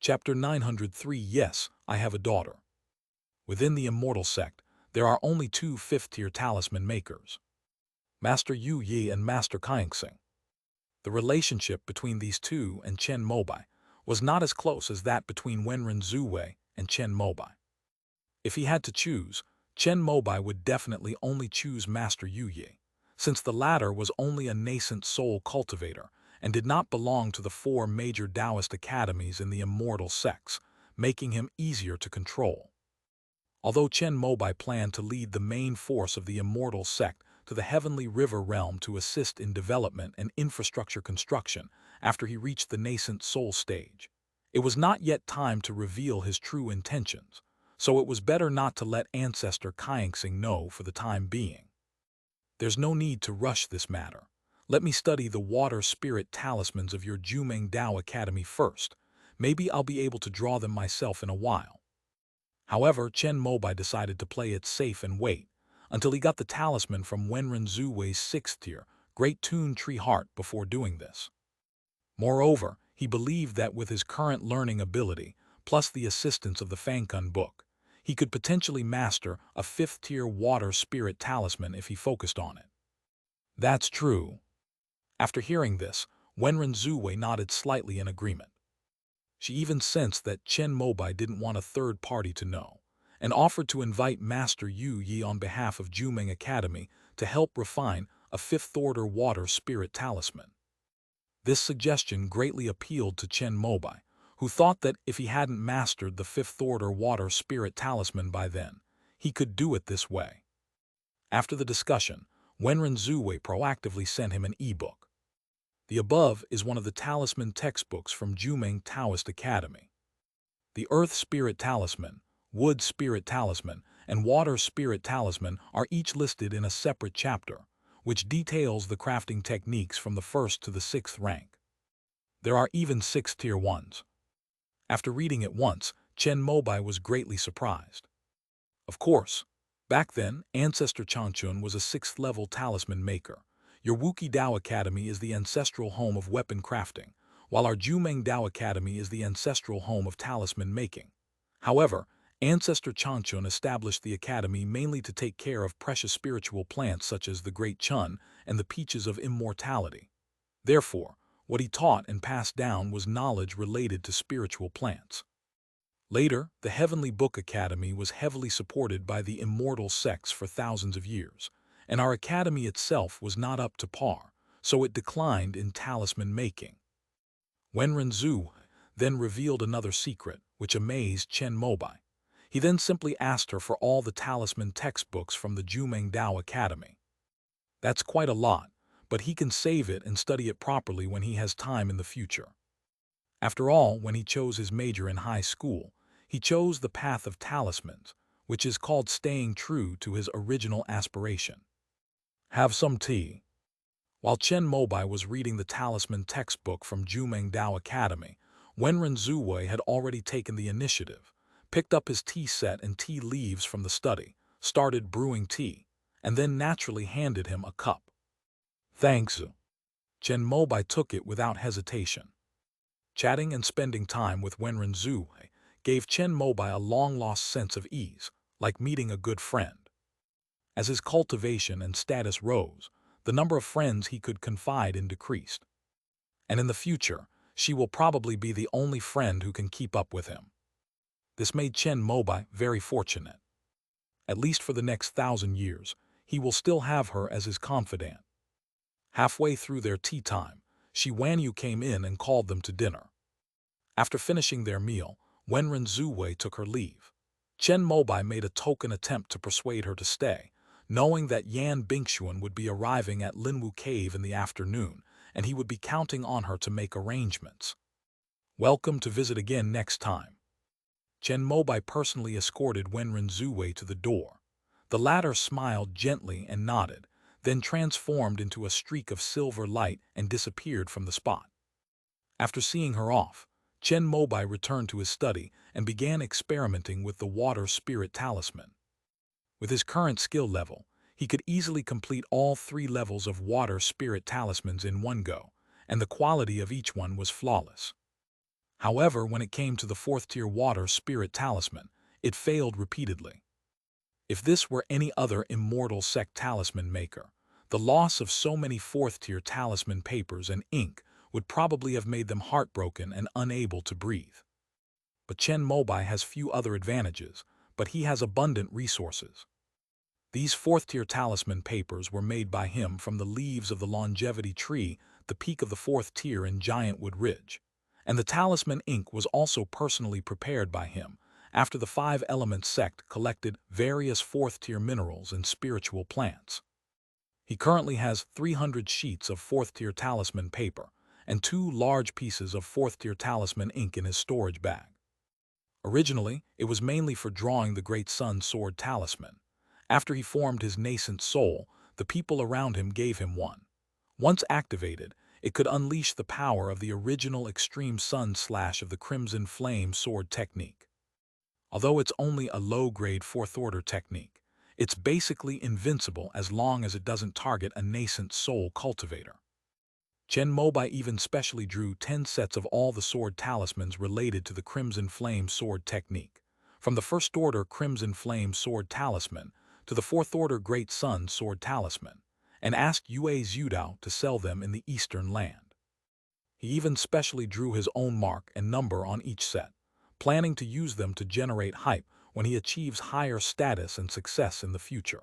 Chapter 903. Yes, I have a daughter. Within the immortal sect, there are only two fifth-tier talisman makers, Master Yu Yi and Master Kaixing. The relationship between these two and Chen Mobai was not as close as that between Wenren Zuwei and Chen Mobai. If he had to choose, Chen Mobai would definitely only choose Master Yu Yi, since the latter was only a nascent soul cultivator and did not belong to the four major Taoist academies in the immortal sects, making him easier to control. Although Chen Mobai planned to lead the main force of the immortal sect to the heavenly river realm to assist in development and infrastructure construction after he reached the nascent soul stage, it was not yet time to reveal his true intentions, so it was better not to let Ancestor Kaixing know for the time being. There's no need to rush this matter. Let me study the water spirit talismans of your Jumeng Dao Academy first. Maybe I'll be able to draw them myself in a while. However, Chen Mobai decided to play it safe and wait until he got the talisman from Wenren Zuwei's 6th tier, Great Tune Tree Heart, before doing this. Moreover, he believed that with his current learning ability, plus the assistance of the Fangkun book, he could potentially master a 5th tier water spirit talisman if he focused on it. That's true. After hearing this, Wenren Zuwei nodded slightly in agreement. She even sensed that Chen Mobai didn't want a third party to know, and offered to invite Master Yu Yi on behalf of Jumeng Academy to help refine a 5th-order water spirit talisman. This suggestion greatly appealed to Chen Mobai, who thought that if he hadn't mastered the 5th-order water spirit talisman by then, he could do it this way. After the discussion, Wenren Zuwei proactively sent him an e-book. The above is one of the talisman textbooks from Jumeng Taoist Academy. The Earth Spirit Talisman, Wood Spirit Talisman, and Water Spirit Talisman are each listed in a separate chapter, which details the crafting techniques from the 1st to the 6th rank. There are even 6th-tier ones. After reading it once, Chen Mobai was greatly surprised. Of course, back then, Ancestor Changchun was a 6th-level talisman maker. Your Wuki Dao Academy is the ancestral home of weapon crafting, while our Jumeng Dao Academy is the ancestral home of talisman making. However, Ancestor Changchun established the academy mainly to take care of precious spiritual plants such as the Great Chun and the Peaches of Immortality. Therefore, what he taught and passed down was knowledge related to spiritual plants. Later, the Heavenly Book Academy was heavily supported by the immortal sects for thousands of years, and our academy itself was not up to par, so it declined in talisman making. Wenren Zhu then revealed another secret, which amazed Chen Mobai. He then simply asked her for all the talisman textbooks from the Jumeng Dao Academy. That's quite a lot, but he can save it and study it properly when he has time in the future. After all, when he chose his major in high school, he chose the path of talismans, which is called staying true to his original aspiration. Have some tea. While Chen Mobai was reading the talisman textbook from Jumeng Dao Academy, Wenren Zuwei had already taken the initiative, picked up his tea set and tea leaves from the study, started brewing tea, and then naturally handed him a cup. Thanks. Chen Mobai took it without hesitation. Chatting and spending time with Wenren Zuwei gave Chen Mobai a long-lost sense of ease, like meeting a good friend. As his cultivation and status rose, the number of friends he could confide in decreased. And in the future, she will probably be the only friend who can keep up with him. This made Chen Mobai very fortunate. At least for the next 1,000 years, he will still have her as his confidant. Halfway through their tea time, Shi Wanyu came in and called them to dinner. After finishing their meal, Wenren Zuwei took her leave. Chen Mobai made a token attempt to persuade her to stay, knowing that Yan Bingxuan would be arriving at Linwu Cave in the afternoon, and he would be counting on her to make arrangements. Welcome to visit again next time. Chen Mobai personally escorted Wenren Zuwei to the door. The latter smiled gently and nodded, then transformed into a streak of silver light and disappeared from the spot. After seeing her off, Chen Mobai returned to his study and began experimenting with the water spirit talisman. With his current skill level, he could easily complete all 3 levels of water spirit talismans in one go, and the quality of each one was flawless. However, when it came to the fourth-tier water spirit talisman, it failed repeatedly. If this were any other immortal sect talisman maker, the loss of so many fourth-tier talisman papers and ink would probably have made them heartbroken and unable to breathe. But Chen Mobai has few other advantages, but he has abundant resources. These fourth-tier talisman papers were made by him from the leaves of the longevity tree, the peak of the fourth tier in Giantwood Ridge. And the talisman ink was also personally prepared by him, after the Five Elements sect collected various fourth-tier minerals and spiritual plants. He currently has 300 sheets of fourth-tier talisman paper and 2 large pieces of fourth-tier talisman ink in his storage bag. Originally, it was mainly for drawing the Great Sun Sword talisman. After he formed his nascent soul, the people around him gave him one. Once activated, it could unleash the power of the original extreme sun slash of the Crimson Flame sword technique. Although it's only a low-grade fourth-order technique, it's basically invincible as long as it doesn't target a nascent soul cultivator. Chen Mobai even specially drew 10 sets of all the sword talismans related to the Crimson Flame sword technique, from the first-order Crimson Flame sword talisman to the fourth-order Great Sun sword talisman, and asked Yue Zhudao to sell them in the Eastern land. He even specially drew his own mark and number on each set, planning to use them to generate hype when he achieves higher status and success in the future.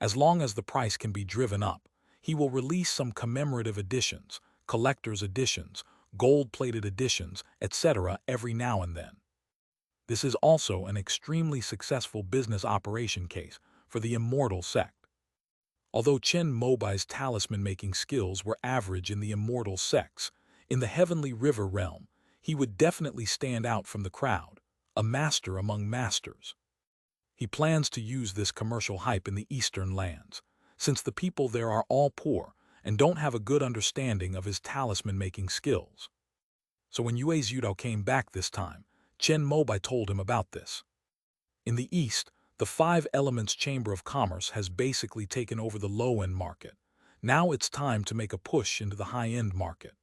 As long as the price can be driven up, he will release some commemorative editions, collector's editions, gold-plated editions, etc. every now and then. This is also an extremely successful business operation case for the immortal sect. Although Chen Mobai's talisman-making skills were average in the immortal sects, in the Heavenly River realm, he would definitely stand out from the crowd, a master among masters. He plans to use this commercial hype in the Eastern lands, since the people there are all poor and don't have a good understanding of his talisman-making skills. So when Yue Zhudao came back this time, Chen Mobai told him about this. In the East, the Five Elements Chamber of Commerce has basically taken over the low-end market. Now it's time to make a push into the high-end market.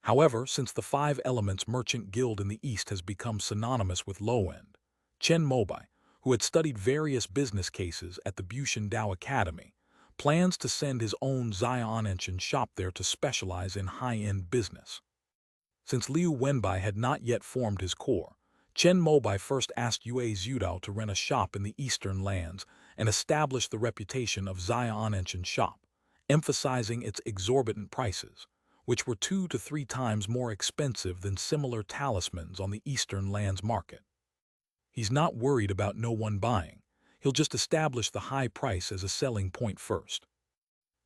However, since the Five Elements Merchant Guild in the East has become synonymous with low-end, Chen Mobai, who had studied various business cases at the Bushan Dao Academy, plans to send his own Xiaonanshan shop there to specialize in high-end business. Since Liu Wenbai had not yet formed his core, Chen Mobai first asked Yue Zhudao to rent a shop in the Eastern lands and establish the reputation of Xiaonanshan shop, emphasizing its exorbitant prices, which were 2 to 3 times more expensive than similar talismans on the Eastern lands market. He's not worried about no one buying. He'll just establish the high price as a selling point first.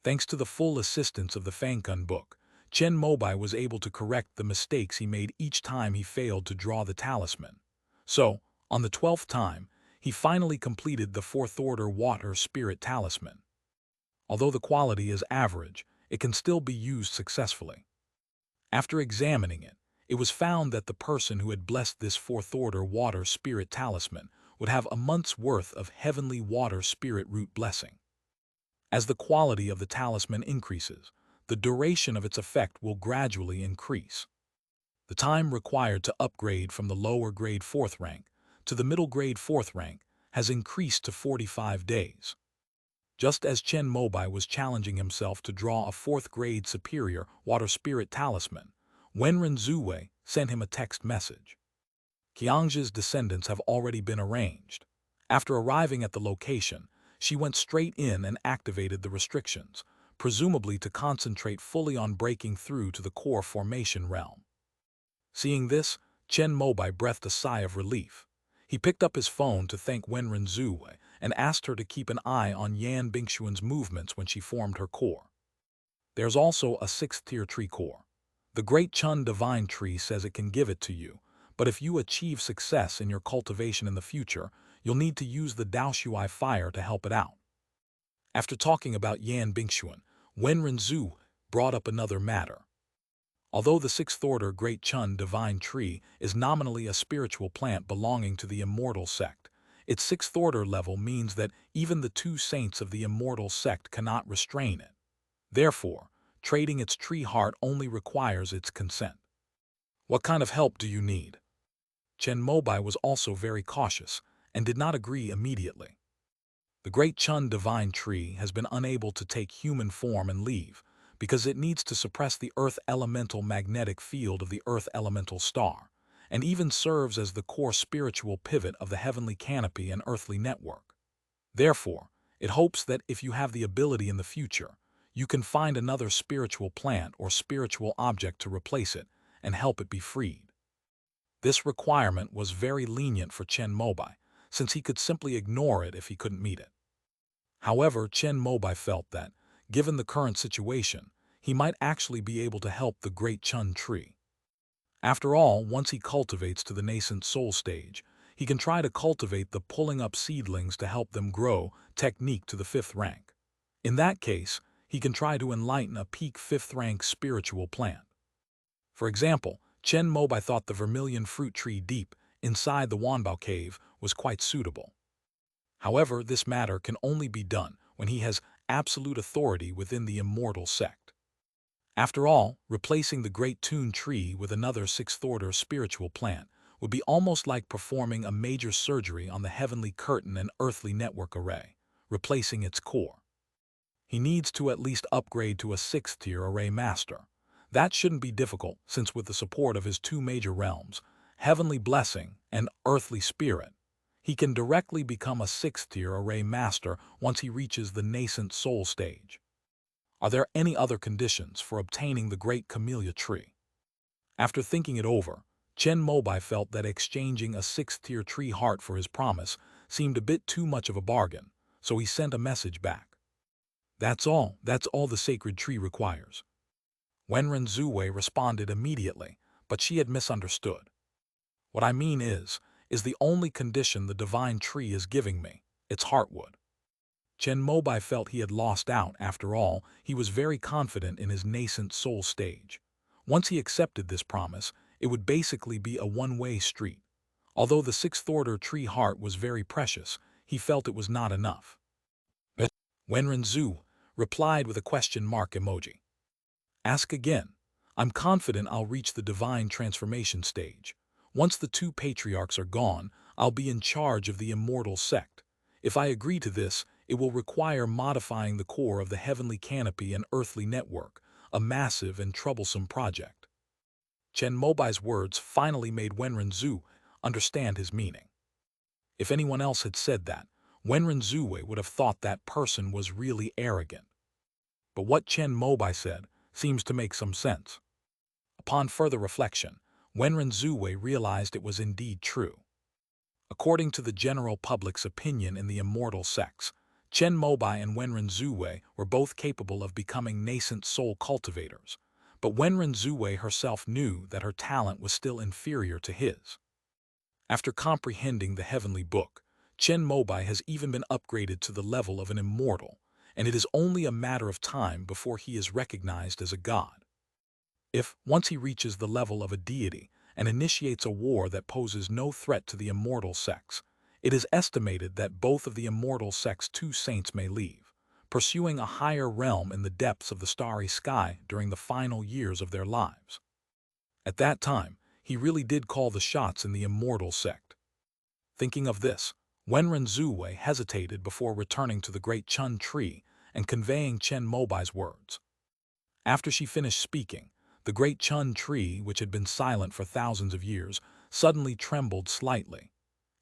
Thanks to the full assistance of the Fangkun book, Chen Mobai was able to correct the mistakes he made each time he failed to draw the talisman. So, on the 12th time, he finally completed the fourth-order water spirit talisman. Although the quality is average, it can still be used successfully. After examining it, it was found that the person who had blessed this fourth-order water spirit talisman would have a month's worth of heavenly water spirit root blessing. As the quality of the talisman increases, the duration of its effect will gradually increase. The time required to upgrade from the lower grade 4th rank to the middle grade 4th rank has increased to 45 days. Just as Chen Mobai was challenging himself to draw a 4th grade superior water spirit talisman, Wenren Zuwei sent him a text message. Qiangzhe's descendants have already been arranged. After arriving at the location, she went straight in and activated the restrictions, presumably to concentrate fully on breaking through to the core formation realm. Seeing this, Chen Mobai breathed a sigh of relief. He picked up his phone to thank Wenren Zuwei and asked her to keep an eye on Yan Bingxuan's movements when she formed her core. There's also a 6th-tier tree core. The Great Chun Divine Tree says it can give it to you, but if you achieve success in your cultivation in the future, you'll need to use the Daoshuai fire to help it out. After talking about Yan Bingxuan, Wenren Zhu brought up another matter. Although the 6th-order Great Chun Divine Tree is nominally a spiritual plant belonging to the immortal sect, its 6th-order level means that even the 2 saints of the immortal sect cannot restrain it. Therefore, trading its tree heart only requires its consent. What kind of help do you need? Chen Mobai was also very cautious and did not agree immediately. The great Chun divine tree has been unable to take human form and leave because it needs to suppress the Earth elemental magnetic field of the Earth elemental star, and even serves as the core spiritual pivot of the heavenly canopy and earthly network. Therefore, it hopes that if you have the ability in the future, you can find another spiritual plant or spiritual object to replace it and help it be freed. This requirement was very lenient for Chen Mobai, since he could simply ignore it if he couldn't meet it. However, Chen Mobai felt that, given the current situation, he might actually be able to help the great Chun tree. After all, once he cultivates to the nascent soul stage, he can try to cultivate the pulling up seedlings to help them grow technique to the 5th rank. In that case, he can try to enlighten a peak 5th rank spiritual plant. For example, Chen Mobai thought the vermilion fruit tree deep inside the Wanbao cave was quite suitable. However, this matter can only be done when he has absolute authority within the immortal sect. After all, replacing the great Tune tree with another 6th-order spiritual plant would be almost like performing a major surgery on the heavenly curtain and earthly network array, replacing its core. He needs to at least upgrade to a 6th-tier array master. That shouldn't be difficult, since with the support of his 2 major realms, heavenly blessing and earthly spirit, he can directly become a 6th-tier array master once he reaches the nascent soul stage. Are there any other conditions for obtaining the great camellia tree? After thinking it over, Chen Mobai felt that exchanging a 6th-tier tree heart for his promise seemed a bit too much of a bargain, so he sent a message back. That's all the sacred tree requires. Wenren Zuwei responded immediately, but she had misunderstood. What I mean is the only condition the divine tree is giving me, it's heartwood. Chen Mobai felt he had lost out. After all, he was very confident in his nascent soul stage. Once he accepted this promise, it would basically be a one-way street. Although the 6th-order tree heart was very precious, he felt it was not enough. Wenren Zhu replied with a question mark emoji. Ask again. I'm confident I'll reach the divine transformation stage. Once the 2 patriarchs are gone, I'll be in charge of the immortal sect. If I agree to this, it will require modifying the core of the heavenly canopy and earthly network, a massive and troublesome project. Chen Mobai's words finally made Wenren Zhu understand his meaning. If anyone else had said that, Wenren Zuwei would have thought that person was really arrogant. But what Chen Mobai said seems to make some sense. Upon further reflection, Wenren Zuwei realized it was indeed true. According to the general public's opinion in the immortal sects, Chen Mobai and Wenren Zuwei were both capable of becoming nascent soul cultivators, but Wenren Zuwei herself knew that her talent was still inferior to his. After comprehending the heavenly book, Chen Mobai has even been upgraded to the level of an immortal, and it is only a matter of time before he is recognized as a god. If, once he reaches the level of a deity and initiates a war that poses no threat to the immortal sects, it is estimated that both of the immortal sects' 2 saints may leave, pursuing a higher realm in the depths of the starry sky during the final years of their lives. At that time, he really did call the shots in the immortal sect. Thinking of this, Wenren Zuwei hesitated before returning to the great Chun tree and conveying Chen Mobai's words. After she finished speaking, the great Chun tree, which had been silent for thousands of years, suddenly trembled slightly.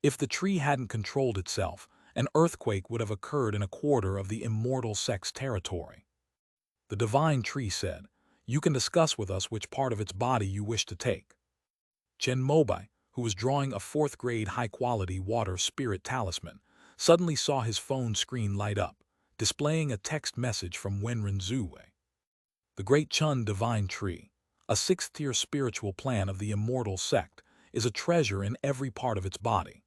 If the tree hadn't controlled itself, an earthquake would have occurred in a quarter of the immortal sect's territory. The divine tree said, "You can discuss with us which part of its body you wish to take." Chen Mobai, who was drawing a 4th-grade high-quality water spirit talisman, suddenly saw his phone screen light up, displaying a text message from Wenren Zuwei. The great Chun divine tree, a 6th-tier spiritual plan of the immortal sect, is a treasure in every part of its body.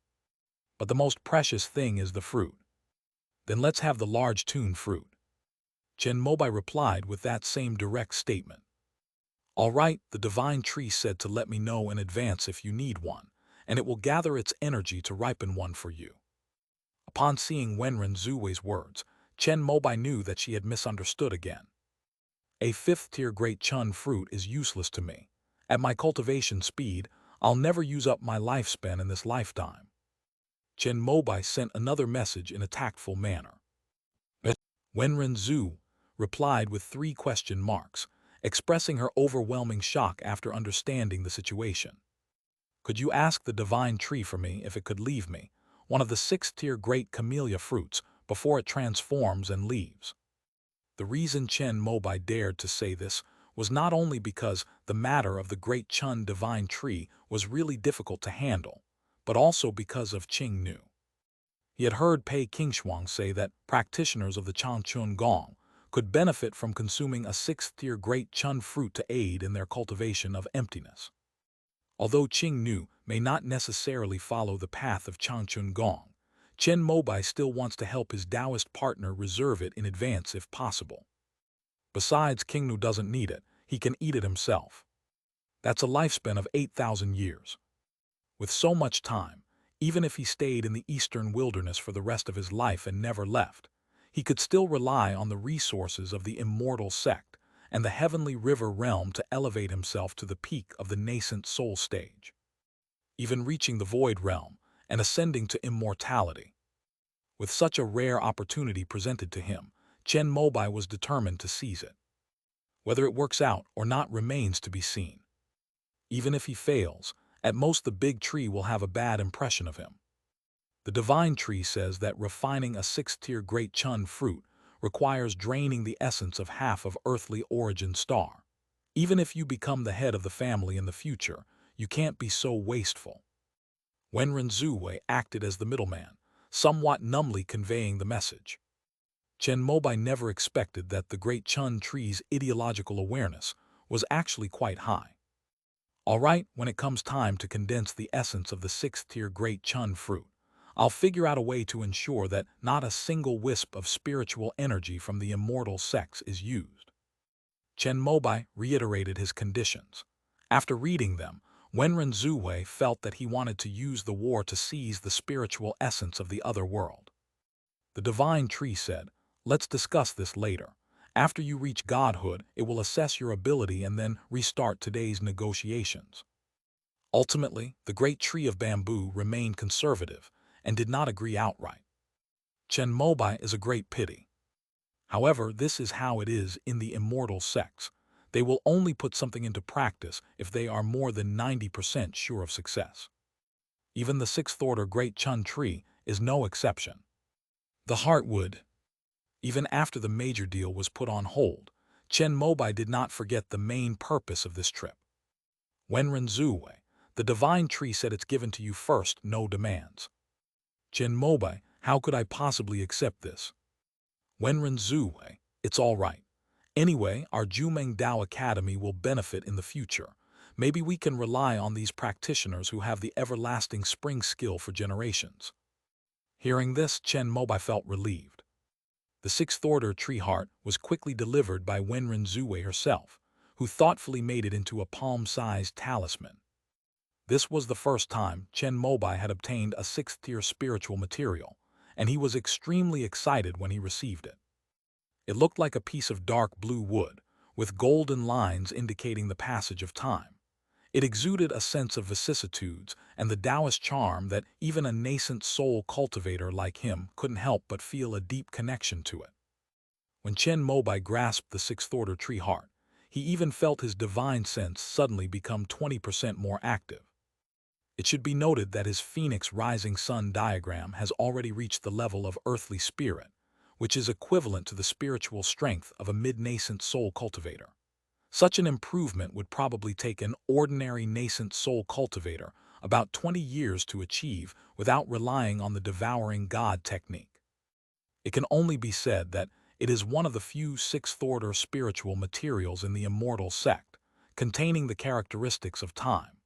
But the most precious thing is the fruit. Then let's have the large tune fruit. Chen Mobai replied with that same direct statement. All right, the divine tree said to let me know in advance if you need one, and it will gather its energy to ripen one for you. Upon seeing Wenren Zuwei's words, Chen Mobai knew that she had misunderstood again. A 5th-tier great Chun fruit is useless to me, At my cultivation speed, I'll never use up my lifespan in this lifetime. Chen Mobai sent another message in a tactful manner. Wenren Zhu replied with 3 question marks, expressing her overwhelming shock after understanding the situation. Could you ask the divine tree for me if it could leave me, one of the 6th-tier great camellia fruits, before it transforms and leaves? The reason Chen Mobai dared to say this was not only because the matter of the great Chun divine tree was really difficult to handle, but also because of Qing Nu. He had heard Pei Qingshuang say that practitioners of the Changchun Gong could benefit from consuming a 6th-tier great Chun fruit to aid in their cultivation of emptiness. Although Qing Nu may not necessarily follow the path of Changchun Gong, Chen Mobai still wants to help his Taoist partner reserve it in advance if possible. Besides, King Nu doesn't need it, he can eat it himself. That's a lifespan of 8,000 years. With so much time, even if he stayed in the eastern wilderness for the rest of his life and never left, he could still rely on the resources of the immortal sect and the heavenly river realm to elevate himself to the peak of the nascent soul stage, even reaching the void realm and ascending to immortality. With such a rare opportunity presented to him, Chen Mobai was determined to seize it. Whether it works out or not remains to be seen. Even if he fails, at most the big tree will have a bad impression of him. The divine tree says that refining a 6th-tier great Chun fruit requires draining the essence of half of earthly origin star. Even if you become the head of the family in the future, you can't be so wasteful. Wenren Zhuwei acted as the middleman, somewhat numbly conveying the message. Chen Mobai never expected that the great Chun tree's ideological awareness was actually quite high. All right, when it comes time to condense the essence of the 6th-tier great Chun fruit, I'll figure out a way to ensure that not a single wisp of spiritual energy from the immortal sects is used. Chen Mobai reiterated his conditions. After reading them, Wenren Zhuwei felt that he wanted to use the war to seize the spiritual essence of the other world. The divine tree said, "Let's discuss this later. After you reach godhood, it will assess your ability and then restart today's negotiations." Ultimately, the great tree of bamboo remained conservative and did not agree outright. Chen Mobai is a great pity. However, this is how it is in the immortal sects. They will only put something into practice if they are more than 90% sure of success. Even the 6th-order great Chun tree is no exception. The heartwood. Even after the major deal was put on hold, Chen Mobai did not forget the main purpose of this trip. Wenren Zhuwei, the divine tree said it's given to you first, no demands. Chen Mobai, how could I possibly accept this? Wenren Zhuwei, it's all right. Anyway, our Jumeng Dao Academy will benefit in the future. Maybe we can rely on these practitioners who have the everlasting spring skill for generations. Hearing this, Chen Mobai felt relieved. The 6th-order tree heart was quickly delivered by Wenren Zhuwei herself, who thoughtfully made it into a palm-sized talisman. This was the first time Chen Mobai had obtained a 6th-tier spiritual material, and he was extremely excited when he received it. It looked like a piece of dark blue wood, with golden lines indicating the passage of time. It exuded a sense of vicissitudes and the Taoist charm that even a nascent soul cultivator like him couldn't help but feel a deep connection to it. When Chen Mobai grasped the 6th-order tree heart, he even felt his divine sense suddenly become 20% more active. It should be noted that his Phoenix Rising Sun diagram has already reached the level of earthly spirit, which is equivalent to the spiritual strength of a mid-nascent soul cultivator. Such an improvement would probably take an ordinary nascent soul cultivator about 20 years to achieve without relying on the devouring God technique. It can only be said that it is one of the few 6th-order spiritual materials in the immortal sect, containing the characteristics of time.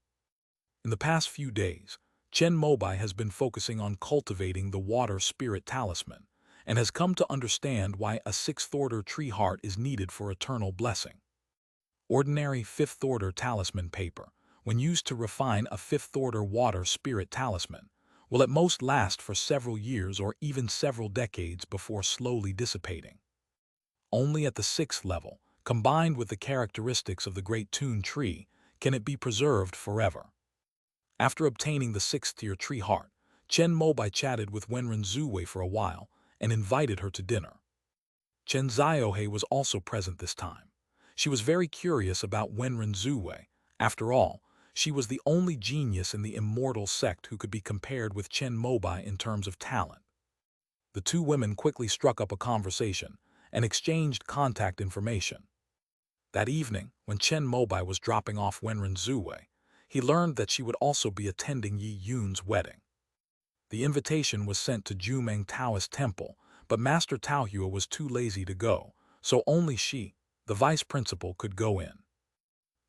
In the past few days, Chen Mobai has been focusing on cultivating the water spirit talisman and has come to understand why a 6th-order tree heart is needed for eternal blessing. Ordinary 5th-order talisman paper, when used to refine a 5th-order water spirit talisman, will at most last for several years or even several decades before slowly dissipating. Only at the 6th level, combined with the characteristics of the great Tun tree, Can it be preserved forever? After obtaining the 6th-tier tree heart, Chen Mobai chatted with Wenren Zuwei for a while and invited her to dinner. Chen Ziohe was also present this time. She was very curious about Wenren Zuwei. After all, she was the only genius in the immortal sect who could be compared with Chen Mobai in terms of talent. The two women quickly struck up a conversation and exchanged contact information. That evening, when Chen Mobai was dropping off Wenren Zuwei, he learned that she would also be attending Yi Yun's wedding. The invitation was sent to Jumeng Taoist Temple, but Master Taohua was too lazy to go, so only she, the vice principal, could go in.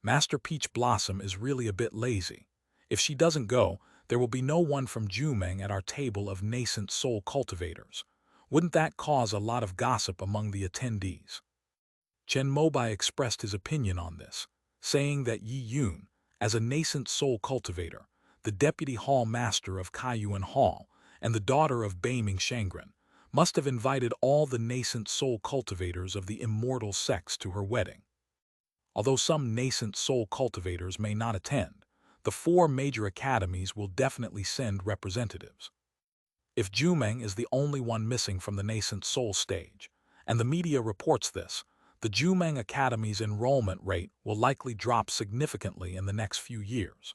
Master Peach Blossom is really a bit lazy. If she doesn't go, there will be no one from Jumeng at our table of nascent soul cultivators. Wouldn't that cause a lot of gossip among the attendees? Chen Mobai expressed his opinion on this, saying that Yi Yun, as a nascent soul cultivator, the deputy hall master of Kaiyuan Hall, and the daughter of Beiming Shangren, must have invited all the nascent soul cultivators of the immortal sects to her wedding. Although some nascent soul cultivators may not attend, the 4 major academies will definitely send representatives. If Jumeng is the only one missing from the nascent soul stage, and the media reports this, the Jumeng Academy's enrollment rate will likely drop significantly in the next few years.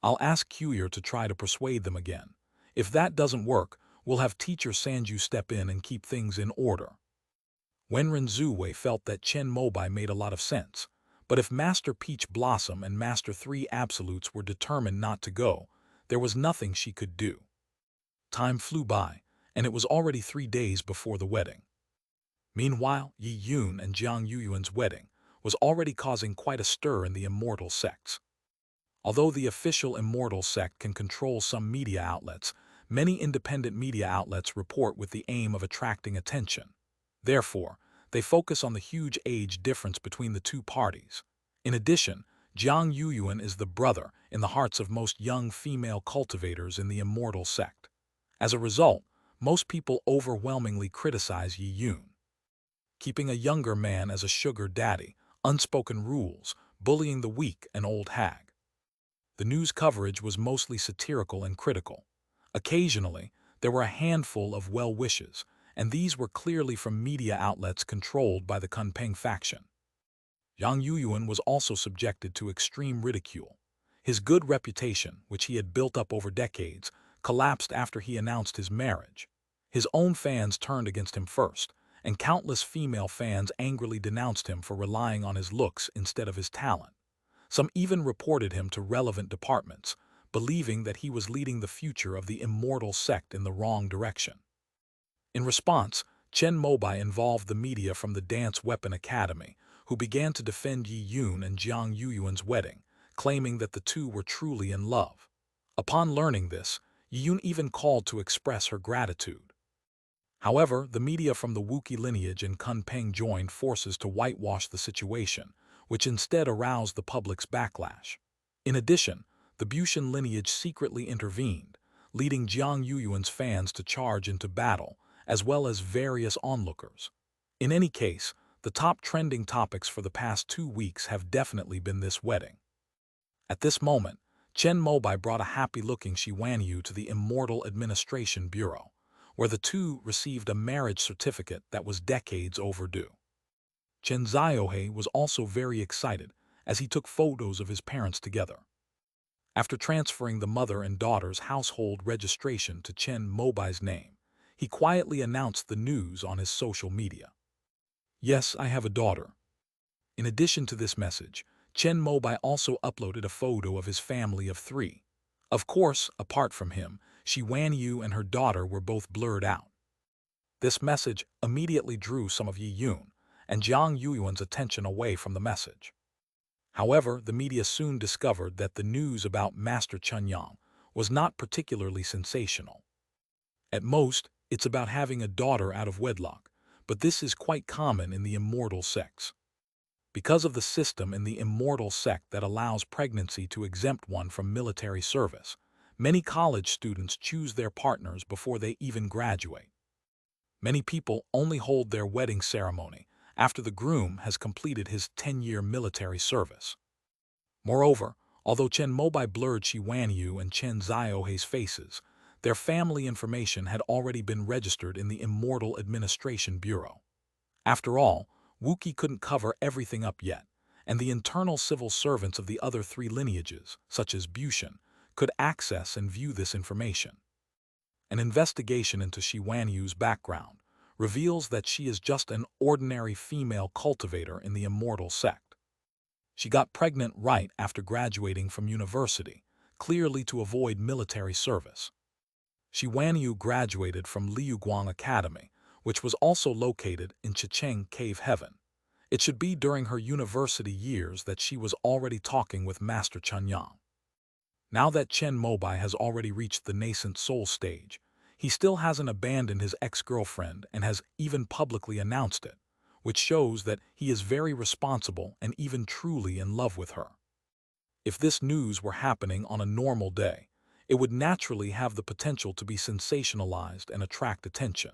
I'll ask Cuyer to try to persuade them again. If that doesn't work, we'll have teacher Sanju step in and keep things in order. Wenren Zuwei felt that Chen Mobai made a lot of sense, but if Master Peach Blossom and Master 3 Absolutes were determined not to go, there was nothing she could do. Time flew by, and it was already 3 days before the wedding. Meanwhile, Yi Yun and Jiang Yuyuan's wedding was already causing quite a stir in the immortal sects. Although the official immortal sect can control some media outlets, many independent media outlets report with the aim of attracting attention. Therefore, they focus on the huge age difference between the two parties. In addition, Jiang Yuyuan is the brother in the hearts of most young female cultivators in the immortal sect. As a result, most people overwhelmingly criticize Yi Yun. Keeping a younger man as a sugar daddy, unspoken rules, bullying the weak and old hag. The news coverage was mostly satirical and critical. Occasionally, there were a handful of well wishes, and these were clearly from media outlets controlled by the Kunpeng faction. Yang Yuyuan was also subjected to extreme ridicule. His good reputation, which he had built up over decades, collapsed after he announced his marriage. His own fans turned against him first, and countless female fans angrily denounced him for relying on his looks instead of his talent. Some even reported him to relevant departments, believing that he was leading the future of the immortal sect in the wrong direction. In response, Chen Mobai involved the media from the Dance Weapon Academy, who began to defend Yi Yun and Jiang Yuyuan's wedding, claiming that the two were truly in love. Upon learning this, Yi Yun even called to express her gratitude. However, the media from the Wuki lineage and Kunpeng joined forces to whitewash the situation, which instead aroused the public's backlash. In addition, the Bushan lineage secretly intervened, leading Jiang Yuyuan's fans to charge into battle, as well as various onlookers. In any case, the top trending topics for the past 2 weeks have definitely been this wedding. At this moment, Chen Mobai brought a happy-looking Shi Wanyu to the Immortal Administration Bureau, where the two received a marriage certificate that was decades overdue. Chen Ziohe was also very excited as he took photos of his parents together. After transferring the mother and daughter's household registration to Chen Mobai's name, he quietly announced the news on his social media. Yes, I have a daughter. In addition to this message, Chen Mobai also uploaded a photo of his family of 3. Of course, apart from him, Shi Wanyu and her daughter were both blurred out. This message immediately drew some of Yi Yun and Jiang Yuyuan's attention away from the message. However, the media soon discovered that the news about Master Chunyang was not particularly sensational. At most, it's about having a daughter out of wedlock, but this is quite common in the immortal sects. Because of the system in the immortal sect that allows pregnancy to exempt one from military service, many college students choose their partners before they even graduate. Many people only hold their wedding ceremony after the groom has completed his 10-year military service. Moreover, although Chen Mobai blurred Shi Wanyu and Chen Ziohei's faces, their family information had already been registered in the Immortal Administration Bureau. After all, Wuki couldn't cover everything up yet, and the internal civil servants of the other three lineages, such as Bushan, could access and view this information. An investigation into Shi Wanyu's background reveals that she is just an ordinary female cultivator in the Immortal sect. She got pregnant right after graduating from university, clearly to avoid military service. Shi Wanyu graduated from Liuguang Academy, which was also located in Chicheng Cave Heaven. It should be during her university years that she was already talking with Master Chunyang. Now that Chen Mobai has already reached the nascent soul stage, he still hasn't abandoned his ex-girlfriend and has even publicly announced it, which shows that he is very responsible and even truly in love with her. If this news were happening on a normal day, it would naturally have the potential to be sensationalized and attract attention.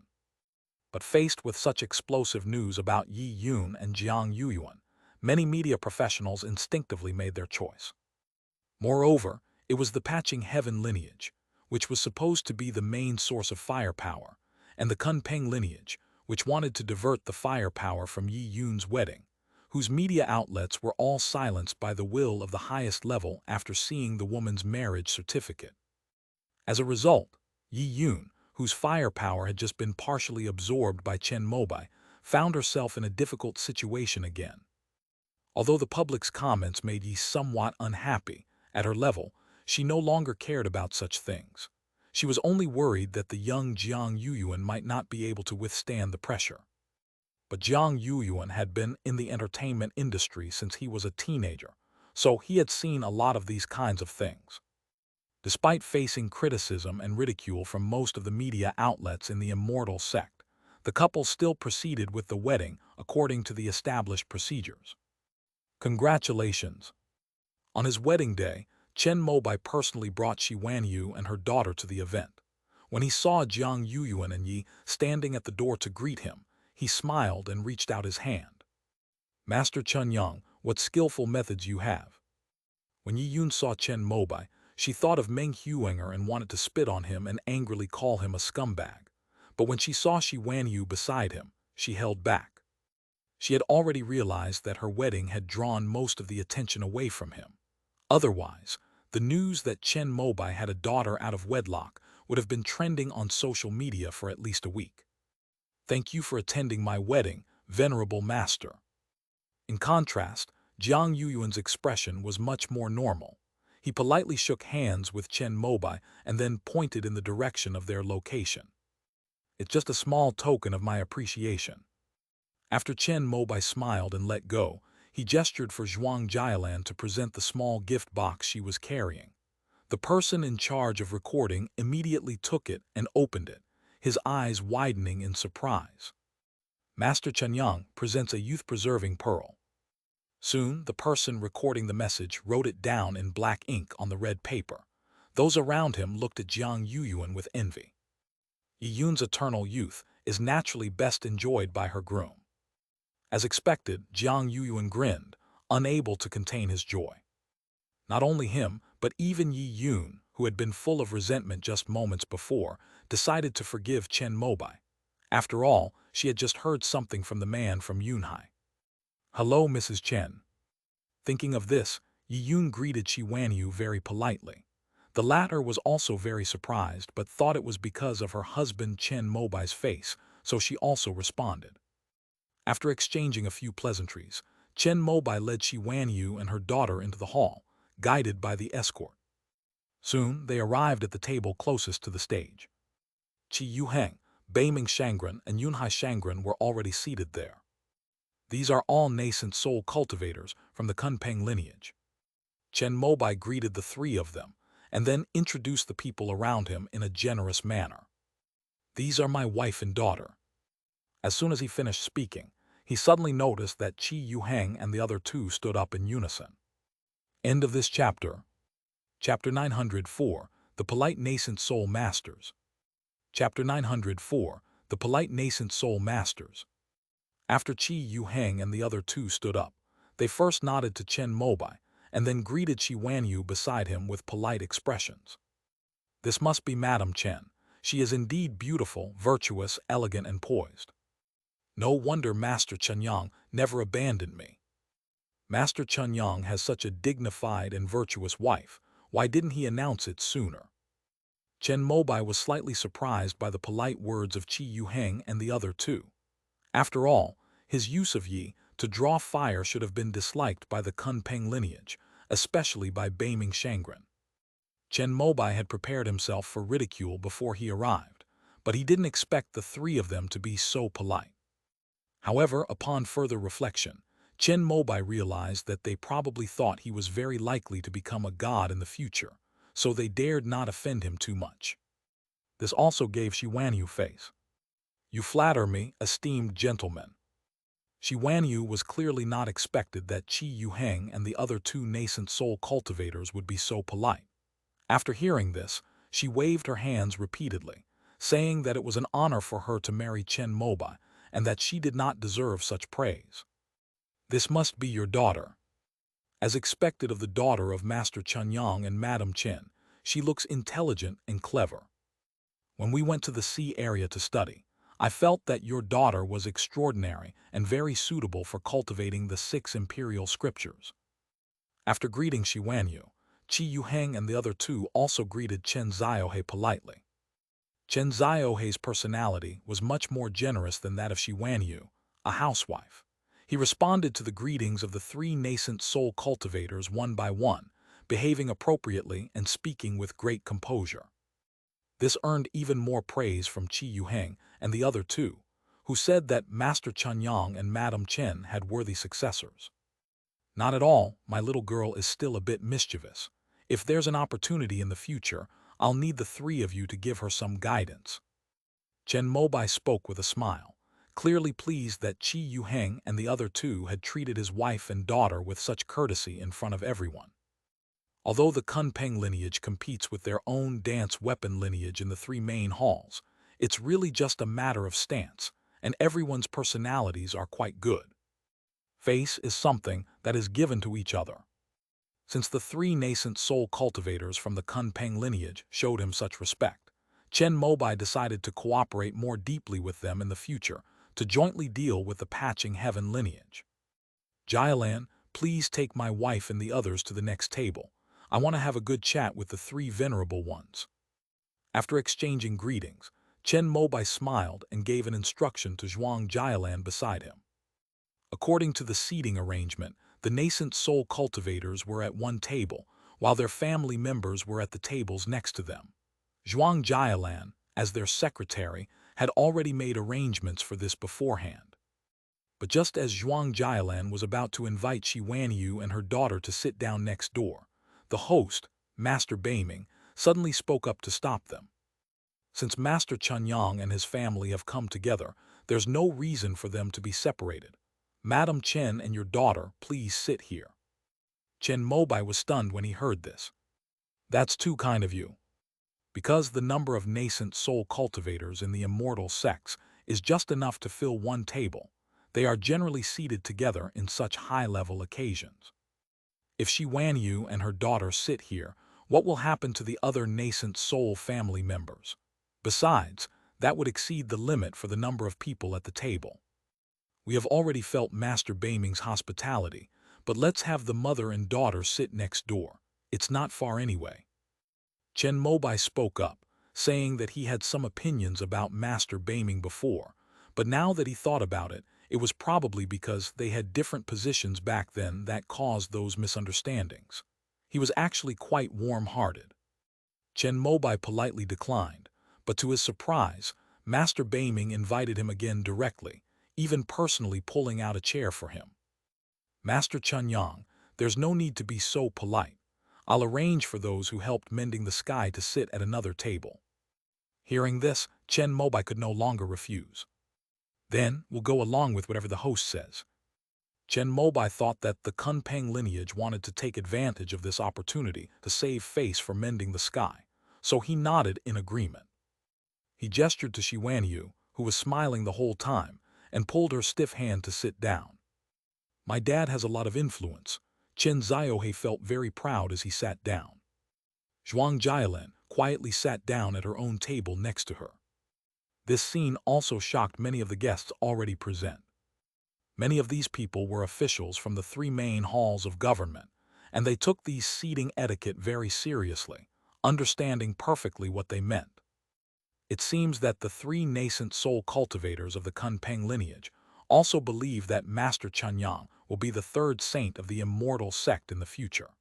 But faced with such explosive news about Yi Yun and Jiang Yuyuan, many media professionals instinctively made their choice. Moreover, it was the Patching Heaven lineage, which was supposed to be the main source of firepower, and the Kunpeng lineage, which wanted to divert the firepower from Yi Yun's wedding, whose media outlets were all silenced by the will of the highest level after seeing the woman's marriage certificate. As a result, Yi Yun, whose firepower had just been partially absorbed by Chen Mobai, found herself in a difficult situation again. Although the public's comments made Yi somewhat unhappy, at her level, she no longer cared about such things. She was only worried that the young Jiang Yuyuan might not be able to withstand the pressure. But Jiang Yuyuan had been in the entertainment industry since he was a teenager, so he had seen a lot of these kinds of things. Despite facing criticism and ridicule from most of the media outlets in the Immortal sect, the couple still proceeded with the wedding according to the established procedures. Congratulations! On his wedding day, Chen Mobai personally brought Shi Wanyu and her daughter to the event. When he saw Jiang Yuyuan and Yi standing at the door to greet him, he smiled and reached out his hand. Master Chunyang, what skillful methods you have. When Yi Yun saw Chen Mobai, she thought of Meng Huanger and wanted to spit on him and angrily call him a scumbag. But when she saw Shi Wanyu beside him, she held back. She had already realized that her wedding had drawn most of the attention away from him. Otherwise, the news that Chen Mobai had a daughter out of wedlock would have been trending on social media for at least a week. Thank you for attending my wedding, venerable master. In contrast, Jiang Yuyuan's expression was much more normal. He politely shook hands with Chen Mobai and then pointed in the direction of their location. It's just a small token of my appreciation. After Chen Mobai smiled and let go, he gestured for Zhuang Jialan to present the small gift box she was carrying. The person in charge of recording immediately took it and opened it, his eyes widening in surprise. Master Chunyang presents a youth-preserving pearl. Soon, the person recording the message wrote it down in black ink on the red paper. Those around him looked at Jiang Yuyuan with envy. Yi Yun's eternal youth is naturally best enjoyed by her groom. As expected, Jiang Yuyuan grinned, unable to contain his joy. Not only him, but even Yi Yun, who had been full of resentment just moments before, decided to forgive Chen Mobai. After all, she had just heard something from the man from Yunhai. Hello, Mrs. Chen. Thinking of this, Yi Yun greeted Shi Wanyu very politely. The latter was also very surprised, but thought it was because of her husband Chen Mobai's face, so she also responded. After exchanging a few pleasantries, Chen Mobai led Shi Wanyu and her daughter into the hall, guided by the escort. Soon, they arrived at the table closest to the stage. Qi Yuheng, Beiming Shangren, and Yunhai Shangren were already seated there. These are all nascent soul cultivators from the Kunpeng lineage. Chen Mobai greeted the three of them, and then introduced the people around him in a generous manner. These are my wife and daughter. As soon as he finished speaking, he suddenly noticed that Qi Yuheng and the other two stood up in unison. End of this chapter. Chapter 904, The Polite Nascent Soul Masters. Chapter 904, The Polite Nascent Soul Masters. After Qi Yuheng and the other two stood up, they first nodded to Chen Mobai, and then greeted Shi Wanyu beside him with polite expressions. This must be Madame Chen. She is indeed beautiful, virtuous, elegant, and poised. No wonder Master Chenyang never abandoned me. Master Chenyang has such a dignified and virtuous wife. Why didn't he announce it sooner? Chen Mobai was slightly surprised by the polite words of Qi Yuheng and the other two. After all, his use of Yi to draw fire should have been disliked by the Kunpeng lineage, especially by Beiming Shangren. Chen Mobai had prepared himself for ridicule before he arrived, but he didn't expect the three of them to be so polite. However, upon further reflection, Chen Mobai realized that they probably thought he was very likely to become a god in the future, so they dared not offend him too much. This also gave Shi Wanyu face. You flatter me, esteemed gentleman. Shi Wanyu was clearly not expected that Qi Yuheng and the other two nascent soul cultivators would be so polite. After hearing this, she waved her hands repeatedly, saying that it was an honor for her to marry Chen Mobai and that she did not deserve such praise. This must be your daughter. As expected of the daughter of Master Chenyang and Madame Chen, she looks intelligent and clever. When we went to the sea area to study, I felt that your daughter was extraordinary and very suitable for cultivating the 6 imperial scriptures. After greeting Shi Wanyu, Qi Yuheng and the other two also greeted Chen Ziohe politely. Chen Ziohe's personality was much more generous than that of Shi Wanyu, a housewife. He responded to the greetings of the 3 nascent soul cultivators one by one, behaving appropriately and speaking with great composure. This earned even more praise from Qi Yuheng and the other two, who said that Master Chenyang and Madame Chen had worthy successors. Not at all, my little girl is still a bit mischievous. If there's an opportunity in the future, I'll need the 3 of you to give her some guidance. Chen Mobai spoke with a smile, clearly pleased that Qi Yuheng and the other two had treated his wife and daughter with such courtesy in front of everyone. Although the Kunpeng lineage competes with their own dance weapon lineage in the 3 main halls, it's really just a matter of stance, and everyone's personalities are quite good. Face is something that is given to each other. Since the 3 nascent soul cultivators from the Kunpeng lineage showed him such respect, Chen Mobai decided to cooperate more deeply with them in the future to jointly deal with the Patching Heaven lineage. Jialan, please take my wife and the others to the next table. I want to have a good chat with the 3 venerable ones. After exchanging greetings, Chen Mobai smiled and gave an instruction to Zhuang Jialan beside him. According to the seating arrangement, the nascent soul cultivators were at one table, while their family members were at the tables next to them. Zhuang Jialan, as their secretary, had already made arrangements for this beforehand. But just as Zhuang Jialan was about to invite Shi Wanyu and her daughter to sit down next door, the host, Master Beiming, suddenly spoke up to stop them. Since Master Chenyang and his family have come together, there's no reason for them to be separated. Madame Chen and your daughter, please sit here. Chen Mobai was stunned when he heard this. That's too kind of you. Because the number of nascent soul cultivators in the immortal sects is just enough to fill one table, they are generally seated together in such high-level occasions. If Shi Wanyu and her daughter sit here, what will happen to the other nascent soul family members? Besides, that would exceed the limit for the number of people at the table. We have already felt Master Beiming's hospitality, but let's have the mother and daughter sit next door. It's not far anyway. Chen Mobai spoke up, saying that he had some opinions about Master Beiming before, but now that he thought about it, it was probably because they had different positions back then that caused those misunderstandings. He was actually quite warm-hearted. Chen Mobai politely declined, but to his surprise, Master Beiming invited him again directly, even personally pulling out a chair for him. Master Chenyang, there's no need to be so polite. I'll arrange for those who helped mending the sky to sit at another table. Hearing this, Chen Mobai could no longer refuse. Then, we'll go along with whatever the host says. Chen Mobai thought that the Kunpeng lineage wanted to take advantage of this opportunity to save face for mending the sky, so he nodded in agreement. He gestured to Shi Wanyu, who was smiling the whole time, and pulled her stiff hand to sit down. My dad has a lot of influence. Chen Ziohe felt very proud as he sat down. Zhuang Jialin quietly sat down at her own table next to her. This scene also shocked many of the guests already present. Many of these people were officials from the three main halls of government, and they took these seating etiquette very seriously, understanding perfectly what they meant. It seems that the three nascent soul cultivators of the Kunpeng lineage also believe that Master Chunyang will be the third saint of the immortal sect in the future.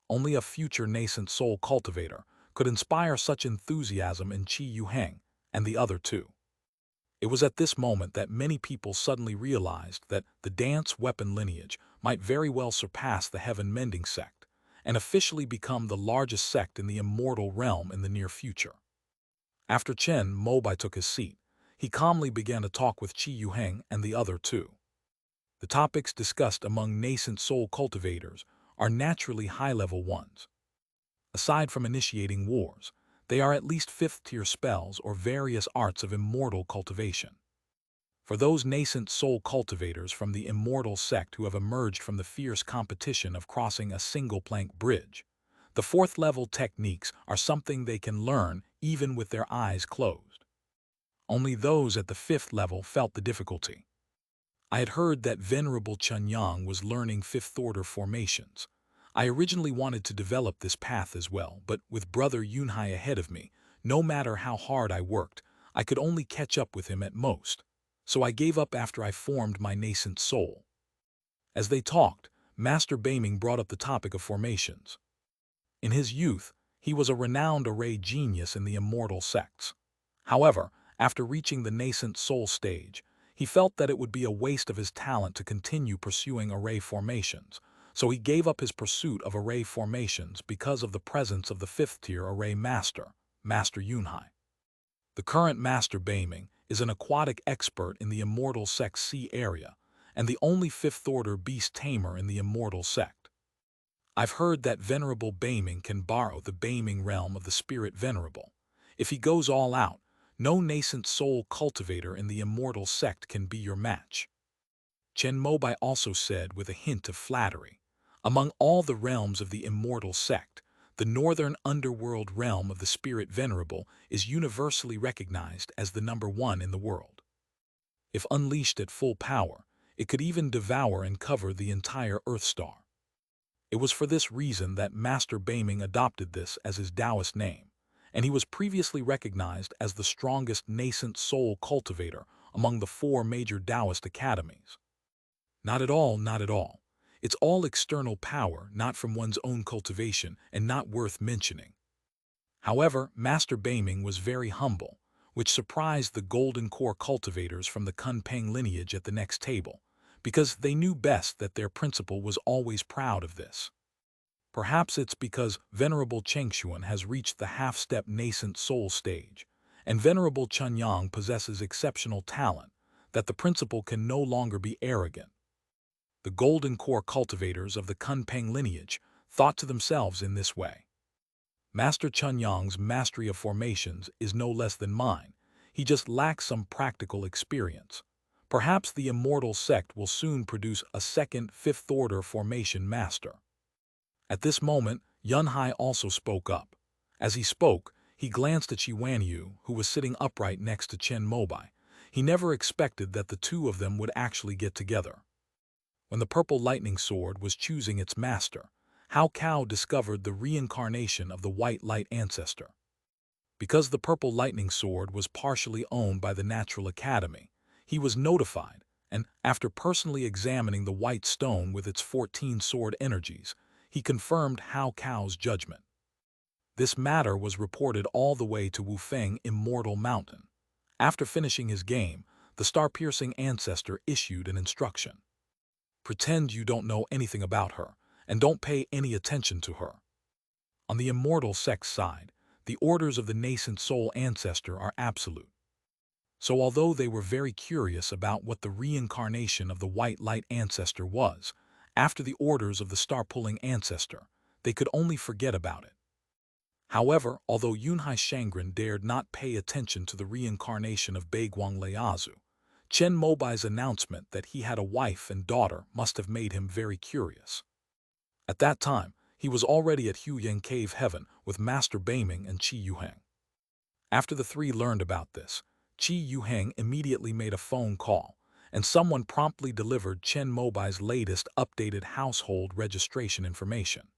Only a future nascent soul cultivator could inspire such enthusiasm in Qi Yuheng and the other two. It was at this moment that many people suddenly realized that the dance weapon lineage might very well surpass the Heaven Mending sect and officially become the largest sect in the immortal realm in the near future. After Chen Mobai took his seat, he calmly began to talk with Qi Yuheng and the other two. The topics discussed among nascent soul cultivators are naturally high-level ones. Aside from initiating wars, they are at least fifth-tier spells or various arts of immortal cultivation. For those nascent soul cultivators from the immortal sect who have emerged from the fierce competition of crossing a single-plank bridge, the fourth-level techniques are something they can learn even with their eyes closed. Only those at the fifth level felt the difficulty. I had heard that Venerable Chunyang was learning fifth-order formations. I originally wanted to develop this path as well, but with Brother Yunhai ahead of me, no matter how hard I worked, I could only catch up with him at most. So I gave up after I formed my nascent soul. As they talked, Master Baiming brought up the topic of formations. In his youth, he was a renowned array genius in the immortal sects. However, after reaching the nascent soul stage, he felt that it would be a waste of his talent to continue pursuing array formations, so he gave up his pursuit of array formations because of the presence of the fifth-tier array master, Master Yunhai. The current Master Baiming is an aquatic expert in the immortal sect sea area, and the only fifth-order beast tamer in the immortal sect. I've heard that Venerable Baiming can borrow the Baiming realm of the Spirit Venerable. If he goes all out, no nascent soul cultivator in the immortal sect can be your match. Chen Mobai also said with a hint of flattery, among all the realms of the immortal sect, the northern underworld realm of the Spirit Venerable is universally recognized as the #1 in the world. If unleashed at full power, it could even devour and cover the entire Earth star. It was for this reason that Master Baiming adopted this as his Taoist name, and he was previously recognized as the strongest nascent soul cultivator among the 4 major Taoist academies. Not at all, not at all. It's all external power, not from one's own cultivation, and not worth mentioning. However, Master Baiming was very humble, which surprised the Golden Core cultivators from the Kunpeng lineage at the next table, because they knew best that their principal was always proud of this. Perhaps it's because Venerable Chengshuan has reached the half-step nascent soul stage, and Venerable Chunyang possesses exceptional talent, that the principal can no longer be arrogant. The Golden Core cultivators of the Kunpeng lineage thought to themselves in this way. Master Chunyang's mastery of formations is no less than mine. He just lacks some practical experience. Perhaps the immortal sect will soon produce a second fifth-order formation master. At this moment, Yunhai also spoke up. As he spoke, he glanced at Yu, who was sitting upright next to Chen Mobai. He never expected that the two of them would actually get together. When the purple lightning sword was choosing its master, Hao Cao discovered the reincarnation of the white light ancestor. Because the purple lightning sword was partially owned by the Natural Academy, he was notified, and after personally examining the white stone with its 14 sword energies, he confirmed Hao Cao's judgment. This matter was reported all the way to Wufeng Immortal Mountain. After finishing his game, the star-piercing ancestor issued an instruction. Pretend you don't know anything about her, and don't pay any attention to her. On the immortal sex side, the orders of the nascent soul ancestor are absolute. So although they were very curious about what the reincarnation of the white light ancestor was, after the orders of the star-pulling ancestor, they could only forget about it. However, although Yunhai Shangren dared not pay attention to the reincarnation of Baiguang Leazu, Chen Mobai's announcement that he had a wife and daughter must have made him very curious. At that time, he was already at Huyang Cave Heaven with Master Beiming and Qi Yuheng. After the three learned about this, Qi Yuheng immediately made a phone call, and someone promptly delivered Chen Mobai's latest updated household registration information.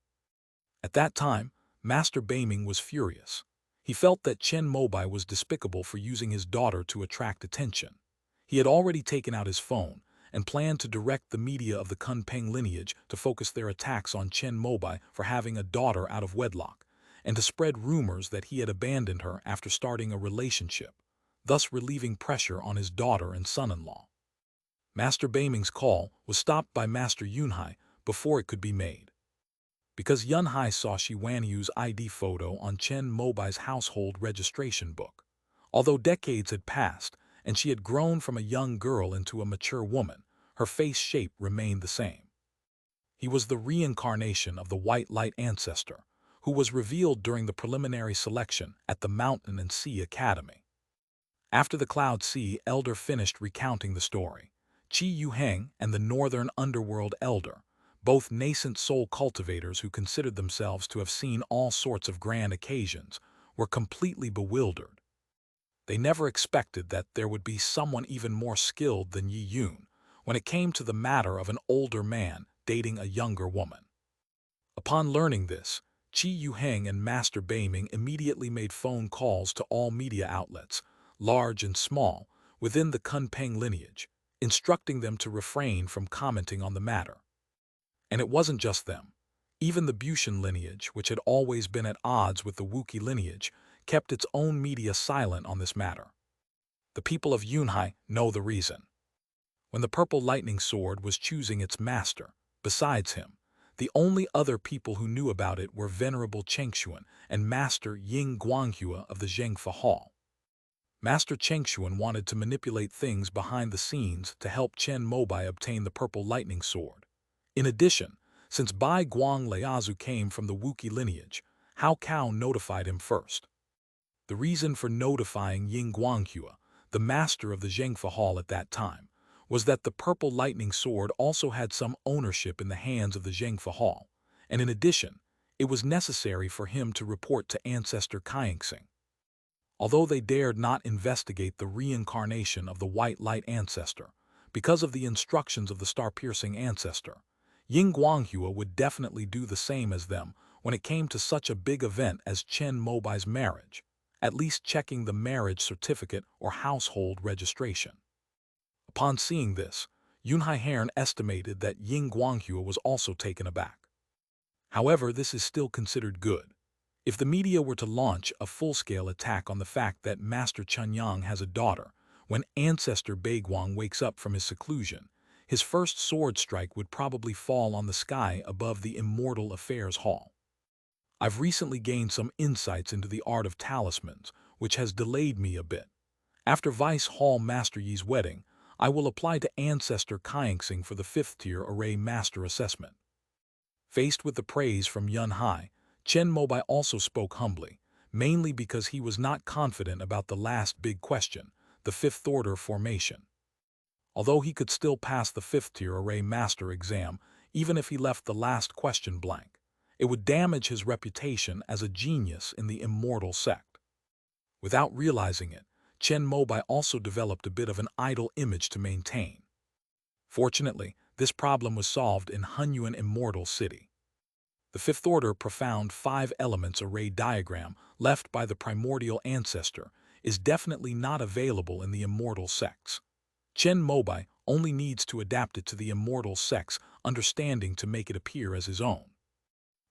At that time, Master Beiming was furious. He felt that Chen Mobai was despicable for using his daughter to attract attention. He had already taken out his phone and planned to direct the media of the Kunpeng lineage to focus their attacks on Chen Mobai for having a daughter out of wedlock, and to spread rumors that he had abandoned her after starting a relationship, thus relieving pressure on his daughter and son-in-law. Master Beiming's call was stopped by Master Yunhai before it could be made. Because Yunhai saw Shi Wanyu's ID photo on Chen Mobai's household registration book. Although decades had passed and she had grown from a young girl into a mature woman, her face shape remained the same. He was the reincarnation of the White Light ancestor, who was revealed during the preliminary selection at the Mountain and Sea Academy. After the Cloud Sea Elder finished recounting the story, Qi Yuheng and the Northern Underworld Elder, both nascent soul cultivators who considered themselves to have seen all sorts of grand occasions, were completely bewildered. They never expected that there would be someone even more skilled than Yi Yun when it came to the matter of an older man dating a younger woman. Upon learning this, Qi Yuheng and Master Beiming immediately made phone calls to all media outlets, large and small, within the Kunpeng lineage, instructing them to refrain from commenting on the matter. And it wasn't just them. Even the Bushan lineage, which had always been at odds with the Wuki lineage, kept its own media silent on this matter. The people of Yunhai know the reason. When the Purple Lightning Sword was choosing its master, besides him, the only other people who knew about it were Venerable Chengshuan and Master Ying Guanghua of the Zhengfa Hall. Master Chengshuan wanted to manipulate things behind the scenes to help Chen Mobai obtain the Purple Lightning Sword. In addition, since Bai Guang Leazu came from the Wuki lineage, Hao Cao notified him first. The reason for notifying Ying Guanghua, the master of the Zhengfa Hall at that time, was that the Purple Lightning Sword also had some ownership in the hands of the Zhengfa Hall, and in addition, it was necessary for him to report to Ancestor Kaingsing. Although they dared not investigate the reincarnation of the White Light Ancestor, because of the instructions of the Star-Piercing Ancestor, Ying Guanghua would definitely do the same as them when it came to such a big event as Chen Mobai's marriage, at least checking the marriage certificate or household registration. Upon seeing this, Yunhai Hearn estimated that Ying Guanghua was also taken aback. However, this is still considered good. If the media were to launch a full-scale attack on the fact that Master Chunyang has a daughter, when Ancestor Beiguang wakes up from his seclusion, his first sword strike would probably fall on the sky above the Immortal Affairs Hall. I've recently gained some insights into the art of talismans, which has delayed me a bit. After Vice Hall Master Yi's wedding, I will apply to Ancestor Kaingsing for the 5th-tier Array Master Assessment. Faced with the praise from Yunhai, Chen Mobai also spoke humbly, mainly because he was not confident about the last big question, the 5th Order formation. Although he could still pass the 5th-tier Array Master exam even if he left the last question blank, it would damage his reputation as a genius in the immortal sect. Without realizing it, Chen Mobai also developed a bit of an idol image to maintain. Fortunately, this problem was solved in Hunyuan Immortal City. The 5th Order profound 5 elements array diagram left by the primordial ancestor is definitely not available in the immortal sects. Chen Mobai only needs to adapt it to the immortal sect's understanding to make it appear as his own.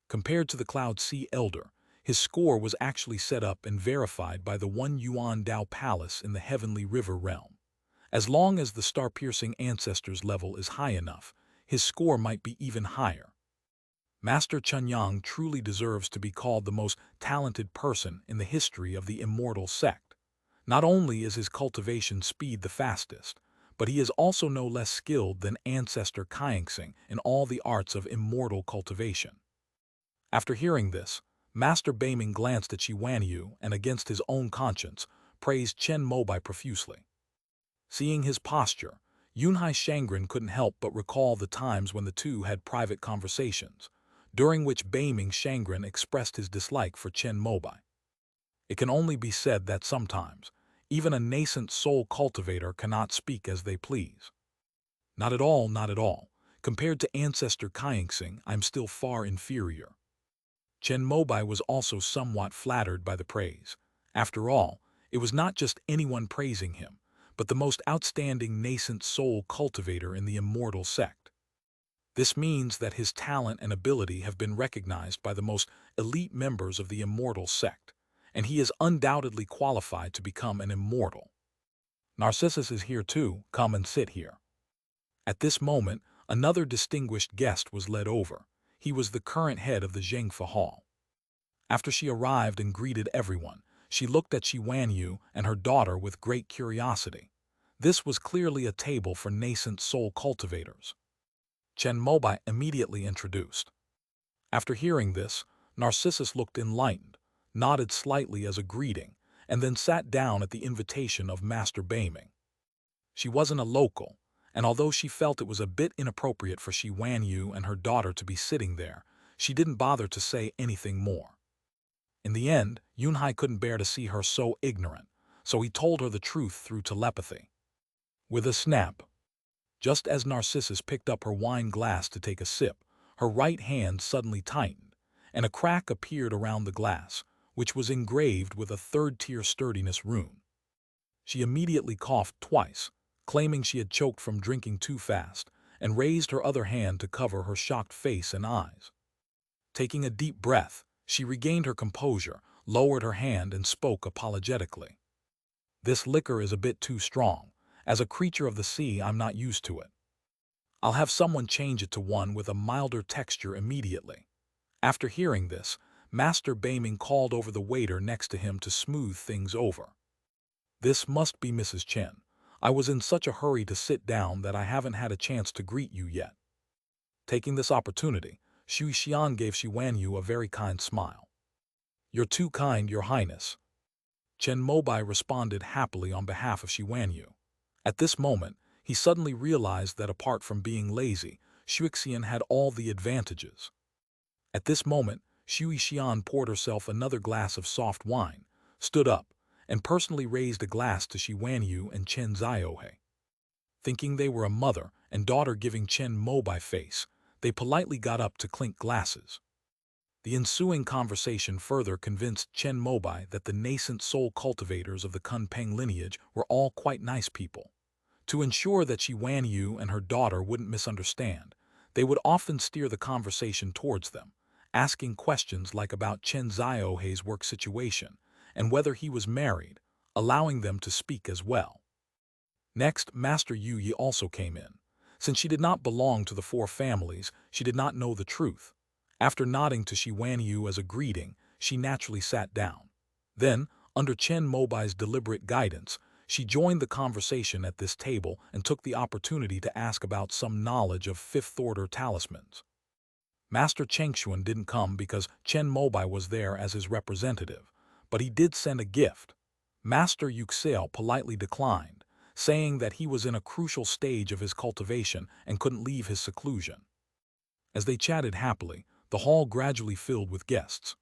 Compared to the Cloud Sea Elder, his score was actually set up and verified by the One Yuan Dao Palace in the Heavenly River realm. As long as the Star-Piercing Ancestor's level is high enough, his score might be even higher. Master Chunyang truly deserves to be called the most talented person in the history of the immortal sect. Not only is his cultivation speed the fastest, but he is also no less skilled than Ancestor Kaingsing in all the arts of immortal cultivation. After hearing this, Master Beiming glanced at Shi Wanyu and, against his own conscience, praised Chen Mobai profusely. Seeing his posture, Yunhai Shangren couldn't help but recall the times when the two had private conversations, during which Beiming Shangren expressed his dislike for Chen Mobai. It can only be said that sometimes, even a nascent soul cultivator cannot speak as they please. Not at all, not at all. Compared to ancestor Kaixing, I'm still far inferior. Chen Mobai was also somewhat flattered by the praise. After all, it was not just anyone praising him, but the most outstanding nascent soul cultivator in the immortal sect. This means that his talent and ability have been recognized by the most elite members of the immortal sect, and he is undoubtedly qualified to become an immortal. Narcissus is here too, come and sit here. At this moment, another distinguished guest was led over. He was the current head of the Zhengfa Hall. After she arrived and greeted everyone, she looked at Shi Wanyu and her daughter with great curiosity. This was clearly a table for nascent soul cultivators. Chen Mobai immediately introduced. After hearing this, Narcissus looked enlightened, nodded slightly as a greeting, and then sat down at the invitation of Master Beiming. She wasn't a local, and although she felt it was a bit inappropriate for Shi Wanyu and her daughter to be sitting there, she didn't bother to say anything more. In the end, Yunhai couldn't bear to see her so ignorant, so he told her the truth through telepathy. With a snap, just as Narcissus picked up her wine glass to take a sip, her right hand suddenly tightened, and a crack appeared around the glass, which was engraved with a third-tier sturdiness rune. She immediately coughed twice, claiming she had choked from drinking too fast, and raised her other hand to cover her shocked face and eyes. Taking a deep breath, she regained her composure, lowered her hand, and spoke apologetically. "This liquor is a bit too strong. As a creature of the sea, I'm not used to it. I'll have someone change it to one with a milder texture immediately." After hearing this, Master Beiming called over the waiter next to him to smooth things over. "This must be Mrs. Chen. I was in such a hurry to sit down that I haven't had a chance to greet you yet." Taking this opportunity, Xu Xian gave Shi Wanyu a very kind smile. "You're too kind, Your Highness." Chen Mobai responded happily on behalf of Shi Wanyu. At this moment, he suddenly realized that apart from being lazy, Xuexian had all the advantages. At this moment, Xu Xian poured herself another glass of soft wine, stood up, and personally raised a glass to Shi Wanyu and Chen Ziohe. Thinking they were a mother and daughter giving Chen Mobai face, they politely got up to clink glasses. The ensuing conversation further convinced Chen Mobai that the nascent soul cultivators of the Kunpeng lineage were all quite nice people. To ensure that Shi Wanyu and her daughter wouldn't misunderstand, they would often steer the conversation towards them, asking questions like about Chen Ziohe's work situation and whether he was married, allowing them to speak as well. Next, Master Yu Yi also came in. Since she did not belong to the four families, she did not know the truth. After nodding to Shi Wanyu as a greeting, she naturally sat down. Then, under Chen Mobai's deliberate guidance, she joined the conversation at this table and took the opportunity to ask about some knowledge of fifth-order talismans. Master Chengxuan didn't come because Chen Mobai was there as his representative, but he did send a gift. Master Yuxiao politely declined, saying that he was in a crucial stage of his cultivation and couldn't leave his seclusion. As they chatted happily, the hall gradually filled with guests.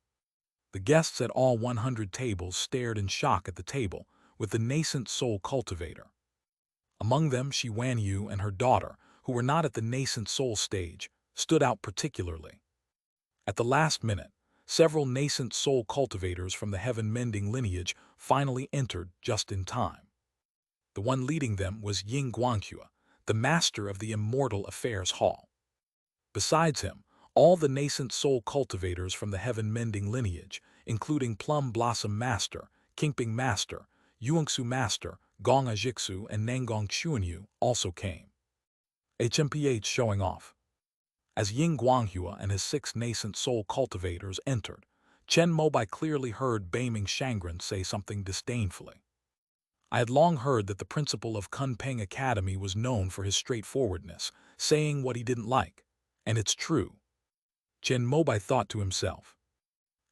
The guests at all 100 tables stared in shock at the table, with the nascent soul cultivator. Among them, Shi Wanyu and her daughter, who were not at the nascent soul stage, stood out particularly. At the last minute, several nascent soul cultivators from the heaven-mending lineage finally entered just in time. The one leading them was Ying Guanghua, the master of the Immortal Affairs Hall. Besides him, all the nascent soul cultivators from the heaven-mending lineage, including Plum Blossom Master, Kingping Master, Yuangsu Master, Gong Ajixu, and Nangong Xuanyu, also came. HMPH showing off. As Ying Guanghua and his 6 nascent soul cultivators entered, Chen Mobai clearly heard Beiming Shangren say something disdainfully. "I had long heard that the principal of Kunpeng Academy was known for his straightforwardness, saying what he didn't like. And it's true," Chen Mobai thought to himself.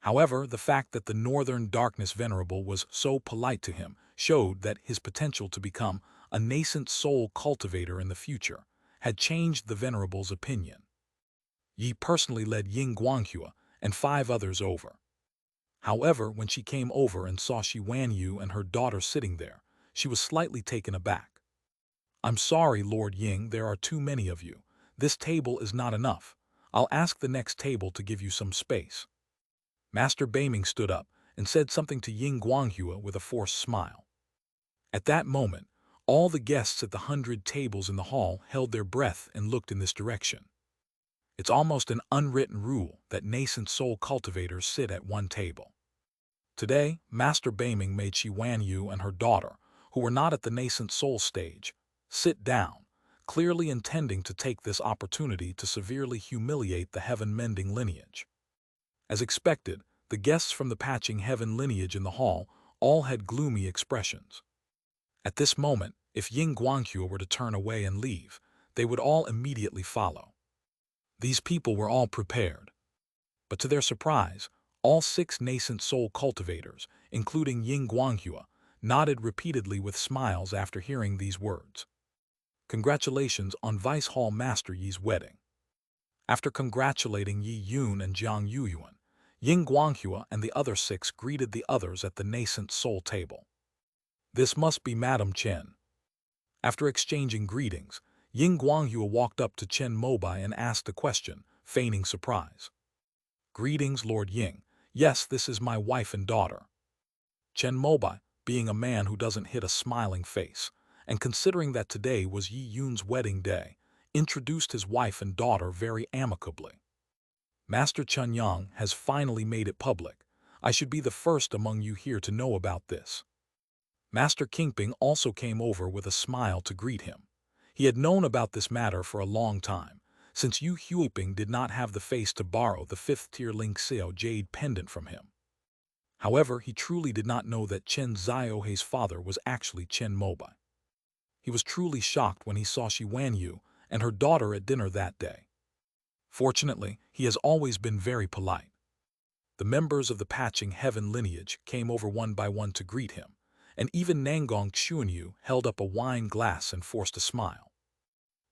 However, the fact that the Northern Darkness Venerable was so polite to him showed that his potential to become a nascent soul cultivator in the future had changed the Venerable's opinion. Yi personally led Ying Guanghua and 5 others over. However, when she came over and saw Shi Wanyu and her daughter sitting there, she was slightly taken aback. "I'm sorry, Lord Ying, there are too many of you. This table is not enough. I'll ask the next table to give you some space." Master Beiming stood up and said something to Ying Guanghua with a forced smile. At that moment, all the guests at the 100 tables in the hall held their breath and looked in this direction. It's almost an unwritten rule that nascent soul cultivators sit at one table. Today, Master Beiming made Shi Wanyu and her daughter, who were not at the nascent soul stage, sit down, clearly intending to take this opportunity to severely humiliate the heaven-mending lineage. As expected, the guests from the patching heaven lineage in the hall all had gloomy expressions. At this moment, if Ying Guanghua were to turn away and leave, they would all immediately follow. These people were all prepared. But to their surprise, all 6 nascent soul cultivators, including Ying Guanghua, nodded repeatedly with smiles after hearing these words. Congratulations on Vice Hall Master Yi's wedding. After congratulating Yi Yun and Jiang Yuyuan, Ying Guanghua and the other 6 greeted the others at the nascent soul table. "This must be Madame Chen." After exchanging greetings, Ying Guanghua walked up to Chen Mobai and asked a question, feigning surprise. "Greetings, Lord Ying. Yes, this is my wife and daughter." Chen Mobai, being a man who doesn't hit a smiling face, and considering that today was Yi Yun's wedding day, introduced his wife and daughter very amicably. "Master Chen Yang has finally made it public. I should be the first among you here to know about this." Master Kingping also came over with a smile to greet him. He had known about this matter for a long time, since Yu Huiping did not have the face to borrow the 5th-tier Ling Xiao jade pendant from him. However, he truly did not know that Chen Ziohei's father was actually Chen Mobai. He was truly shocked when he saw Shi Wanyu and her daughter at dinner that day. Fortunately, he has always been very polite. The members of the Patching Heaven lineage came over one by one to greet him, and even Nangong Xuanyu held up a wine glass and forced a smile.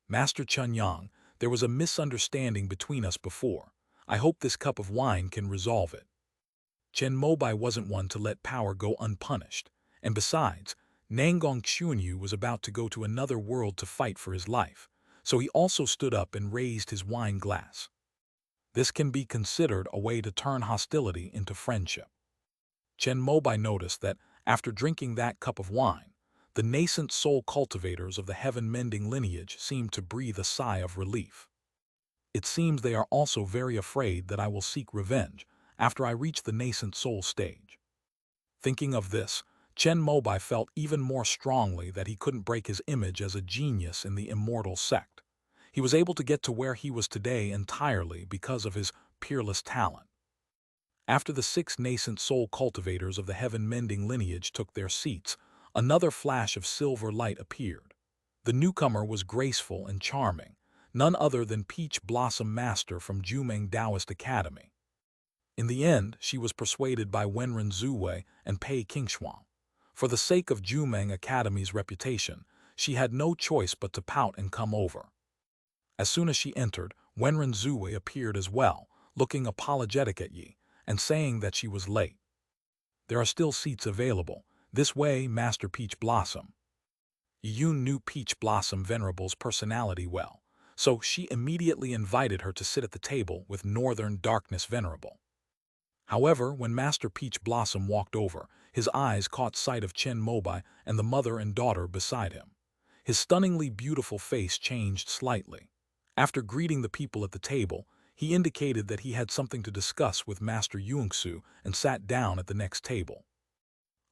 "Master Chen Yang, there was a misunderstanding between us before. I hope this cup of wine can resolve it." Chen Mobai wasn't one to let power go unpunished, and besides, Nangong Xuanyu was about to go to another world to fight for his life, so he also stood up and raised his wine glass. This can be considered a way to turn hostility into friendship. Chen Mobai noticed that, after drinking that cup of wine, the nascent soul cultivators of the heaven-mending lineage seemed to breathe a sigh of relief. "It seems they are also very afraid that I will seek revenge after I reach the nascent soul stage." Thinking of this, Chen Mobai felt even more strongly that he couldn't break his image as a genius in the immortal sect. He was able to get to where he was today entirely because of his peerless talent. After the 6 nascent soul cultivators of the heaven-mending lineage took their seats, another flash of silver light appeared. The newcomer was graceful and charming, none other than Peach Blossom Master from Jumeng Taoist Academy. In the end, she was persuaded by Wenren Zuwei and Pei Qingshuang. For the sake of Jumeng Academy's reputation, she had no choice but to pout and come over. As soon as she entered, Wenren Zuwei appeared as well, looking apologetic at Yi, and saying that she was late. "There are still seats available. This way, Master Peach Blossom." Yun knew Peach Blossom Venerable's personality well, so she immediately invited her to sit at the table with Northern Darkness Venerable. However, when Master Peach Blossom walked over, his eyes caught sight of Chen Mobai and the mother and daughter beside him. His stunningly beautiful face changed slightly. After greeting the people at the table, he indicated that he had something to discuss with Master Yungsu and sat down at the next table.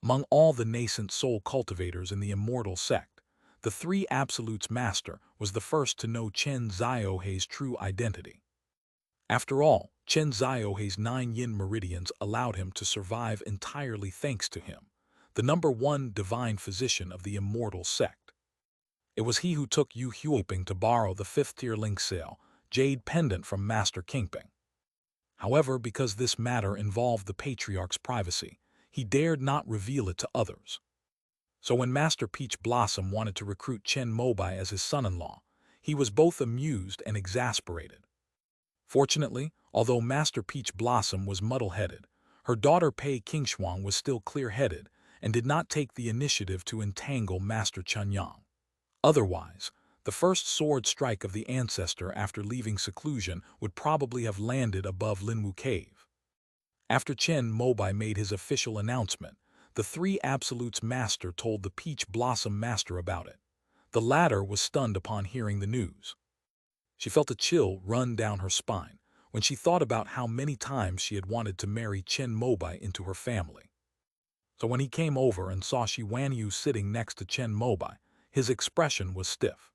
Among all the nascent soul cultivators in the immortal sect, the 3 Absolutes Master was the first to know Chen Ziohei's true identity. After all, Chen Ziohei's 9 yin meridians allowed him to survive entirely thanks to him, the #1 divine physician of the immortal sect. It was he who took Yu Huiping to borrow the 5th-tier Ling Xiao jade pendant from Master Kingping. However, because this matter involved the Patriarch's privacy, he dared not reveal it to others. So when Master Peach Blossom wanted to recruit Chen Mobai as his son-in-law, he was both amused and exasperated. Fortunately, although Master Peach Blossom was muddle-headed, her daughter Pei Qingshuang was still clear-headed and did not take the initiative to entangle Master Chunyang. Otherwise, the first sword strike of the ancestor after leaving seclusion would probably have landed above Linwu Cave. After Chen Mobai made his official announcement, the three Absolutes Master told the Peach Blossom Master about it. The latter was stunned upon hearing the news. She felt a chill run down her spine when she thought about how many times she had wanted to marry Chen Mobai into her family. So when he came over and saw Shi Wanyu sitting next to Chen Mobai, his expression was stiff.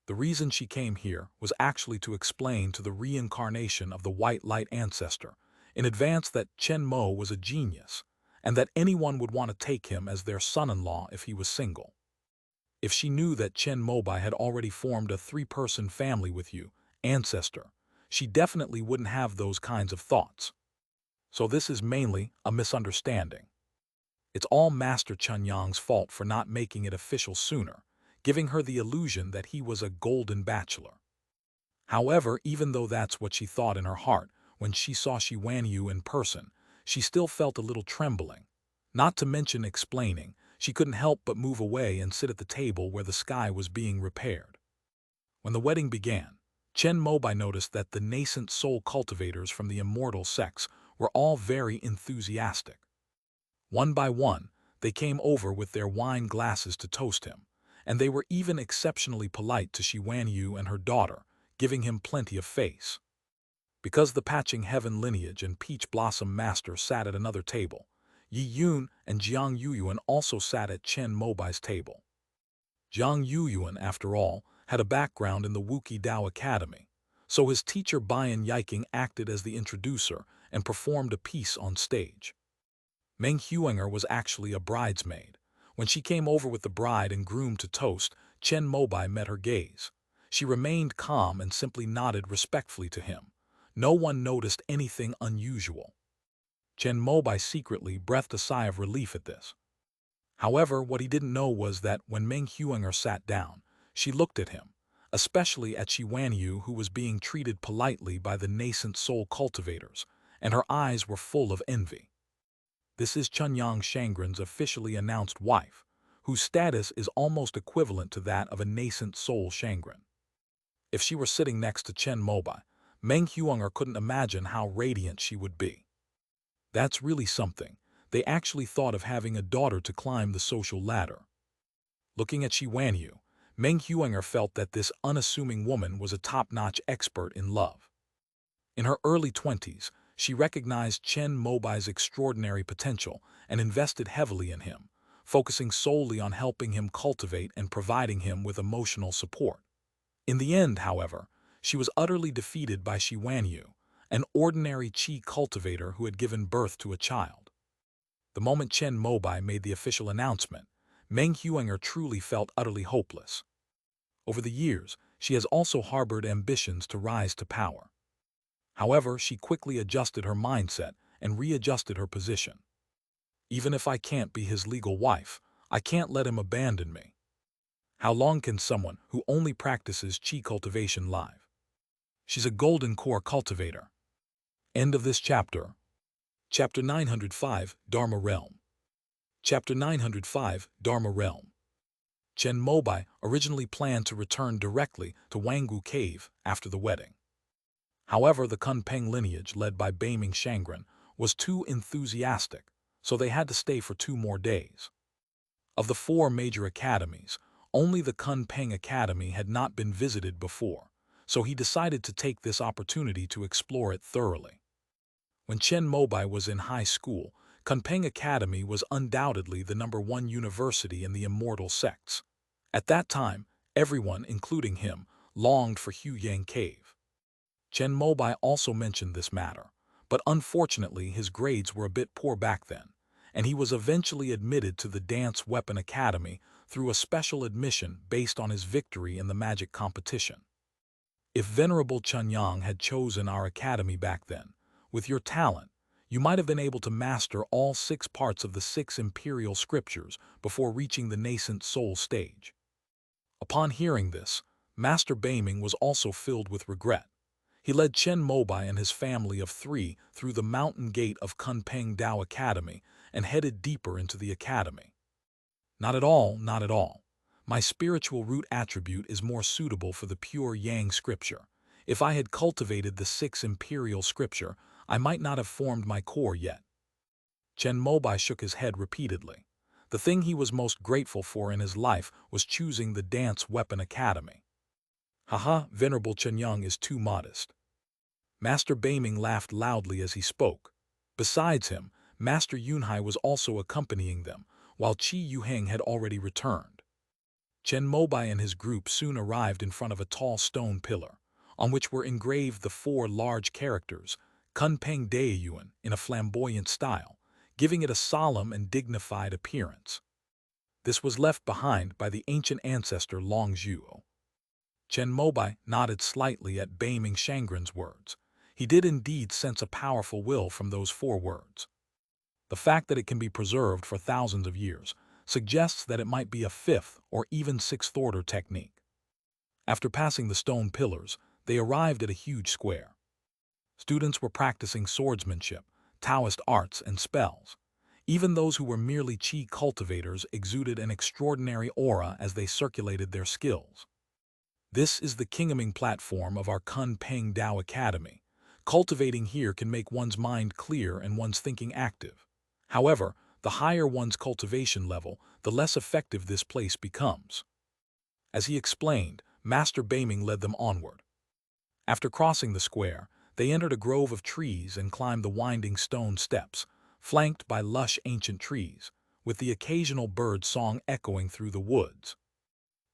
The reason she came here was actually to explain to the reincarnation of the White Light ancestor in advance that Chen Mo was a genius and that anyone would want to take him as their son-in-law if he was single. If she knew that Chen Mobai had already formed a three-person family with you, ancestor, she definitely wouldn't have those kinds of thoughts. So this is mainly a misunderstanding. It's all Master Chunyang's fault for not making it official sooner, giving her the illusion that he was a golden bachelor. However, even though that's what she thought in her heart, when she saw Shi Wanyu in person, she still felt a little trembling. Not to mention explaining, she couldn't help but move away and sit at the table where the sky was being repaired. When the wedding began, Chen Mobai noticed that the nascent soul cultivators from the immortal sects were all very enthusiastic. One by one, they came over with their wine glasses to toast him, and they were even exceptionally polite to Shi Wanyu and her daughter, giving him plenty of face. Because the Patching Heaven lineage and Peach Blossom Master sat at another table, Yi Yun and Jiang Yuyuan also sat at Chen Mobai's table. Jiang Yuyuan, after all, had a background in the Wuki Dao Academy, so his teacher Bian Yiking acted as the introducer and performed a piece on stage. Meng Huinger was actually a bridesmaid. When she came over with the bride and groom to toast, Chen Mobai met her gaze. She remained calm and simply nodded respectfully to him. No one noticed anything unusual. Chen Mobai secretly breathed a sigh of relief at this. However, what he didn't know was that when Meng Huinger sat down, she looked at him, especially at Shi Wanyu, who was being treated politely by the nascent soul cultivators, and her eyes were full of envy. This is Chunyang Shangren's officially announced wife, whose status is almost equivalent to that of a nascent soul Shangren. If she were sitting next to Chen Mobai, Meng Huinger couldn't imagine how radiant she would be. That's really something. They actually thought of having a daughter to climb the social ladder. Looking at Shi Wanyu, Meng Huinger felt that this unassuming woman was a top-notch expert in love. In her early 20s, she recognized Chen Mobai's extraordinary potential and invested heavily in him, focusing solely on helping him cultivate and providing him with emotional support. In the end, however, she was utterly defeated by Shi Wanyu, an ordinary Qi cultivator who had given birth to a child. The moment Chen Mobai made the official announcement, Meng Huinger truly felt utterly hopeless. Over the years, she has also harbored ambitions to rise to power. However, she quickly adjusted her mindset and readjusted her position. Even if I can't be his legal wife, I can't let him abandon me. How long can someone who only practices Qi cultivation live? She's a golden core cultivator. End of this chapter. Chapter 905, Dharma Realm. Chapter 905, Dharma Realm. Chen Mobai originally planned to return directly to Wanggu Cave after the wedding. However, the Kunpeng lineage led by Beiming Shangren was too enthusiastic, so they had to stay for 2 more days. Of the 4 major academies, only the Kunpeng Academy had not been visited before, so he decided to take this opportunity to explore it thoroughly. When Chen Mobai was in high school, Kunpeng Academy was undoubtedly the #1 university in the immortal sects. At that time, everyone, including him, longed for Huyang Cave. Chen Mobai also mentioned this matter, but unfortunately his grades were a bit poor back then, and he was eventually admitted to the Dance Weapon Academy through a special admission based on his victory in the magic competition. If Venerable Chunyang had chosen our academy back then, with your talent, you might have been able to master all 6 parts of the 6 imperial scriptures before reaching the nascent soul stage. Upon hearing this, Master Beiming was also filled with regret. He led Chen Mobai and his family of 3 through the mountain gate of Kunpeng Dao Academy and headed deeper into the academy. Not at all, not at all. My spiritual root attribute is more suitable for the pure Yang scripture. If I had cultivated the 6 imperial scripture, I might not have formed my core yet. Chen Mobai shook his head repeatedly. The thing he was most grateful for in his life was choosing the Dance Weapon Academy. Haha, Venerable Chen Yang is too modest. Master Baiming laughed loudly as he spoke. Besides him, Master Yunhai was also accompanying them, while Qi Yuheng had already returned. Chen Mobai and his group soon arrived in front of a tall stone pillar, on which were engraved the 4 large characters, Kunpeng Daeyuan, in a flamboyant style, giving it a solemn and dignified appearance. This was left behind by the ancient ancestor Long Zhuo. Chen Mobai nodded slightly at Baiming Shangren's words. He did indeed sense a powerful will from those 4 words. The fact that it can be preserved for thousands of years suggests that it might be a 5th or even 6th order technique. After passing the stone pillars, they arrived at a huge square. Students were practicing swordsmanship, Taoist arts, and spells. Even those who were merely Qi cultivators exuded an extraordinary aura as they circulated their skills. This is the kingdoming platform of our Kunpeng Dao Academy. Cultivating here can make one's mind clear and one's thinking active. However, the higher one's cultivation level, the less effective this place becomes. As he explained, Master Baiming led them onward. After crossing the square, they entered a grove of trees and climbed the winding stone steps, flanked by lush ancient trees, with the occasional bird song echoing through the woods.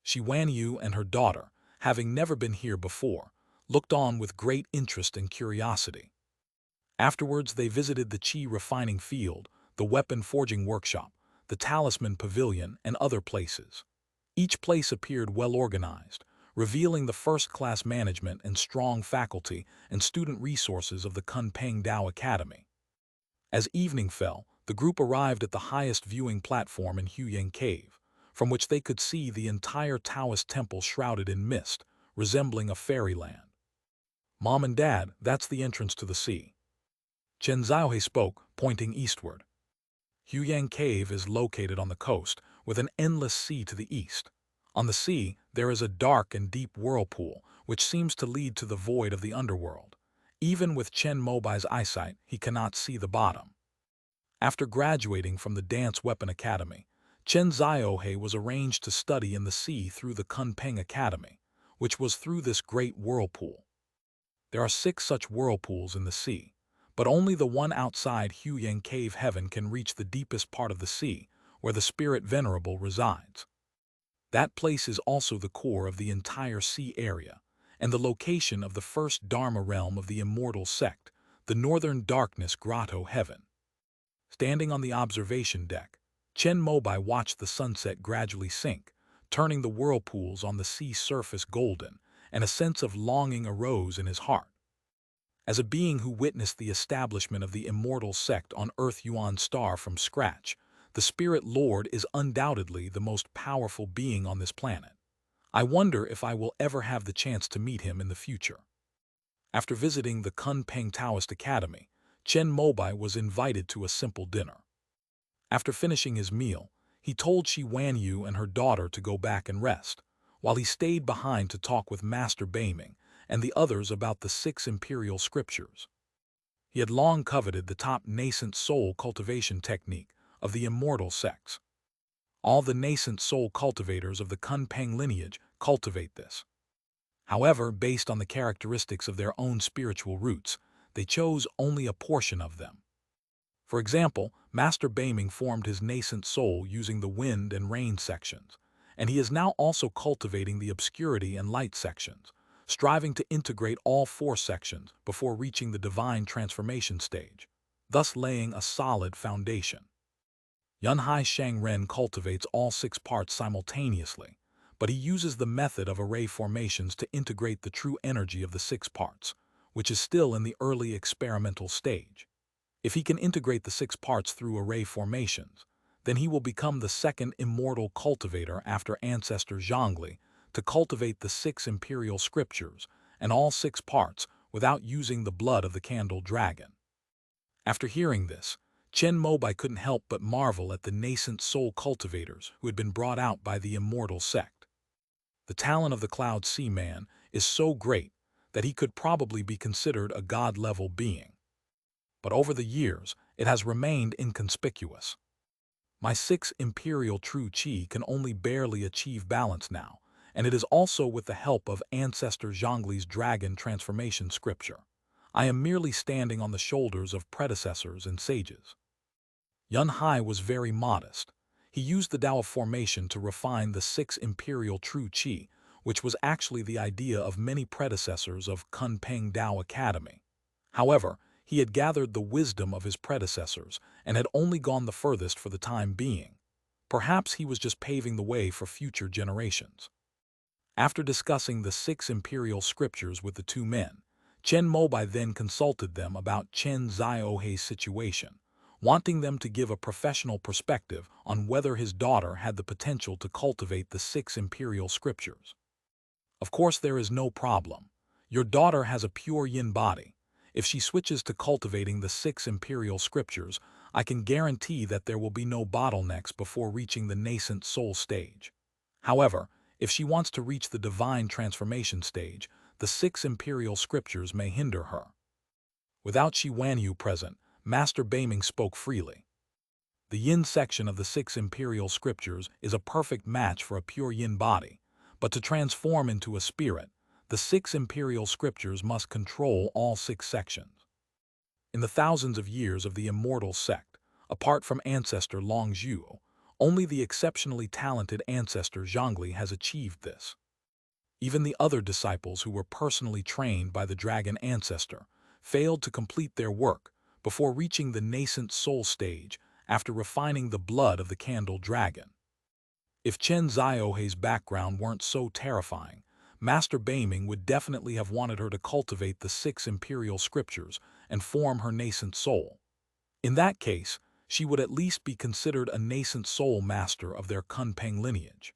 Shi Wanyu and her daughter, having never been here before, looked on with great interest and curiosity. Afterwards, they visited the Qi refining field, the weapon forging workshop, the talisman pavilion, and other places. Each place appeared well organized, revealing the first-class management and strong faculty and student resources of the Kunpeng Dao Academy. As evening fell, the group arrived at the highest viewing platform in Huyang Cave, from which they could see the entire Taoist temple shrouded in mist, resembling a fairyland. Mom and Dad, that's the entrance to the sea. Chen Xiaohe spoke, pointing eastward. Huyang Cave is located on the coast, with an endless sea to the east. On the sea, there is a dark and deep whirlpool, which seems to lead to the void of the underworld. Even with Chen Mobai's eyesight, he cannot see the bottom. After graduating from the Dance Weapon Academy, Chen Xiaohe was arranged to study in the sea through the Kunpeng Academy, which was through this great whirlpool. There are 6 such whirlpools in the sea, but only the one outside Huyang Cave Heaven can reach the deepest part of the sea, where the Spirit Venerable resides. That place is also the core of the entire sea area, and the location of the first Dharma realm of the immortal sect, the Northern Darkness Grotto Heaven. Standing on the observation deck, Chen Mobai watched the sunset gradually sink, turning the whirlpools on the sea surface golden, and a sense of longing arose in his heart. As a being who witnessed the establishment of the immortal sect on Earth Yuan Star from scratch, the Spirit Lord is undoubtedly the most powerful being on this planet. I wonder if I will ever have the chance to meet him in the future. After visiting the Kunpeng Taoist Academy, Chen Mobai was invited to a simple dinner. After finishing his meal, he told Shi Wanyu and her daughter to go back and rest, while he stayed behind to talk with Master Baiming and the others about the 6 imperial scriptures. He had long coveted the top nascent soul cultivation technique of the immortal sects. All the nascent soul cultivators of the Kunpeng lineage cultivate this. However, based on the characteristics of their own spiritual roots, they chose only a portion of them. For example, Master Baiming formed his nascent soul using the wind and rain sections, and he is now also cultivating the obscurity and light sections, striving to integrate all 4 sections before reaching the divine transformation stage, thus laying a solid foundation. Yunhai Shangren cultivates all 6 parts simultaneously, but he uses the method of array formations to integrate the true energy of the 6 parts, which is still in the early experimental stage. If he can integrate the 6 parts through array formations, then he will become the second immortal cultivator after ancestor Zhongli to cultivate the 6 imperial scriptures and all 6 parts without using the blood of the candle dragon. After hearing this, Chen Mobai couldn't help but marvel at the nascent soul cultivators who had been brought out by the immortal sect. The talent of the Cloud Sea Man is so great that he could probably be considered a god-level being. But over the years, it has remained inconspicuous. My 6 imperial true chi can only barely achieve balance now, and it is also with the help of Ancestor Zhongli's dragon transformation scripture. I am merely standing on the shoulders of predecessors and sages. Yun Hai was very modest. He used the Tao of formation to refine the 6 imperial true chi, which was actually the idea of many predecessors of Kunpeng Tao Academy. However, he had gathered the wisdom of his predecessors and had only gone the furthest for the time being. Perhaps he was just paving the way for future generations. After discussing the 6 imperial scriptures with the two men, Chen Mobai then consulted them about Chen Ziohei's situation, wanting them to give a professional perspective on whether his daughter had the potential to cultivate the 6 imperial scriptures. Of course, there is no problem. Your daughter has a pure yin body. If she switches to cultivating the 6 imperial scriptures, I can guarantee that there will be no bottlenecks before reaching the nascent soul stage. However, if she wants to reach the divine transformation stage, the 6 imperial scriptures may hinder her. Without Shi Wanyu present, Master Baiming spoke freely. The yin section of the 6 imperial scriptures is a perfect match for a pure yin body, but to transform into a spirit, the 6 imperial scriptures must control all 6 sections. In the thousands of years of the immortal sect, apart from ancestor Long Zhu, only the exceptionally talented ancestor Zhongli has achieved this. Even the other disciples who were personally trained by the dragon ancestor failed to complete their work before reaching the nascent soul stage after refining the blood of the candle dragon. If Chen Ziohei's background weren't so terrifying, Master Baiming would definitely have wanted her to cultivate the 6 imperial scriptures and form her nascent soul. In that case, she would at least be considered a nascent soul master of their Kunpeng lineage.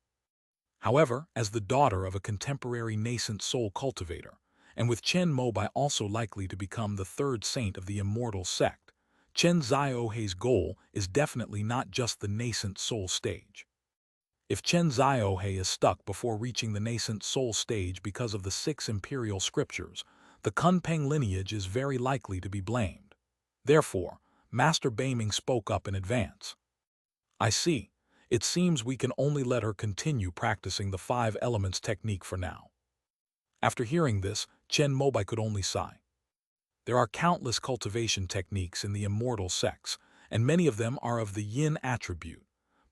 However, as the daughter of a contemporary nascent soul cultivator, and with Chen Mobai also likely to become the 3rd saint of the immortal sect, Chen Ziohei's goal is definitely not just the nascent soul stage. If Chen Ziohei is stuck before reaching the nascent soul stage because of the 6 imperial scriptures, the Kunpeng lineage is very likely to be blamed. Therefore, Master Baiming spoke up in advance. I see. It seems we can only let her continue practicing the 5 elements technique for now. After hearing this, Chen Mobai could only sigh. There are countless cultivation techniques in the immortal sects, and many of them are of the yin attribute,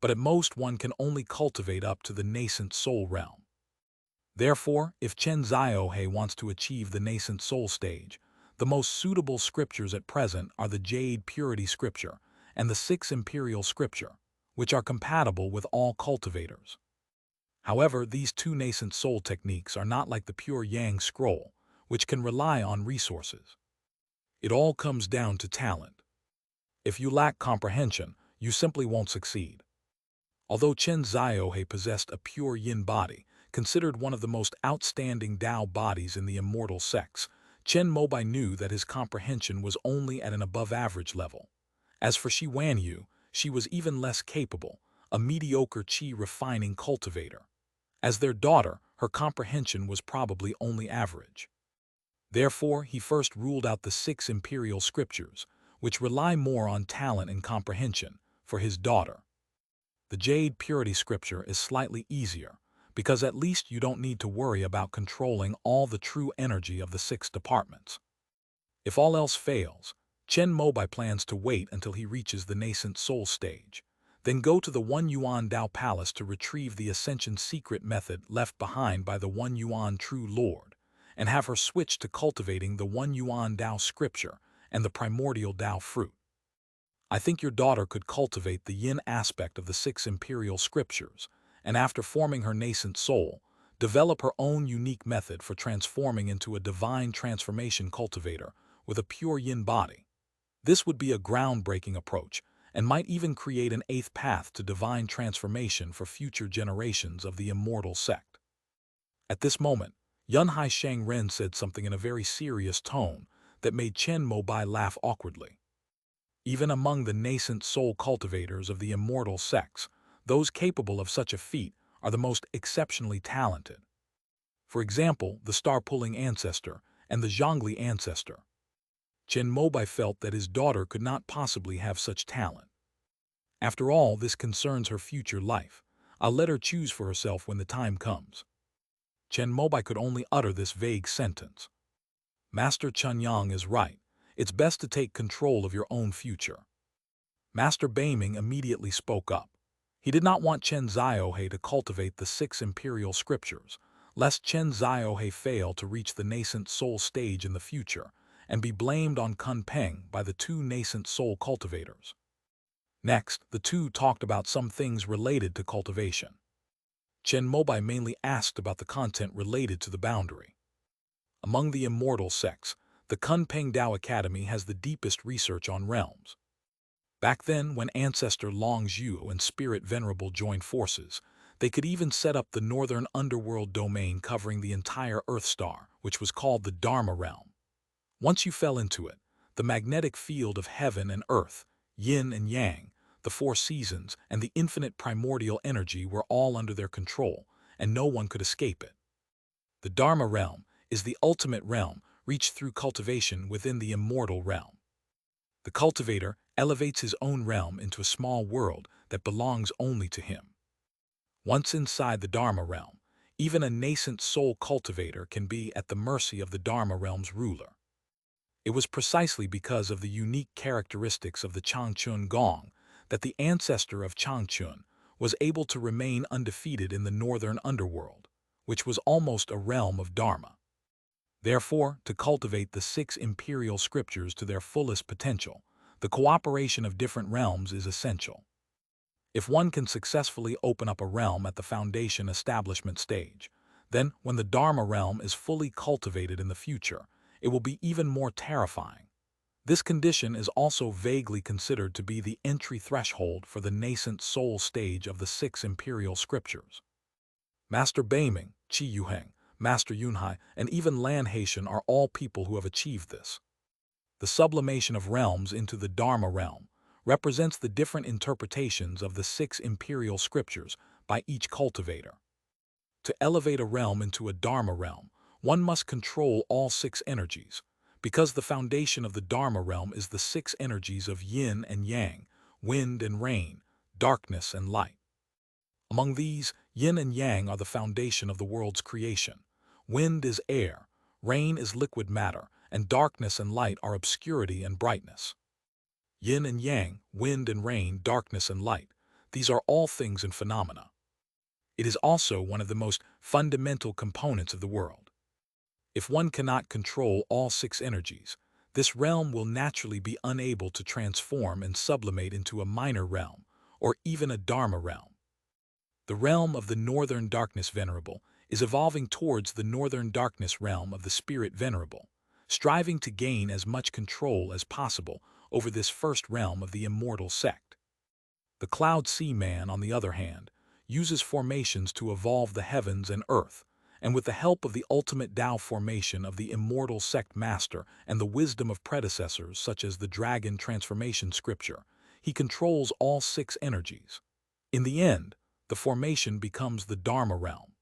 but at most one can only cultivate up to the nascent soul realm. Therefore, if Chen Ziohei wants to achieve the nascent soul stage, the most suitable scriptures at present are the Jade Purity Scripture and the 6 Imperial Scripture, which are compatible with all cultivators. However, these 2 nascent soul techniques are not like the pure Yang Scroll, which can rely on resources. It all comes down to talent. If you lack comprehension, you simply won't succeed. Although Chen Ziohei possessed a pure yin body, considered one of the most outstanding Tao bodies in the immortal sects, Chen Mobai knew that his comprehension was only at an above-average level. As for Shi Wanyu, she was even less capable, a mediocre chi-refining cultivator. As their daughter, her comprehension was probably only average. Therefore, he first ruled out the 6 imperial scriptures, which rely more on talent and comprehension, for his daughter. The Jade Purity Scripture is slightly easier, because at least you don't need to worry about controlling all the true energy of the 6 departments. If all else fails, Chen Mobai plans to wait until he reaches the nascent soul stage, then go to the One Yuan Tao Palace to retrieve the Ascension secret method left behind by the One Yuan True Lord, and have her switch to cultivating the One Yuan Tao Scripture and the primordial Tao fruit. I think your daughter could cultivate the yin aspect of the 6 imperial scriptures, and after forming her nascent soul, develop her own unique method for transforming into a divine transformation cultivator with a pure yin body. This would be a groundbreaking approach, and might even create an 8th path to divine transformation for future generations of the immortal sect. At this moment, Yunhai Shangren said something in a very serious tone that made Chen Mobai laugh awkwardly. Even among the nascent soul cultivators of the immortal sects, those capable of such a feat are the most exceptionally talented. For example, the star-pulling ancestor and the Zhongli ancestor. Chen Mobai felt that his daughter could not possibly have such talent. After all, this concerns her future life. I'll let her choose for herself when the time comes. Chen Mobai could only utter this vague sentence. Master Chen Yang is right. It's best to take control of your own future. Master Baiming immediately spoke up. He did not want Chen Ziohe to cultivate the 6 imperial scriptures, lest Chen Ziohe fail to reach the nascent soul stage in the future and be blamed on Kun Peng by the 2 nascent soul cultivators. Next, the two talked about some things related to cultivation. Chen Mobai mainly asked about the content related to the boundary. Among the immortal sects, the Kun Peng Dao Academy has the deepest research on realms. Back then, when Ancestor Long Zhu and Spirit Venerable joined forces, they could even set up the northern underworld domain covering the entire Earth star, which was called the Dharma realm. Once you fell into it, the magnetic field of heaven and earth, yin and yang, the 4 seasons, and the infinite primordial energy were all under their control, and no one could escape it. The Dharma realm is the ultimate realm reached through cultivation within the immortal realm. The cultivator elevates his own realm into a small world that belongs only to him. Once inside the Dharma realm, even a nascent soul cultivator can be at the mercy of the Dharma realm's ruler. It was precisely because of the unique characteristics of the Changchun Gong that the ancestor of Changchun was able to remain undefeated in the northern underworld, which was almost a realm of Dharma. Therefore, to cultivate the 6 imperial scriptures to their fullest potential, the cooperation of different realms is essential. If one can successfully open up a realm at the foundation establishment stage, then when the Dharma realm is fully cultivated in the future, it will be even more terrifying. This condition is also vaguely considered to be the entry threshold for the nascent soul stage of the 6 imperial scriptures. Master Baiming, Qi Yuheng, Master Yunhai, and even Lan Haitian are all people who have achieved this. The sublimation of realms into the Dharma realm represents the different interpretations of the 6 imperial scriptures by each cultivator. To elevate a realm into a Dharma realm, one must control all 6 energies, because the foundation of the Dharma realm is the 6 energies of yin and yang, wind and rain, darkness and light. Among these, yin and yang are the foundation of the world's creation. Wind is air, rain is liquid matter, and darkness and light are obscurity and brightness. Yin and yang, wind and rain, darkness and light, these are all things and phenomena. It is also one of the most fundamental components of the world. If one cannot control all 6 energies, this realm will naturally be unable to transform and sublimate into a minor realm, or even a Dharma realm. The realm of the Northern Darkness Venerable is evolving towards the Northern Darkness realm of the Spirit Venerable, striving to gain as much control as possible over this first realm of the immortal sect. The Cloud Sea Man, on the other hand, uses formations to evolve the heavens and earth, and with the help of the ultimate Tao formation of the immortal sect master and the wisdom of predecessors such as the Dragon Transformation Scripture, he controls all 6 energies. In the end, the formation becomes the Dharma realm.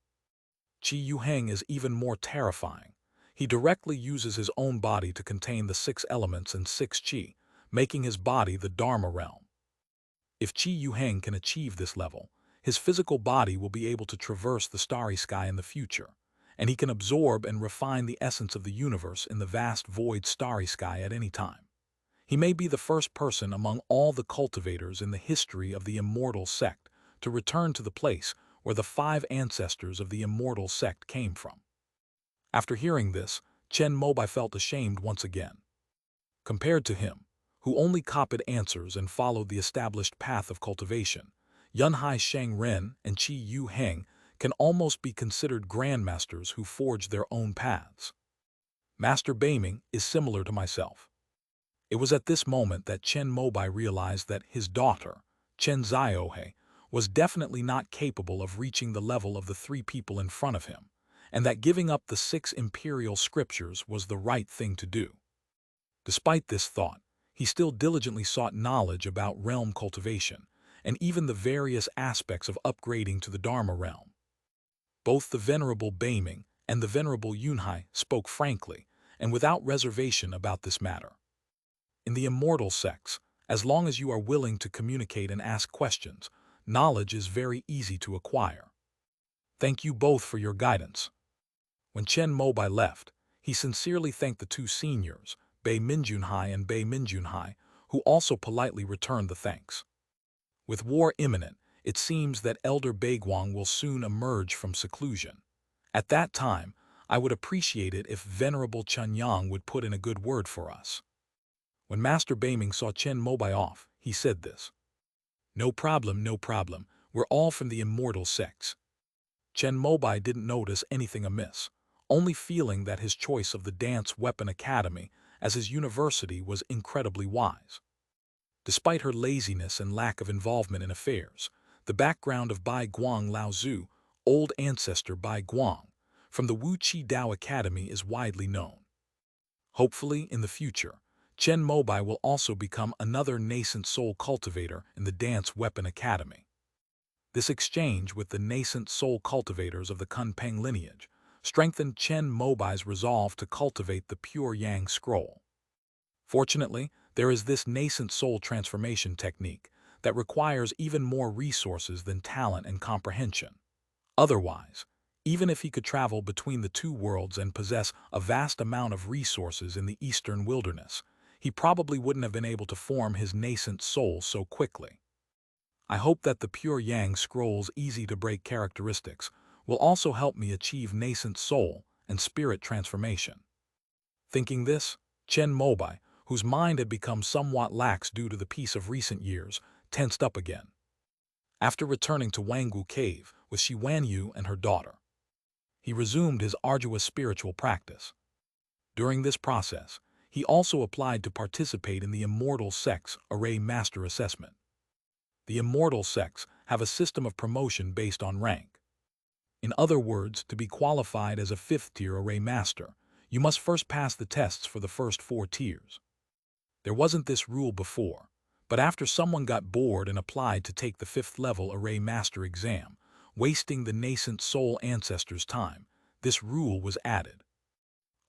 Qi Yuheng is even more terrifying. He directly uses his own body to contain the 6 elements and 6 qi, making his body the Dharma realm. If Qi Yuheng can achieve this level, his physical body will be able to traverse the starry sky in the future, and he can absorb and refine the essence of the universe in the vast void starry sky at any time. He may be the first person among all the cultivators in the history of the immortal sect to return to the place where the 5 ancestors of the immortal sect came from. After hearing this, Chen Mobai felt ashamed once again. Compared to him, who only copied answers and followed the established path of cultivation, Yunhai Shangren and Qi Yu Heng can almost be considered grandmasters who forged their own paths. Master Baiming is similar to myself. It was at this moment that Chen Mobai realized that his daughter, Chen Ziohe, was definitely not capable of reaching the level of the 3 people in front of him, and that giving up the 6 imperial scriptures was the right thing to do. Despite this thought, he still diligently sought knowledge about realm cultivation, and even the various aspects of upgrading to the Dharma realm. Both the Venerable Beiming and the Venerable Yunhai spoke frankly and without reservation about this matter. In the immortal sects, as long as you are willing to communicate and ask questions, knowledge is very easy to acquire. Thank you both for your guidance. When Chen Mobai left, he sincerely thanked the 2 seniors, Bei Minjunhai and Bei Minjunhai, who also politely returned the thanks. With war imminent, it seems that Elder Beiguang will soon emerge from seclusion. At that time, I would appreciate it if Venerable Chunyang would put in a good word for us. When Master Beiming saw Chen Mobai off, he said this. No problem, no problem. We're all from the immortal sects. Chen Mobai didn't notice anything amiss, only feeling that his choice of the Dance Weapon Academy as his university was incredibly wise. Despite her laziness and lack of involvement in affairs, the background of Bai Guang Laozu, old ancestor Bai Guang, from the Wu Chi Dao Academy is widely known. Hopefully, in the future, Chen Mobai will also become another nascent soul cultivator in the Dance Weapon Academy. This exchange with the nascent soul cultivators of the Kunpeng lineage strengthened Chen Mobai's resolve to cultivate the pure Yang scroll. Fortunately, there is this nascent soul transformation technique that requires even more resources than talent and comprehension. Otherwise, even if he could travel between the 2 worlds and possess a vast amount of resources in the eastern wilderness, he probably wouldn't have been able to form his nascent soul so quickly. I hope that the pure Yang scroll's easy-to-break characteristics will also help me achieve nascent soul and spirit transformation. Thinking this, Chen Mobai, whose mind had become somewhat lax due to the peace of recent years, tensed up again. After returning to Wanggu Cave with Shi Wanyu and her daughter, he resumed his arduous spiritual practice. During this process, he also applied to participate in the immortal sects array master assessment. The immortal sects have a system of promotion based on rank. In other words, to be qualified as a 5th-tier array master, you must first pass the tests for the first 4 tiers. There wasn't this rule before, but after someone got bored and applied to take the 5th-level array master exam, wasting the nascent soul ancestor's time, this rule was added.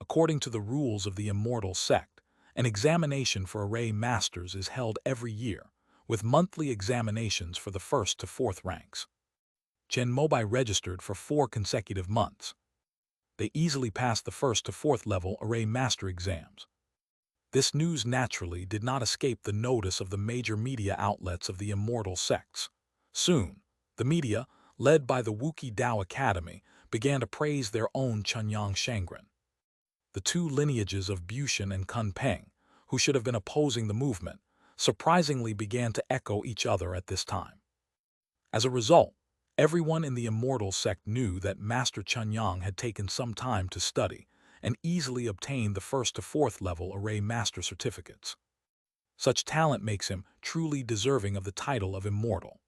According to the rules of the immortal sect, an examination for array masters is held every year, with monthly examinations for the 1st to 4th ranks. Chen Mobai registered for 4 consecutive months. They easily passed the 1st to 4th level array master exams. This news naturally did not escape the notice of the major media outlets of the immortal sects. Soon, the media, led by the Wuki Dao Academy, began to praise their own Chunyang Shangren. The 2 lineages of Bushan and Kunpeng, who should have been opposing the movement, surprisingly began to echo each other at this time. As a result, everyone in the immortal sect knew that Master Chunyang had taken some time to study and easily obtained the 1st to 4th level array master certificates. Such talent makes him truly deserving of the title of immortal.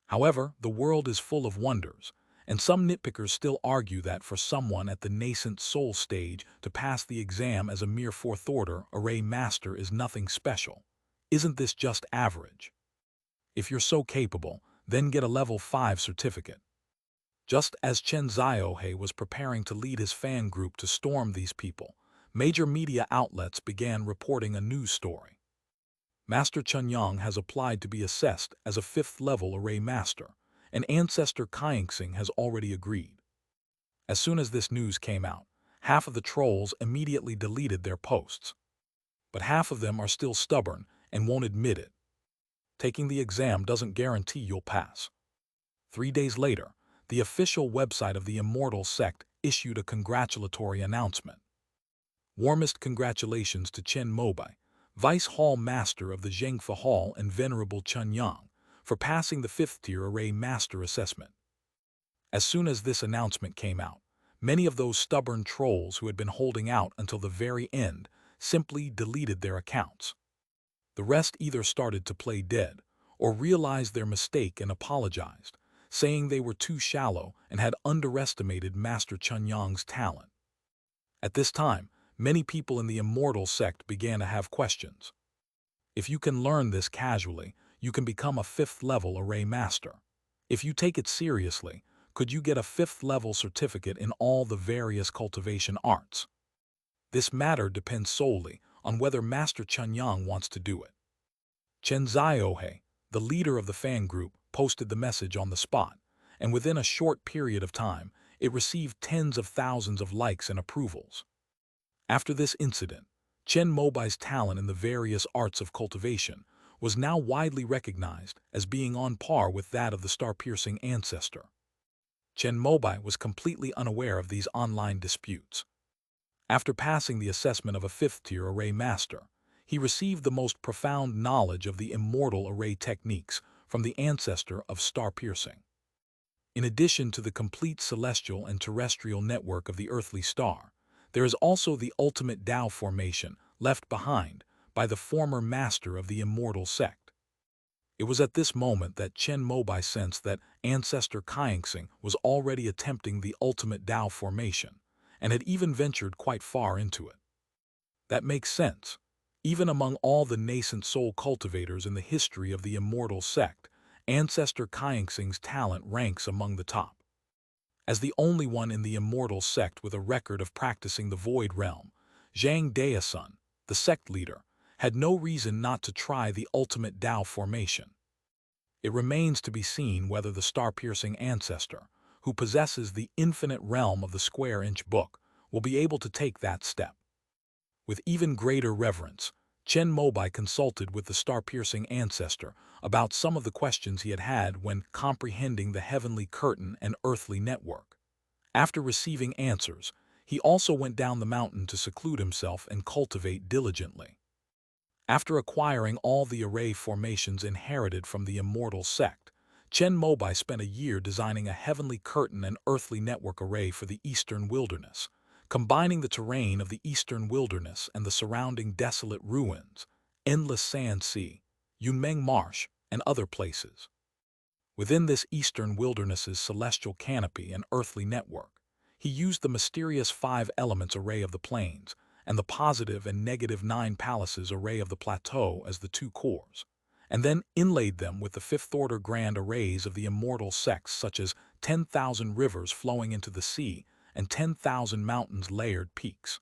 However, the world is full of wonders, and some nitpickers still argue that for someone at the nascent soul stage to pass the exam as a mere 4th-order array master is nothing special. Isn't this just average? If you're so capable, then get a level 5 certificate. Just as Chen Ziohe was preparing to lead his fan group to storm these people, major media outlets began reporting a news story. Master Chunyang has applied to be assessed as a 5th-level array master, and Ancestor Kaingsing has already agreed. As soon as this news came out, half of the trolls immediately deleted their posts. But half of them are still stubborn and won't admit it. Taking the exam doesn't guarantee you'll pass. 3 days later, the official website of the Immortal Sect issued a congratulatory announcement. Warmest congratulations to Chen Mobai, Vice Hall Master of the Zhengfa Hall and Venerable Chunyang, for passing the 5th-tier array master assessment. As soon as this announcement came out, many of those stubborn trolls who had been holding out until the very end simply deleted their accounts. The rest either started to play dead or realized their mistake and apologized, saying they were too shallow and had underestimated Master Chen Yang's talent. At this time, many people in the immortal sect began to have questions. If you can learn this casually, you can become a 5th-level array master. If you take it seriously, could you get a 5th-level certificate in all the various cultivation arts? This matter depends solely on whether Master Chen Yang wants to do it. Chen Ziohe, the leader of the fan group, posted the message on the spot, and within a short period of time, it received tens of thousands of likes and approvals. After this incident, Chen Mobai's talent in the various arts of cultivation was now widely recognized as being on par with that of the star-piercing ancestor. Chen Mobai was completely unaware of these online disputes. After passing the assessment of a 5th-tier array master, he received the most profound knowledge of the immortal array techniques from the ancestor of star-piercing. In addition to the complete celestial and terrestrial network of the earthly star, there is also the ultimate Tao formation left behind by the former master of the immortal sect. It was at this moment that Chen Mobai sensed that ancestor Kaingsing was already attempting the ultimate Tao formation, and had even ventured quite far into it. That makes sense. Even among all the nascent soul cultivators in the history of the immortal sect, ancestor Kaingsing's talent ranks among the top. As the only one in the immortal sect with a record of practicing the void realm, Zhang Daesun, the sect leader, had no reason not to try the ultimate Tao formation. It remains to be seen whether the star-piercing ancestor, who possesses the infinite realm of the square-inch book, will be able to take that step. With even greater reverence, Chen Mobai consulted with the star-piercing ancestor about some of the questions he had had when comprehending the heavenly curtain and earthly network. After receiving answers, he also went down the mountain to seclude himself and cultivate diligently. After acquiring all the array formations inherited from the immortal sect, Chen Mobai spent a year designing a heavenly curtain and earthly network array for the eastern wilderness, combining the terrain of the eastern wilderness and the surrounding desolate ruins, endless sand sea, Yunmeng Marsh, and other places. Within this eastern wilderness's celestial canopy and earthly network, he used the mysterious 5 elements array of the plains and the positive and negative 9 palaces array of the plateau as the 2 cores, and then inlaid them with the 5th-order grand arrays of the immortal sects such as 10,000 rivers flowing into the sea and 10,000 mountains layered peaks.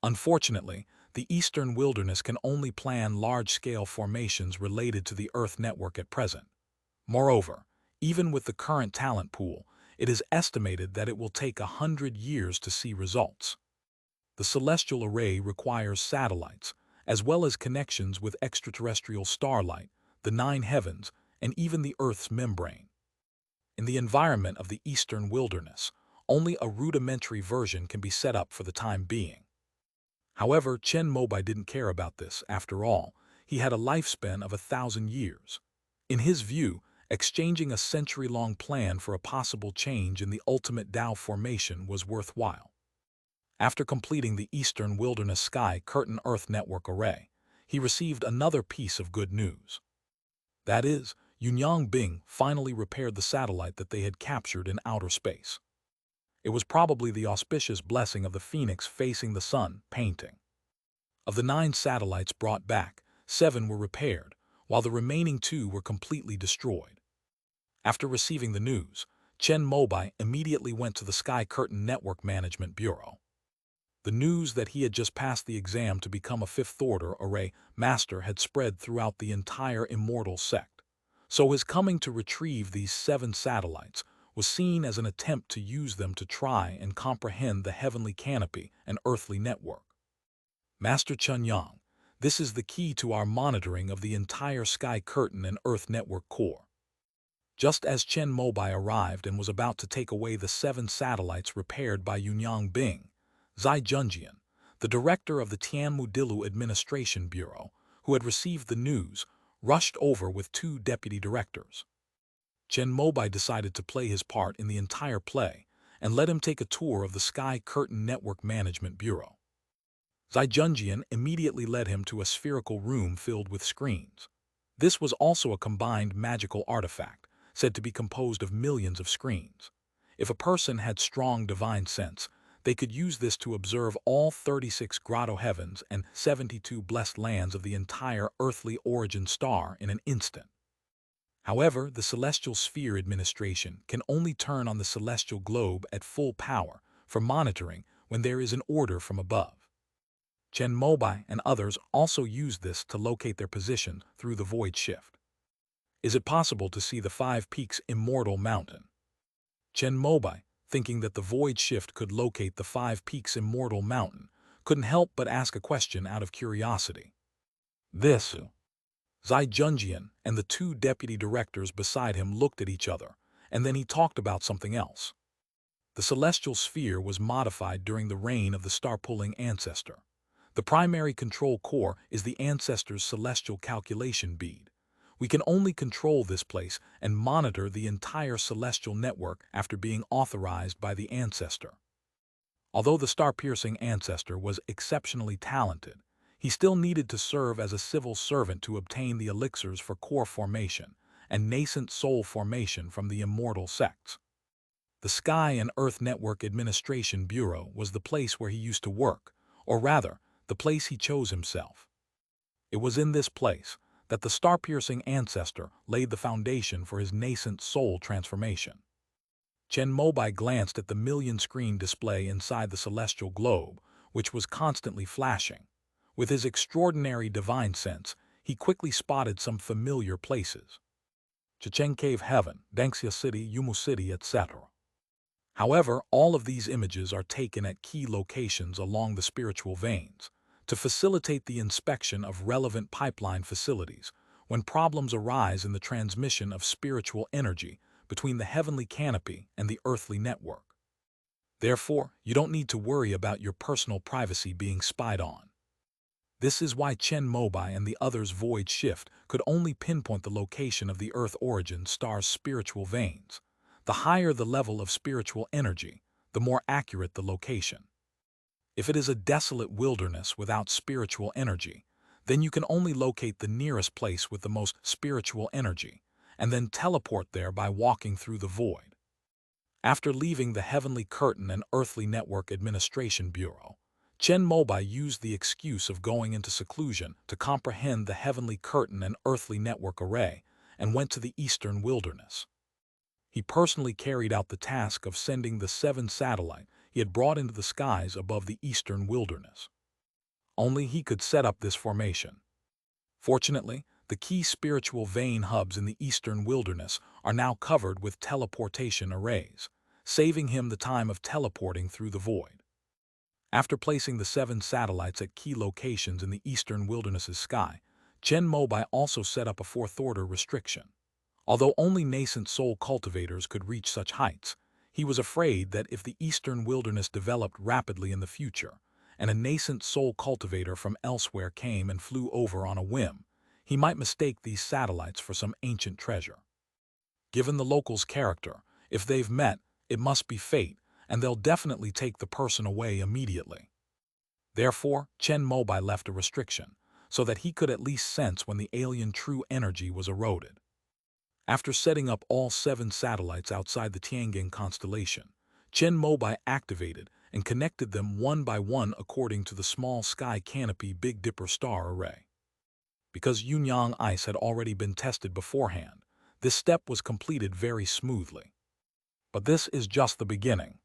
Unfortunately, the eastern wilderness can only plan large-scale formations related to the Earth network at present. Moreover, even with the current talent pool, it is estimated that it will take 100 years to see results. The celestial array requires satellites, as well as connections with extraterrestrial starlight, the 9 heavens, and even the Earth's membrane. In the environment of the eastern wilderness, only a rudimentary version can be set up for the time being. However, Chen Mobai didn't care about this. After all, he had a lifespan of 1,000 years. In his view, exchanging a century-long plan for a possible change in the ultimate Tao formation was worthwhile. After completing the Eastern Wilderness Sky Curtain Earth Network Array, he received another piece of good news. That is, Yunyang Bing finally repaired the satellite that they had captured in outer space. It was probably the auspicious blessing of the phoenix facing the sun painting. Of the 9 satellites brought back, 7 were repaired, while the remaining 2 were completely destroyed. After receiving the news, Chen Mobai immediately went to the Sky Curtain Network Management Bureau. The news that he had just passed the exam to become a 5th-order array master had spread throughout the entire immortal sect, so his coming to retrieve these 7 satellites was seen as an attempt to use them to try and comprehend the heavenly canopy and earthly network. Master Chen Yang, this is the key to our monitoring of the entire Sky Curtain and Earth Network core. Just as Chen Mobai arrived and was about to take away the 7 satellites repaired by Yunyang Bing, Zai Junjian, the director of the Tianmu Dilu Administration Bureau, who had received the news, rushed over with 2 deputy directors. Chen Mobai decided to play his part in the entire play and let him take a tour of the Sky Curtain Network Management Bureau. Zai Junjian immediately led him to a spherical room filled with screens. This was also a combined magical artifact, said to be composed of millions of screens. If a person had strong divine sense, they could use this to observe all 36 grotto heavens and 72 blessed lands of the entire earthly origin star in an instant. However, the celestial sphere administration can only turn on the celestial globe at full power for monitoring when there is an order from above. Chen Mobai and others also used this to locate their position through the void shift. Is it possible to see the 5 peaks immortal mountain? Chen Mobai, thinking that the void shift could locate the 5 peaks immortal mountain, couldn't help but ask a question out of curiosity. This Zai Junjian and the 2 deputy directors beside him looked at each other, and then he talked about something else. The celestial sphere was modified during the reign of the star-pulling ancestor. The primary control core is the ancestor's celestial calculation bead. We can only control this place and monitor the entire celestial network after being authorized by the ancestor. Although the star-piercing ancestor was exceptionally talented, he still needed to serve as a civil servant to obtain the elixirs for core formation and nascent soul formation from the immortal sects. The Sky and Earth Network Administration Bureau was the place where he used to work, or rather, the place he chose himself. It was in this place that the star-piercing ancestor laid the foundation for his nascent soul transformation. Chen Mobai glanced at the million-screen display inside the celestial globe, which was constantly flashing. With his extraordinary divine sense, he quickly spotted some familiar places. Chichen Cave Heaven, Dengxia City, Yumu City, etc. However, all of these images are taken at key locations along the spiritual veins to facilitate the inspection of relevant pipeline facilities when problems arise in the transmission of spiritual energy between the heavenly canopy and the earthly network. Therefore, you don't need to worry about your personal privacy being spied on. This is why Chen Mobai and the others' void shift could only pinpoint the location of the Earth origin star's spiritual veins. The higher the level of spiritual energy, the more accurate the location. If it is a desolate wilderness without spiritual energy, then you can only locate the nearest place with the most spiritual energy, and then teleport there by walking through the void. After leaving the Heavenly Curtain and Earthly Network Administration Bureau, Chen Mobai used the excuse of going into seclusion to comprehend the Heavenly Curtain and Earthly Network array and went to the Eastern Wilderness. He personally carried out the task of sending the 7 satellites he had brought into the skies above the Eastern Wilderness. Only he could set up this formation. Fortunately, the key spiritual vein hubs in the Eastern Wilderness are now covered with teleportation arrays, saving him the time of teleporting through the void. After placing the 7 satellites at key locations in the Eastern Wilderness's sky, Chen Mobai also set up a 4th-order restriction. Although only nascent soul cultivators could reach such heights, he was afraid that if the Eastern Wilderness developed rapidly in the future, and a nascent soul cultivator from elsewhere came and flew over on a whim, he might mistake these satellites for some ancient treasure. Given the locals' character, if they've met, it must be fate, and they'll definitely take the person away immediately. Therefore, Chen Mobai left a restriction, so that he could at least sense when the alien true energy was eroded. After setting up all 7 satellites outside the Tiangong constellation, Chen Mobai activated and connected them one by one according to the small sky canopy Big Dipper star array. Because Yunyang ice had already been tested beforehand, this step was completed very smoothly. But this is just the beginning.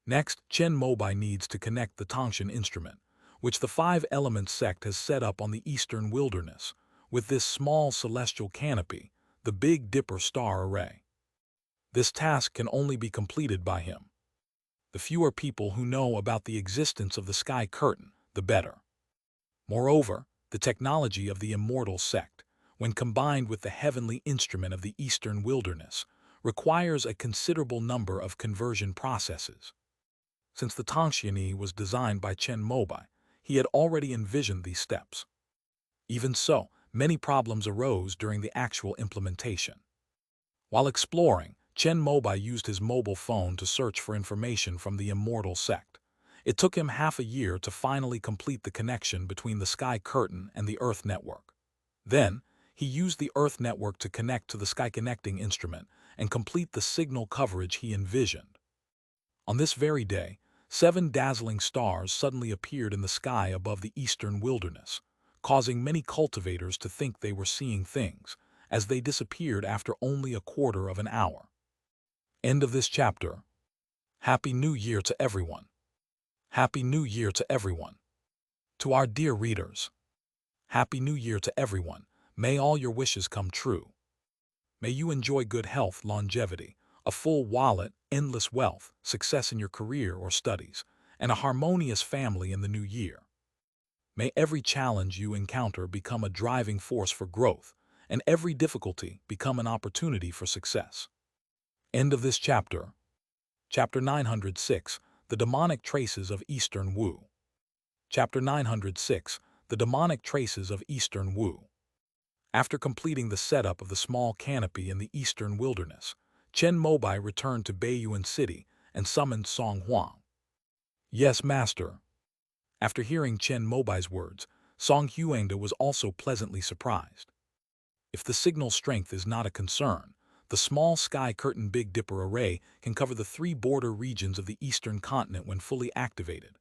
Next, Chen Mobai needs to connect the Tangshan instrument, which the 5-element sect has set up on the Eastern Wilderness, with this small celestial canopy, the Big Dipper star array. This task can only be completed by him. The fewer people who know about the existence of the sky curtain, the better. Moreover, the technology of the immortal sect, when combined with the heavenly instrument of the Eastern Wilderness, requires a considerable number of conversion processes. Since the Tangshan was designed by Chen Mobai, he had already envisioned these steps. Even so, many problems arose during the actual implementation. While exploring, Chen Mobai used his mobile phone to search for information from the immortal sect. It took him half a year to finally complete the connection between the sky curtain and the Earth network. Then, He used the Earth network to connect to the Sky Connecting instrument and complete the signal coverage he envisioned. On this very day, 7 dazzling stars suddenly appeared in the sky above the eastern wilderness, causing many cultivators to think they were seeing things, as they disappeared after only a quarter of an hour. End of this chapter. Happy New Year to everyone. Happy New Year to everyone. To our dear readers, Happy New Year to everyone. May all your wishes come true. May you enjoy good health, longevity, a full wallet, endless wealth, success in your career or studies, and a harmonious family in the new year. May every challenge you encounter become a driving force for growth, and every difficulty become an opportunity for success. End of this chapter. Chapter 906, The Demonic Traces of Eastern Wu. Chapter 906, The Demonic Traces of Eastern Wu. After completing the setup of the small canopy in the eastern wilderness, Chen Mobai returned to Baiyuan City and summoned Song Huang. Yes, master. After hearing Chen Mobai's words, Song Huangda was also pleasantly surprised. If the signal strength is not a concern, the small sky curtain Big Dipper array can cover the 3 border regions of the eastern continent when fully activated.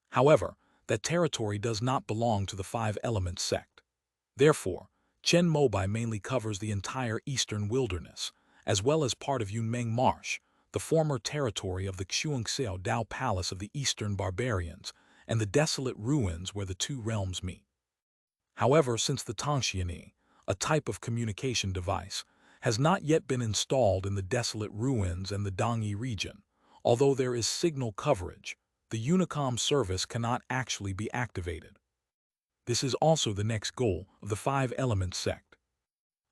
However, that territory does not belong to the 5-element sect. Therefore, Chen Mobai mainly covers the entire eastern wilderness, as well as part of Yunmeng Marsh, the former territory of the Xuanxiao Dao Palace of the Eastern Barbarians, and the desolate ruins where the 2 realms meet. However, since the Tongxiani, a type of communication device, has not yet been installed in the desolate ruins and the Dongyi region, although there is signal coverage, the Unicom service cannot actually be activated. This is also the next goal of the 5-element sect.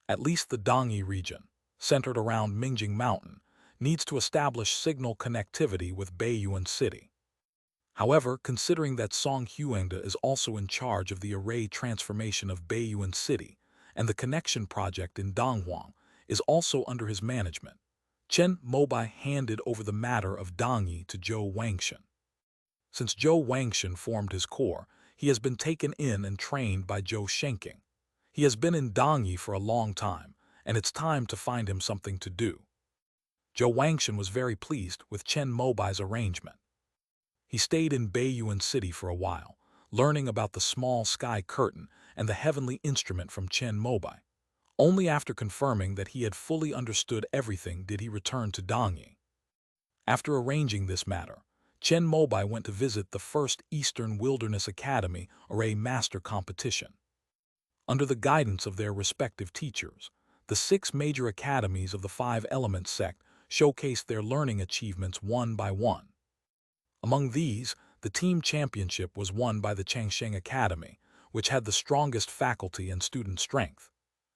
At least the Dongyi region, centered around Mingjing Mountain, needs to establish signal connectivity with Baiyuan City. However, considering that Song Huangda is also in charge of the array transformation of Baiyuan City, and the connection project in Donghuang is also under his management, Chen Mobai handed over the matter of Dongyi to Zhou Wangshan. Since Zhou Wangshan formed his corps, he has been taken in and trained by Zhou Shenking. He has been in Dongyi for a long time, and it's time to find him something to do. Zhou Wangshan was very pleased with Chen Mobai's arrangement. He stayed in Baiyuan City for a while, learning about the small sky curtain and the heavenly instrument from Chen Mobai. Only after confirming that he had fully understood everything did he return to Dongyi. After arranging this matter, Chen Mobai went to visit the first Eastern Wilderness Academy Array Master Competition. Under the guidance of their respective teachers, the 6 major academies of the 5-element sect showcased their learning achievements one by one. Among these, the team championship was won by the Changsheng Academy, which had the strongest faculty and student strength.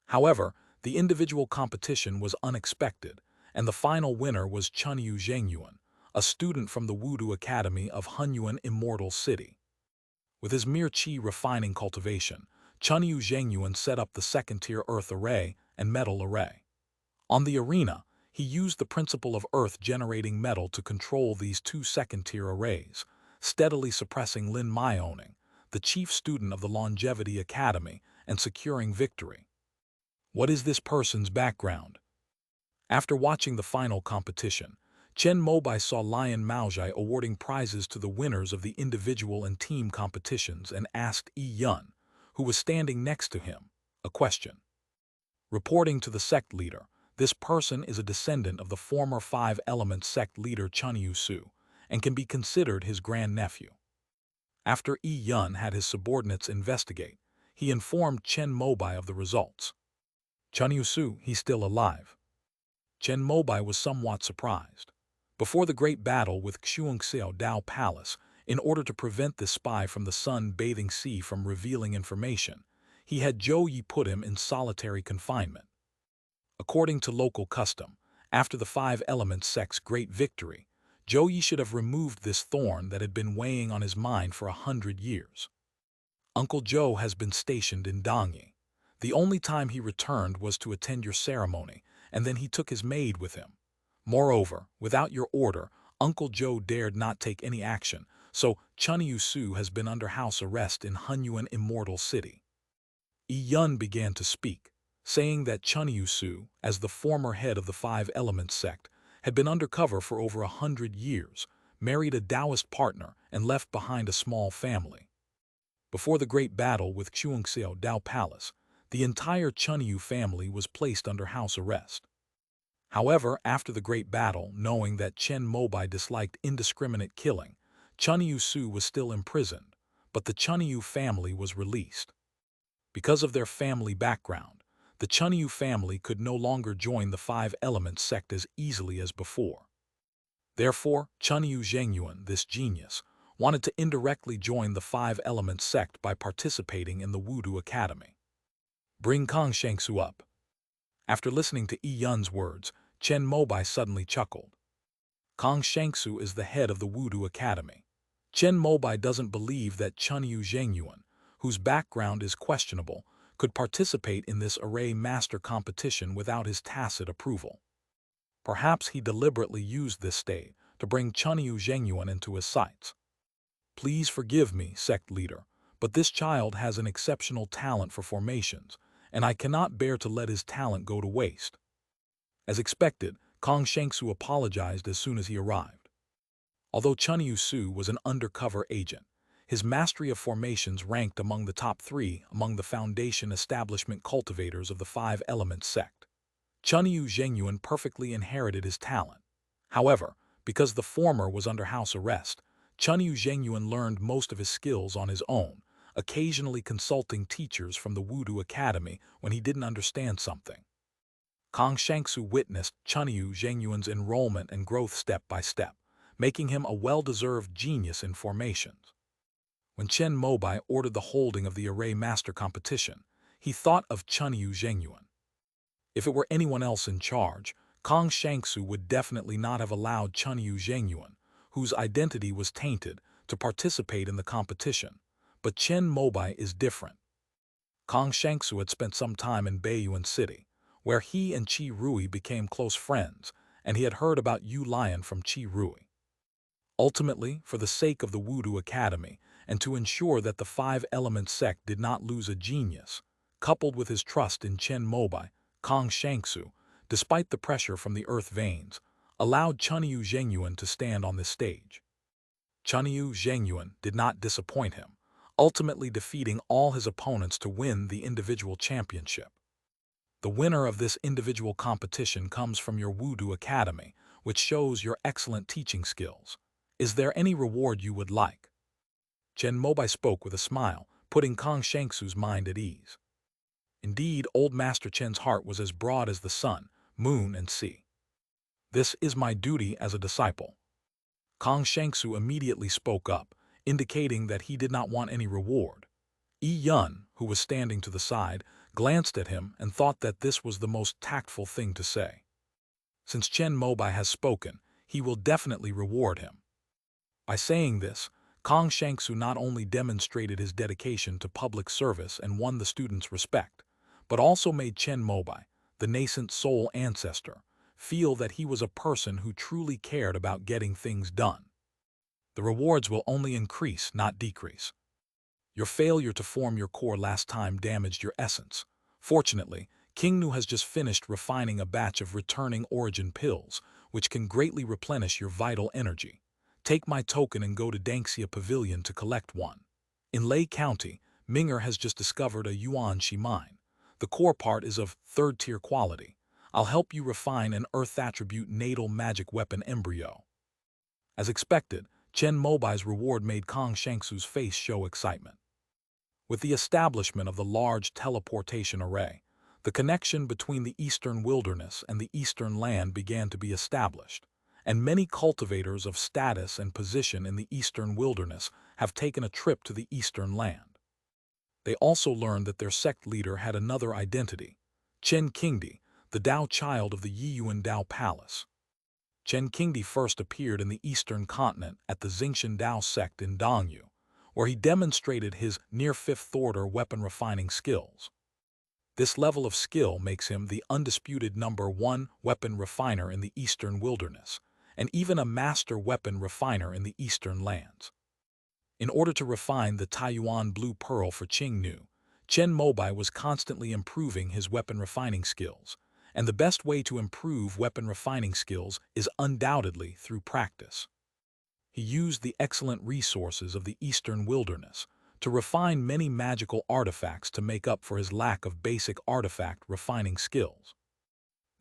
However, the individual competition was unexpected, and the final winner was Chunyu Zhengyuan, a student from the Wudu Academy of Hunyuan Immortal City. With his mere qi refining cultivation, Chunyu Zhengyuan set up the second-tier earth array and metal array. On the arena, he used the principle of earth-generating metal to control these 2 second-tier arrays, steadily suppressing Lin Myoning, the chief student of the Longevity Academy, and securing victory. What is this person's background? After watching the final competition, Chen Mobai saw Lion Maozhai awarding prizes to the winners of the individual and team competitions and asked Yi Yun, who was standing next to him, a question. Reporting to the sect leader, this person is a descendant of the former 5-element sect leader Chunyu Su and can be considered his grandnephew. After Yi Yun had his subordinates investigate, he informed Chen Mobai of the results. Chunyu Su, he's still alive. Chen Mobai was somewhat surprised. Before the great battle with Xuanxiao Dao Palace, in order to prevent this spy from the sun-bathing sea from revealing information, he had Zhou Yi put him in solitary confinement. According to local custom, after the 5-element sect's great victory, Zhou Yi should have removed this thorn that had been weighing on his mind for 100 years. Uncle Zhou has been stationed in Dongyi. The only time he returned was to attend your ceremony, and then he took his maid with him. Moreover, without your order, Uncle Zhou dared not take any action, so Chunyu Su has been under house arrest in Hunyuan Immortal City. Yi Yun began to speak, saying that Chen Su, as the former head of the Five Elements sect, had been undercover for over 100 years, married a Taoist partner, and left behind a small family. Before the great battle with Chuangxiao Dao Palace, the entire Chen family was placed under house arrest. However, after the great battle, knowing that Chen Mobai disliked indiscriminate killing, Chen Su was still imprisoned, but the Chen family was released. Because of their family background, the Chen family could no longer join the Five Elements sect as easily as before. Therefore, Chen Zhengyuan, this genius, wanted to indirectly join the Five Elements sect by participating in the Wudu Academy. Bring Kong Shangsu up. After listening to Yi Yun's words, Chen Mobai suddenly chuckled. Kong Shangsu is the head of the Wudu Academy. Chen Mobai doesn't believe that Chen Zhengyuan, whose background is questionable, could participate in this array master competition without his tacit approval. Perhaps he deliberately used this state to bring Chen Zhengyuan into his sights. Please forgive me, sect leader, but this child has an exceptional talent for formations, and I cannot bear to let his talent go to waste. As expected, Kong Shangsu apologized as soon as he arrived. Although Chen Su was an undercover agent, his mastery of formations ranked among the top 3 among the foundation establishment cultivators of the Five Elements sect. Chen Zhengyuan perfectly inherited his talent. However, because the former was under house arrest, Chen Zhengyuan learned most of his skills on his own, occasionally consulting teachers from the Wudu Academy when he didn't understand something. Kong Shangsu witnessed Chen Zhengyuan's enrollment and growth step by step, making him a well-deserved genius in formations. When Chen Mobai ordered the holding of the array master competition, he thought of Chen Zhengyuan. If it were anyone else in charge, Kong Shangsu would definitely not have allowed Chen Zhengyuan, whose identity was tainted, to participate in the competition. But Chen Mobai is different. Kong Shangsu had spent some time in Baiyuan City, where he and Qi Rui became close friends, and he had heard about Yu Lion from Qi Rui. Ultimately, for the sake of the Wudu Academy, and to ensure that the Five Elements sect did not lose a genius, coupled with his trust in Chen Mobai, Kong Shangsu, despite the pressure from the earth veins, allowed Chen Zhengyuan to stand on this stage. Chen Zhengyuan did not disappoint him, ultimately defeating all his opponents to win the individual championship. The winner of this individual competition comes from your Wudu Academy, which shows your excellent teaching skills. Is there any reward you would like? Chen Mobai spoke with a smile, putting Kong Shangsu's mind at ease. Indeed, old Master Chen's heart was as broad as the sun, moon, and sea. This is my duty as a disciple. Kong Shangsu immediately spoke up, indicating that he did not want any reward. Yi Yun, who was standing to the side, glanced at him and thought that this was the most tactful thing to say. Since Chen Mobai has spoken, he will definitely reward him. By saying this, Kong Shangsu not only demonstrated his dedication to public service and won the students' respect, but also made Chen Mobai, the nascent soul ancestor, feel that he was a person who truly cared about getting things done. The rewards will only increase, not decrease. Your failure to form your core last time damaged your essence. Fortunately, King Nu has just finished refining a batch of returning origin pills, which can greatly replenish your vital energy. Take my token and go to Dangxia Pavilion to collect one. In Lei County, Minger has just discovered a Yuan Shi mine. The core part is of third-tier quality. I'll help you refine an Earth attribute natal magic weapon embryo. As expected, Chen Mobai's reward made Kong Shangsu's face show excitement. With the establishment of the large teleportation array, the connection between the eastern wilderness and the eastern land began to be established, and many cultivators of status and position in the eastern wilderness have taken a trip to the eastern land. They also learned that their sect leader had another identity, Chen Qingdi, the Dao child of the Yiyuan Dao Palace. Chen Qingdi first appeared in the eastern continent at the Xingshan Dao sect in Dongyu, where he demonstrated his near-fifth-order weapon-refining skills. This level of skill makes him the undisputed #1 weapon refiner in the eastern wilderness, and even a master weapon refiner in the eastern lands. In order to refine the Taiyuan Blue Pearl for Qing Nu, Chen Mobai was constantly improving his weapon refining skills, and the best way to improve weapon refining skills is undoubtedly through practice. He used the excellent resources of the eastern wilderness to refine many magical artifacts to make up for his lack of basic artifact refining skills.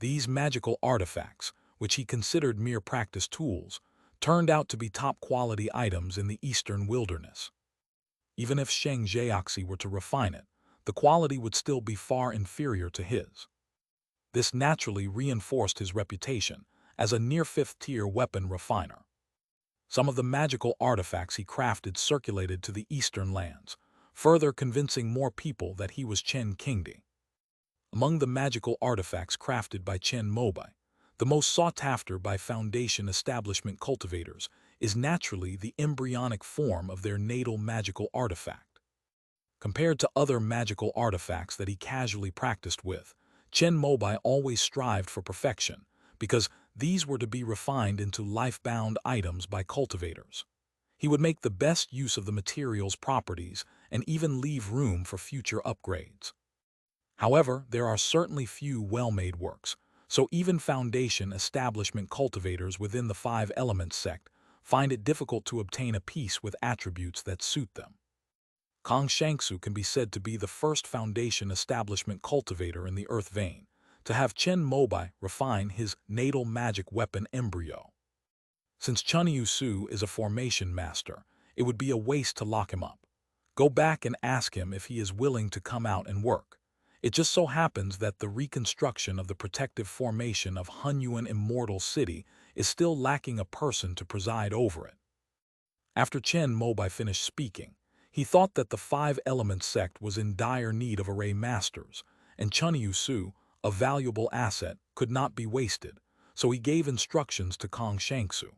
These magical artifacts, which he considered mere practice tools, turned out to be top-quality items in the eastern wilderness. Even if Sheng Jiaxi were to refine it, the quality would still be far inferior to his. This naturally reinforced his reputation as a near-fifth-tier weapon refiner. Some of the magical artifacts he crafted circulated to the eastern lands, further convincing more people that he was Chen Qingdi. Among the magical artifacts crafted by Chen Mobai, the most sought-after by Foundation establishment cultivators is naturally the embryonic form of their natal magical artifact. Compared to other magical artifacts that he casually practiced with, Chen Mobai always strived for perfection, because these were to be refined into life-bound items by cultivators. He would make the best use of the material's properties and even leave room for future upgrades. However, there are certainly few well-made works, so even Foundation establishment cultivators within the Five Elements sect find it difficult to obtain a piece with attributes that suit them. Kong Shangsu can be said to be the first Foundation establishment cultivator in the Earth vein to have Chen Mobai refine his natal magic weapon embryo. Since Chun Yu Su is a formation master, it would be a waste to lock him up. Go back and ask him if he is willing to come out and work. It just so happens that the reconstruction of the protective formation of Hunyuan Immortal City is still lacking a person to preside over it. After Chen Mobai finished speaking, he thought that the Five Elements sect was in dire need of array masters, and Chun Yu Su, a valuable asset, could not be wasted, so he gave instructions to Kong Shangsu.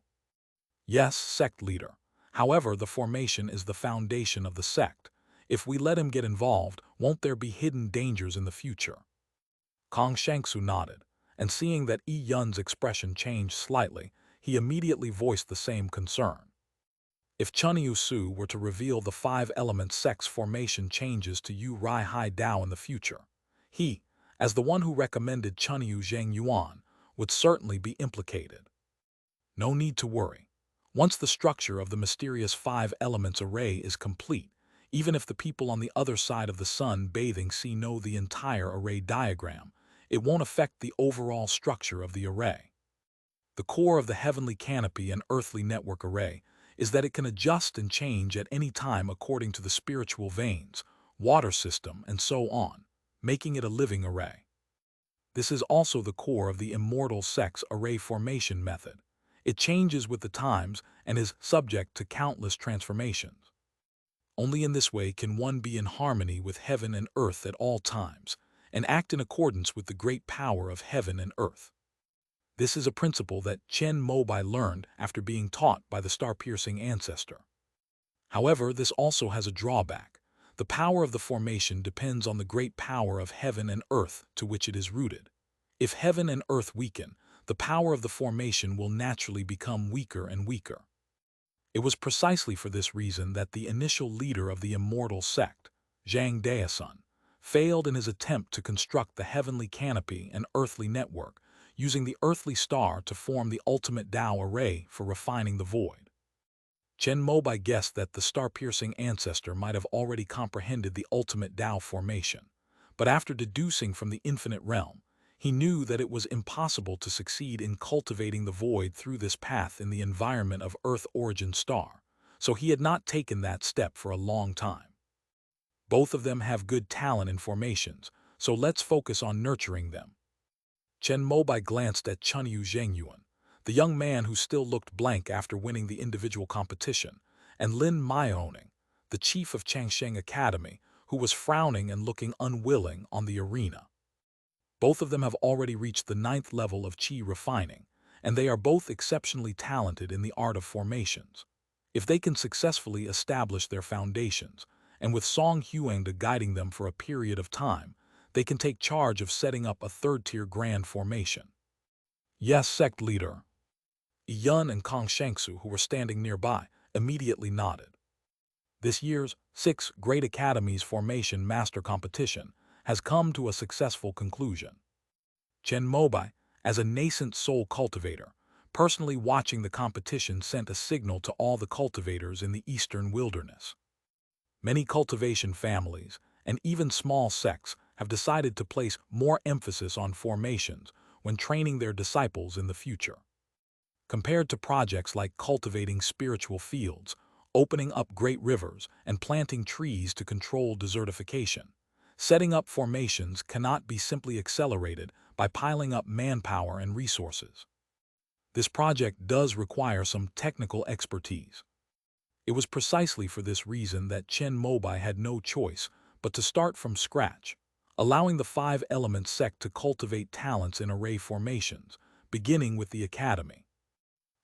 Yes, sect leader. However, the formation is the foundation of the sect. If we let him get involved, won't there be hidden dangers in the future? Kong Shangsu nodded, and seeing that Yi Yun's expression changed slightly, he immediately voiced the same concern. If Chun Yu Su were to reveal the Five Elements sect's formation changes to Yu Rai Hai Dao in the future, he, as the one who recommended Chun Yu Zheng Yuan, would certainly be implicated. No need to worry. Once the structure of the mysterious Five Elements array is complete, even if the people on the other side of the sun bathing sea know the entire array diagram, it won't affect the overall structure of the array. The core of the heavenly canopy and earthly network array is that it can adjust and change at any time according to the spiritual veins, water system, and so on, making it a living array. This is also the core of the immortal sect's array formation method. It changes with the times and is subject to countless transformations. Only in this way can one be in harmony with heaven and earth at all times, and act in accordance with the great power of heaven and earth. This is a principle that Chen Mobai learned after being taught by the star-piercing ancestor. However, this also has a drawback. The power of the formation depends on the great power of heaven and earth to which it is rooted. If heaven and earth weaken, the power of the formation will naturally become weaker and weaker. It was precisely for this reason that the initial leader of the immortal sect, Zhang Daosun, failed in his attempt to construct the heavenly canopy and earthly network, using the earthly star to form the ultimate Tao array for refining the void. Chen Mobai guessed that the star-piercing ancestor might have already comprehended the ultimate Tao formation, but after deducing from the infinite realm, he knew that it was impossible to succeed in cultivating the void through this path in the environment of Earth origin star, so he had not taken that step for a long time. Both of them have good talent in formations, so let's focus on nurturing them. Chen Mobai glanced at Chun Yu Zhengyuan, the young man who still looked blank after winning the individual competition, and Lin Maioning, the chief of Changsheng Academy, who was frowning and looking unwilling on the arena. Both of them have already reached the 9th level of qi refining, and they are both exceptionally talented in the art of formations. If they can successfully establish their foundations, and with Song Huangde guiding them for a period of time, they can take charge of setting up a third-tier grand formation. Yes, sect leader. Yun and Kong Shangsu, who were standing nearby, immediately nodded. This year's 6 Great Academies Formation Master Competition has come to a successful conclusion. Chen Mobai, as a nascent soul cultivator, personally watching the competition sent a signal to all the cultivators in the eastern wilderness. Many cultivation families, and even small sects, have decided to place more emphasis on formations when training their disciples in the future. Compared to projects like cultivating spiritual fields, opening up great rivers, and planting trees to control desertification, setting up formations cannot be simply accelerated by piling up manpower and resources. This project does require some technical expertise. It was precisely for this reason that Chen Mobai had no choice but to start from scratch, allowing the 5-element sect to cultivate talents in array formations, beginning with the academy.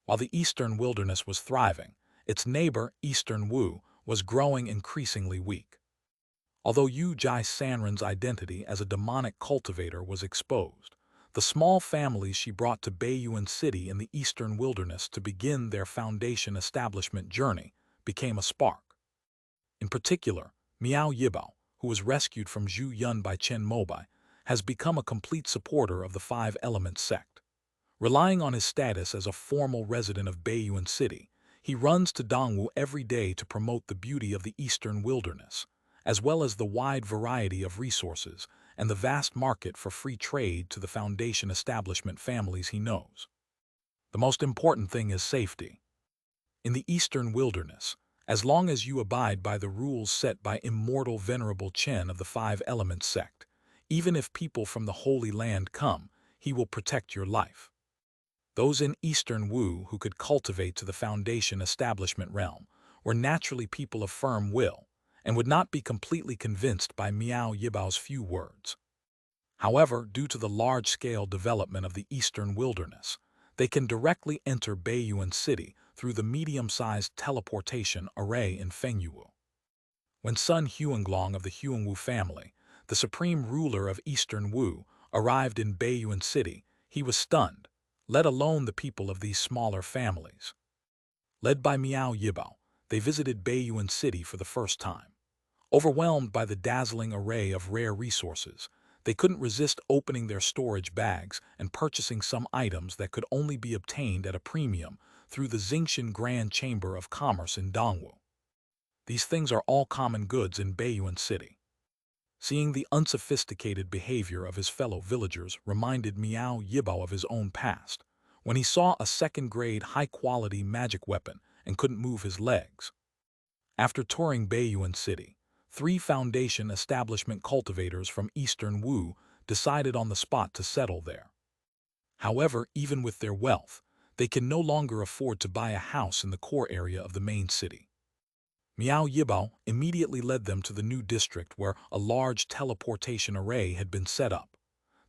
While the eastern wilderness was thriving, its neighbor, Eastern Wu, was growing increasingly weak. Although Yu Jai Sanren's identity as a demonic cultivator was exposed, the small families she brought to Baiyuan City in the eastern wilderness to begin their foundation establishment journey became a spark. In particular, Miao Yibao, who was rescued from Zhu Yun by Chen Mobai, has become a complete supporter of the 5-element sect. Relying on his status as a formal resident of Baiyuan City, he runs to Dongwu every day to promote the beauty of the eastern wilderness, as well as the wide variety of resources and the vast market for free trade to the foundation establishment families he knows. The most important thing is safety. In the eastern wilderness, as long as you abide by the rules set by immortal Venerable Chen of the 5-element sect, even if people from the Holy Land come, he will protect your life. Those in Eastern Wu who could cultivate to the foundation establishment realm were naturally people of firm will and would not be completely convinced by Miao Yibao's few words. However, due to the large-scale development of the eastern wilderness, they can directly enter Baiyuan City through the medium-sized teleportation array in Fengyuwu. When Sun Huanglong of the Huangwu family, the supreme ruler of Eastern Wu, arrived in Baiyuan City, he was stunned, let alone the people of these smaller families. Led by Miao Yibao, they visited Baiyuan City for the first time. Overwhelmed by the dazzling array of rare resources, they couldn't resist opening their storage bags and purchasing some items that could only be obtained at a premium through the Xingshan Grand Chamber of Commerce in Dongwu. These things are all common goods in Baiyuan City. Seeing the unsophisticated behavior of his fellow villagers reminded Miao Yibao of his own past, when he saw a second-grade high-quality magic weapon and couldn't move his legs. After touring Baiyuan City, 3 foundation establishment cultivators from Eastern Wu decided on the spot to settle there. However, even with their wealth, they can no longer afford to buy a house in the core area of the main city. Miao Yibao immediately led them to the new district where a large teleportation array had been set up.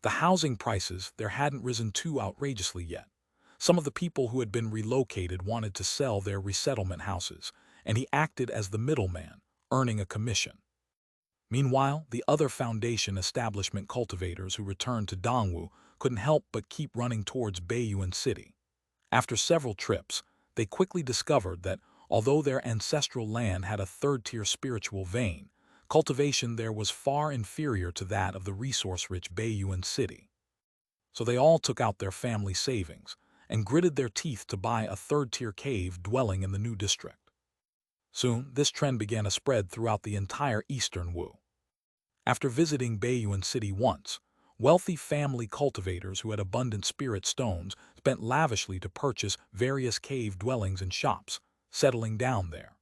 The housing prices there hadn't risen too outrageously yet. Some of the people who had been relocated wanted to sell their resettlement houses, and he acted as the middleman, earning a commission. Meanwhile, the other foundation establishment cultivators who returned to Dongwu couldn't help but keep running towards Baiyuan City. After several trips, they quickly discovered that although their ancestral land had a third-tier spiritual vein, cultivation there was far inferior to that of the resource-rich Baiyuan City. So they all took out their family savings and gritted their teeth to buy a third-tier cave dwelling in the new district. Soon, this trend began to spread throughout the entire Eastern Wu. After visiting Baiyuan City once, wealthy family cultivators who had abundant spirit stones spent lavishly to purchase various cave dwellings and shops, settling down there.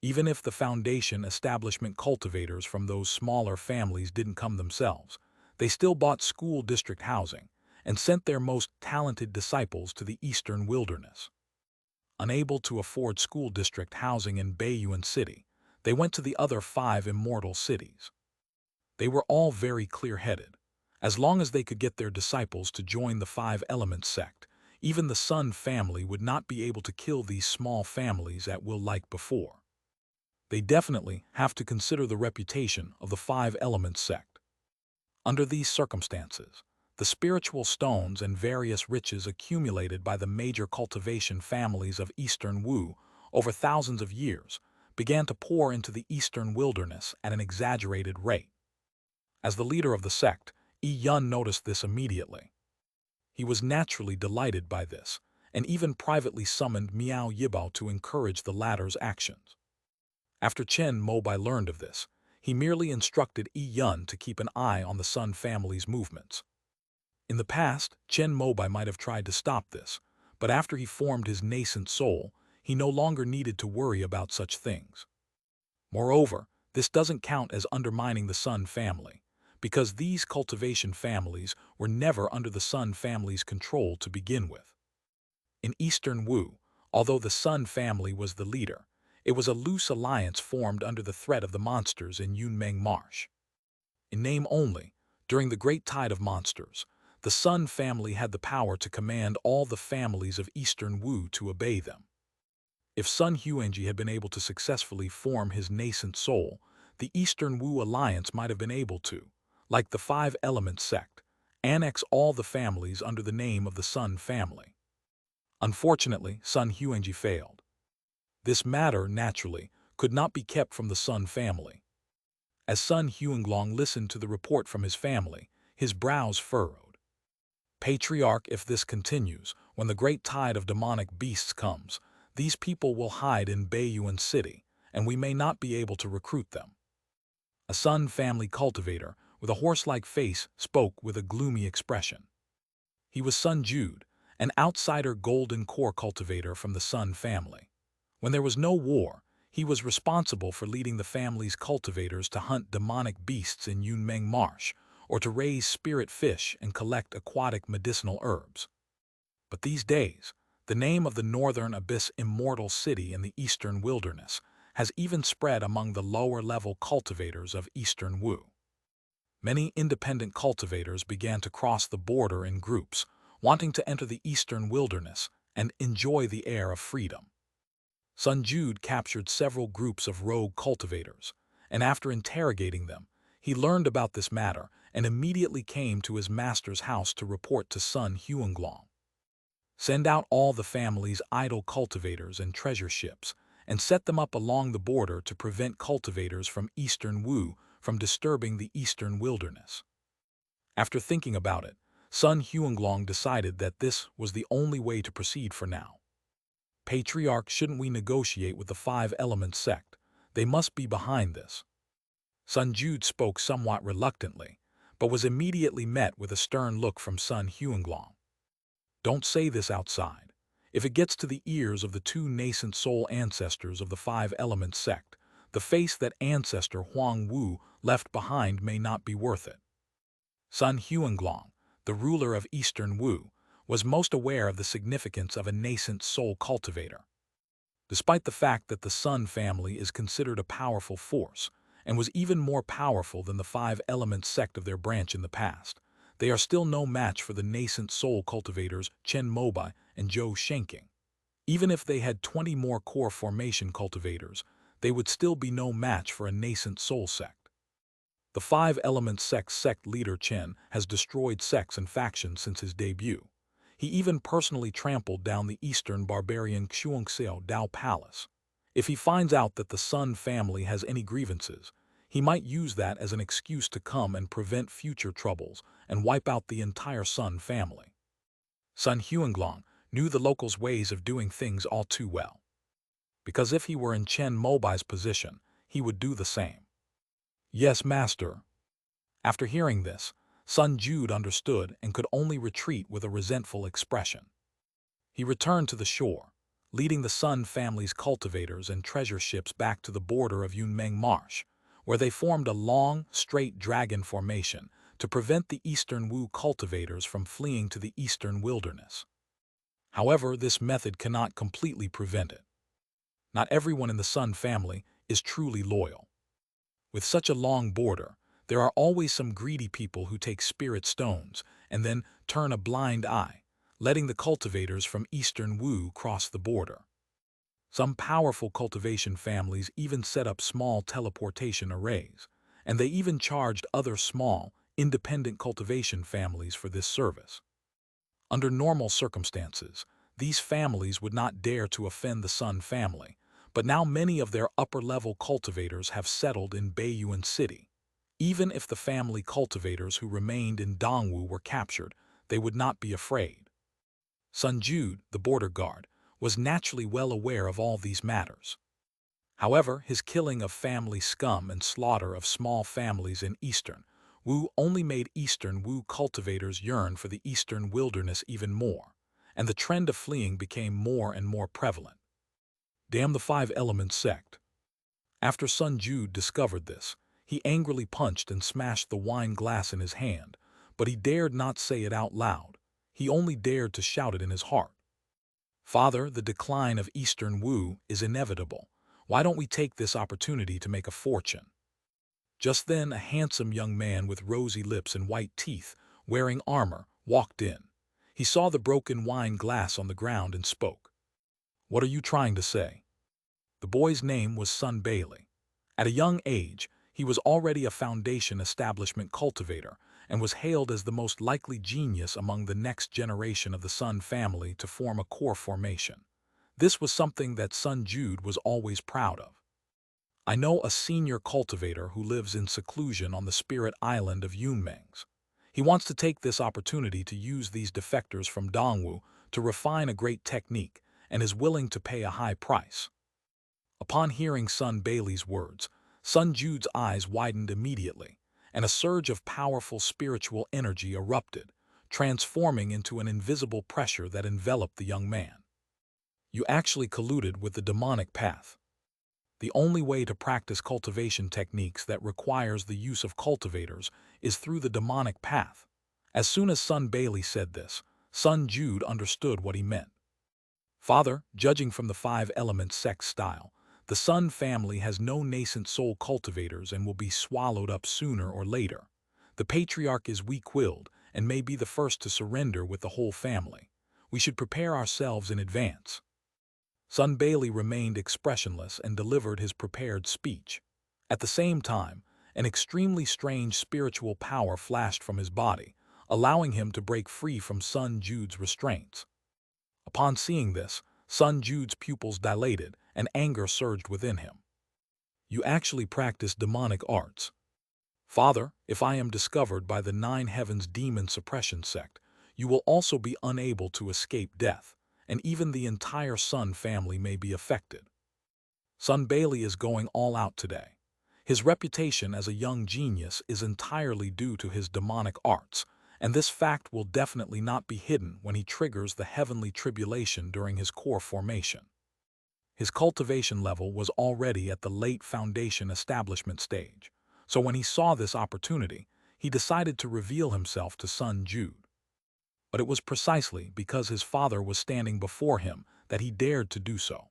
Even if the foundation establishment cultivators from those smaller families didn't come themselves, they still bought school district housing and sent their most talented disciples to the eastern wilderness. Unable to afford school district housing in Baiyuan City, they went to the other 5 immortal cities. They were all very clear-headed. As long as they could get their disciples to join the 5-element sect, even the Sun family would not be able to kill these small families at will like before. They definitely have to consider the reputation of the 5-element sect. Under these circumstances, the spiritual stones and various riches accumulated by the major cultivation families of Eastern Wu over thousands of years began to pour into the eastern wilderness at an exaggerated rate. As the leader of the sect, Yun noticed this immediately. He was naturally delighted by this, and even privately summoned Miao Yibao to encourage the latter's actions. After Chen Mobai learned of this, he merely instructed Yun to keep an eye on the Sun family's movements. In the past, Chen Mobai might have tried to stop this, but after he formed his nascent soul, he no longer needed to worry about such things. Moreover, this doesn't count as undermining the Sun family, because these cultivation families were never under the Sun family's control to begin with. In Eastern Wu, although the Sun family was the leader, it was a loose alliance formed under the threat of the monsters in Yunmeng Marsh. In name only, during the Great Tide of Monsters, the Sun family had the power to command all the families of Eastern Wu to obey them. If Sun Huangji had been able to successfully form his nascent soul, the Eastern Wu alliance might have been able to, like the Five Elements sect, annex all the families under the name of the Sun family. Unfortunately, Sun Huangji failed. This matter, naturally, could not be kept from the Sun family. As Sun Huanglong listened to the report from his family, his brows furrowed. Patriarch, if this continues, when the great tide of demonic beasts comes, these people will hide in Baiyuan City, and we may not be able to recruit them. A Sun family cultivator, with a horse-like face, spoke with a gloomy expression. He was Sun Jude, an outsider golden core cultivator from the Sun family. When there was no war, he was responsible for leading the family's cultivators to hunt demonic beasts in Yunmeng Marsh, or to raise spirit fish and collect aquatic medicinal herbs. But these days, the name of the northern abyss immortal city in the eastern wilderness has even spread among the lower-level cultivators of Eastern Wu. Many independent cultivators began to cross the border in groups, wanting to enter the eastern wilderness and enjoy the air of freedom. Sun Jude captured several groups of rogue cultivators, and after interrogating them, he learned about this matter and immediately came to his master's house to report to Sun Huanglong. Send out all the family's idle cultivators and treasure ships, and set them up along the border to prevent cultivators from Eastern Wu from disturbing the eastern wilderness. After thinking about it, Sun Huanglong decided that this was the only way to proceed for now. Patriarch, shouldn't we negotiate with the Five Elements sect? They must be behind this. Sun Jude spoke somewhat reluctantly, but was immediately met with a stern look from Sun Huanglong. Don't say this outside. If it gets to the ears of the two nascent soul ancestors of the Five Elements sect, the face that ancestor Huang Wu left behind may not be worth it. Sun Huanglong, the ruler of Eastern Wu, was most aware of the significance of a nascent soul cultivator. Despite the fact that the Sun family is considered a powerful force, and was even more powerful than the Five Elements sect of their branch in the past, they are still no match for the nascent soul cultivators Chen Mobai and Zhou Shenking. Even if they had 20 more core formation cultivators, they would still be no match for a nascent soul sect. The Five Elements sect leader Chen has destroyed sects and factions since his debut. He even personally trampled down the eastern barbarian Xuanxiao Dao Palace. If he finds out that the Sun family has any grievances, he might use that as an excuse to come and prevent future troubles and wipe out the entire Sun family. Sun Huanglong knew the locals' ways of doing things all too well. Because if he were in Chen Mobai's position, he would do the same. Yes, master. After hearing this, Sun Jude understood and could only retreat with a resentful expression. He returned to the shore, leading the Sun family's cultivators and treasure ships back to the border of Yunmeng Marsh, where they formed a long, straight dragon formation to prevent the Eastern Wu cultivators from fleeing to the eastern wilderness. However, this method cannot completely prevent it. Not everyone in the Sun family is truly loyal. With such a long border, there are always some greedy people who take spirit stones and then turn a blind eye, letting the cultivators from Eastern Wu cross the border. Some powerful cultivation families even set up small teleportation arrays, and they even charged other small, independent cultivation families for this service. Under normal circumstances, these families would not dare to offend the Sun family, but now many of their upper-level cultivators have settled in Baiyuan City. Even if the family cultivators who remained in Dongwu were captured, they would not be afraid. Sun Jude, the border guard, was naturally well aware of all these matters. However, his killing of family scum and slaughter of small families in Eastern Wu only made Eastern Wu cultivators yearn for the Eastern wilderness even more, and the trend of fleeing became more and more prevalent. Damn the Five Elements sect. After Sun Jude discovered this, he angrily punched and smashed the wine glass in his hand, but he dared not say it out loud. He only dared to shout it in his heart. Father, the decline of Eastern Wu is inevitable. Why don't we take this opportunity to make a fortune? Just then, a handsome young man with rosy lips and white teeth, wearing armor, walked in. He saw the broken wine glass on the ground and spoke. What are you trying to say? The boy's name was Sun Bailey. At a young age, he was already a foundation establishment cultivator and was hailed as the most likely genius among the next generation of the Sun family to form a core formation. This was something that Sun Jude was always proud of. I know a senior cultivator who lives in seclusion on the spirit island of Yunmengs. He wants to take this opportunity to use these defectors from Dongwu to refine a great technique and is willing to pay a high price. Upon hearing Sun Bailey's words, Sun Jude's eyes widened immediately, and a surge of powerful spiritual energy erupted, transforming into an invisible pressure that enveloped the young man. You actually colluded with the demonic path. The only way to practice cultivation techniques that requires the use of cultivators is through the demonic path. As soon as Sun Bailey said this, Sun Jude understood what he meant. Father, judging from the Five Elements sect style, the Sun family has no nascent soul cultivators and will be swallowed up sooner or later. The patriarch is weak-willed and may be the first to surrender with the whole family. We should prepare ourselves in advance. Sun Bailey remained expressionless and delivered his prepared speech. At the same time, an extremely strange spiritual power flashed from his body, allowing him to break free from Sun Jude's restraints. Upon seeing this, Sun Jude's pupils dilated and anger surged within him. You actually practice demonic arts. Father, if I am discovered by the Nine Heavens Demon Suppression sect, you will also be unable to escape death, and even the entire Sun family may be affected. Sun Bailey is going all out today. His reputation as a young genius is entirely due to his demonic arts, and this fact will definitely not be hidden when he triggers the heavenly tribulation during his core formation. His cultivation level was already at the late foundation establishment stage, so when he saw this opportunity, he decided to reveal himself to Sun Jude. But it was precisely because his father was standing before him that he dared to do so.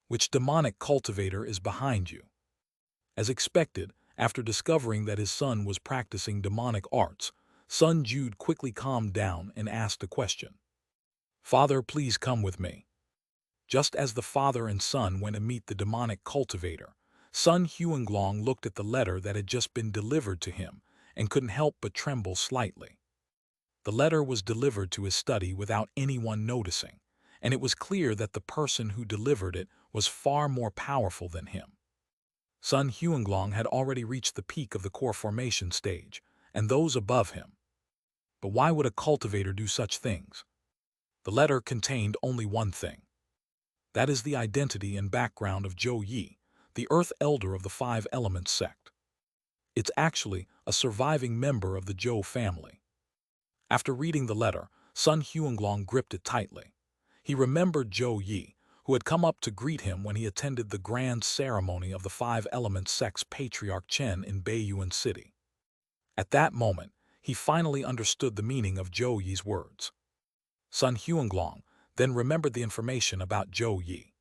Which demonic cultivator is behind you? As expected, after discovering that his son was practicing demonic arts, Sun Jude quickly calmed down and asked a question. Father, please come with me. Just as the father and son went to meet the demonic cultivator, Sun Huanglong looked at the letter that had just been delivered to him and couldn't help but tremble slightly. The letter was delivered to his study without anyone noticing, and it was clear that the person who delivered it was far more powerful than him. Sun Huanglong had already reached the peak of the core formation stage, and those above him. But why would a cultivator do such things? The letter contained only one thing. That is the identity and background of Zhou Yi, the Earth Elder of the Five Elements sect. It's actually a surviving member of the Zhou family. After reading the letter, Sun Huanglong gripped it tightly. He remembered Zhou Yi, who had come up to greet him when he attended the grand ceremony of the Five Elements sect's patriarch Chen in Baiyuan City. At that moment, he finally understood the meaning of Zhou Yi's words. Sun Huanglong then remembered the information about Zhou Yi.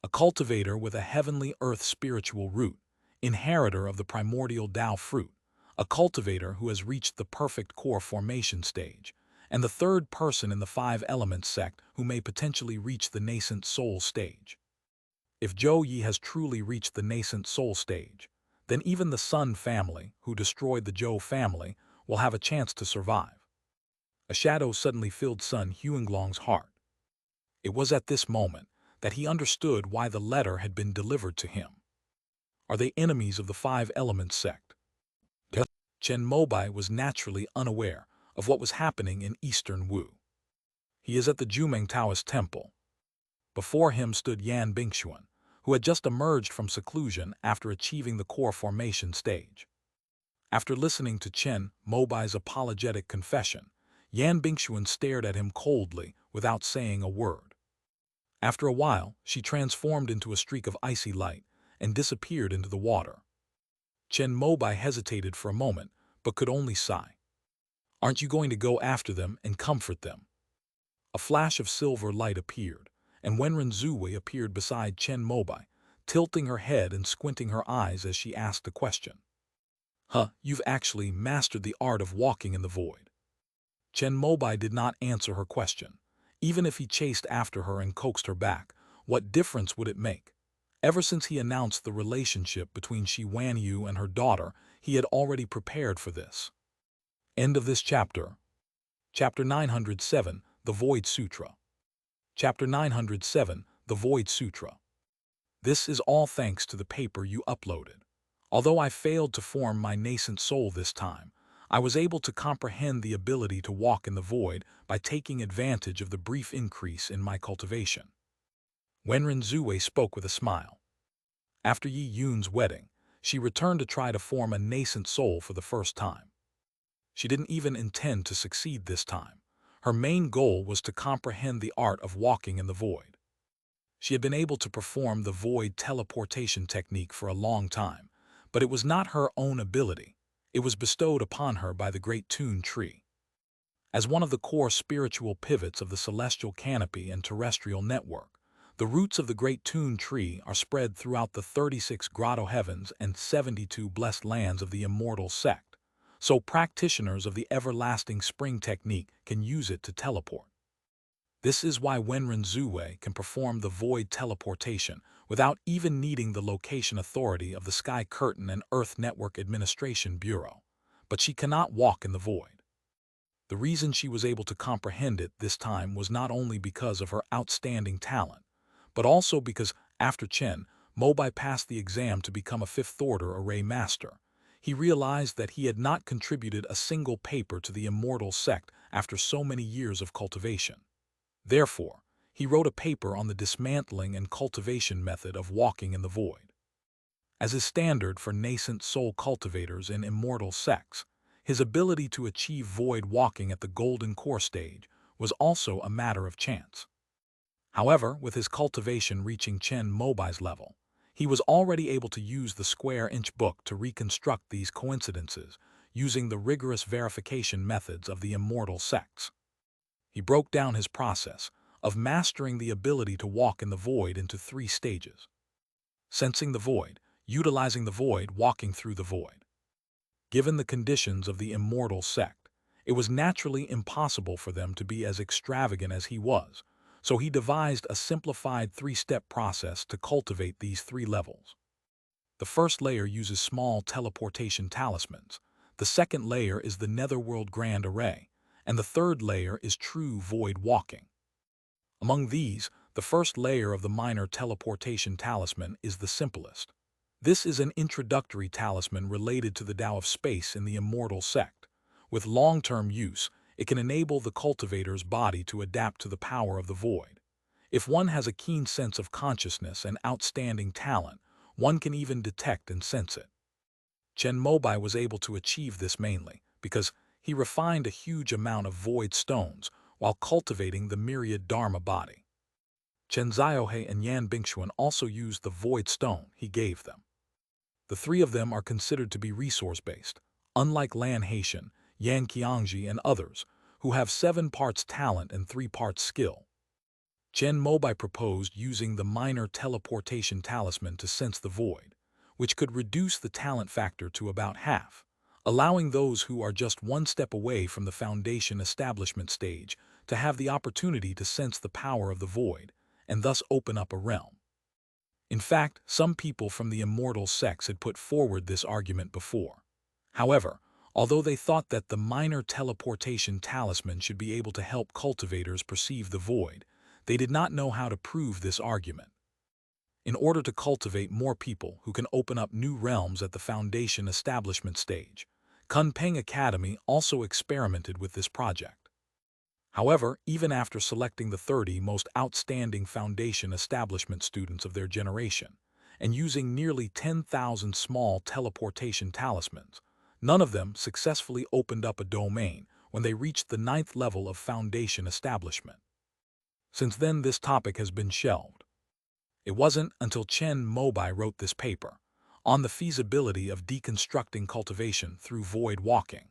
A cultivator with a heavenly earth spiritual root, inheritor of the primordial Tao fruit, a cultivator who has reached the perfect core formation stage, and the third person in the Five Elements sect who may potentially reach the nascent soul stage. If Zhou Yi has truly reached the nascent soul stage, then even the Sun family, who destroyed the Zhou family, will have a chance to survive. A shadow suddenly filled Sun Huanglong's heart. It was at this moment that he understood why the letter had been delivered to him. Are they enemies of the Five Elements sect? Yes. Chen Mobai was naturally unaware of what was happening in eastern Wu. He is at the Jumeng Taoist temple. Before him stood Yan Bingxuan, who had just emerged from seclusion after achieving the core formation stage. After listening to Chen Mobai's apologetic confession, Yan Bingxuan stared at him coldly without saying a word. After a while, she transformed into a streak of icy light and disappeared into the water. Chen Mobai hesitated for a moment, but could only sigh. Aren't you going to go after them and comfort them? A flash of silver light appeared, and Wenren Zhuwei appeared beside Chen Mobai, tilting her head and squinting her eyes as she asked the question. You've actually mastered the art of walking in the void. Chen Mobai did not answer her question. Even if he chased after her and coaxed her back, what difference would it make? Ever since he announced the relationship between Shi Wanyu and her daughter, he had already prepared for this. End of this chapter. Chapter 907, The Void Sutra. Chapter 907, The Void Sutra. This is all thanks to the paper you uploaded. Although I failed to form my nascent soul this time, I was able to comprehend the ability to walk in the void by taking advantage of the brief increase in my cultivation. Wenren Zhuwei spoke with a smile. After Yi Yun's wedding, she returned to try to form a nascent soul for the first time. She didn't even intend to succeed this time. Her main goal was to comprehend the art of walking in the void. She had been able to perform the void teleportation technique for a long time, but it was not her own ability. It was bestowed upon her by the Great Tune Tree. As one of the core spiritual pivots of the celestial canopy and terrestrial network, the roots of the Great Tune Tree are spread throughout the 36 grotto heavens and 72 blessed lands of the immortal sect, so practitioners of the everlasting spring technique can use it to teleport. This is why Wenren Zhuwei can perform the void teleportation without even needing the location authority of the Sky Curtain and Earth Network Administration Bureau. But she cannot walk in the void. The reason she was able to comprehend it this time was not only because of her outstanding talent, but also because, after Chen Mobai passed the exam to become a fifth-order array master, he realized that he had not contributed a single paper to the immortal sect after so many years of cultivation. Therefore, he wrote a paper on the dismantling and cultivation method of walking in the void. As is standard for nascent soul cultivators in immortal sects, his ability to achieve void walking at the golden core stage was also a matter of chance. However, with his cultivation reaching Chen Mobai's level, he was already able to use the square-inch book to reconstruct these coincidences using the rigorous verification methods of the immortal sects. He broke down his process of mastering the ability to walk in the void into 3 stages. Sensing the void, utilizing the void, walking through the void. Given the conditions of the immortal sect, it was naturally impossible for them to be as extravagant as he was, so he devised a simplified 3-step process to cultivate these 3 levels. The first layer uses small teleportation talismans, the second layer is the netherworld grand array, and the third layer is true void walking. Among these, the first layer of the minor teleportation talisman is the simplest. This is an introductory talisman related to the Tao of space in the immortal sect. With long-term use, it can enable the cultivator's body to adapt to the power of the void. If one has a keen sense of consciousness and outstanding talent, one can even detect and sense it. Chen Mobai was able to achieve this mainly because he refined a huge amount of void stones while cultivating the myriad Dharma body. Chen Ziohe and Yan Bingxuan also used the void stone he gave them. The 3 of them are considered to be resource-based, unlike Lan Haitian, Yan Qiangji, and others, who have 7 parts talent and 3 parts skill. Chen Mobai proposed using the minor teleportation talisman to sense the void, which could reduce the talent factor to about half, allowing those who are just 1 step away from the foundation establishment stage to have the opportunity to sense the power of the void, and thus open up a realm. In fact, some people from the immortal sects had put forward this argument before. However, although they thought that the minor teleportation talisman should be able to help cultivators perceive the void, They did not know how to prove this argument. In order to cultivate more people who can open up new realms at the foundation establishment stage, Kunpeng Academy also experimented with this project. However, even after selecting the 30 most outstanding foundation establishment students of their generation, and using nearly 10,000 small teleportation talismans, none of them successfully opened up a domain when they reached the 9th level of foundation establishment. Since then, this topic has been shelved. It wasn't until Chen Mobai wrote this paper on the feasibility of deconstructing cultivation through void walking.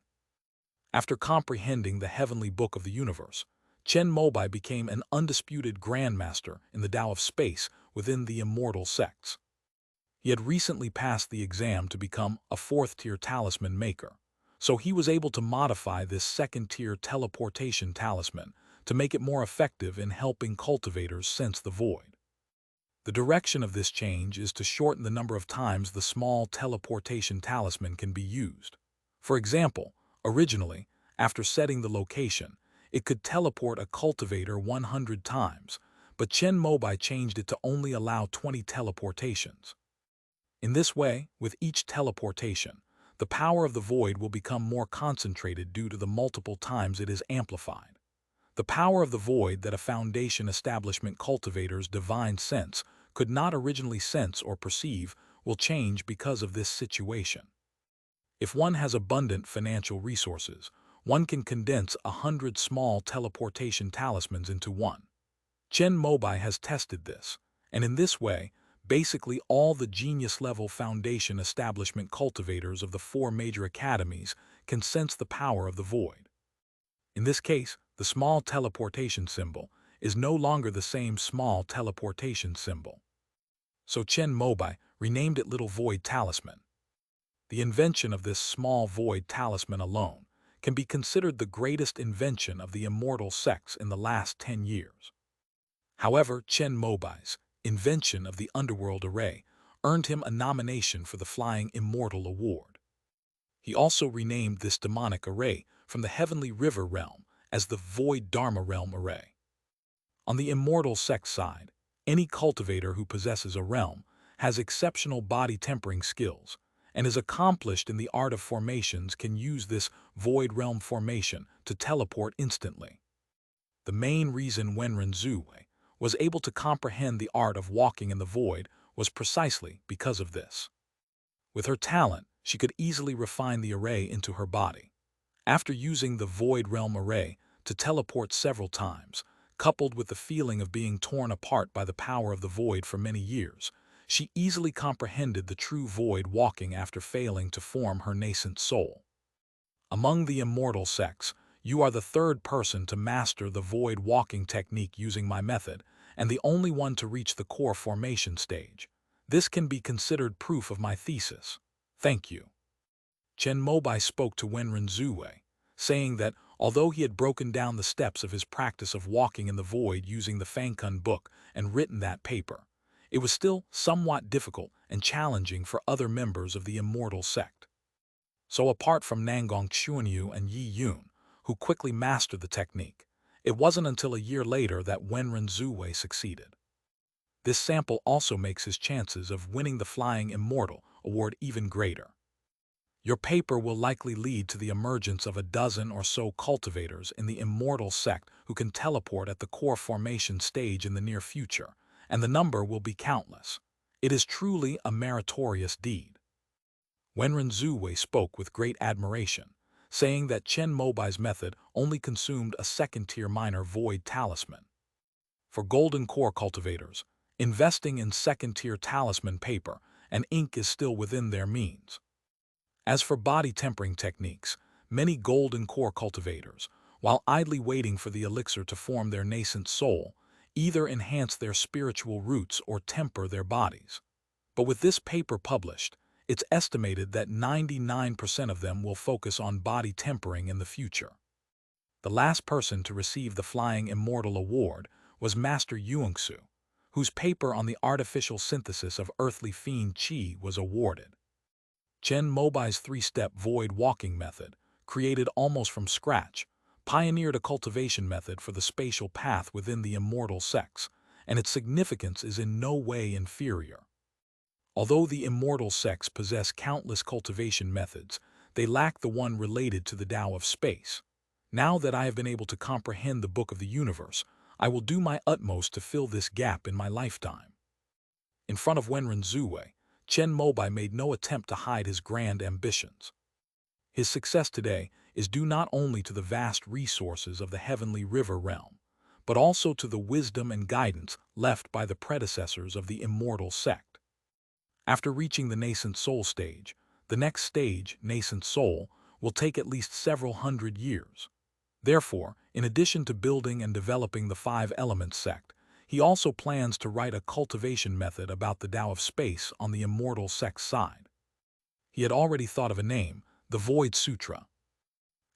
After comprehending the heavenly book of the universe, Chen Mobai became an undisputed grandmaster in the Tao of space within the immortal sects. He had recently passed the exam to become a 4th-tier talisman maker, so he was able to modify this 2nd-tier teleportation talisman to make it more effective in helping cultivators sense the void. The direction of this change is to shorten the number of times the small teleportation talisman can be used. For example, originally, after setting the location, it could teleport a cultivator 100 times, but Chen Mobai changed it to only allow 20 teleportations. In this way, with each teleportation, the power of the void will become more concentrated due to the multiple times it is amplified. The power of the void that a foundation establishment cultivator's divine sense could not originally sense or perceive will change because of this situation. If one has abundant financial resources, one can condense 100 small teleportation talismans into one. Chen Mobai has tested this, and in this way, basically all the genius-level foundation establishment cultivators of the 4 major academies can sense the power of the void. In this case, the small teleportation symbol is no longer the same small teleportation symbol. So Chen Mobai renamed it Little Void Talisman. The invention of this small void talisman alone can be considered the greatest invention of the immortal sects in the last 10 years. However, Chen Mobai's invention of the Underworld Array earned him a nomination for the Flying Immortal Award. He also renamed this demonic array from the Heavenly River Realm as the Void Dharma Realm Array. On the immortal sect side, any cultivator who possesses a realm has exceptional body tempering skills and is accomplished in the art of formations can use this void realm formation to teleport instantly. The main reason Wenren Zhuwei was able to comprehend the art of walking in the void was precisely because of this. With her talent, she could easily refine the array into her body. After using the Void Realm Array to teleport several times, coupled with the feeling of being torn apart by the power of the void for many years, she easily comprehended the true void walking after failing to form her nascent soul. Among the immortal sects, you are the 3rd person to master the void walking technique using my method, and the only one to reach the core formation stage. This can be considered proof of my thesis. Thank you. Chen Mobai spoke to Wenren Zhuwei, saying that although he had broken down the steps of his practice of walking in the void using the Fangkun book and written that paper, it was still somewhat difficult and challenging for other members of the immortal sect. So apart from Nangong Xuanyu and Yi Yun, who quickly mastered the technique, it wasn't until a year later that Wenren Zhuwei succeeded. This sample also makes his chances of winning the Flying Immortal Award even greater. Your paper will likely lead to the emergence of a dozen or so cultivators in the immortal sect who can teleport at the core formation stage in the near future, and the number will be countless. It is truly a meritorious deed. Wenren Zhuwei spoke with great admiration, saying that Chen Mobai's method only consumed a 2nd-tier minor void talisman. For golden core cultivators, investing in 2nd-tier talisman paper and ink is still within their means. As for body tempering techniques, many golden core cultivators, while idly waiting for the elixir to form their nascent soul, either enhance their spiritual roots or temper their bodies. But with this paper published, it's estimated that 99% of them will focus on body tempering in the future. The last person to receive the Flying Immortal Award was Master Yuangsu, whose paper on the artificial synthesis of earthly fiend qi was awarded. Chen Mobai's 3-step void walking method, created almost from scratch, pioneered a cultivation method for the spatial path within the immortal sects, and its significance is in no way inferior. Although the immortal sects possess countless cultivation methods, they lack the one related to the Tao of space. Now that I have been able to comprehend the Book of the Universe, I will do my utmost to fill this gap in my lifetime. In front of Wenren Zhuwei, Chen Mobai made no attempt to hide his grand ambitions. His success today is due not only to the vast resources of the heavenly river realm, but also to the wisdom and guidance left by the predecessors of the immortal sect. After reaching the nascent soul stage, the next stage, nascent soul, will take at least several hundred years. Therefore, in addition to building and developing the Five Elements sect, he also plans to write a cultivation method about the Tao of space on the immortal sect's side. He had already thought of a name, the Void Sutra.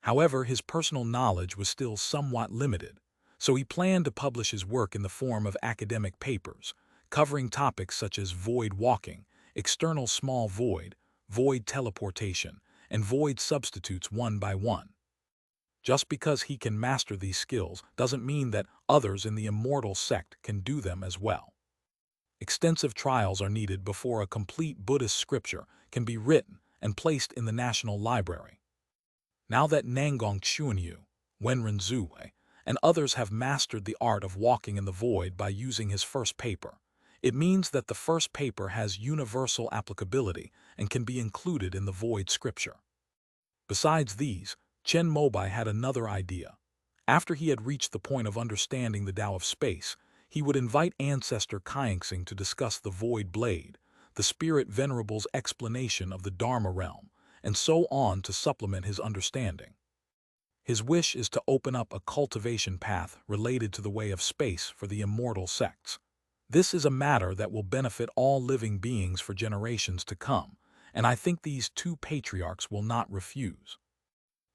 However, his personal knowledge was still somewhat limited, so he planned to publish his work in the form of academic papers, covering topics such as void walking, external small void, void teleportation, and void substitutes one by one. Just because he can master these skills doesn't mean that others in the immortal sect can do them as well. Extensive trials are needed before a complete Buddhist scripture can be written and placed in the National Library. Now that Nanggong Chuanyu, Wenren Zhuwei, and others have mastered the art of walking in the void by using his first paper, it means that the first paper has universal applicability and can be included in the void scripture. Besides these, Chen Mobai had another idea. After he had reached the point of understanding the Tao of space, he would invite ancestor Kaingsing to discuss the void blade, the spirit venerable's explanation of the Dharma realm, and so on to supplement his understanding. His wish is to open up a cultivation path related to the way of space for the immortal sects. This is a matter that will benefit all living beings for generations to come, and I think these two patriarchs will not refuse.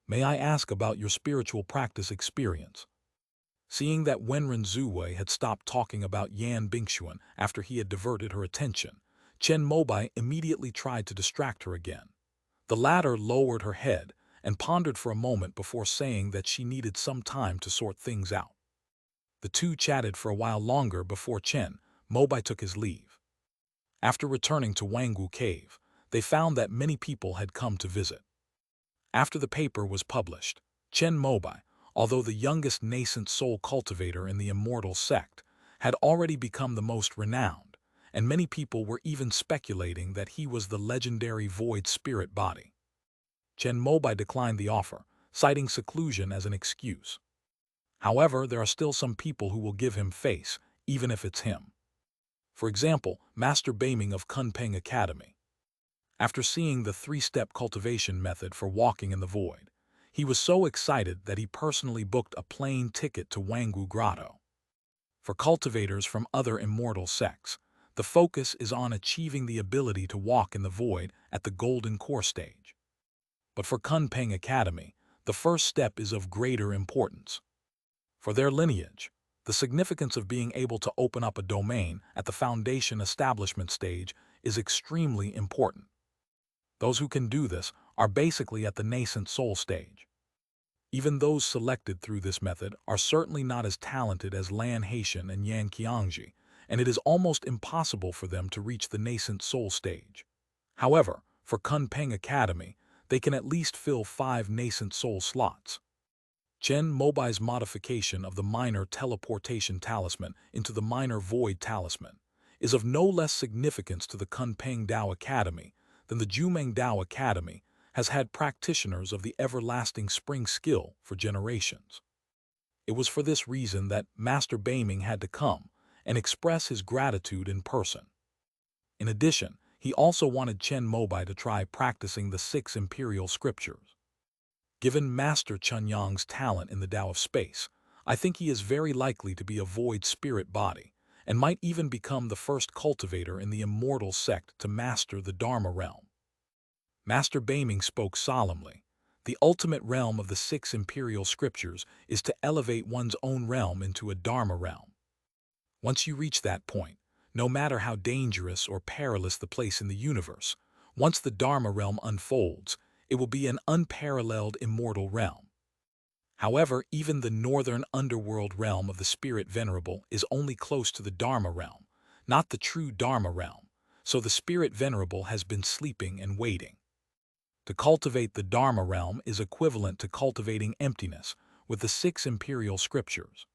May I ask about your spiritual practice experience? Seeing that Wenren Zhuwei had stopped talking about Yan Bingxuan after he had diverted her attention, Chen Mobai immediately tried to distract her again. The latter lowered her head and pondered for a moment before saying that she needed some time to sort things out. The two chatted for a while longer before Chen Mobai took his leave. After returning to Wangwu Cave, they found that many people had come to visit. After the paper was published, Chen Mobai, although the youngest nascent soul cultivator in the immortal sect, had already become the most renowned, and many people were even speculating that he was the legendary void spirit body. Chen Mobai declined the offer, citing seclusion as an excuse. However, there are still some people who will give him face, even if it's him. For example, Master Baiming of Kunpeng Academy. After seeing the three-step cultivation method for walking in the void, he was so excited that he personally booked a plane ticket to Wangwu Grotto. For cultivators from other immortal sects, the focus is on achieving the ability to walk in the void at the golden core stage. But for Kunpeng Academy, the first step is of greater importance. For their lineage, the significance of being able to open up a domain at the foundation establishment stage is extremely important. Those who can do this are basically at the nascent soul stage. Even those selected through this method are certainly not as talented as Lan Haitian and Yan Qiangji, and it is almost impossible for them to reach the nascent soul stage. However, for Kunpeng Academy, they can at least fill 5 nascent soul slots. Chen Mobai's modification of the minor teleportation talisman into the minor void talisman is of no less significance to the Kunpeng Dao Academy than the Jumeng Dao Academy has had practitioners of the everlasting spring skill for generations. It was for this reason that Master Baiming had to come and express his gratitude in person. In addition, he also wanted Chen Mobai to try practicing the 6 imperial scriptures. Given Master Chunyang's talent in the Tao of space, I think he is very likely to be a void spirit body, and might even become the first cultivator in the immortal sect to master the Dharma realm. Master Baiming spoke solemnly. The ultimate realm of the 6 imperial scriptures is to elevate one's own realm into a Dharma realm. Once you reach that point, no matter how dangerous or perilous the place in the universe, once the Dharma realm unfolds, it will be an unparalleled immortal realm. However, even the northern underworld realm of the spirit venerable is only close to the Dharma realm, not the true Dharma realm, so the spirit venerable has been sleeping and waiting. To cultivate the Dharma realm is equivalent to cultivating emptiness with the 6 imperial scriptures.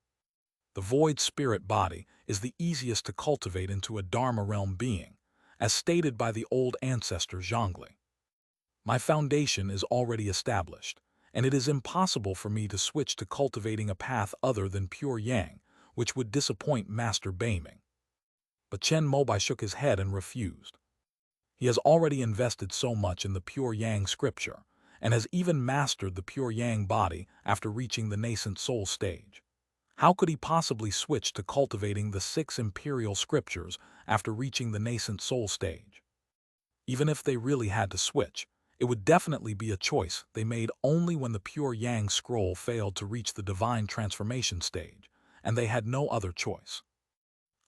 The void spirit body is the easiest to cultivate into a Dharma realm being, as stated by the old ancestor Zhongli. My foundation is already established, and it is impossible for me to switch to cultivating a path other than pure yang, which would disappoint Master Baiming. But Chen Mobai shook his head and refused. He has already invested so much in the pure yang scripture, and has even mastered the pure yang body after reaching the nascent soul stage. How could he possibly switch to cultivating the 6 imperial scriptures after reaching the nascent soul stage? Even if they really had to switch, it would definitely be a choice they made only when the pure yang scroll failed to reach the divine transformation stage, and they had no other choice.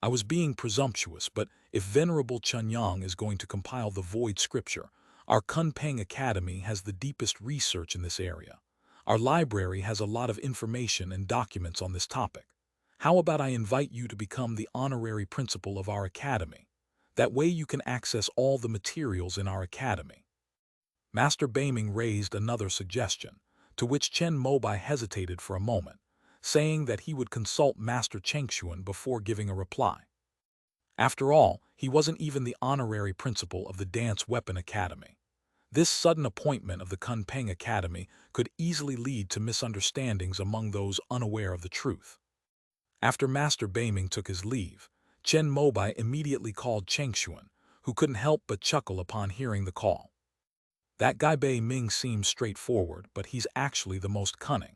I was being presumptuous, but if Venerable Chunyang is going to compile the void scripture, our Kunpeng Academy has the deepest research in this area. Our library has a lot of information and documents on this topic. How about I invite you to become the honorary principal of our academy? That way you can access all the materials in our academy. Master Baiming raised another suggestion, to which Chen Mobai hesitated for a moment, saying that he would consult Master Chengxuan before giving a reply. After all, he wasn't even the honorary principal of the Dance Weapon Academy. This sudden appointment of the Kunpeng Academy could easily lead to misunderstandings among those unaware of the truth. After Master Baiming took his leave, Chen Mobai immediately called Chengxuan, who couldn't help but chuckle upon hearing the call. That guy Baiming seems straightforward, but he's actually the most cunning.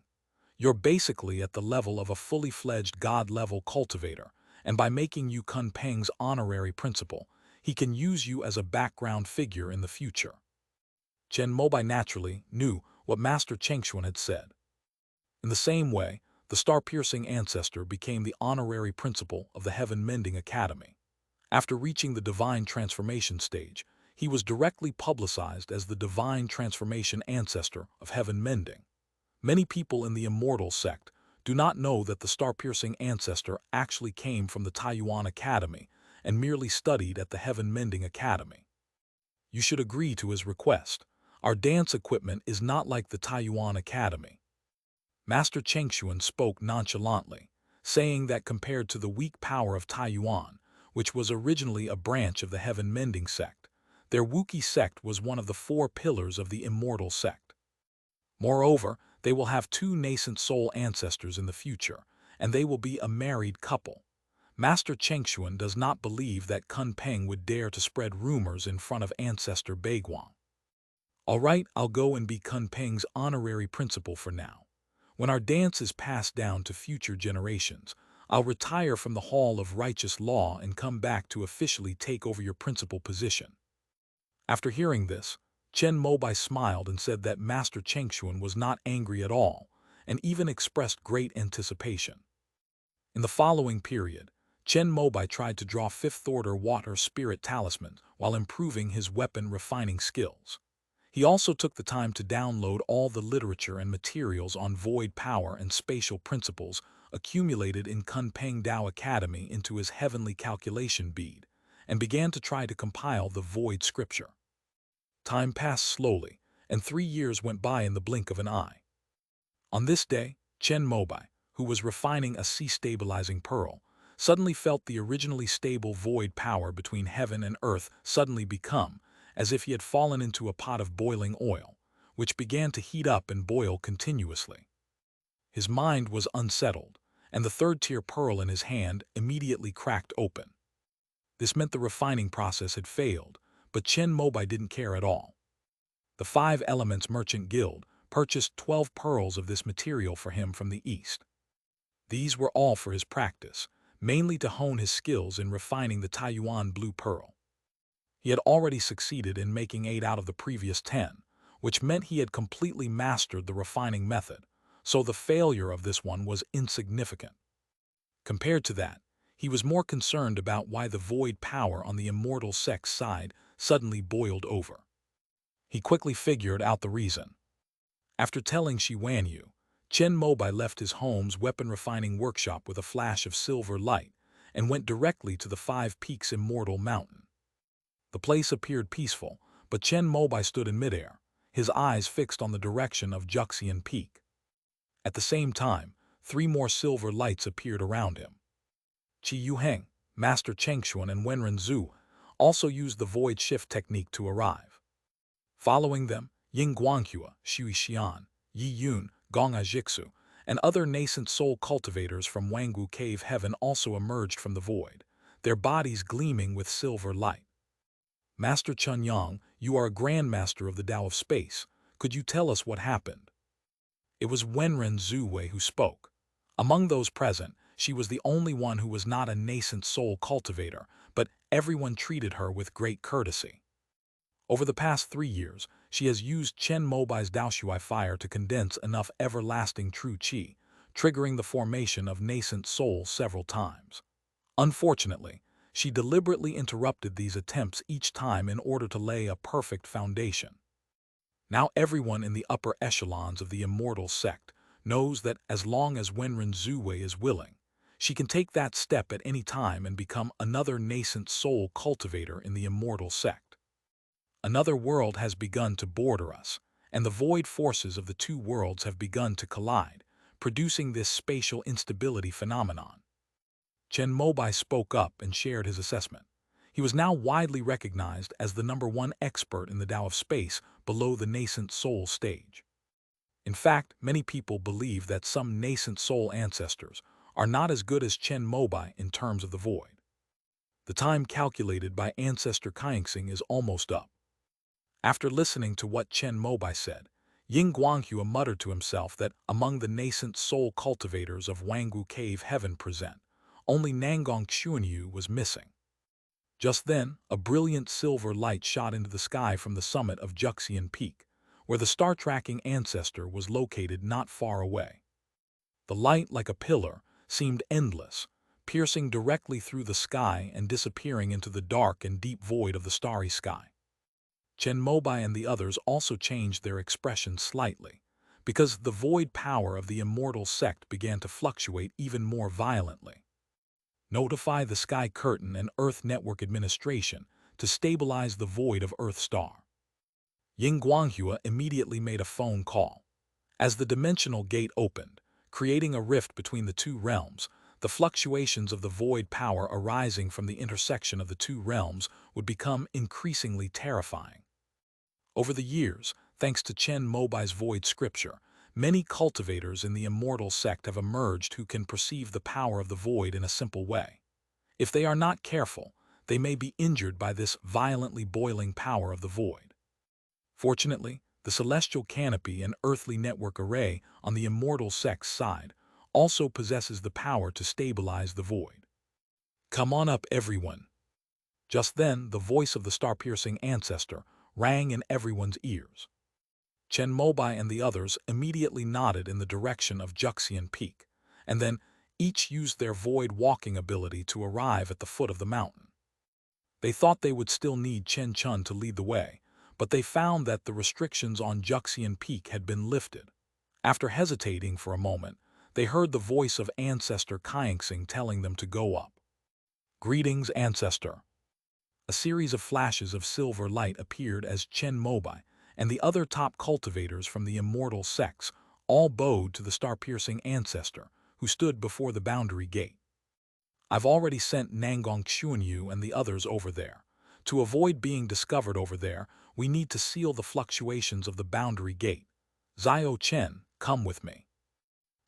You're basically at the level of a fully fledged God-level cultivator, and by making you Kunpeng's honorary principal, he can use you as a background figure in the future. Chen Mobai naturally knew what Master Chengxuan had said. In the same way, the star-piercing ancestor became the honorary principal of the Heaven Mending Academy. After reaching the divine transformation stage, he was directly publicized as the divine transformation ancestor of Heaven Mending. Many people in the immortal sect do not know that the star-piercing ancestor actually came from the Taiyuan Academy and merely studied at the Heaven Mending Academy. You should agree to his request. Our dance equipment is not like the Taiyuan Academy. Master Chengxuan spoke nonchalantly, saying that compared to the weak power of Taiyuan, which was originally a branch of the Heaven Mending sect, their Wuki sect was one of the 4 pillars of the immortal sect. Moreover, they will have 2 nascent soul ancestors in the future, and they will be a married couple. Master Chengxuan does not believe that Kunpeng would dare to spread rumors in front of ancestor Baiguang. All right, I'll go and be Kunpeng's honorary principal for now. When our dance is passed down to future generations, I'll retire from the Hall of Righteous Law and come back to officially take over your principal position. After hearing this, Chen Mobai smiled and said that Master Chengxuan was not angry at all, and even expressed great anticipation. In the following period, Chen Mobai tried to draw 5th-order water spirit talismans while improving his weapon refining skills. He also took the time to download all the literature and materials on void power and spatial principles accumulated in Kunpeng Dao Academy into his heavenly calculation bead, and began to try to compile the void scripture. Time passed slowly, and 3 years went by in the blink of an eye. On this day, Chen Mobai, who was refining a sea-stabilizing pearl, suddenly felt the originally stable void power between heaven and earth suddenly become as if he had fallen into a pot of boiling oil, which began to heat up and boil continuously. His mind was unsettled, and the 3rd-tier pearl in his hand immediately cracked open. This meant the refining process had failed, but Chen Mobai didn't care at all. The 5 Elements Merchant Guild purchased 12 pearls of this material for him from the east. These were all for his practice, mainly to hone his skills in refining the Taiyuan blue pearl. He had already succeeded in making 8 out of the previous 10, which meant he had completely mastered the refining method, so the failure of this one was insignificant. Compared to that, he was more concerned about why the void power on the immortal sect's side suddenly boiled over. He quickly figured out the reason. After telling Shi Wanyu, Chen Mobai left his home's weapon-refining workshop with a flash of silver light and went directly to the Five Peaks Immortal Mountain. The place appeared peaceful, but Chen Mobai stood in midair, his eyes fixed on the direction of Juxian Peak. At the same time, 3 more silver lights appeared around him. Qi Yuheng, Master Chengxuan, and Wenren Zhu also used the void shift technique to arrive. Following them, Ying Guanghua, Shui Xian, Yi Yun, Gong Ajixu, and other nascent soul cultivators from Wangwu Cave Heaven also emerged from the void, their bodies gleaming with silver light. Master Chun Yang, you are a grandmaster of the Tao of Space. Could you tell us what happened? It was Wenren Zhuwei who spoke. Among those present, she was the only one who was not a nascent soul cultivator, but everyone treated her with great courtesy. Over the past 3 years, she has used Chen Mobai's Daoshui fire to condense enough everlasting true qi, triggering the formation of nascent souls several times. Unfortunately, she deliberately interrupted these attempts each time in order to lay a perfect foundation. Now everyone in the upper echelons of the immortal sect knows that as long as Wenren Zhuwei is willing, she can take that step at any time and become another nascent soul cultivator in the immortal sect. Another world has begun to border us, and the void forces of the 2 worlds have begun to collide, producing this spatial instability phenomenon. Chen Mobai spoke up and shared his assessment. He was now widely recognized as the #1 expert in the Tao of Space below the nascent soul stage. In fact, many people believe that some nascent soul ancestors are not as good as Chen Mobai in terms of the void. The time calculated by Ancestor Kaixing is almost up. After listening to what Chen Mobai said, Ying Guanghua muttered to himself that among the nascent soul cultivators of Wangwu Cave Heaven present, only Nangong Xuanyu was missing. Just then, a brilliant silver light shot into the sky from the summit of Juxian Peak, where the star-tracking ancestor was located not far away. The light, like a pillar, seemed endless, piercing directly through the sky and disappearing into the dark and deep void of the starry sky. Chen Mobai and the others also changed their expression slightly, because the void power of the immortal sect began to fluctuate even more violently. Notify the Sky Curtain and Earth Network Administration to stabilize the void of Earth Star. Ying Guanghua immediately made a phone call. As the dimensional gate opened, creating a rift between the 2 realms, the fluctuations of the void power arising from the intersection of the 2 realms would become increasingly terrifying. Over the years, thanks to Chen Mobai's void scripture, many cultivators in the immortal sect have emerged who can perceive the power of the void in a simple way. If they are not careful, they may be injured by this violently boiling power of the void. Fortunately, the celestial canopy and earthly network array on the immortal sect's side also possesses the power to stabilize the void. Come on up, everyone. Just then, the voice of the star-piercing ancestor rang in everyone's ears. Chen Mobai and the others immediately nodded in the direction of Juxian Peak, and then each used their void walking ability to arrive at the foot of the mountain. They thought they would still need Chen Chun to lead the way, but they found that the restrictions on Juxian Peak had been lifted. After hesitating for a moment, they heard the voice of Ancestor Kaixing telling them to go up. Greetings, Ancestor. A series of flashes of silver light appeared as Chen Mobai and the other top cultivators from the immortal sects all bowed to the star-piercing ancestor who stood before the boundary gate. I've already sent Nangong Xuanyu and the others over there. To avoid being discovered over there, we need to seal the fluctuations of the boundary gate. Zio Chen, come with me.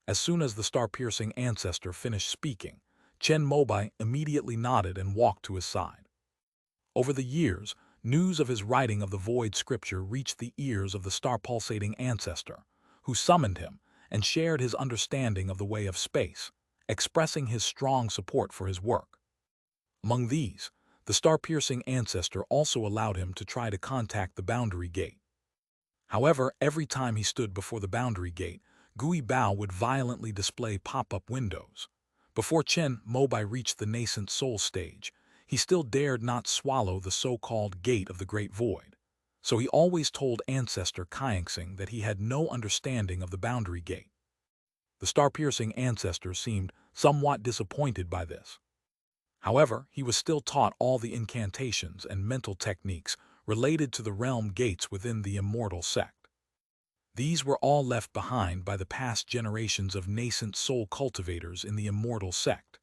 As soon as the star-piercing ancestor finished speaking, Chen Mobai immediately nodded and walked to his side. Over the years, news of his writing of the void scripture reached the ears of the star-pulsating ancestor, who summoned him and shared his understanding of the way of space, expressing his strong support for his work. Among these, the star-piercing ancestor also allowed him to try to contact the boundary gate. However, every time he stood before the boundary gate, Gui Bao would violently display pop-up windows. Before Chen Mobai reached the nascent soul stage, he still dared not swallow the so-called gate of the Great Void, so he always told Ancestor Kaixing that he had no understanding of the boundary gate. The star-piercing ancestor seemed somewhat disappointed by this. However, he was still taught all the incantations and mental techniques related to the realm gates within the immortal sect. These were all left behind by the past generations of nascent soul cultivators in the immortal sect.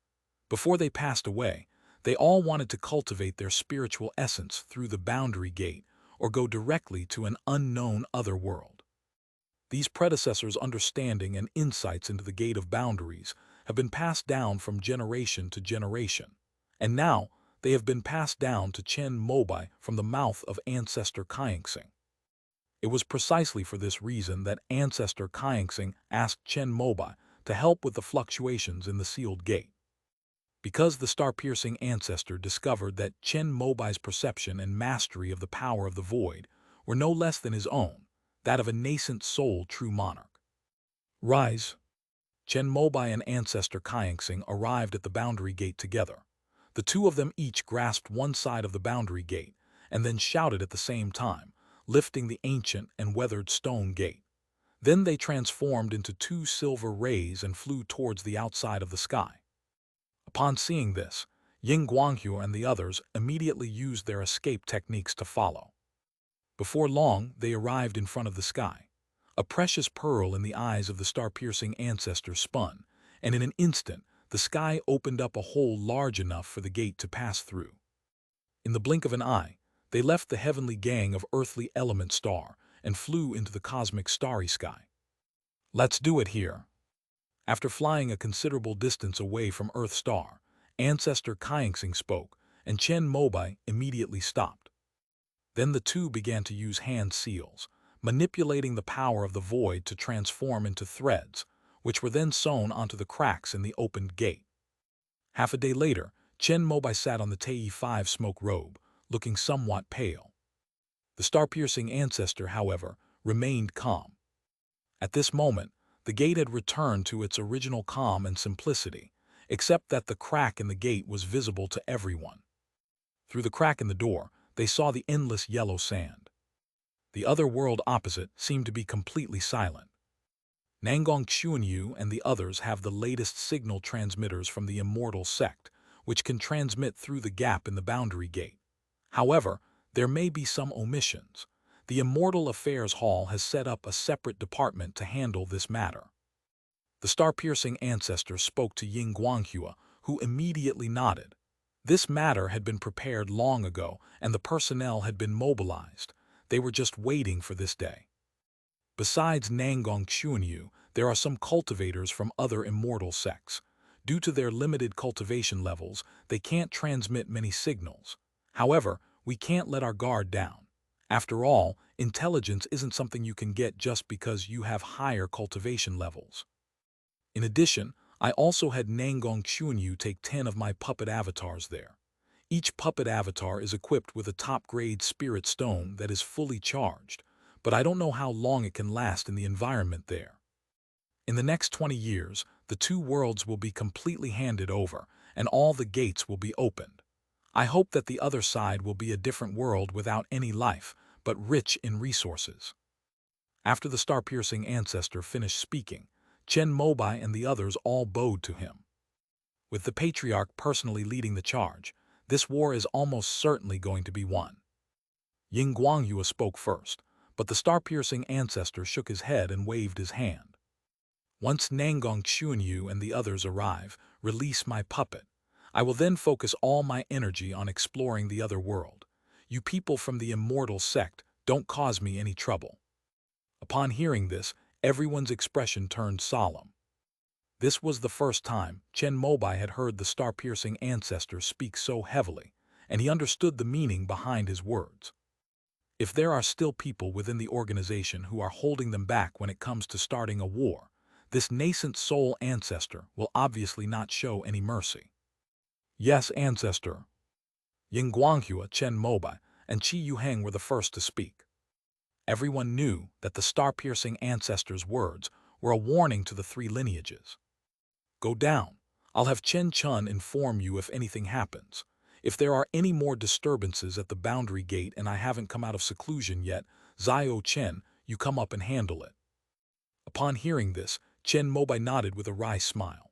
Before they passed away, they all wanted to cultivate their spiritual essence through the boundary gate or go directly to an unknown other world. These predecessors' understanding and insights into the gate of boundaries have been passed down from generation to generation, and now they have been passed down to Chen Mobai from the mouth of Ancestor Kaingsing. It was precisely for this reason that Ancestor Kaingsing asked Chen Mobai to help with the fluctuations in the sealed gate. Because the star-piercing ancestor discovered that Chen Mobai's perception and mastery of the power of the void were no less than his own, that of a nascent soul true monarch. Rise! Chen Mobai and Ancestor Kaingsing arrived at the boundary gate together. The two of them each grasped one side of the boundary gate and then shouted at the same time, lifting the ancient and weathered stone gate. Then they transformed into two silver rays and flew towards the outside of the sky. Upon seeing this, Ying Guanghu and the others immediately used their escape techniques to follow. Before long, they arrived in front of the sky. A precious pearl in the eyes of the star-piercing ancestor spun, and in an instant, the sky opened up a hole large enough for the gate to pass through. In the blink of an eye, they left the heavenly gang of earthly element star and flew into the cosmic starry sky. Let's do it here. After flying a considerable distance away from Earth Star, Ancestor Kaingsing spoke, and Chen Mobai immediately stopped. Then the two began to use hand seals, manipulating the power of the void to transform into threads, which were then sewn onto the cracks in the opened gate. Half a day later, Chen Mobai sat on the Tei-5 smoke robe, looking somewhat pale. The star-piercing ancestor, however, remained calm. At this moment, the gate had returned to its original calm and simplicity, except that the crack in the gate was visible to everyone. Through the crack in the door, they saw the endless yellow sand. The other world opposite seemed to be completely silent. Nangong Xuanyu and the others have the latest signal transmitters from the immortal sect, which can transmit through the gap in the boundary gate. However, there may be some omissions. The Immortal Affairs Hall has set up a separate department to handle this matter. The star-piercing ancestor spoke to Ying Guanghua, who immediately nodded. This matter had been prepared long ago, and the personnel had been mobilized. They were just waiting for this day. Besides Nangong Xuanyu, there are some cultivators from other immortal sects. Due to their limited cultivation levels, they can't transmit many signals. However, we can't let our guard down. After all, intelligence isn't something you can get just because you have higher cultivation levels. In addition, I also had Nangong Xuanyu take 10 of my puppet avatars there. Each puppet avatar is equipped with a top-grade spirit stone that is fully charged, but I don't know how long it can last in the environment there. In the next 20 years, the two worlds will be completely handed over, and all the gates will be opened. I hope that the other side will be a different world without any life, but rich in resources. After the star-piercing ancestor finished speaking, Chen Mobai and the others all bowed to him. With the patriarch personally leading the charge, this war is almost certainly going to be won. Ying Guanghua spoke first, but the star-piercing ancestor shook his head and waved his hand. Once Nangong Xuanyu and the others arrive, release my puppet. I will then focus all my energy on exploring the other world. You people from the immortal sect don't cause me any trouble. Upon hearing this, everyone's expression turned solemn. This was the first time Chen Mobai had heard the star-piercing ancestor speak so heavily, and he understood the meaning behind his words. If there are still people within the organization who are holding them back when it comes to starting a war, this nascent soul ancestor will obviously not show any mercy. Yes, ancestor. Ying Guanghua, Chen Mobai, and Qi Yuheng were the first to speak. Everyone knew that the star-piercing ancestor's words were a warning to the three lineages. Go down. I'll have Chen Chun inform you if anything happens. If there are any more disturbances at the boundary gate and I haven't come out of seclusion yet, Zio Chen, you come up and handle it. Upon hearing this, Chen Mobai nodded with a wry smile.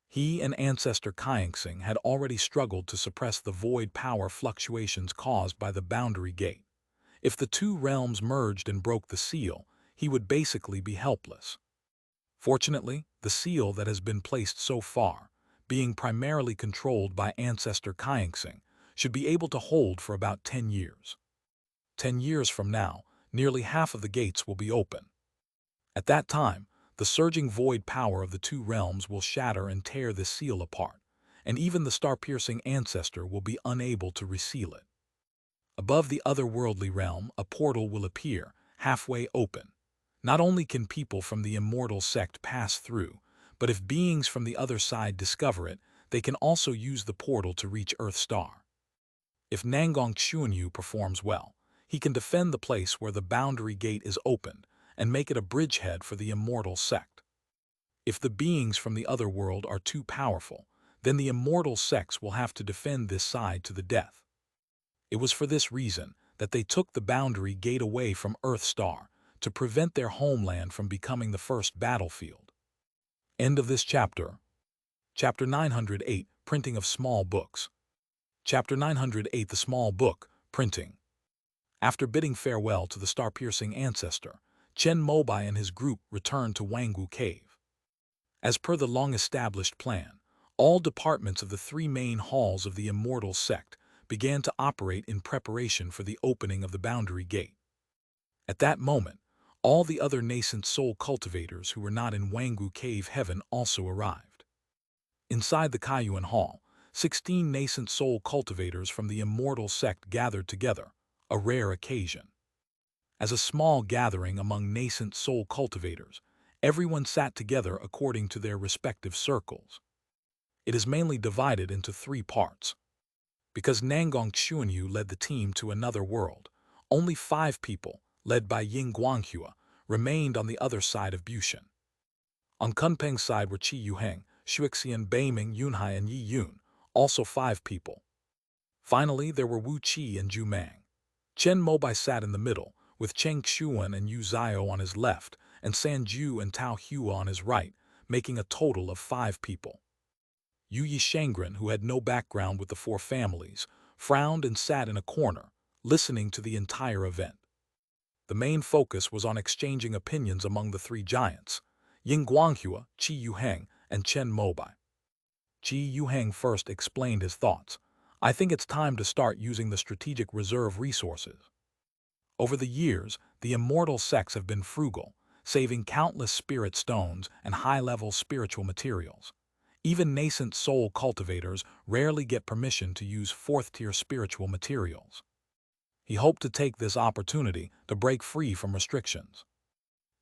He and ancestor Kaingsing had already struggled to suppress the void power fluctuations caused by the boundary gate. If the two realms merged and broke the seal, he would basically be helpless. Fortunately, the seal that has been placed so far, being primarily controlled by ancestor Kaingsing, should be able to hold for about 10 years. 10 years from now, nearly half of the gates will be open. At that time, the surging void power of the two realms will shatter and tear the seal apart, and even the star-piercing ancestor will be unable to reseal it. Above the otherworldly realm, a portal will appear, halfway open. Not only can people from the immortal sect pass through, but if beings from the other side discover it, they can also use the portal to reach Earth Star. If Nangong Xuanyu performs well, he can defend the place where the boundary gate is opened and make it a bridgehead for the immortal sect. If the beings from the other world are too powerful, then the immortal sects will have to defend this side to the death. It was for this reason that they took the boundary gate away from Earth Star to prevent their homeland from becoming the first battlefield. End of this chapter. Chapter 908, Printing of Small Books. Chapter 908, The Small Book, Printing. After bidding farewell to the star-piercing ancestor, Chen Mobai and his group returned to Wangwu Cave. As per the long-established plan, all departments of the three main halls of the immortal sect began to operate in preparation for the opening of the boundary gate. At that moment, all the other nascent soul cultivators who were not in Wangwu Cave Heaven also arrived. Inside the Kaiyuan Hall, 16 nascent soul cultivators from the immortal sect gathered together, a rare occasion. As a small gathering among nascent soul cultivators, everyone sat together according to their respective circles. It is mainly divided into 3 parts. Because Nangong Xuanyu led the team to another world, only 5 people, led by Ying Guanghua, remained on the other side of Bushan. On Kunpeng's side were Qi Yuheng, Shuixian, Beiming, Yunhai, and Yi Yun, also 5 people. Finally, there were Wu Qi and Zhu Mang. Chen Mobai sat in the middle, with Cheng Xuan and Yu Zhao on his left, and San Ju and Tao Hua on his right, making a total of 5 people. Yu Yishengren, who had no background with the 4 families, frowned and sat in a corner, listening to the entire event. The main focus was on exchanging opinions among the 3 giants, Ying Guanghua, Qi Yuheng, and Chen Mobai. Qi Yuheng first explained his thoughts. I think it's time to start using the strategic reserve resources. Over the years, the immortal sects have been frugal, saving countless spirit stones and high-level spiritual materials. Even nascent soul cultivators rarely get permission to use 4th-tier spiritual materials. He hoped to take this opportunity to break free from restrictions.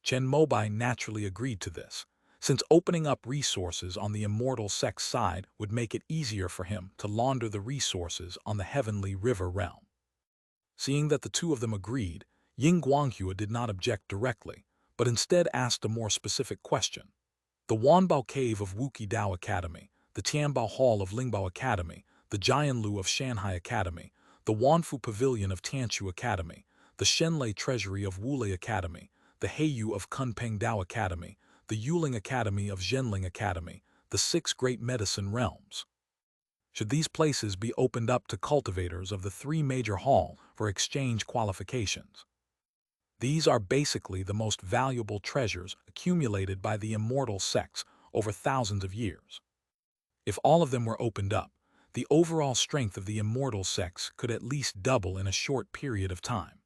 Chen Mobai naturally agreed to this, since opening up resources on the immortal sect's side would make it easier for him to launder the resources on the heavenly river realm. Seeing that the 2 of them agreed, Ying Guanghua did not object directly, but instead asked a more specific question. The Wanbao Cave of Wuqi Dao Academy, the Tianbao Hall of Lingbao Academy, the Jianlu of Shanghai Academy, the Wanfu Pavilion of Tianchu Academy, the Shenlei Treasury of Wulei Academy, the Heiyu of Kunpeng Dao Academy, the Yuling Academy of Zhenling Academy, the 6 Great Medicine Realms. Should these places be opened up to cultivators of the 3 major halls for exchange qualifications? These are basically the most valuable treasures accumulated by the immortal sects over thousands of years. If all of them were opened up, the overall strength of the immortal sects could at least double in a short period of time.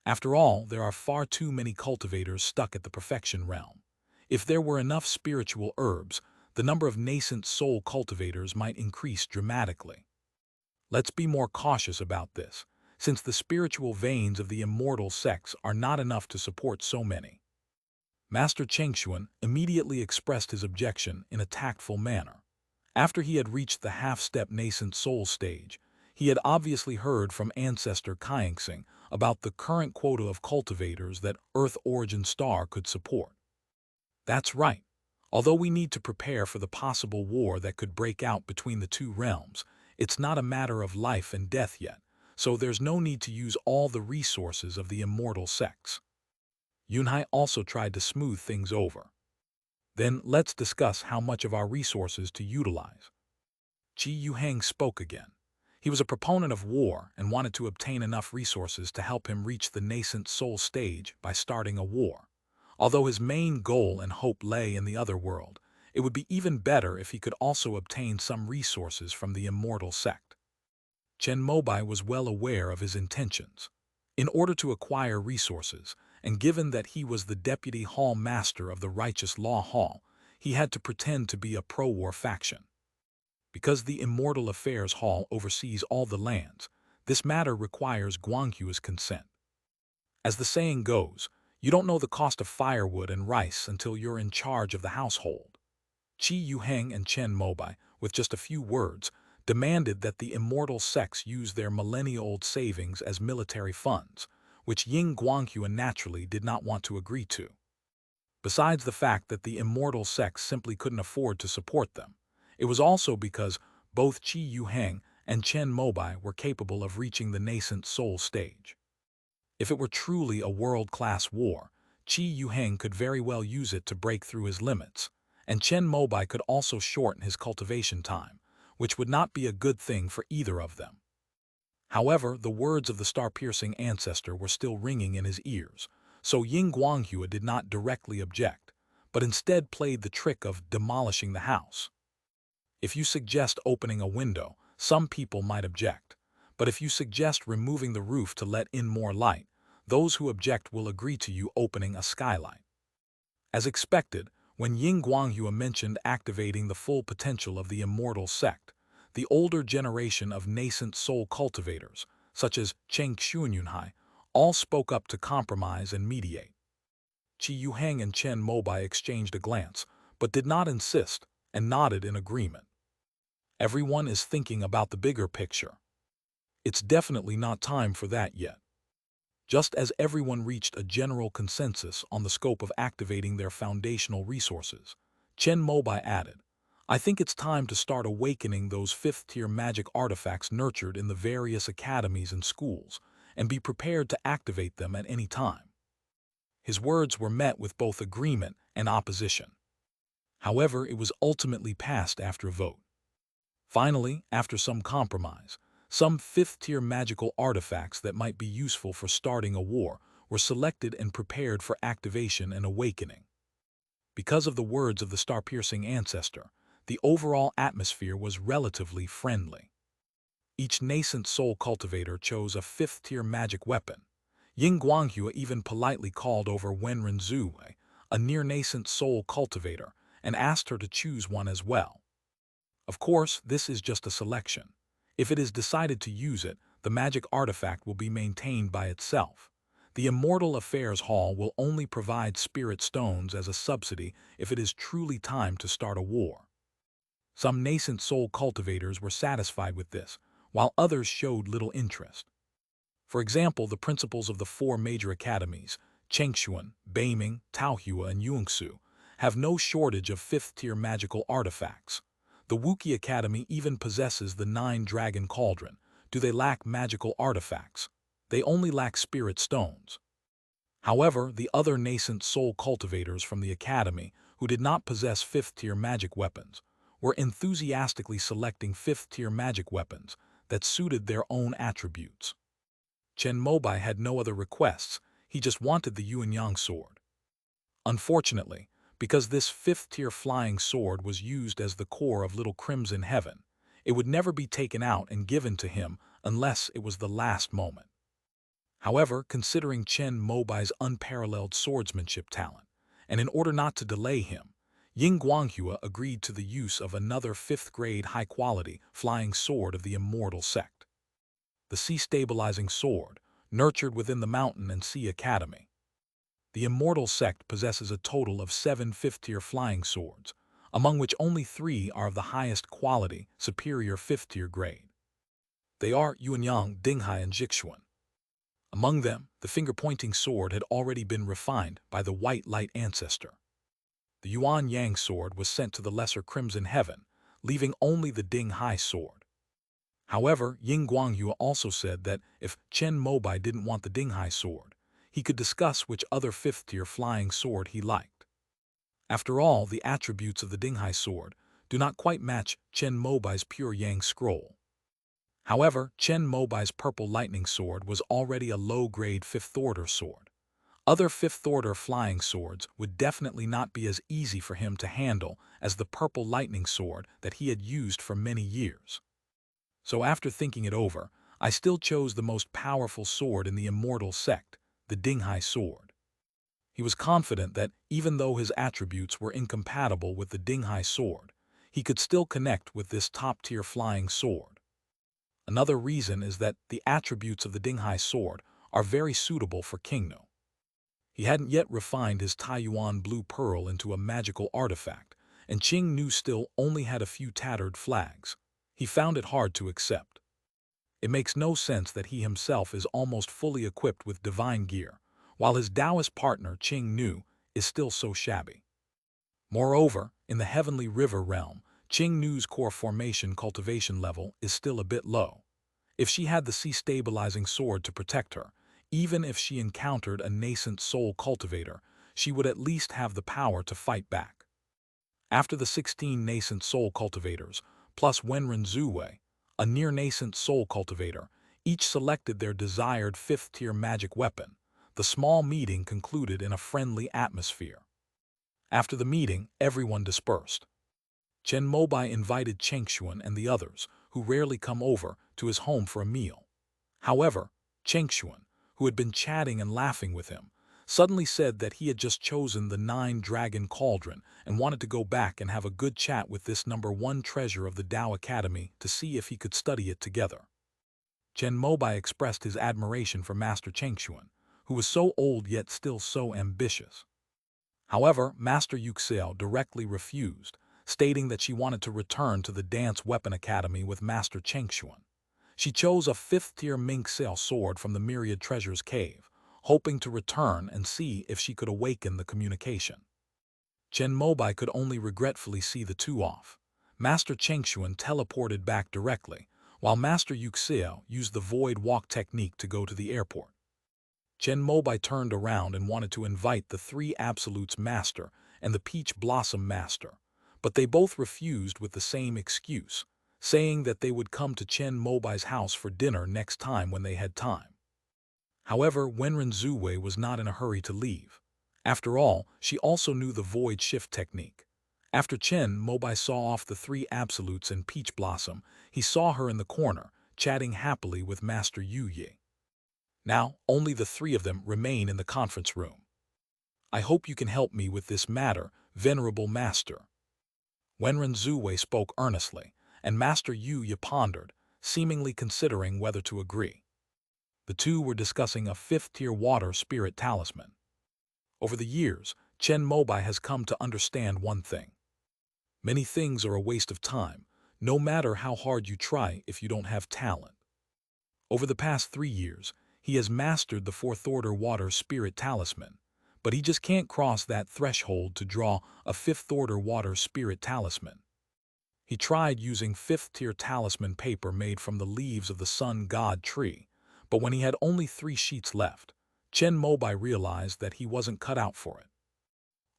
After all, there are far too many cultivators stuck at the perfection realm. If there were enough spiritual herbs, the number of nascent soul cultivators might increase dramatically. Let's be more cautious about this, since the spiritual veins of the immortal sects are not enough to support so many. Master Chengshuan immediately expressed his objection in a tactful manner. After he had reached the half-step nascent soul stage, he had obviously heard from ancestor Kaingsing about the current quota of cultivators that Earth Origin Star could support. That's right. Although we need to prepare for the possible war that could break out between the 2 realms, it's not a matter of life and death yet, so there's no need to use all the resources of the immortal sects. Yunhai also tried to smooth things over. Then let's discuss how much of our resources to utilize. Qi Yuheng spoke again. He was a proponent of war and wanted to obtain enough resources to help him reach the nascent soul stage by starting a war. Although his main goal and hope lay in the other world, it would be even better if he could also obtain some resources from the immortal sect. Chen Mobai was well aware of his intentions. In order to acquire resources, and given that he was the deputy hall master of the Righteous Law Hall, he had to pretend to be a pro-war faction. Because the Immortal Affairs Hall oversees all the lands, this matter requires Guanghua's consent. As the saying goes, you don't know the cost of firewood and rice until you're in charge of the household. Qi Yuheng and Chen Mobai, with just a few words, demanded that the immortal sects use their millennia-old savings as military funds, which Ying Guanghua naturally did not want to agree to. Besides the fact that the immortal sects simply couldn't afford to support them, it was also because both Qi Yuheng and Chen Mobai were capable of reaching the nascent soul stage. If it were truly a world-class war, Qi Yuheng could very well use it to break through his limits, and Chen Mobai could also shorten his cultivation time, which would not be a good thing for either of them. However, the words of the star-piercing ancestor were still ringing in his ears, so Ying Guanghua did not directly object, but instead played the trick of demolishing the house. If you suggest opening a window, some people might object, but if you suggest removing the roof to let in more light, those who object will agree to you opening a skylight. As expected, when Ying Guanghua mentioned activating the full potential of the immortal sect, the older generation of nascent soul cultivators, such as Cheng Xuanyunhai, all spoke up to compromise and mediate. Qi Yuheng and Chen Mobai exchanged a glance, but did not insist, and nodded in agreement. Everyone is thinking about the bigger picture. It's definitely not time for that yet. Just as everyone reached a general consensus on the scope of activating their foundational resources, Chen Mobai added, I think it's time to start awakening those fifth-tier magic artifacts nurtured in the various academies and schools, and be prepared to activate them at any time. His words were met with both agreement and opposition. However, it was ultimately passed after a vote. Finally, after some compromise, some fifth-tier magical artifacts that might be useful for starting a war were selected and prepared for activation and awakening. Because of the words of the star-piercing ancestor, the overall atmosphere was relatively friendly. Each nascent soul cultivator chose a fifth-tier magic weapon. Ying Guanghua even politely called over Wenren Zhu, a near-nascent soul cultivator, and asked her to choose one as well. Of course, this is just a selection. If it is decided to use it, the magic artifact will be maintained by itself. The Immortal Affairs Hall will only provide spirit stones as a subsidy if it is truly time to start a war. Some nascent soul cultivators were satisfied with this, while others showed little interest. For example, the principals of the four major academies, Chengshuan, Beiming, Taohua, and Yungsu, have no shortage of fifth-tier magical artifacts. The Wuki Academy even possesses the 9-dragon cauldron. Do they lack magical artifacts? They only lack spirit stones. However, the other nascent soul cultivators from the academy, who did not possess fifth-tier magic weapons, were enthusiastically selecting fifth-tier magic weapons that suited their own attributes. Chen Mobai had no other requests, he just wanted the Yuanyang sword. Unfortunately, because this fifth-tier flying sword was used as the core of Little Crimson Heaven, it would never be taken out and given to him unless it was the last moment. However, considering Chen Mobai's unparalleled swordsmanship talent, and in order not to delay him, Ying Guanghua agreed to the use of another fifth-grade high-quality flying sword of the immortal sect. The sea-stabilizing sword, nurtured within the Mountain and Sea Academy. The immortal sect possesses a total of 7 fifth-tier flying swords, among which only 3 are of the highest quality, superior fifth-tier grade. They are Yuanyang, Dinghai, and Jixuan. Among them, the finger-pointing sword had already been refined by the White Light Ancestor. The Yuan Yang sword was sent to the Lesser Crimson Heaven, leaving only the Dinghai sword. However, Ying Guanghua also said that if Chen Mobai didn't want the Dinghai sword, he could discuss which other fifth-tier flying sword he liked. After all, the attributes of the Dinghai sword do not quite match Chen Mobai's pure Yang scroll. However, Chen Mobai's purple lightning sword was already a low-grade 5th-order sword. Other 5th-order flying swords would definitely not be as easy for him to handle as the purple lightning sword that he had used for many years. So after thinking it over, I still chose the most powerful sword in the immortal sect, the Dinghai sword. He was confident that even though his attributes were incompatible with the Dinghai sword, he could still connect with this top-tier flying sword. Another reason is that the attributes of the Dinghai sword are very suitable for Qingnu. He hadn't yet refined his Taiyuan blue pearl into a magical artifact, and Qingnu still only had a few tattered flags. He found it hard to accept. It makes no sense that he himself is almost fully equipped with divine gear, while his Taoist partner Qingnu is still so shabby. Moreover, in the Heavenly River realm, Qingnu's core formation cultivation level is still a bit low. If she had the sea-stabilizing sword to protect her, even if she encountered a nascent soul cultivator, she would at least have the power to fight back. After the 16 nascent soul cultivators, plus Wenren Zuwei, a near-nascent soul cultivator, each selected their desired 5th-tier magic weapon, the small meeting concluded in a friendly atmosphere. After the meeting, everyone dispersed. Chen Mobai invited Chengxuan and the others, who rarely come over, to his home for a meal. However, Chengxuan, who had been chatting and laughing with him, suddenly said that he had just chosen the 9-dragon cauldron and wanted to go back and have a good chat with this #1 treasure of the Tao Academy to see if he could study it together. Chen Mobai expressed his admiration for Master Chengxuan, who was so old yet still so ambitious. However, Master Yuxiao directly refused, stating that she wanted to return to the Dance Weapon Academy with Master Chengxuan. She chose a 5th-tier Mingxiao sword from the Myriad Treasures Cave, hoping to return and see if she could awaken the communication. Chen Mobai could only regretfully see the two off. Master Chengxuan teleported back directly, while Master Yuxiao used the Void Walk technique to go to the airport. Chen Mobai turned around and wanted to invite the 3 Absolutes Master and the Peach Blossom Master, but they both refused with the same excuse, saying that they would come to Chen Mobai's house for dinner next time when they had time. However, Wenren Zuwei was not in a hurry to leave. After all, she also knew the Void Shift technique. After Chen Mobai saw off the 3 Absolutes and Peach Blossom, he saw her in the corner, chatting happily with Master Yu Yi. Now, only the 3 of them remain in the conference room. I hope you can help me with this matter, Venerable Master. Wenren Zuwei spoke earnestly, and Master Yu Yi pondered, seemingly considering whether to agree. The two were discussing a 5th-tier water spirit talisman. Over the years, Chen Mobai has come to understand one thing. Many things are a waste of time, no matter how hard you try if you don't have talent. Over the past 3 years, he has mastered the 4th-order water spirit talisman, but he just can't cross that threshold to draw a 5th-order water spirit talisman. He tried using 5th-tier talisman paper made from the leaves of the sun god tree, but when he had only 3 sheets left, Chen Mobai realized that he wasn't cut out for it.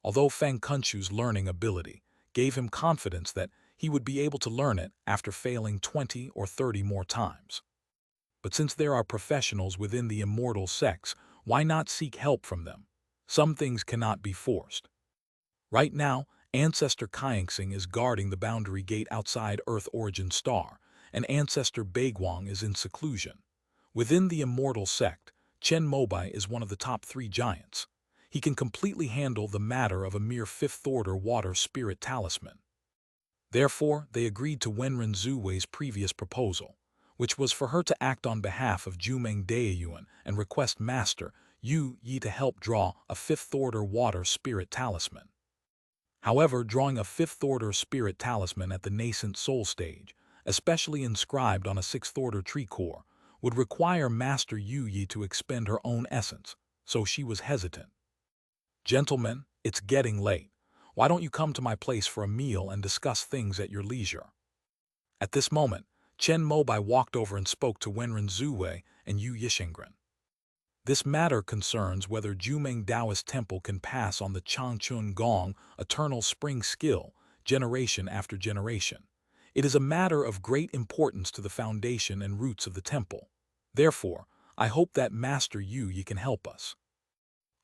Although Fang Kunchu's learning ability gave him confidence that he would be able to learn it after failing 20 or 30 more times. But since there are professionals within the immortal sects, why not seek help from them? Some things cannot be forced. Right now, Ancestor Kaingsing is guarding the boundary gate outside Earth Origin Star, and Ancestor Baiguang is in seclusion. Within the immortal sect, Chen Mobai is one of the top 3 giants. He can completely handle the matter of a mere 5th-order water spirit talisman. Therefore, they agreed to Wenren Zuwei's previous proposal, which was for her to act on behalf of Jumeng Daeyuan and request Master Yu Yi to help draw a 5th-order water spirit talisman. However, drawing a 5th-order spirit talisman at the nascent soul stage, especially inscribed on a 6th-order tree core, would require Master Yu Yi to expend her own essence, so she was hesitant. Gentlemen, it's getting late. Why don't you come to my place for a meal and discuss things at your leisure? At this moment, Chen Mobai walked over and spoke to Wenren Zuwei and Yu Yishengren. This matter concerns whether Jumeng Taoist Temple can pass on the Changchun Gong, eternal spring skill, generation after generation. It is a matter of great importance to the foundation and roots of the temple. Therefore, I hope that Master Yu Yi can help us.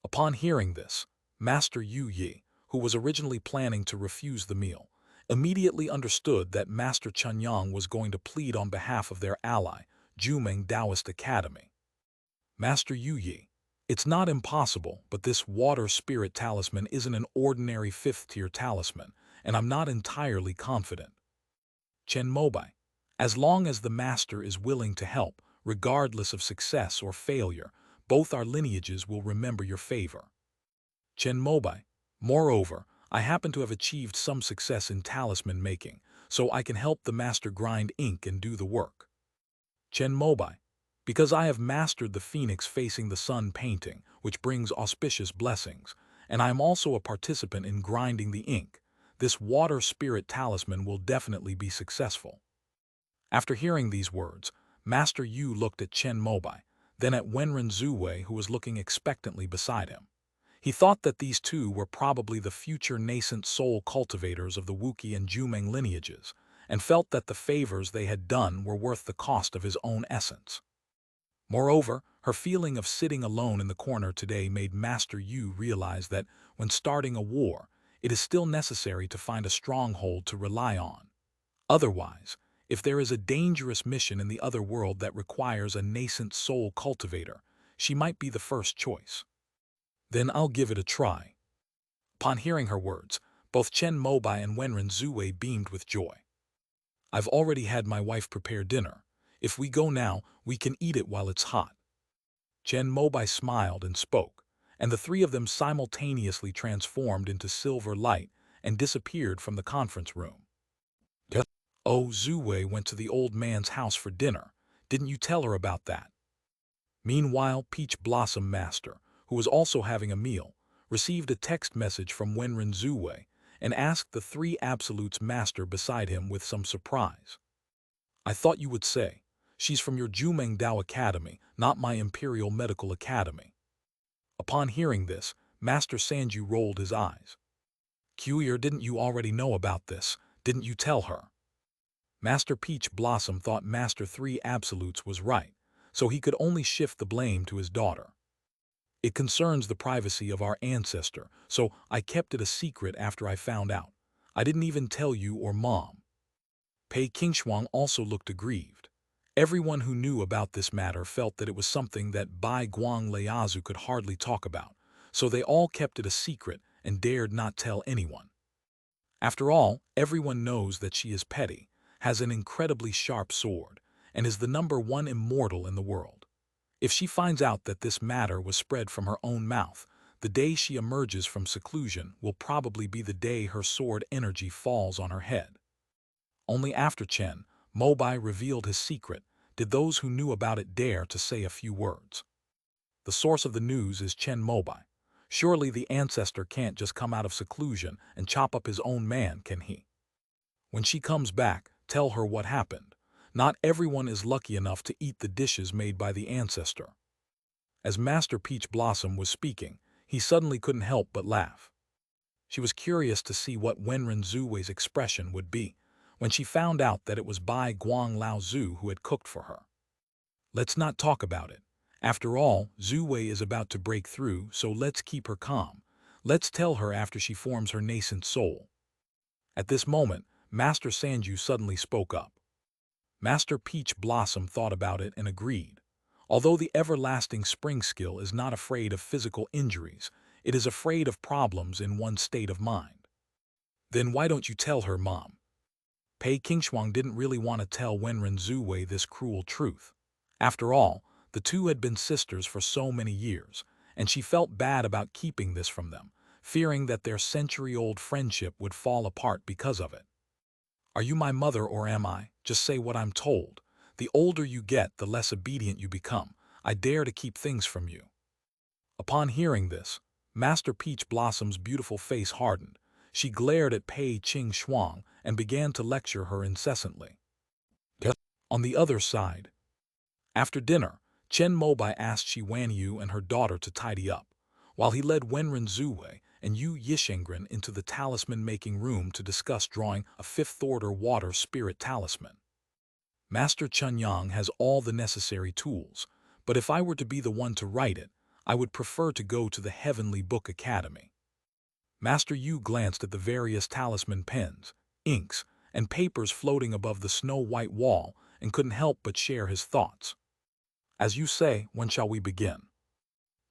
Upon hearing this, Master Yu Yi, who was originally planning to refuse the meal, immediately understood that Master Chen Yang was going to plead on behalf of their ally, Jumeng Taoist Academy. Master Yu Yi, it's not impossible, but this water spirit talisman isn't an ordinary fifth-tier talisman, and I'm not entirely confident. Chen Mobai, as long as the master is willing to help, regardless of success or failure, both our lineages will remember your favor. Chen Mobai, moreover, I happen to have achieved some success in talisman making, so I can help the master grind ink and do the work. Chen Mobai, because I have mastered the phoenix facing the sun painting, which brings auspicious blessings, and I am also a participant in grinding the ink, this water spirit talisman will definitely be successful. After hearing these words, Master Yu looked at Chen Mobai, then at Wenren Zuwei, who was looking expectantly beside him. He thought that these two were probably the future nascent soul cultivators of the Wuqi and Jumeng lineages, and felt that the favors they had done were worth the cost of his own essence. Moreover, her feeling of sitting alone in the corner today made Master Yu realize that when starting a war, it is still necessary to find a stronghold to rely on. Otherwise, if there is a dangerous mission in the other world that requires a nascent soul cultivator, she might be the first choice. Then I'll give it a try. Upon hearing her words, both Chen Mobai and Wenren Zuwei beamed with joy. I've already had my wife prepare dinner. If we go now, we can eat it while it's hot. Chen Mobai smiled and spoke, and the three of them simultaneously transformed into silver light and disappeared from the conference room. Oh, Zuwei went to the old man's house for dinner. Didn't you tell her about that? Meanwhile, Peach Blossom Master, who was also having a meal, received a text message from Wenren Zuwei and asked the three Absolutes Master beside him with some surprise. I thought you would say, she's from your Jumeng Dao Academy, not my Imperial Medical Academy. Upon hearing this, Master Sanju rolled his eyes. Cuier, didn't you already know about this? Didn't you tell her? Master Peach Blossom thought Master Three Absolutes was right, so he could only shift the blame to his daughter. It concerns the privacy of our ancestor, so I kept it a secret after I found out. I didn't even tell you or Mom. Pei Qingshuang also looked aggrieved. Everyone who knew about this matter felt that it was something that Bai Guang Leiazu could hardly talk about, so they all kept it a secret and dared not tell anyone. After all, everyone knows that she is petty, has an incredibly sharp sword, and is the #1 immortal in the world. If she finds out that this matter was spread from her own mouth, the day she emerges from seclusion will probably be the day her sword energy falls on her head. Only after Chen Mobai revealed his secret did those who knew about it dare to say a few words. The source of the news is Chen Mobai. Surely the ancestor can't just come out of seclusion and chop up his own man, can he? When she comes back, tell her what happened. Not everyone is lucky enough to eat the dishes made by the ancestor. As Master Peach Blossom was speaking, he suddenly couldn't help but laugh. She was curious to see what Wenren Zuwei's expression would be when she found out that it was Bai Guang Lao Zu who had cooked for her. Let's not talk about it. After all, Zuwei is about to break through, so let's keep her calm. Let's tell her after she forms her nascent soul. At this moment, Master Sanju suddenly spoke up. Master Peach Blossom thought about it and agreed. Although the everlasting spring skill is not afraid of physical injuries, it is afraid of problems in one's state of mind. Then why don't you tell her, Mom? Pei Qingshuang didn't really want to tell Wenren Zuwei this cruel truth. After all, the two had been sisters for so many years, and she felt bad about keeping this from them, fearing that their century-old friendship would fall apart because of it. Are you my mother or am I? Just say what I'm told. The older you get, the less obedient you become. I dare to keep things from you. Upon hearing this, Master Peach Blossom's beautiful face hardened. She glared at Pei Qingshuang and began to lecture her incessantly. On the other side, after dinner, Chen Mobai asked Shi Wanyu and her daughter to tidy up, while he led Wenren Zuwei and Yu Yishengren into the talisman-making room to discuss drawing a fifth-order water spirit talisman. Master Chun Yang has all the necessary tools, but if I were to be the one to write it, I would prefer to go to the Heavenly Book Academy. Master Yu glanced at the various talisman pens, inks, and papers floating above the snow-white wall and couldn't help but share his thoughts. As you say, when shall we begin?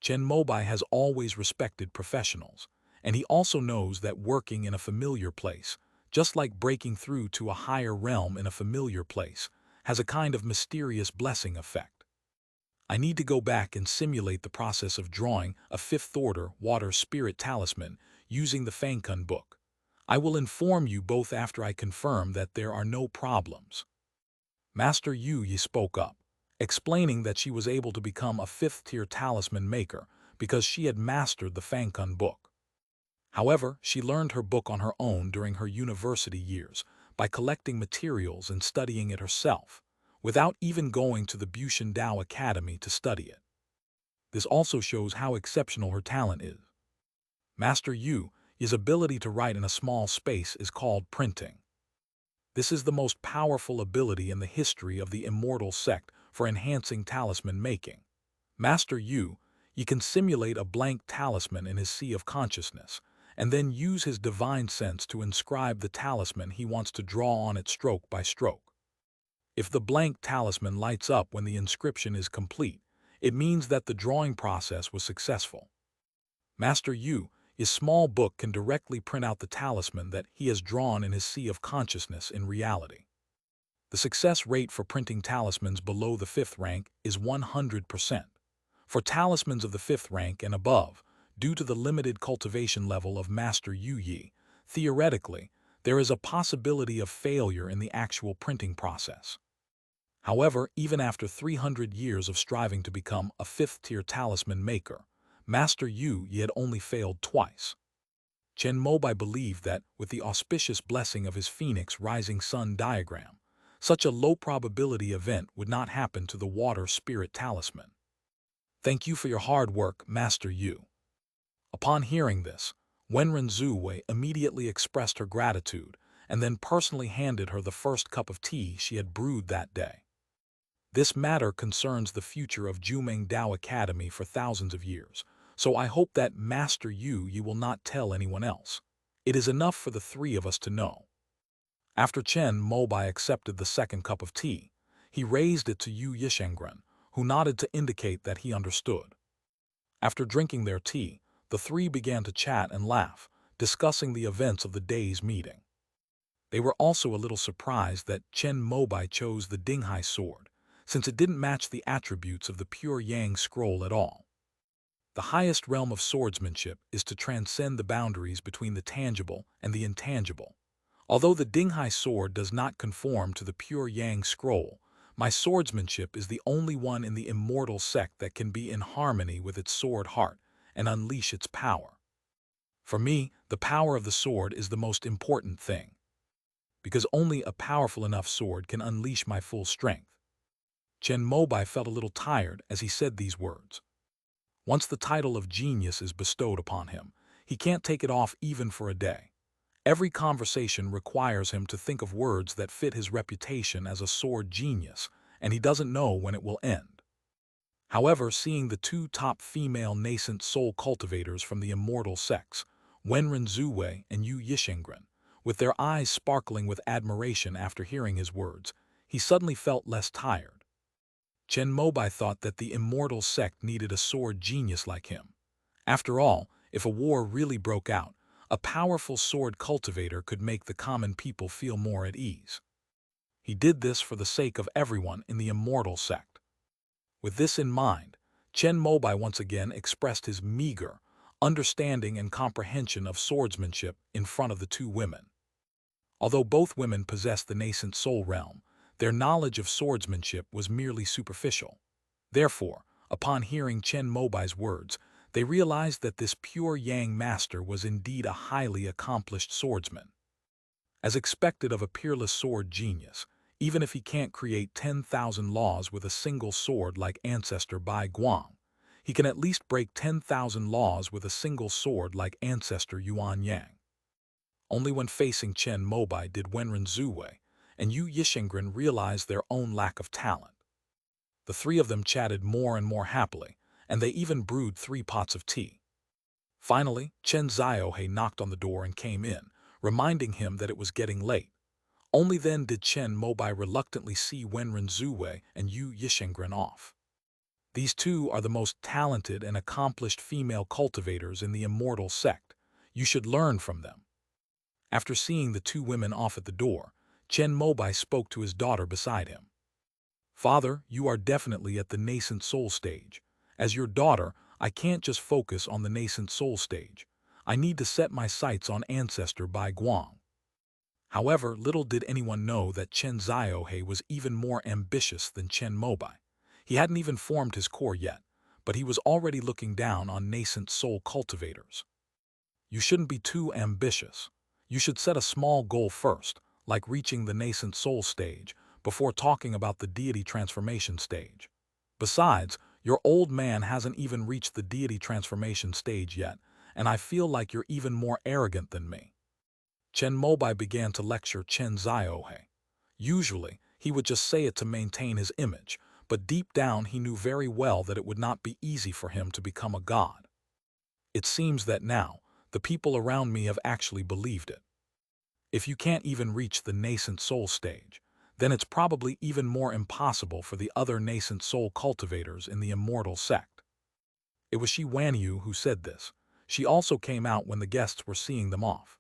Chen Mobai has always respected professionals, and he also knows that working in a familiar place, just like breaking through to a higher realm in a familiar place, has a kind of mysterious blessing effect. I need to go back and simulate the process of drawing a fifth-order water spirit talisman using the Fangkun book. I will inform you both after I confirm that there are no problems. Master Yu Yi spoke up, explaining that she was able to become a fifth-tier talisman maker because she had mastered the Fangkun book. However, she learned her book on her own during her university years by collecting materials and studying it herself, without even going to the Bushan Dao Academy to study it. This also shows how exceptional her talent is. Master Yu Yi's ability to write in a small space is called printing. This is the most powerful ability in the history of the immortal sect for enhancing talisman making. Master Yu Yi can simulate a blank talisman in his sea of consciousness, and then use his divine sense to inscribe the talisman he wants to draw on it stroke by stroke. If the blank talisman lights up when the inscription is complete, it means that the drawing process was successful. Master Yu Yi's small book can directly print out the talisman that he has drawn in his sea of consciousness in reality. The success rate for printing talismans below the 5th rank is 100%. For talismans of the 5th rank and above, due to the limited cultivation level of Master Yu Yi, theoretically, there is a possibility of failure in the actual printing process. However, even after 300 years of striving to become a 5th-tier talisman maker, Master Yu Yi had only failed twice. Chen Mobai believed that, with the auspicious blessing of his Phoenix Rising Sun diagram, such a low-probability event would not happen to the water spirit talisman. Thank you for your hard work, Master Yu. Upon hearing this, Wenren Zuwei immediately expressed her gratitude and then personally handed her the first cup of tea she had brewed that day. This matter concerns the future of Jumeng Dao Academy for thousands of years, so I hope that Master Yu Yi will not tell anyone else. It is enough for the three of us to know. After Chen Mobai accepted the second cup of tea, he raised it to Yu Yishengren, who nodded to indicate that he understood. After drinking their tea, the three began to chat and laugh, discussing the events of the day's meeting. They were also a little surprised that Chen Mobai chose the Dinghai sword, since it didn't match the attributes of the pure Yang scroll at all. The highest realm of swordsmanship is to transcend the boundaries between the tangible and the intangible. Although the Dinghai sword does not conform to the pure Yang scroll, my swordsmanship is the only one in the immortal sect that can be in harmony with its sword heart and unleash its power. For me, the power of the sword is the most important thing, because only a powerful enough sword can unleash my full strength. Chen Mobai felt a little tired as he said these words. Once the title of genius is bestowed upon him, he can't take it off even for a day. Every conversation requires him to think of words that fit his reputation as a sword genius, and he doesn't know when it will end. However, seeing the two top female nascent soul cultivators from the immortal sects, Wenren Zuwei and Yu Yishengren, with their eyes sparkling with admiration after hearing his words, he suddenly felt less tired. Chen Mobai thought that the immortal sect needed a sword genius like him. After all, if a war really broke out, a powerful sword cultivator could make the common people feel more at ease. He did this for the sake of everyone in the immortal sect. With this in mind, Chen Mobai once again expressed his meager understanding and comprehension of swordsmanship in front of the two women. Although both women possessed the nascent soul realm, their knowledge of swordsmanship was merely superficial. Therefore, upon hearing Chen Mobai's words, they realized that this pure Yang master was indeed a highly accomplished swordsman. As expected of a peerless sword genius, even if he can't create 10,000 laws with a single sword like Ancestor Bai Guang. He can at least break 10,000 laws with a single sword like Ancestor Yuan Yang. Only when facing Chen Mobai did Wenren Zuwei and Yu Yishengren realize their own lack of talent. The three of them chatted more and more happily, and they even brewed 3 pots of tea. Finally, Chen Ziohe knocked on the door and came in, reminding him that it was getting late. Only then did Chen Mobai reluctantly see Wenren Zuwei and Yu Yishengren off. These two are the most talented and accomplished female cultivators in the immortal sect. You should learn from them. After seeing the 2 women off at the door, Chen Mobai spoke to his daughter beside him. Father, you are definitely at the nascent soul stage. As your daughter, I can't just focus on the nascent soul stage. I need to set my sights on Ancestor Bai Guang. However, little did anyone know that Chen Ziohe was even more ambitious than Chen Mobai. He hadn't even formed his core yet, but he was already looking down on nascent soul cultivators. You shouldn't be too ambitious. You should set a small goal first, like reaching the nascent soul stage, before talking about the deity transformation stage. Besides, your old man hasn't even reached the deity transformation stage yet, and I feel like you're even more arrogant than me. Chen Mobai began to lecture Chen Ziohe. Usually, he would just say it to maintain his image, but deep down he knew very well that it would not be easy for him to become a god. It seems that now, the people around me have actually believed it. If you can't even reach the nascent soul stage, then it's probably even more impossible for the other nascent soul cultivators in the immortal sect. It was Shi Wanyu who said this. She also came out when the guests were seeing them off.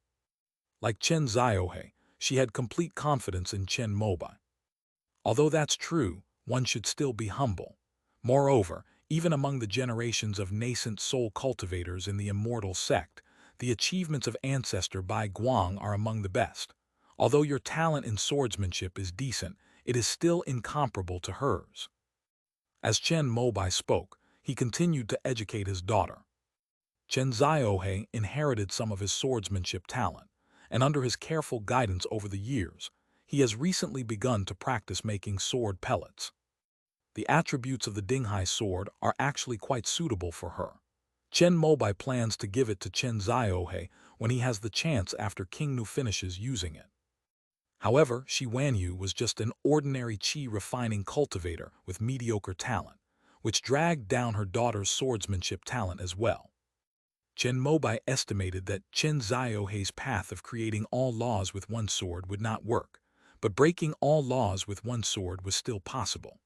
Like Chen Ziohe, she had complete confidence in Chen Mobai. Although that's true, one should still be humble. Moreover, even among the generations of nascent soul cultivators in the immortal sect, the achievements of Ancestor Bai Guang are among the best. Although your talent in swordsmanship is decent, it is still incomparable to hers. As Chen Mobai spoke, he continued to educate his daughter. Chen Ziohe inherited some of his swordsmanship talent, and under his careful guidance over the years, he has recently begun to practice making sword pellets. The attributes of the Dinghai sword are actually quite suitable for her. Chen Mobai plans to give it to Chen Ziohe when he has the chance after King Nu finishes using it. However, Shi Wanyu was just an ordinary qi refining cultivator with mediocre talent, which dragged down her daughter's swordsmanship talent as well. Chen Mobai estimated that Chen Ziohe's path of creating all laws with one sword would not work, but breaking all laws with one sword was still possible.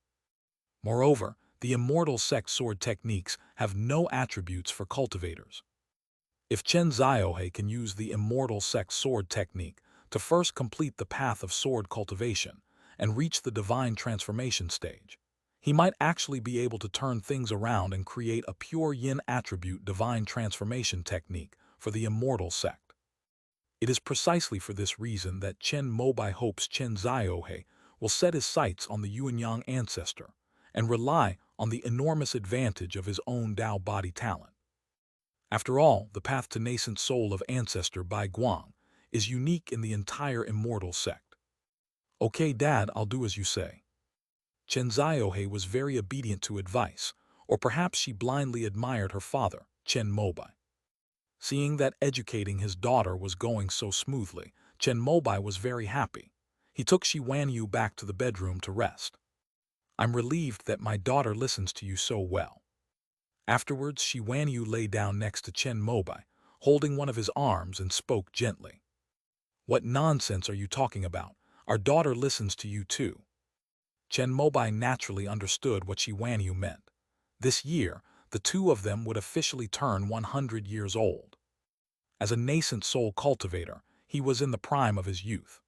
Moreover, the immortal sect sword techniques have no attributes for cultivators. If Chen Ziohe can use the immortal sect sword technique to first complete the path of sword cultivation and reach the divine transformation stage, he might actually be able to turn things around and create a pure yin attribute divine transformation technique for the immortal sect. It is precisely for this reason that Chen Mobai hopes Chen Ziohe will set his sights on the Yuanyang ancestor and rely on the enormous advantage of his own Tao body talent. After all, the path to nascent soul of Ancestor Bai Guang is unique in the entire immortal sect. Okay, Dad, I'll do as you say. Chen Ziohe was very obedient to advice, or perhaps she blindly admired her father, Chen Mobai. Seeing that educating his daughter was going so smoothly, Chen Mobai was very happy. He took Shi Wanyu back to the bedroom to rest. I'm relieved that my daughter listens to you so well. Afterwards, Shi Wanyu lay down next to Chen Mobai, holding one of his arms and spoke gently. What nonsense are you talking about? Our daughter listens to you too. Chen Mobai naturally understood what Shi Wanyu meant. This year, the two of them would officially turn 100 years old. As a nascent soul cultivator, he was in the prime of his youth.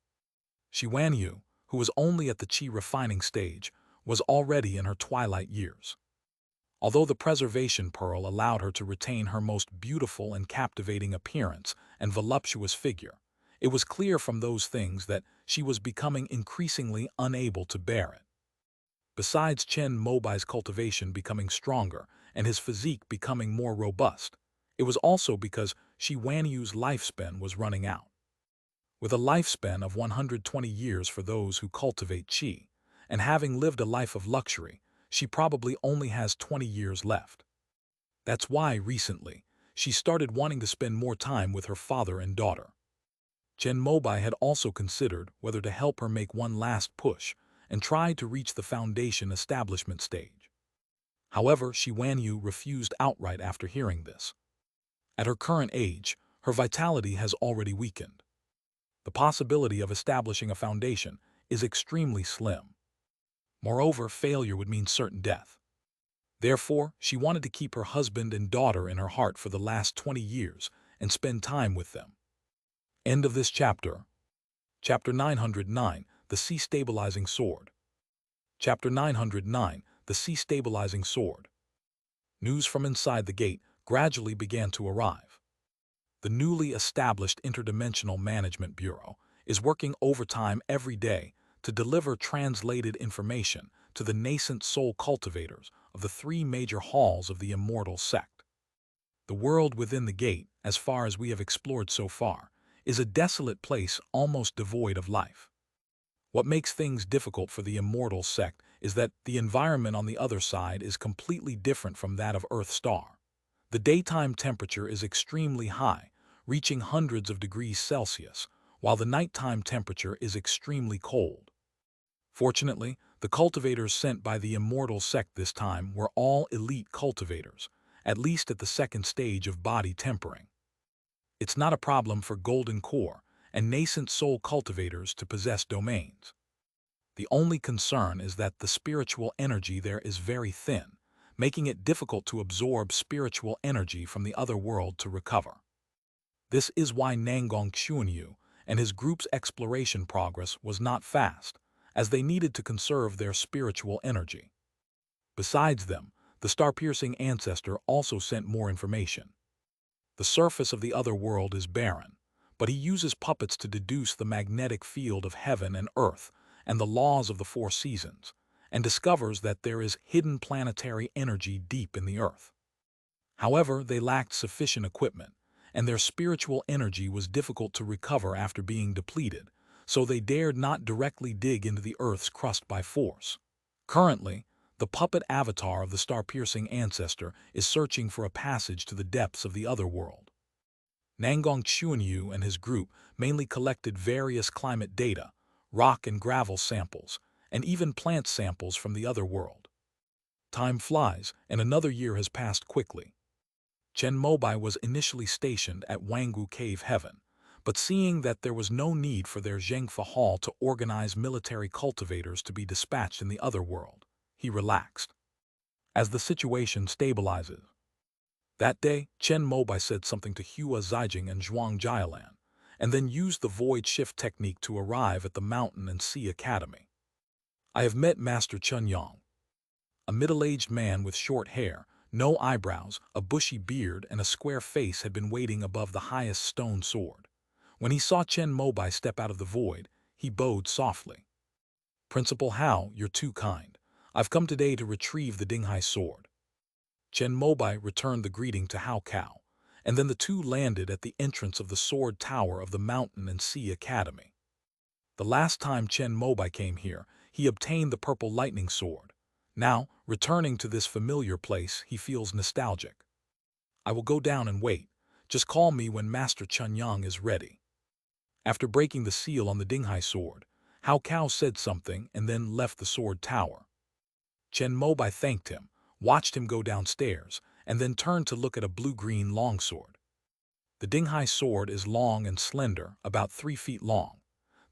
Shi Wanyu, who was only at the qi refining stage, was already in her twilight years. Although the preservation pearl allowed her to retain her most beautiful and captivating appearance and voluptuous figure, it was clear from those things that she was becoming increasingly unable to bear it. Besides Chen Mobai's cultivation becoming stronger and his physique becoming more robust, it was also because Shi Wanyu's lifespan was running out. With a lifespan of 120 years for those who cultivate qi, and having lived a life of luxury, she probably only has 20 years left. That's why, recently, she started wanting to spend more time with her father and daughter. Chen Mobai had also considered whether to help her make one last push and tried to reach the foundation establishment stage. However, Shi Wanyu refused outright after hearing this. At her current age, her vitality has already weakened. The possibility of establishing a foundation is extremely slim. Moreover, failure would mean certain death. Therefore, she wanted to keep her husband and daughter in her heart for the last 20 years and spend time with them. End of this chapter. Chapter 909, The Sea Stabilizing Sword. Chapter 909, The Sea Stabilizing Sword. News from inside the gate gradually began to arrive. The newly established Interdimensional Management Bureau is working overtime every day to deliver translated information to the nascent soul cultivators of the three major halls of the immortal sect. The world within the gate, as far as we have explored so far, is a desolate place almost devoid of life. What makes things difficult for the immortal sect is that the environment on the other side is completely different from that of Earth Star. The daytime temperature is extremely high, reaching hundreds of degrees Celsius, while the nighttime temperature is extremely cold. Fortunately, the cultivators sent by the immortal sect this time were all elite cultivators, at least at the second stage of body tempering. It's not a problem for golden core and nascent soul cultivators to possess domains. The only concern is that the spiritual energy there is very thin, making it difficult to absorb spiritual energy from the other world to recover. This is why Nangong Xuanyu and his group's exploration progress was not fast, as they needed to conserve their spiritual energy. Besides them, the star-piercing ancestor also sent more information. The surface of the other world is barren, but he uses puppets to deduce the magnetic field of heaven and earth and the laws of the four seasons, and discovers that there is hidden planetary energy deep in the earth. However, they lacked sufficient equipment, and their spiritual energy was difficult to recover after being depleted, so they dared not directly dig into the earth's crust by force. Currently, the puppet avatar of the star-piercing ancestor is searching for a passage to the depths of the other world. Nangong Xuanyu and his group mainly collected various climate data, rock and gravel samples, and even plant samples from the other world. Time flies, and another year has passed quickly. Chen Mobai was initially stationed at Wanggu Cave Heaven, but seeing that there was no need for their Zhengfa Hall to organize military cultivators to be dispatched in the other world, he relaxed. As the situation stabilizes. That day, Chen Mobai said something to Hua Zijing and Zhuang Jialan, and then used the void shift technique to arrive at the Mountain and Sea Academy. I have met Master Chun Yang, a middle-aged man with short hair, no eyebrows, a bushy beard, and a square face had been waiting above the highest stone sword. When he saw Chen Mobai step out of the void, he bowed softly. "Principal Hao, you're too kind. I've come today to retrieve the Dinghai sword." Chen Mobai returned the greeting to Hao Cao, and then the two landed at the entrance of the sword tower of the Mountain and Sea Academy. The last time Chen Mobai came here, he obtained the purple lightning sword. Now, returning to this familiar place, he feels nostalgic. "I will go down and wait. Just call me when Master Chun Yang is ready." After breaking the seal on the Dinghai sword, Hao Cao said something and then left the sword tower. Chen Mobai thanked him, watched him go downstairs, and then turned to look at a blue-green longsword. The Dinghai sword is long and slender, about 3 feet long.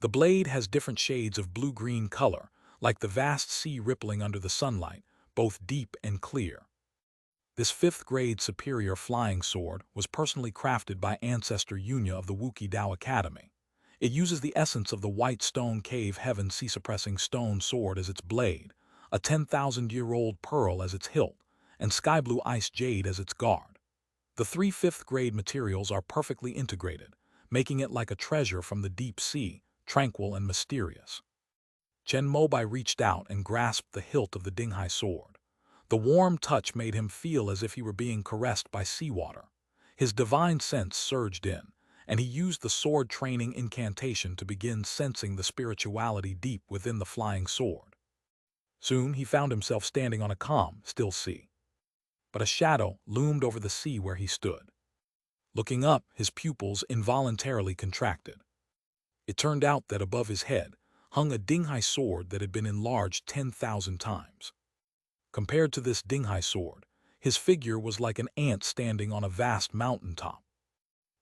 The blade has different shades of blue-green color, like the vast sea rippling under the sunlight, both deep and clear. This 5th-grade superior flying sword was personally crafted by Ancestor Yunya of the Wuki Dao Academy. It uses the essence of the white stone cave heaven sea-suppressing stone sword as its blade, a 10,000-year-old pearl as its hilt, and sky-blue ice jade as its guard. The 3 5th-grade materials are perfectly integrated, making it like a treasure from the deep sea, tranquil and mysterious. Chen Mobai reached out and grasped the hilt of the Dinghai sword. The warm touch made him feel as if he were being caressed by seawater. His divine sense surged in, and he used the sword training incantation to begin sensing the spirituality deep within the flying sword. Soon he found himself standing on a calm, still sea. But a shadow loomed over the sea where he stood. Looking up, his pupils involuntarily contracted. It turned out that above his head hung a Dinghai sword that had been enlarged 10,000 times. Compared to this Dinghai sword, his figure was like an ant standing on a vast mountaintop.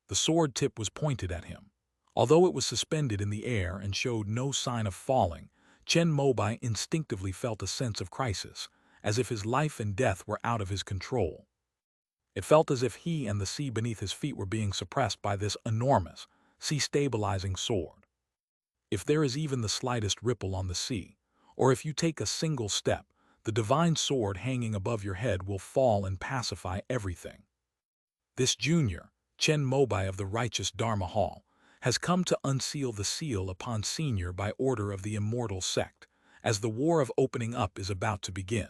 The sword tip was pointed at him. Although it was suspended in the air and showed no sign of falling, Chen Mobai instinctively felt a sense of crisis, as if his life and death were out of his control. It felt as if he and the sea beneath his feet were being suppressed by this enormous, sea-stabilizing sword. If there is even the slightest ripple on the sea, or if you take a single step, the divine sword hanging above your head will fall and pacify everything. This junior, Chen Mobai of the righteous Dharma Hall, has come to unseal the seal upon senior by order of the immortal sect, as the war of opening up is about to begin.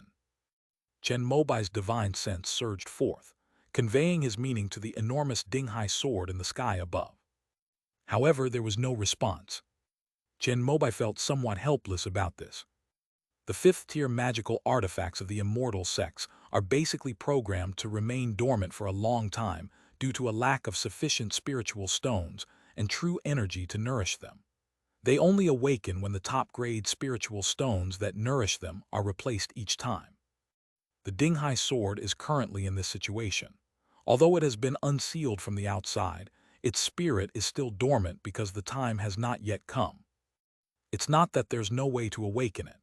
Chen Mobai's divine sense surged forth, conveying his meaning to the enormous Dinghai sword in the sky above. However, there was no response. Chen Mobai felt somewhat helpless about this. The fifth-tier magical artifacts of the immortal sects are basically programmed to remain dormant for a long time due to a lack of sufficient spiritual stones and true energy to nourish them. They only awaken when the top-grade spiritual stones that nourish them are replaced each time. The Dinghai sword is currently in this situation. Although it has been unsealed from the outside, its spirit is still dormant because the time has not yet come. It's not that there's no way to awaken it.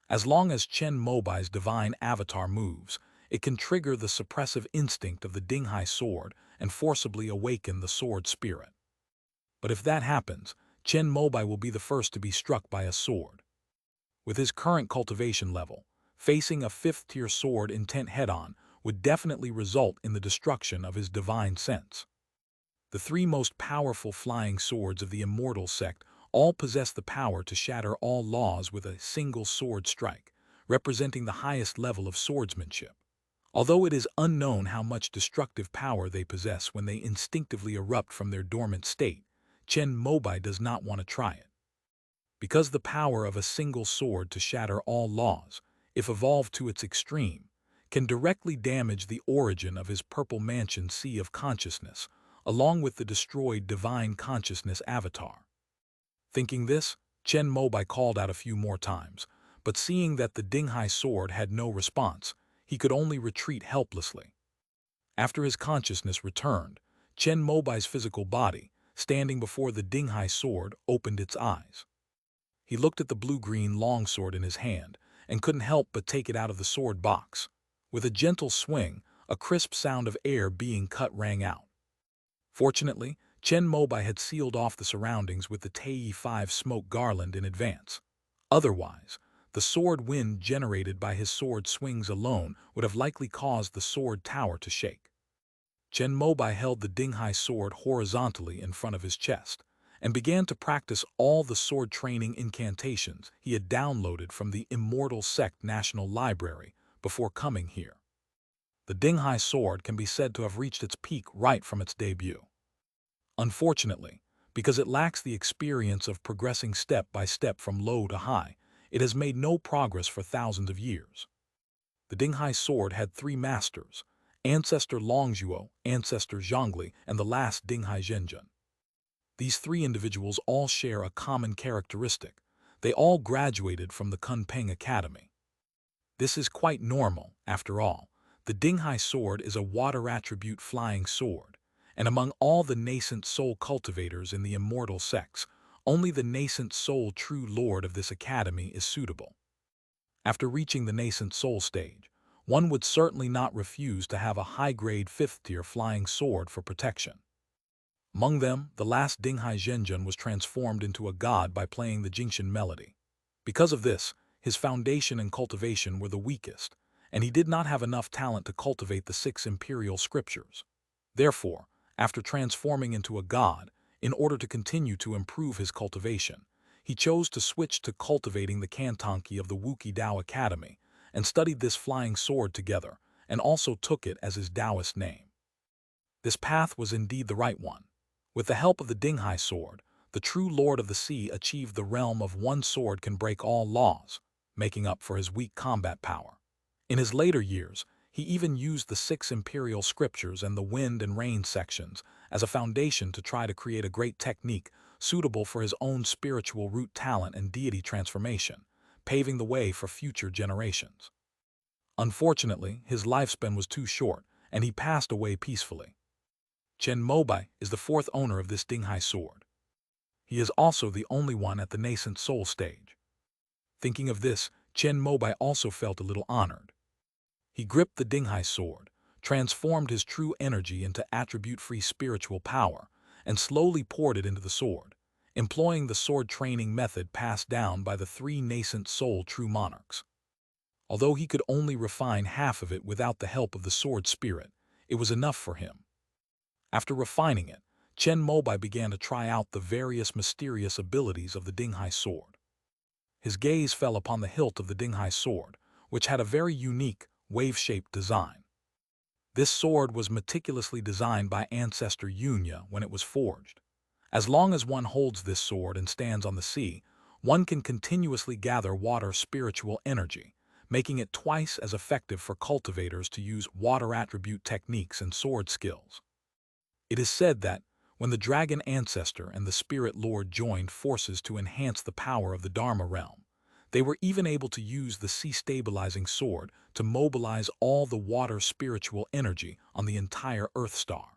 As long as Chen Mobai's divine avatar moves, it can trigger the suppressive instinct of the Dinghai sword and forcibly awaken the sword spirit. But if that happens, Chen Mobai will be the first to be struck by a sword. With his current cultivation level, facing a fifth-tier sword intent head-on would definitely result in the destruction of his divine sense. The three most powerful flying swords of the immortal sect all possess the power to shatter all laws with a single sword strike, representing the highest level of swordsmanship. Although it is unknown how much destructive power they possess when they instinctively erupt from their dormant state, Chen Mobai does not want to try it. Because the power of a single sword to shatter all laws, if evolved to its extreme, can directly damage the origin of his Purple Mansion Sea of Consciousness, along with the destroyed Divine Consciousness avatar. Thinking this, Chen Mobai called out a few more times, but seeing that the Dinghai sword had no response, he could only retreat helplessly. After his consciousness returned, Chen Mobai's physical body, standing before the Dinghai sword, opened its eyes. He looked at the blue-green longsword in his hand and couldn't help but take it out of the sword box. With a gentle swing, a crisp sound of air being cut rang out. Fortunately, Chen Mobai had sealed off the surroundings with the Tei-5 smoke garland in advance. Otherwise, the sword wind generated by his sword swings alone would have likely caused the sword tower to shake. Chen Mobai held the Dinghai sword horizontally in front of his chest and began to practice all the sword training incantations he had downloaded from the Immortal Sect National Library before coming here. The Dinghai sword can be said to have reached its peak right from its debut. Unfortunately, because it lacks the experience of progressing step by step from low to high, it has made no progress for thousands of years. The Dinghai sword had three masters: Ancestor Longzhuo, Ancestor Zhongli, and the last Dinghai Zhenjun. These three individuals all share a common characteristic. They all graduated from the Kunpeng Academy. This is quite normal, after all. The Dinghai sword is a water attribute flying sword, and among all the nascent soul cultivators in the immortal sects, only the nascent soul true lord of this academy is suitable. After reaching the nascent soul stage, one would certainly not refuse to have a high-grade fifth-tier flying sword for protection. Among them, the last Dinghai Zhenjun was transformed into a god by playing the Jingxian melody. Because of this, his foundation and cultivation were the weakest, and he did not have enough talent to cultivate the 6 imperial scriptures. Therefore, after transforming into a god, in order to continue to improve his cultivation, he chose to switch to cultivating the Kantanki of the Wuki Dao Academy and studied this flying sword together, and also took it as his Taoist name. This path was indeed the right one. With the help of the Dinghai sword, the true Lord of the Sea achieved the realm of one sword can break all laws, making up for his weak combat power. In his later years, he even used the 6 imperial scriptures and the wind and rain sections as a foundation to try to create a great technique suitable for his own spiritual root talent and deity transformation, paving the way for future generations. Unfortunately, his lifespan was too short, and he passed away peacefully. Chen Mobai is the 4th owner of this Dinghai sword. He is also the only one at the nascent soul stage. Thinking of this, Chen Mobai also felt a little honored. He gripped the Dinghai sword, transformed his true energy into attribute-free spiritual power, and slowly poured it into the sword, employing the sword training method passed down by the 3 nascent soul true monarchs. Although he could only refine half of it without the help of the sword spirit, it was enough for him. After refining it, Chen Mobai began to try out the various mysterious abilities of the Dinghai sword. His gaze fell upon the hilt of the Dinghai sword, which had a very unique, wave-shaped design. This sword was meticulously designed by ancestor Yunya when it was forged. As long as one holds this sword and stands on the sea, one can continuously gather water spiritual energy, making it twice as effective for cultivators to use water attribute techniques and sword skills. It is said that, when the dragon ancestor and the spirit lord joined forces to enhance the power of the Dharma realm, they were even able to use the sea-stabilizing sword to mobilize all the water spiritual energy on the entire Earth star.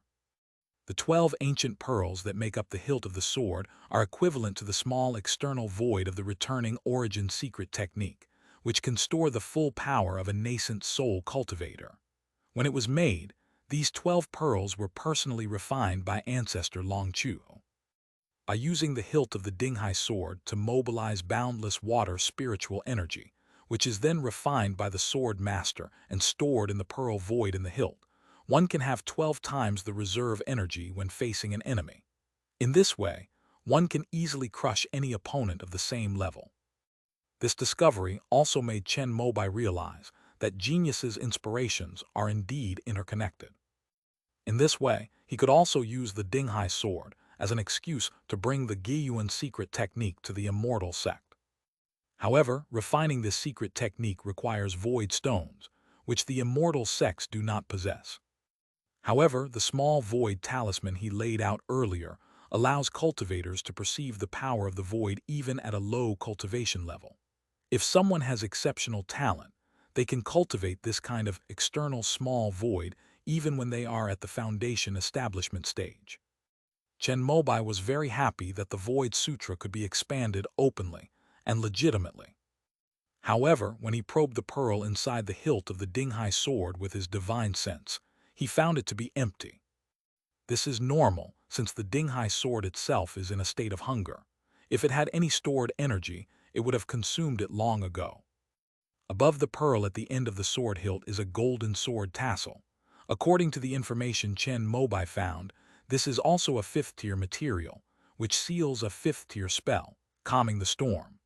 The 12 ancient pearls that make up the hilt of the sword are equivalent to the small external void of the returning origin secret technique, which can store the full power of a nascent soul cultivator. When it was made, these 12 pearls were personally refined by ancestor Long Chu. By using the hilt of the Dinghai sword to mobilize boundless water spiritual energy, which is then refined by the sword master and stored in the pearl void in the hilt, one can have 12 times the reserve energy when facing an enemy. In this way, one can easily crush any opponent of the same level. This discovery also made Chen Mobai realize that geniuses' inspirations are indeed interconnected. In this way, he could also use the Dinghai sword as an excuse to bring the Gyuan secret technique to the immortal sect. However, refining this secret technique requires void stones, which the immortal sects do not possess. However, the small void talisman he laid out earlier allows cultivators to perceive the power of the void even at a low cultivation level. If someone has exceptional talent, they can cultivate this kind of external small void even when they are at the foundation establishment stage. Chen Mobai was very happy that the Void Sutra could be expanded openly and legitimately. However, when he probed the pearl inside the hilt of the Dinghai sword with his divine sense, he found it to be empty. This is normal, since the Dinghai sword itself is in a state of hunger. If it had any stored energy, it would have consumed it long ago. Above the pearl at the end of the sword hilt is a golden sword tassel. According to the information Chen Mobai found, this is also a 5th-tier material, which seals a 5th-tier spell, calming the storm.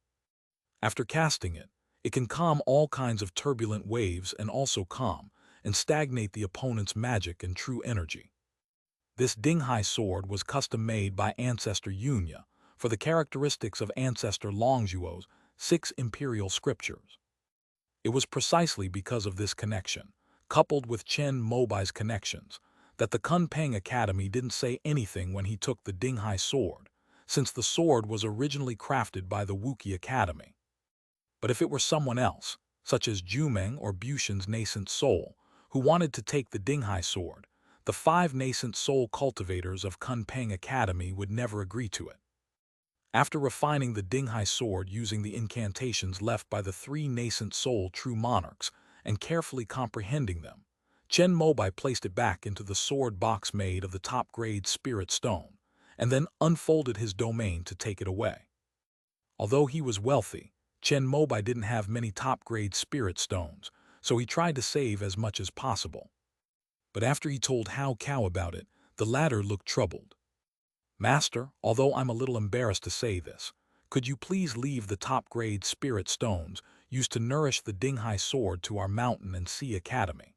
After casting it, it can calm all kinds of turbulent waves and also calm and stagnate the opponent's magic and true energy. This Dinghai sword was custom-made by Ancestor Yunya for the characteristics of Ancestor Longzhuo's 6 imperial scriptures. It was precisely because of this connection, coupled with Chen Mobai's connections, that the Kunpeng Academy didn't say anything when he took the Dinghai sword, since the sword was originally crafted by the Wuqi Academy. But if it were someone else, such as Jumeng or Bushan's nascent soul, who wanted to take the Dinghai sword, the 5 nascent soul cultivators of Kunpeng Academy would never agree to it. After refining the Dinghai sword using the incantations left by the 3 nascent soul true monarchs and carefully comprehending them, Chen Mobai placed it back into the sword box made of the top-grade spirit stone, and then unfolded his domain to take it away. Although he was wealthy, Chen Mobai didn't have many top-grade spirit stones, so he tried to save as much as possible. But after he told Hao Cao about it, the latter looked troubled. "Master, although I'm a little embarrassed to say this, could you please leave the top-grade spirit stones used to nourish the Dinghai sword to our mountain and sea academy?"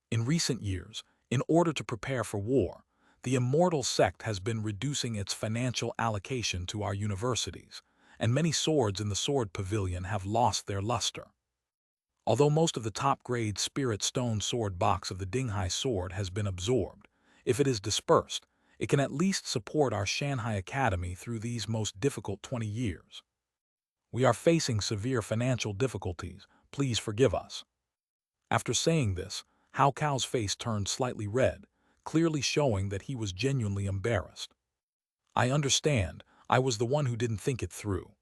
In recent years, in order to prepare for war, the immortal sect has been reducing its financial allocation to our universities, and many swords in the sword pavilion have lost their luster. Although most of the top-grade spirit stone sword box of the Dinghai sword has been absorbed, if it is dispersed, it can at least support our Shanghai Academy through these most difficult 20 years. We are facing severe financial difficulties. Please forgive us. After saying this, Hao Cao's face turned slightly red, clearly showing that he was genuinely embarrassed. I understand, I was the one who didn't think it through.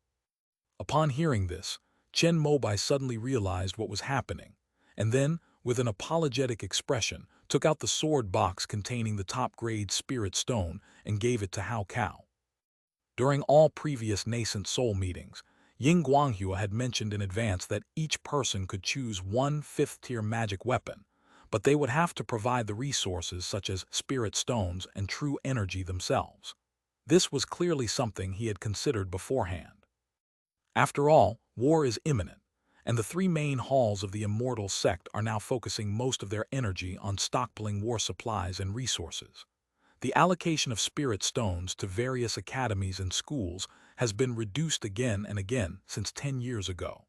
Upon hearing this, Chen Mobai suddenly realized what was happening, and then, with an apologetic expression, took out the sword box containing the top-grade spirit stone and gave it to Hao Cao. During all previous nascent soul meetings, Ying Guanghua had mentioned in advance that each person could choose one fifth-tier magic weapon, but they would have to provide the resources such as spirit stones and true energy themselves. This was clearly something he had considered beforehand. After all, war is imminent, and the three main halls of the immortal sect are now focusing most of their energy on stockpiling war supplies and resources. The allocation of spirit stones to various academies and schools has been reduced again and again since 10 years ago.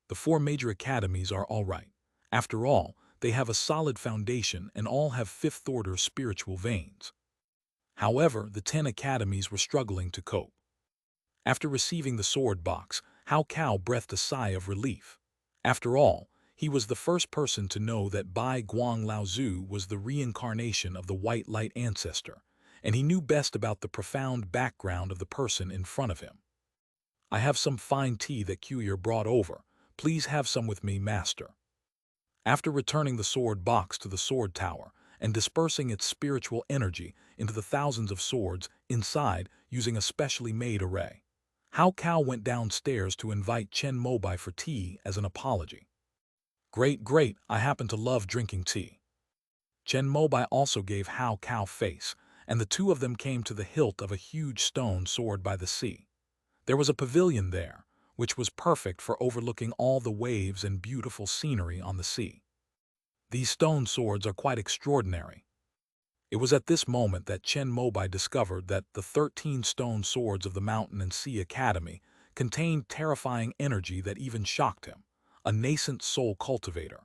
The four major academies are all right. After all, they have a solid foundation and all have fifth-order spiritual veins. However, the 10 academies were struggling to cope. After receiving the sword box, Hao Cao breathed a sigh of relief. After all, he was the first person to know that Bai Guang Laozu was the reincarnation of the white light ancestor, and he knew best about the profound background of the person in front of him. I have some fine tea that Cuyer brought over. Please have some with me, master. After returning the sword box to the sword tower and dispersing its spiritual energy into the thousands of swords inside using a specially made array, Hao Cao went downstairs to invite Chen Mobai for tea as an apology. Great, I happen to love drinking tea. Chen Mobai also gave Hao Cao face, and the two of them came to the hilt of a huge stone sword by the sea. There was a pavilion there, which was perfect for overlooking all the waves and beautiful scenery on the sea. These stone swords are quite extraordinary. It was at this moment that Chen Mobai discovered that the 13 stone swords of the Mountain and Sea Academy contained terrifying energy that even shocked him, a nascent soul cultivator.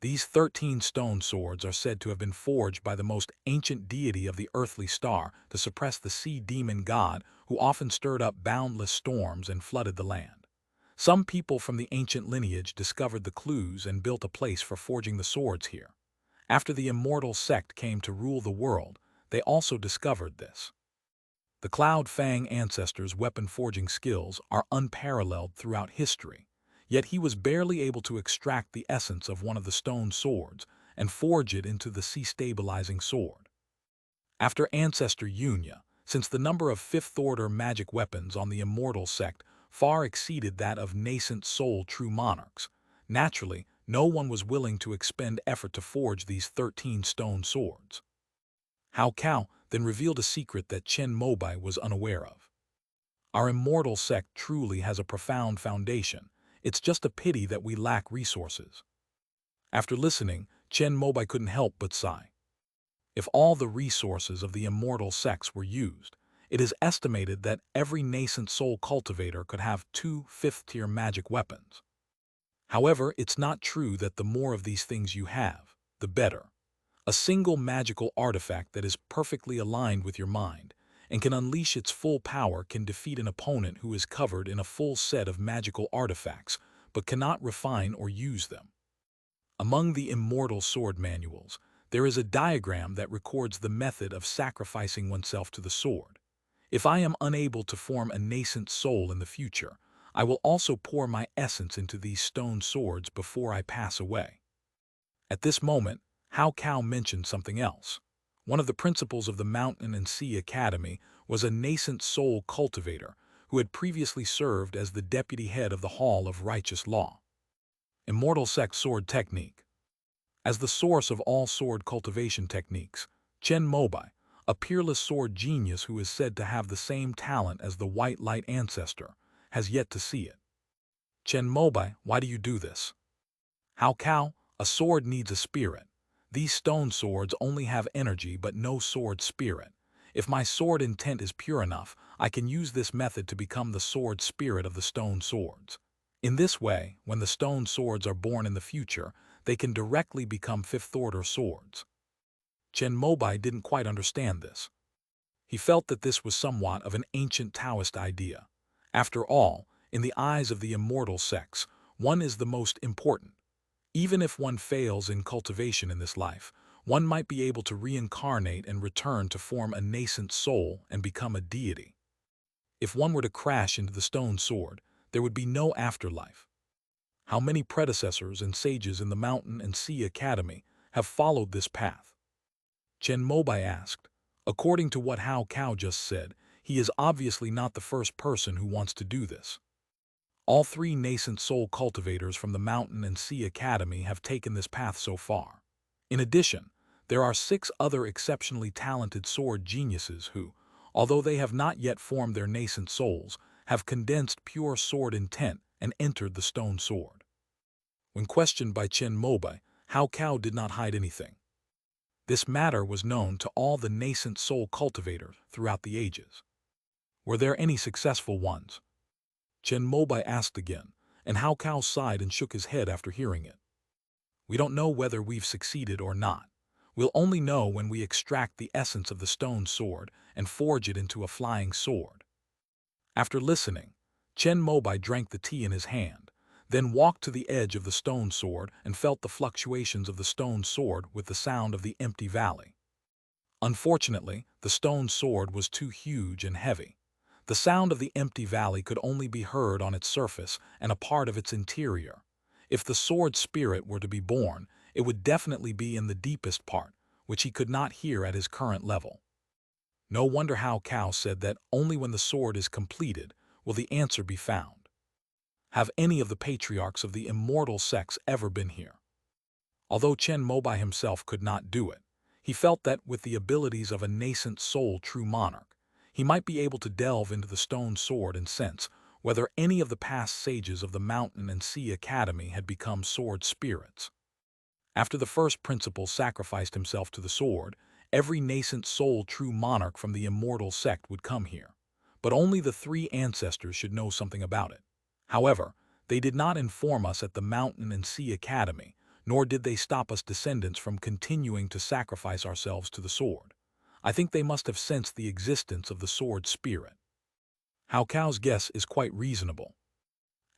These 13 stone swords are said to have been forged by the most ancient deity of the earthly star to suppress the sea demon god who often stirred up boundless storms and flooded the land. Some people from the ancient lineage discovered the clues and built a place for forging the swords here. After the immortal sect came to rule the world, they also discovered this. The Cloud Fang ancestors' weapon-forging skills are unparalleled throughout history, yet he was barely able to extract the essence of one of the stone swords and forge it into the sea-stabilizing sword. After Ancestor Yunya, since the number of fifth-order magic weapons on the immortal sect far exceeded that of nascent soul true monarchs, naturally, no one was willing to expend effort to forge these 13 stone swords. Hao Cao then revealed a secret that Chen Mobai was unaware of. Our immortal sect truly has a profound foundation. It's just a pity that we lack resources. After listening, Chen Mobai couldn't help but sigh. If all the resources of the immortal sects were used, it is estimated that every nascent soul cultivator could have 2 fifth-tier magic weapons. However, it's not true that the more of these things you have, the better. A single magical artifact that is perfectly aligned with your mind and can unleash its full power can defeat an opponent who is covered in a full set of magical artifacts but cannot refine or use them. Among the immortal sword manuals, there is a diagram that records the method of sacrificing oneself to the sword. If I am unable to form a nascent soul in the future, I will also pour my essence into these stone swords before I pass away. At this moment, Hao Cao mentioned something else. One of the principals of the Mountain and Sea Academy was a nascent soul cultivator who had previously served as the deputy head of the Hall of Righteous Law. Immortal Sect Sword Technique. As the source of all sword cultivation techniques, Chen Mobai, a peerless sword genius who is said to have the same talent as the White Light ancestor, has yet to see it. Chen Mobai, why do you do this? Hao Cao, a sword needs a spirit. These stone swords only have energy but no sword spirit. If my sword intent is pure enough, I can use this method to become the sword spirit of the stone swords. In this way, when the stone swords are born in the future, they can directly become fifth-order swords. Chen Mobai didn't quite understand this. He felt that this was somewhat of an ancient Taoist idea. After all, in the eyes of the immortal sects, one is the most important. Even if one fails in cultivation in this life, one might be able to reincarnate and return to form a nascent soul and become a deity. If one were to crash into the stone sword, there would be no afterlife. How many predecessors and sages in the Mountain and Sea Academy have followed this path? Chen Mobai asked. According to what Hao Cao just said, he is obviously not the first person who wants to do this. All three nascent soul cultivators from the Mountain and Sea Academy have taken this path so far. In addition, there are 6 other exceptionally talented sword geniuses who, although they have not yet formed their nascent souls, have condensed pure sword intent and entered the stone sword. When questioned by Chen Mobai, Hao Cao did not hide anything. This matter was known to all the nascent soul cultivators throughout the ages. Were there any successful ones? Chen Mobai asked again, and Hao Cao sighed and shook his head after hearing it. We don't know whether we've succeeded or not. We'll only know when we extract the essence of the stone sword and forge it into a flying sword. After listening, Chen Mobai drank the tea in his hand, then walked to the edge of the stone sword and felt the fluctuations of the stone sword with the sound of the empty valley. Unfortunately, the stone sword was too huge and heavy. The sound of the empty valley could only be heard on its surface and a part of its interior. If the sword spirit were to be born, it would definitely be in the deepest part, which he could not hear at his current level. No wonder Hao Cao said that only when the sword is completed will the answer be found. Have any of the patriarchs of the immortal sects ever been here? Although Chen Mobai himself could not do it, he felt that with the abilities of a nascent soul true monarch, he might be able to delve into the stone sword and sense whether any of the past sages of the Mountain and Sea Academy had become sword spirits. After the first principal sacrificed himself to the sword, every nascent soul true monarch from the immortal sect would come here. But only the 3 ancestors should know something about it. However, they did not inform us at the Mountain and Sea Academy, nor did they stop us descendants from continuing to sacrifice ourselves to the sword. I think they must have sensed the existence of the sword spirit. Hao Cao's guess is quite reasonable.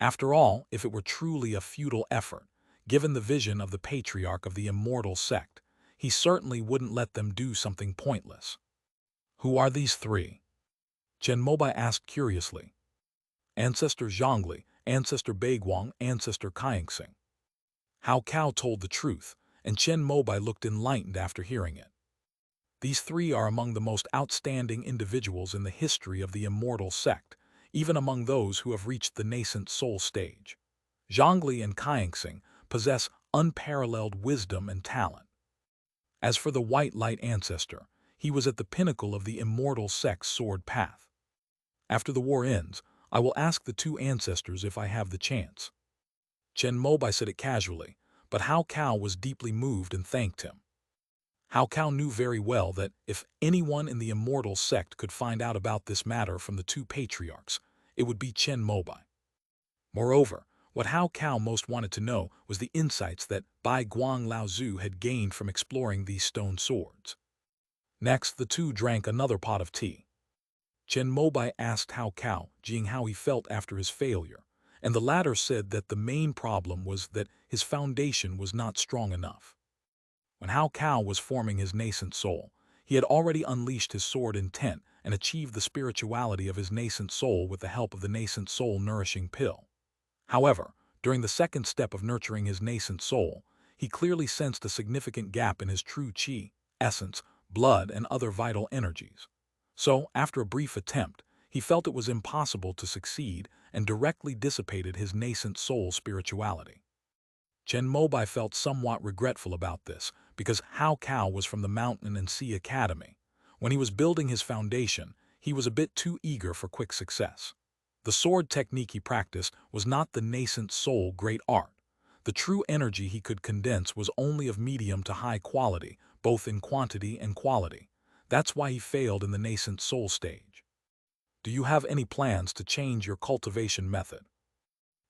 After all, if it were truly a futile effort, given the vision of the patriarch of the immortal sect, he certainly wouldn't let them do something pointless. Who are these 3? Chen Mobai asked curiously. Ancestor Zhongli, Ancestor Baiguang, Ancestor Kaixing. Hao Cao told the truth, and Chen Mobai looked enlightened after hearing it. These 3 are among the most outstanding individuals in the history of the immortal sect, even among those who have reached the nascent soul stage. Zhongli and Kaixing possess unparalleled wisdom and talent. As for the white light ancestor, he was at the pinnacle of the immortal sect's sword path. After the war ends, I will ask the 2 ancestors if I have the chance. Chen Mobai said it casually, but Hao Cao was deeply moved and thanked him. Hao Cao knew very well that if anyone in the immortal sect could find out about this matter from the 2 patriarchs, it would be Chen Mobai. Moreover, what Hao Cao most wanted to know was the insights that Bai Guang Laozu had gained from exploring these stone swords. Next, the 2 drank another pot of tea. Chen Mobai asked Hao Cao how he felt after his failure, and the latter said that the main problem was that his foundation was not strong enough. When Hao Cao was forming his nascent soul, he had already unleashed his sword intent and achieved the spirituality of his nascent soul with the help of the nascent soul nourishing pill. However, during the second step of nurturing his nascent soul, he clearly sensed a significant gap in his true qi, essence, blood, and other vital energies. So, after a brief attempt, he felt it was impossible to succeed and directly dissipated his nascent soul spirituality. Chen Mobai felt somewhat regretful about this because Hao Cao was from the Mountain and Sea Academy. When he was building his foundation, he was a bit too eager for quick success. The sword technique he practiced was not the nascent soul great art. The true energy he could condense was only of medium to high quality, both in quantity and quality. That's why he failed in the nascent soul stage. Do you have any plans to change your cultivation method?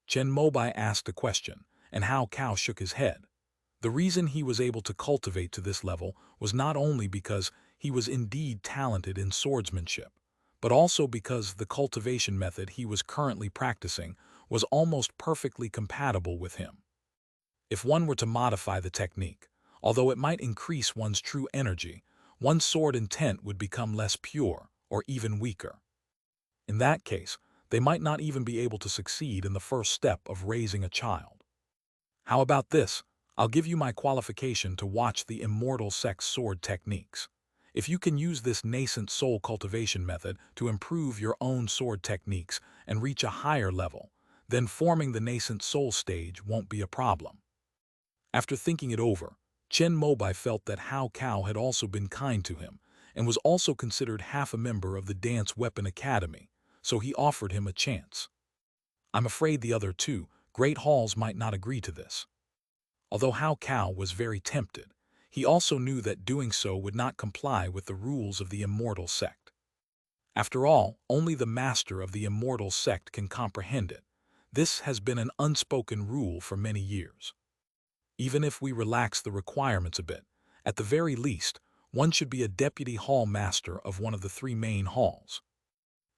Chen Mobai asked a question, and Hao Cao shook his head. The reason he was able to cultivate to this level was not only because he was indeed talented in swordsmanship, but also because the cultivation method he was currently practicing was almost perfectly compatible with him. If one were to modify the technique, although it might increase one's true energy, one's sword intent would become less pure or even weaker. In that case, they might not even be able to succeed in the first step of raising a child. How about this? I'll give you my qualification to watch the immortal sect sword techniques. If you can use this nascent soul cultivation method to improve your own sword techniques and reach a higher level, then forming the nascent soul stage won't be a problem. After thinking it over, Chen Mobai felt that Hao Cao had also been kind to him and was also considered half a member of the Dance Weapon Academy, so he offered him a chance. I'm afraid the other two great halls might not agree to this. Although Hao Cao was very tempted, he also knew that doing so would not comply with the rules of the immortal sect. After all, only the master of the immortal sect can comprehend it. This has been an unspoken rule for many years. Even if we relax the requirements a bit, at the very least, one should be a deputy hall master of one of the three main halls.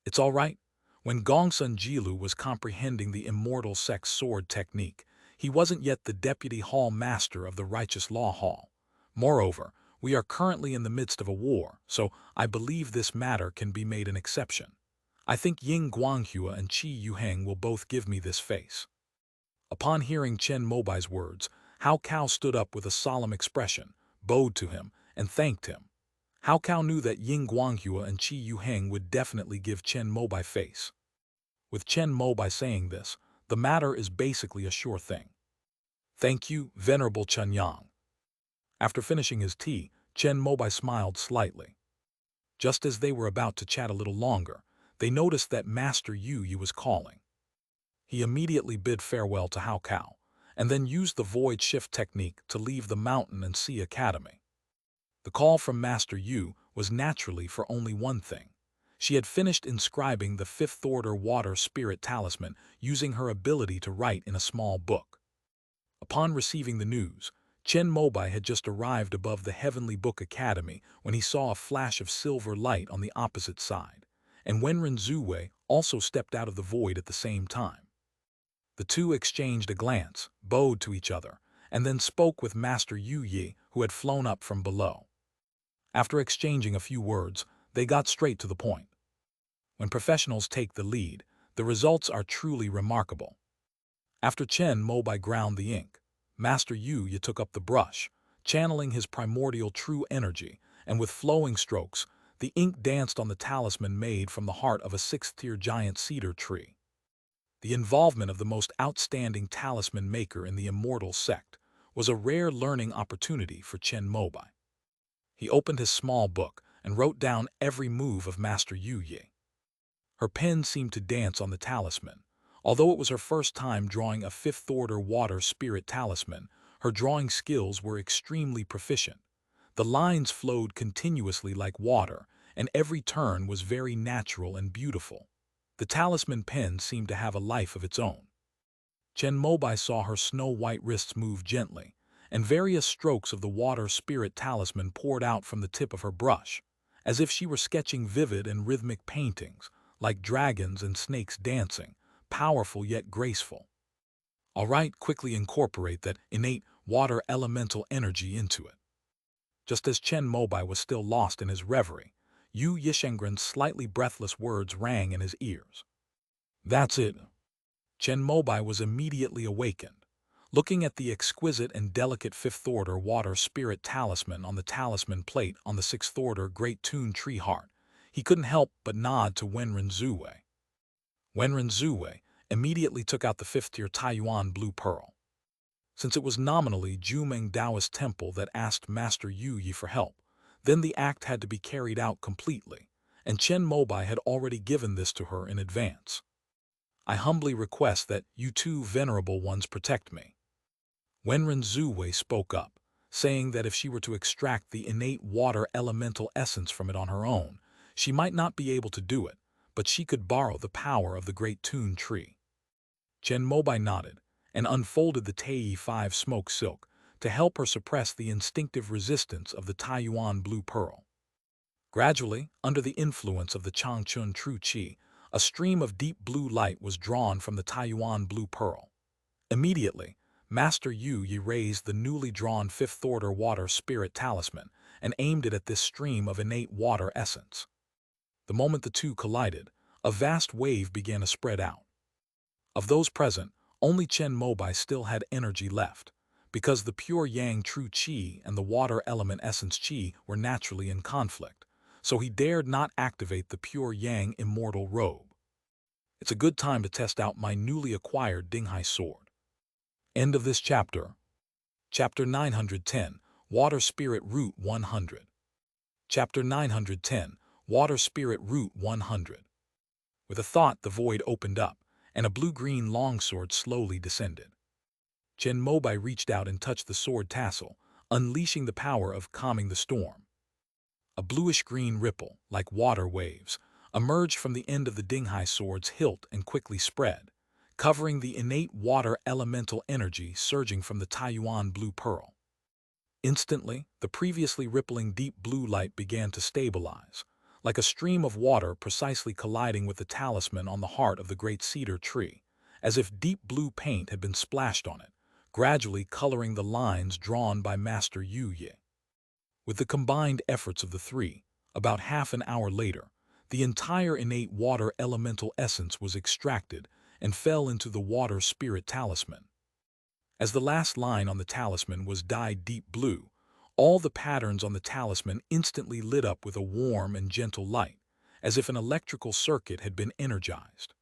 It's all right. When Gongsun Jilu was comprehending the immortal sect sword technique, he wasn't yet the deputy hall master of the righteous law hall. Moreover, we are currently in the midst of a war, so I believe this matter can be made an exception. I think Ying Guanghua and Qi Yuheng will both give me this face. Upon hearing Chen Mobai's words, Hao Cao stood up with a solemn expression, bowed to him, and thanked him. Hao Cao knew that Ying Guanghua and Qi Yuheng would definitely give Chen Mobai face. With Chen Mobai saying this, the matter is basically a sure thing. Thank you, Venerable Chen Yang. After finishing his tea, Chen Mobai smiled slightly. Just as they were about to chat a little longer, they noticed that Master Yu Yi was calling. He immediately bid farewell to Hao Cao, and then used the void shift technique to leave the Mountain and Sea Academy. The call from Master Yu was naturally for only one thing. She had finished inscribing the fifth order water spirit talisman using her ability to write in a small book. Upon receiving the news, Chen Mobai had just arrived above the Heavenly Book Academy when he saw a flash of silver light on the opposite side, and Wenren Zuwei also stepped out of the void at the same time. The two exchanged a glance, bowed to each other, and then spoke with Master Yu Yi, who had flown up from below. After exchanging a few words, they got straight to the point. When professionals take the lead, the results are truly remarkable. After Chen Mobai ground the ink, Master Yu Yi took up the brush, channeling his primordial true energy, and with flowing strokes, the ink danced on the talisman made from the heart of a sixth-tier giant cedar tree. The involvement of the most outstanding talisman maker in the immortal sect was a rare learning opportunity for Chen Mobai. He opened his small book and wrote down every move of Master Yu Yi. Her pen seemed to dance on the talisman. Although it was her first time drawing a fifth-order water spirit talisman, her drawing skills were extremely proficient. The lines flowed continuously like water, and every turn was very natural and beautiful. The talisman pen seemed to have a life of its own. Chen Mobai saw her snow-white wrists move gently, and various strokes of the water spirit talisman poured out from the tip of her brush, as if she were sketching vivid and rhythmic paintings, like dragons and snakes dancing, powerful yet graceful. All right, quickly incorporate that innate water elemental energy into it. Just as Chen Mobai was still lost in his reverie, Yu Yishengren's slightly breathless words rang in his ears. That's it. Chen Mobai was immediately awakened. Looking at the exquisite and delicate fifth-order water spirit talisman on the talisman plate on the sixth-order Great Tune Tree Heart, he couldn't help but nod to Wenren Zuwei. Wenren Zuwei immediately took out the fifth-tier Taiyuan Blue Pearl. Since it was nominally Jumeng Taoist Temple that asked Master Yu Yi for help, then the act had to be carried out completely, and Chen Mobai had already given this to her in advance. I humbly request that you two venerable ones protect me. Wenren Zuwei spoke up, saying that if she were to extract the innate water elemental essence from it on her own, she might not be able to do it, but she could borrow the power of the great Tun tree. Chen Mobai nodded and unfolded the Tei 5 smoke silk to help her suppress the instinctive resistance of the Taiyuan blue pearl. Gradually, under the influence of the Changchun true qi, a stream of deep blue light was drawn from the Taiyuan blue pearl. Immediately, Master Yu Yi raised the newly drawn fifth-order water spirit talisman and aimed it at this stream of innate water essence. The moment the two collided, a vast wave began to spread out. Of those present, only Chen Mobai still had energy left, because the pure yang true qi and the water element essence qi were naturally in conflict, so he dared not activate the pure yang immortal robe. It's a good time to test out my newly acquired Dinghai sword. End of this chapter. Chapter 910, Water Spirit Root 100. Chapter 910, Water Spirit Root 100. With a thought, the void opened up, and a blue-green longsword slowly descended. Chen Mobai reached out and touched the sword tassel, unleashing the power of calming the storm. A bluish-green ripple, like water waves, emerged from the end of the Dinghai sword's hilt and quickly spread, covering the innate water elemental energy surging from the Taiyuan blue pearl. Instantly, the previously rippling deep blue light began to stabilize, like a stream of water precisely colliding with the talisman on the heart of the great cedar tree, as if deep blue paint had been splashed on it, gradually coloring the lines drawn by Master Yu Yi. With the combined efforts of the three, about half an hour later, the entire innate water elemental essence was extracted and fell into the water spirit talisman. As the last line on the talisman was dyed deep blue, all the patterns on the talisman instantly lit up with a warm and gentle light, as if an electrical circuit had been energized.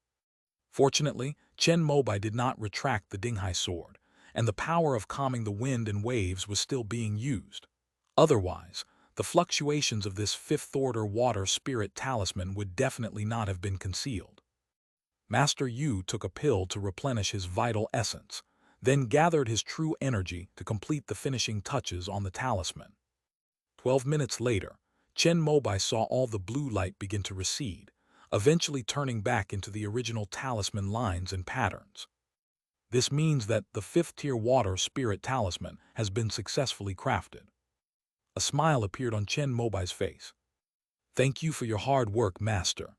Fortunately, Chen Mobai did not retract the Dinghai sword, and the power of calming the wind and waves was still being used. Otherwise, the fluctuations of this fifth-order water spirit talisman would definitely not have been concealed. Master Yu took a pill to replenish his vital essence, then gathered his true energy to complete the finishing touches on the talisman. 12 minutes later, Chen Mobai saw all the blue light begin to recede, eventually turning back into the original talisman lines and patterns. This means that the fifth-tier water spirit talisman has been successfully crafted. A smile appeared on Chen Mobai's face. "Thank you for your hard work, Master."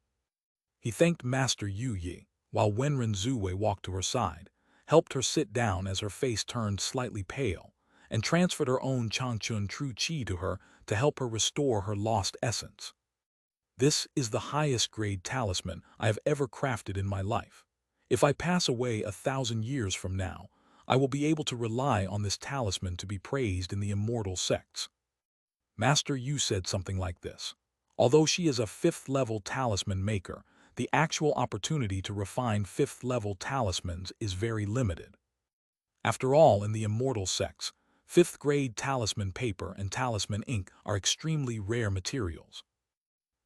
He thanked Master Yu Yi, while Wenren Zuwei walked to her side, helped her sit down as her face turned slightly pale, and transferred her own Changchun true qi to her to help her restore her lost essence. "This is the highest grade talisman I have ever crafted in my life. If I pass away 1,000 years from now, I will be able to rely on this talisman to be praised in the immortal sects." Master Yu said something like this. Although she is a fifth-level talisman maker, the actual opportunity to refine fifth-level talismans is very limited. After all, in the immortal sects, fifth-grade talisman paper and talisman ink are extremely rare materials.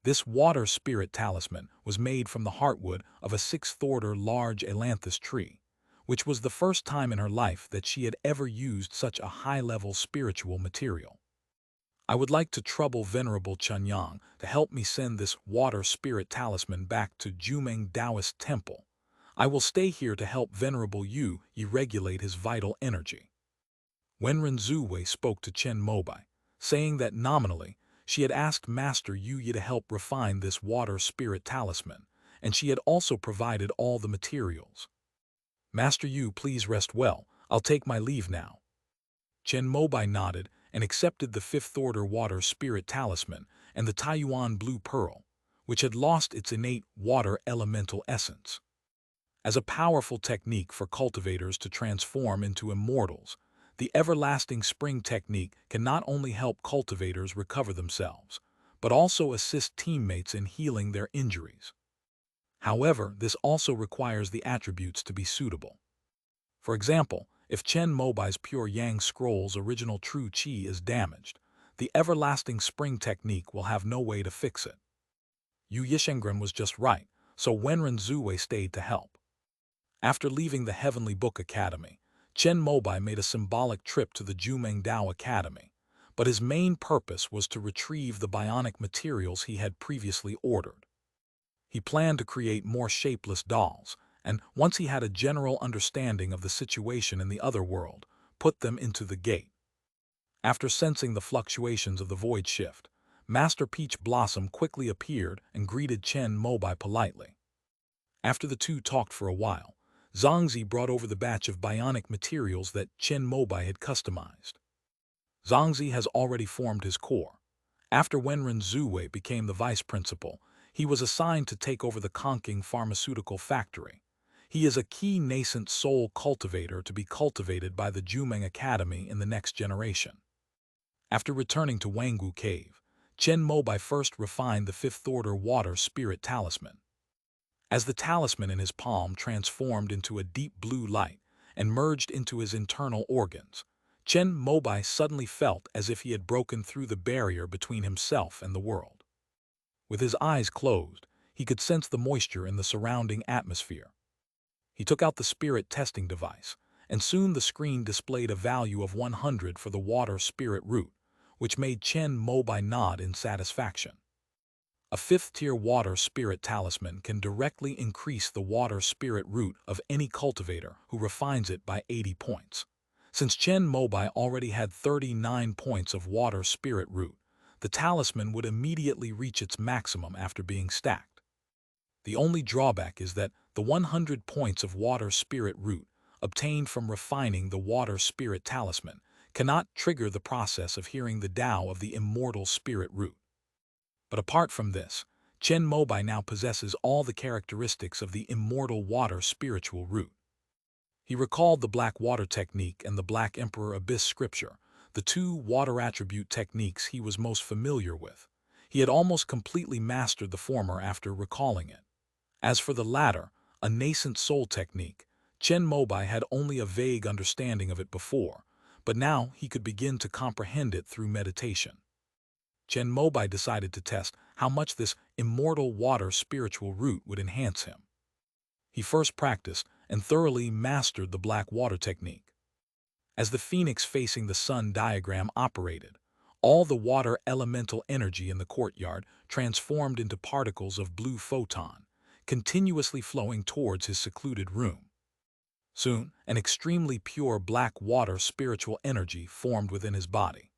This water spirit talisman was made from the heartwood of a sixth-order large ailanthus tree, which was the first time in her life that she had ever used such a high-level spiritual material. "I would like to trouble Venerable Chunyang to help me send this water spirit talisman back to Jumeng Taoist Temple. I will stay here to help Venerable Yu Yi regulate his vital energy." Wenren Zuwei spoke to Chen Mobai, saying that nominally she had asked Master Yu Yi to help refine this water spirit talisman, and she had also provided all the materials. "Master Yu, please rest well. I'll take my leave now." Chen Mobai nodded and accepted the fifth-order water spirit talisman and the Taiyuan blue pearl, which had lost its innate water elemental essence. As a powerful technique for cultivators to transform into immortals, the everlasting spring technique can not only help cultivators recover themselves, but also assist teammates in healing their injuries. However, this also requires the attributes to be suitable. For example, if Chen Mobai's Pure Yang Scroll's original true qi is damaged, the everlasting spring technique will have no way to fix it. Yu Yishengren was just right, so Wenren Zuwei stayed to help. After leaving the Heavenly Book Academy, Chen Mobai made a symbolic trip to the Jumeng Dao Academy, but his main purpose was to retrieve the bionic materials he had previously ordered. He planned to create more shapeless dolls, and once he had a general understanding of the situation in the other world, put them into the gate. After sensing the fluctuations of the void shift, Master Peach Blossom quickly appeared and greeted Chen Mobai politely. After the two talked for a while, Zhangzi brought over the batch of bionic materials that Chen Mobai had customized. Zhangzi has already formed his core. After Wenren Zuwei became the vice principal, he was assigned to take over the Conking pharmaceutical factory. He is a key nascent soul cultivator to be cultivated by the Jumeng Academy in the next generation. After returning to Wangwu Cave, Chen Mobai first refined the fifth-order water spirit talisman. As the talisman in his palm transformed into a deep blue light and merged into his internal organs, Chen Mobai suddenly felt as if he had broken through the barrier between himself and the world. With his eyes closed, he could sense the moisture in the surrounding atmosphere. He took out the spirit testing device, and soon the screen displayed a value of 100 for the water spirit root, which made Chen Mobai nod in satisfaction. A fifth-tier water spirit talisman can directly increase the water spirit root of any cultivator who refines it by 80 points. Since Chen Mobai already had 39 points of water spirit root, the talisman would immediately reach its maximum after being stacked. The only drawback is that the 100 points of water spirit root obtained from refining the water spirit talisman cannot trigger the process of hearing the Tao of the immortal spirit root. But apart from this, Chen Mobai now possesses all the characteristics of the immortal water spiritual root. He recalled the Black Water Technique and the Black Emperor Abyss Scripture, the two water attribute techniques he was most familiar with. He had almost completely mastered the former after recalling it. As for the latter, a nascent soul technique, Chen Mobai had only a vague understanding of it before, but now he could begin to comprehend it through meditation. Chen Mobai decided to test how much this immortal water spiritual root would enhance him. He first practiced and thoroughly mastered the Black Water Technique. As the phoenix facing the sun diagram operated, all the water elemental energy in the courtyard transformed into particles of blue photon, continuously flowing towards his secluded room. Soon, an extremely pure black water spiritual energy formed within his body.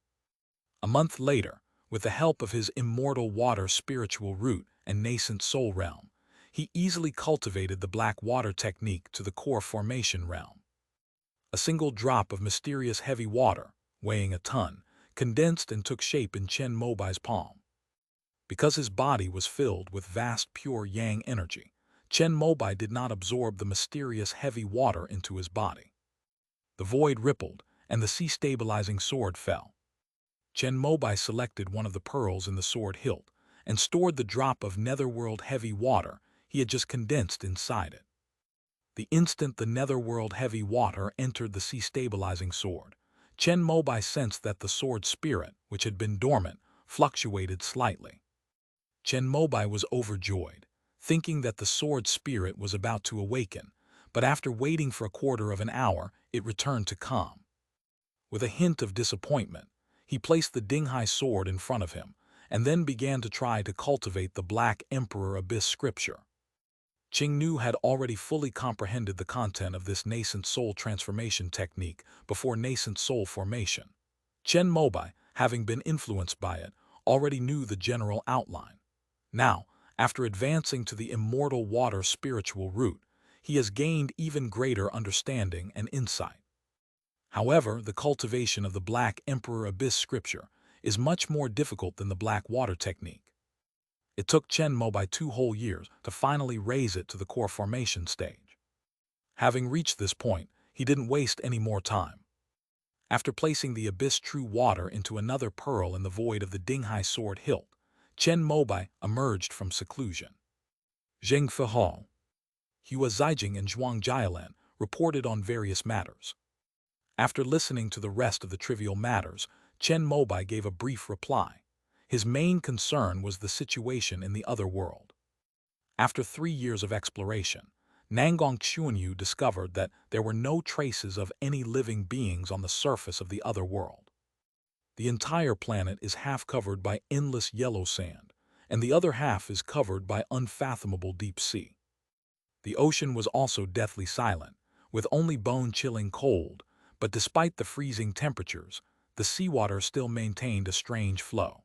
A month later, with the help of his immortal water spiritual root and nascent soul realm, he easily cultivated the black water technique to the core formation realm. A single drop of mysterious heavy water, weighing a ton, condensed and took shape in Chen Mobai's palm. Because his body was filled with vast pure yang energy, Chen Mobai did not absorb the mysterious heavy water into his body. The void rippled, and the sea-stabilizing sword fell. Chen Mobai selected one of the pearls in the sword hilt and stored the drop of netherworld heavy water he had just condensed inside it. The instant the netherworld heavy water entered the sea-stabilizing sword, Chen Mobai sensed that the sword spirit, which had been dormant, fluctuated slightly. Chen Mobai was overjoyed, thinking that the sword spirit was about to awaken, but after waiting for a quarter of an hour, it returned to calm. With a hint of disappointment, he placed the Dinghai sword in front of him, and then began to try to cultivate the Black Emperor Abyss Scripture. Qingnu had already fully comprehended the content of this nascent soul transformation technique before nascent soul formation. Chen Mobai, having been influenced by it, already knew the general outline. Now, after advancing to the immortal water spiritual root, he has gained even greater understanding and insight. However, the cultivation of the Black Emperor Abyss Scripture is much more difficult than the Black Water Technique. It took Chen Mobai 2 whole years to finally raise it to the core formation stage. Having reached this point, he didn't waste any more time. After placing the Abyss True Water into another pearl in the void of the Dinghai sword hilt, Chen Mobai emerged from seclusion. Zheng Fihao, Hua Zijing and Zhuang Jialan reported on various matters. After listening to the rest of the trivial matters, Chen Mobai gave a brief reply. His main concern was the situation in the other world. After 3 years of exploration, Nangong Xuanyu discovered that there were no traces of any living beings on the surface of the other world. The entire planet is half covered by endless yellow sand, and the other half is covered by unfathomable deep sea. The ocean was also deathly silent, with only bone-chilling cold, but despite the freezing temperatures, the seawater still maintained a strange flow.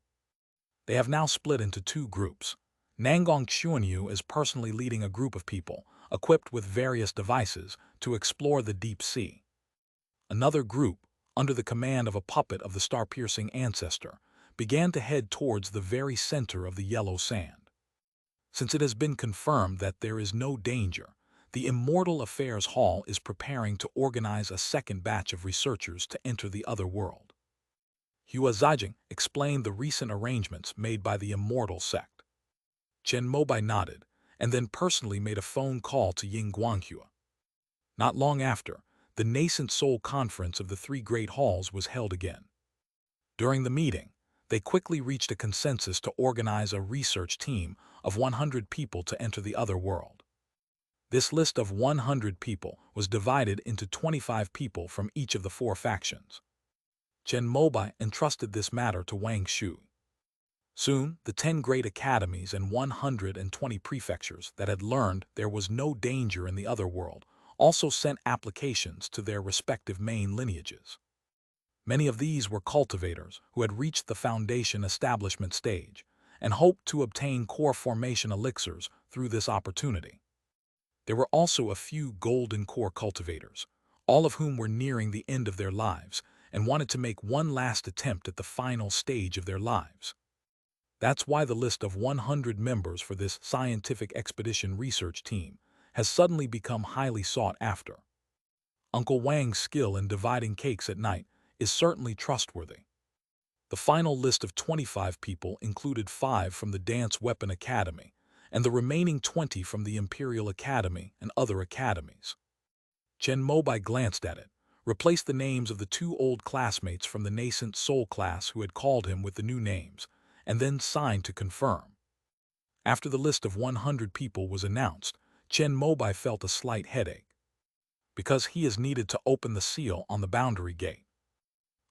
They have now split into two groups. Nangong Xuanyu is personally leading a group of people, equipped with various devices, to explore the deep sea. Another group, under the command of a puppet of the star-piercing ancestor, began to head towards the very center of the yellow sand. Since it has been confirmed that there is no danger, the Immortal Affairs Hall is preparing to organize a second batch of researchers to enter the other world. Hua Zijing explained the recent arrangements made by the Immortal sect. Chen Mobai nodded, and then personally made a phone call to Ying Guanghua. Not long after, the nascent soul conference of the three great halls was held again. During the meeting, they quickly reached a consensus to organize a research team of 100 people to enter the other world. This list of 100 people was divided into 25 people from each of the four factions. Chen Mobai entrusted this matter to Wang Shu. Soon, the 10 great academies and 120 prefectures that had learned there was no danger in the other world also sent applications to their respective main lineages. Many of these were cultivators who had reached the foundation establishment stage and hoped to obtain core formation elixirs through this opportunity. There were also a few golden core cultivators, all of whom were nearing the end of their lives and wanted to make one last attempt at the final stage of their lives. That's why the list of 100 members for this scientific expedition research team has suddenly become highly sought after. Uncle Wang's skill in dividing cakes at night is certainly trustworthy. The final list of 25 people included 5 from the Dance Weapon Academy and the remaining 20 from the Imperial Academy and other academies. Chen Mobai glanced at it, replaced the names of the 2 old classmates from the nascent soul class who had called him with the new names, and then signed to confirm. After the list of 100 people was announced, Chen Mobai felt a slight headache, because he is needed to open the seal on the boundary gate.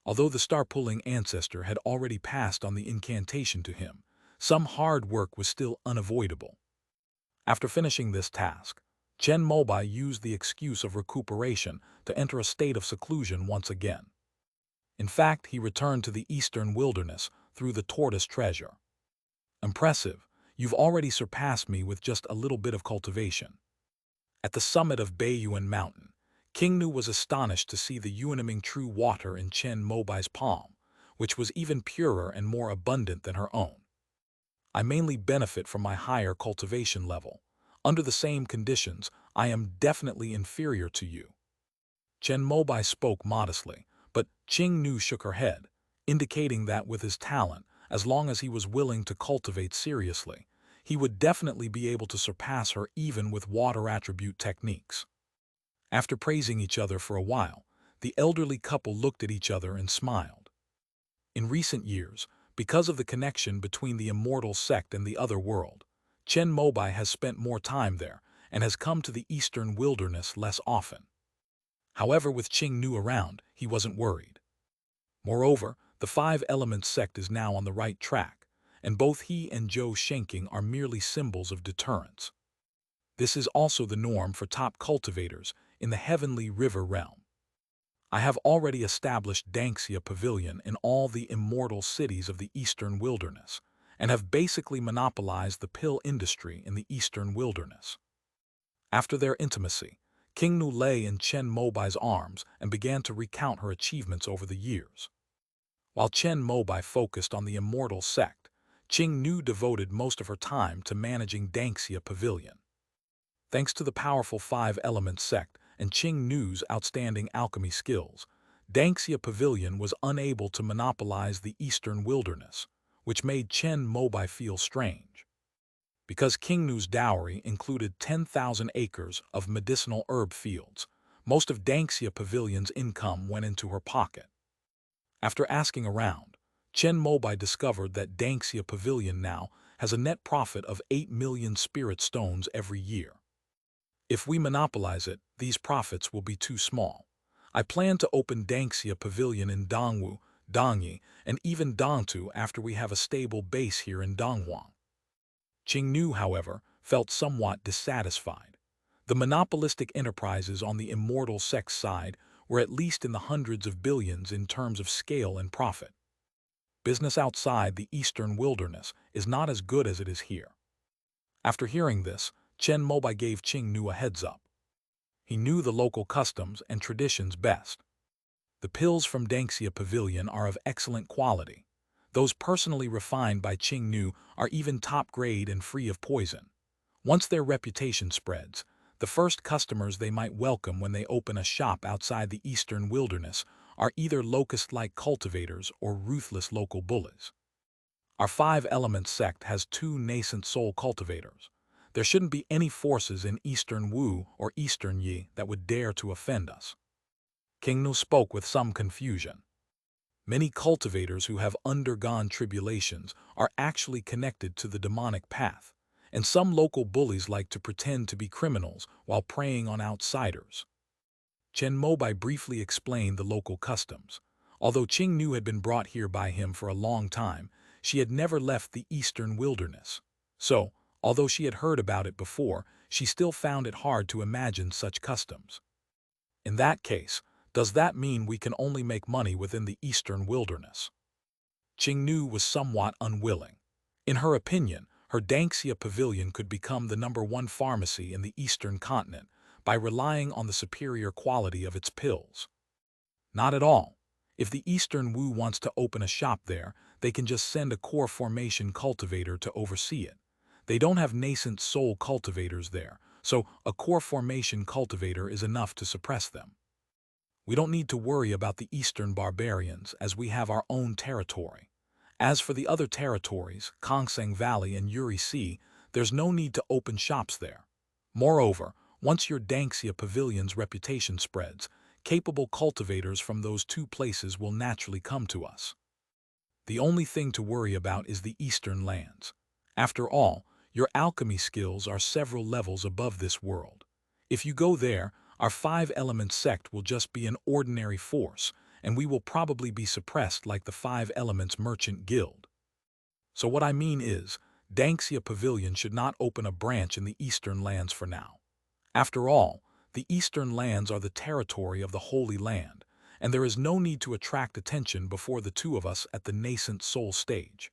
Although the star-pulling ancestor had already passed on the incantation to him, some hard work was still unavoidable. After finishing this task, Chen Mobai used the excuse of recuperation to enter a state of seclusion once again. In fact, he returned to the eastern wilderness through the tortoise treasure. Impressive, you've already surpassed me with just a little bit of cultivation. At the summit of Baiyuan Mountain, King Nu was astonished to see the Yuaniming true water in Chen Mobai's palm, which was even purer and more abundant than her own. I mainly benefit from my higher cultivation level. Under the same conditions, I am definitely inferior to you. Chen Mobai spoke modestly, but Qing Nu shook her head, indicating that with his talent, as long as he was willing to cultivate seriously, he would definitely be able to surpass her even with water attribute techniques. After praising each other for a while, the elderly couple looked at each other and smiled. In recent years, because of the connection between the immortal sect and the other world, Chen Mobai has spent more time there and has come to the eastern wilderness less often. However, with Qing Nu around, he wasn't worried. Moreover, the 5 Elements sect is now on the right track, and both he and Zhou Shenking are merely symbols of deterrence. This is also the norm for top cultivators in the Heavenly River realm. I have already established Danxia Pavilion in all the immortal cities of the eastern wilderness, and have basically monopolized the pill industry in the eastern wilderness. After their intimacy, King Nu lay in Chen Mobai's arms and began to recount her achievements over the years. While Chen Mobai focused on the immortal sect, Qing Nu devoted most of her time to managing Danxia Pavilion. Thanks to the powerful 5 Elements sect and Qing Nu's outstanding alchemy skills, Danxia Pavilion was unable to monopolize the eastern wilderness, which made Chen Mobai feel strange. Because King Nu's dowry included 10,000 acres of medicinal herb fields, most of Danxia Pavilion's income went into her pocket. After asking around, Chen Mobai discovered that Danxia Pavilion now has a net profit of 8 million spirit stones every year. If we monopolize it, these profits will be too small. I plan to open Dangxia Pavilion in Dongwu, Dongyi, and even Dongtu after we have a stable base here in Donghuang. Qingnu, however, felt somewhat dissatisfied. The monopolistic enterprises on the immortal sects side were at least in the hundreds of billions in terms of scale and profit. Business outside the eastern wilderness is not as good as it is here. After hearing this, Chen Mobai gave Qingnu a heads-up. He knew the local customs and traditions best. The pills from Dangxia Pavilion are of excellent quality. Those personally refined by Qingnu are even top-grade and free of poison. Once their reputation spreads, the first customers they might welcome when they open a shop outside the eastern wilderness are either locust-like cultivators or ruthless local bullies. Our five-element sect has two nascent soul cultivators. There shouldn't be any forces in Eastern Wu or Eastern Yi that would dare to offend us. Qingnu spoke with some confusion. Many cultivators who have undergone tribulations are actually connected to the demonic path, and some local bullies like to pretend to be criminals while preying on outsiders. Chen Mobai briefly explained the local customs. Although Qingnu had been brought here by him for a long time, she had never left the eastern wilderness. So, although she had heard about it before, she still found it hard to imagine such customs. In that case, does that mean we can only make money within the eastern wilderness? Qingnu was somewhat unwilling. In her opinion, her Dangxia Pavilion could become the #1 pharmacy in the eastern continent by relying on the superior quality of its pills. Not at all. If the Eastern Wu wants to open a shop there, they can just send a core formation cultivator to oversee it. They don't have nascent soul cultivators there, so a core formation cultivator is enough to suppress them. We don't need to worry about the Eastern barbarians, as we have our own territory. As for the other territories, Kongseng Valley and Yuri Sea, there's no need to open shops there. Moreover, once your Dangxia Pavilion's reputation spreads, capable cultivators from those two places will naturally come to us. The only thing to worry about is the eastern lands. After all, your alchemy skills are several levels above this world. If you go there, our five-element sect will just be an ordinary force, and we will probably be suppressed like the Five Elements Merchant Guild. So what I mean is, Dangxia Pavilion should not open a branch in the eastern lands for now. After all, the eastern lands are the territory of the Holy Land, and there is no need to attract attention before the two of us at the nascent soul stage.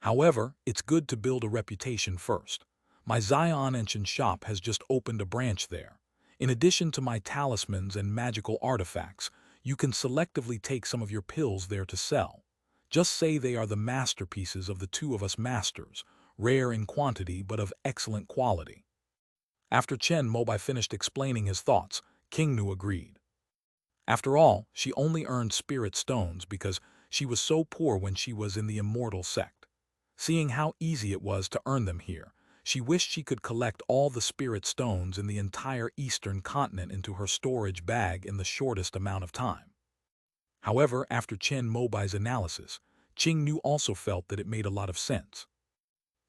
However, it's good to build a reputation first. My Zion Ancient shop has just opened a branch there. In addition to my talismans and magical artifacts, you can selectively take some of your pills there to sell. Just say they are the masterpieces of the two of us masters, rare in quantity but of excellent quality. After Chen Mobai finished explaining his thoughts, Qingnu agreed. After all, she only earned spirit stones because she was so poor when she was in the immortal sect. Seeing how easy it was to earn them here, she wished she could collect all the spirit stones in the entire eastern continent into her storage bag in the shortest amount of time. However, after Chen Mobai's analysis, Qingnu also felt that it made a lot of sense.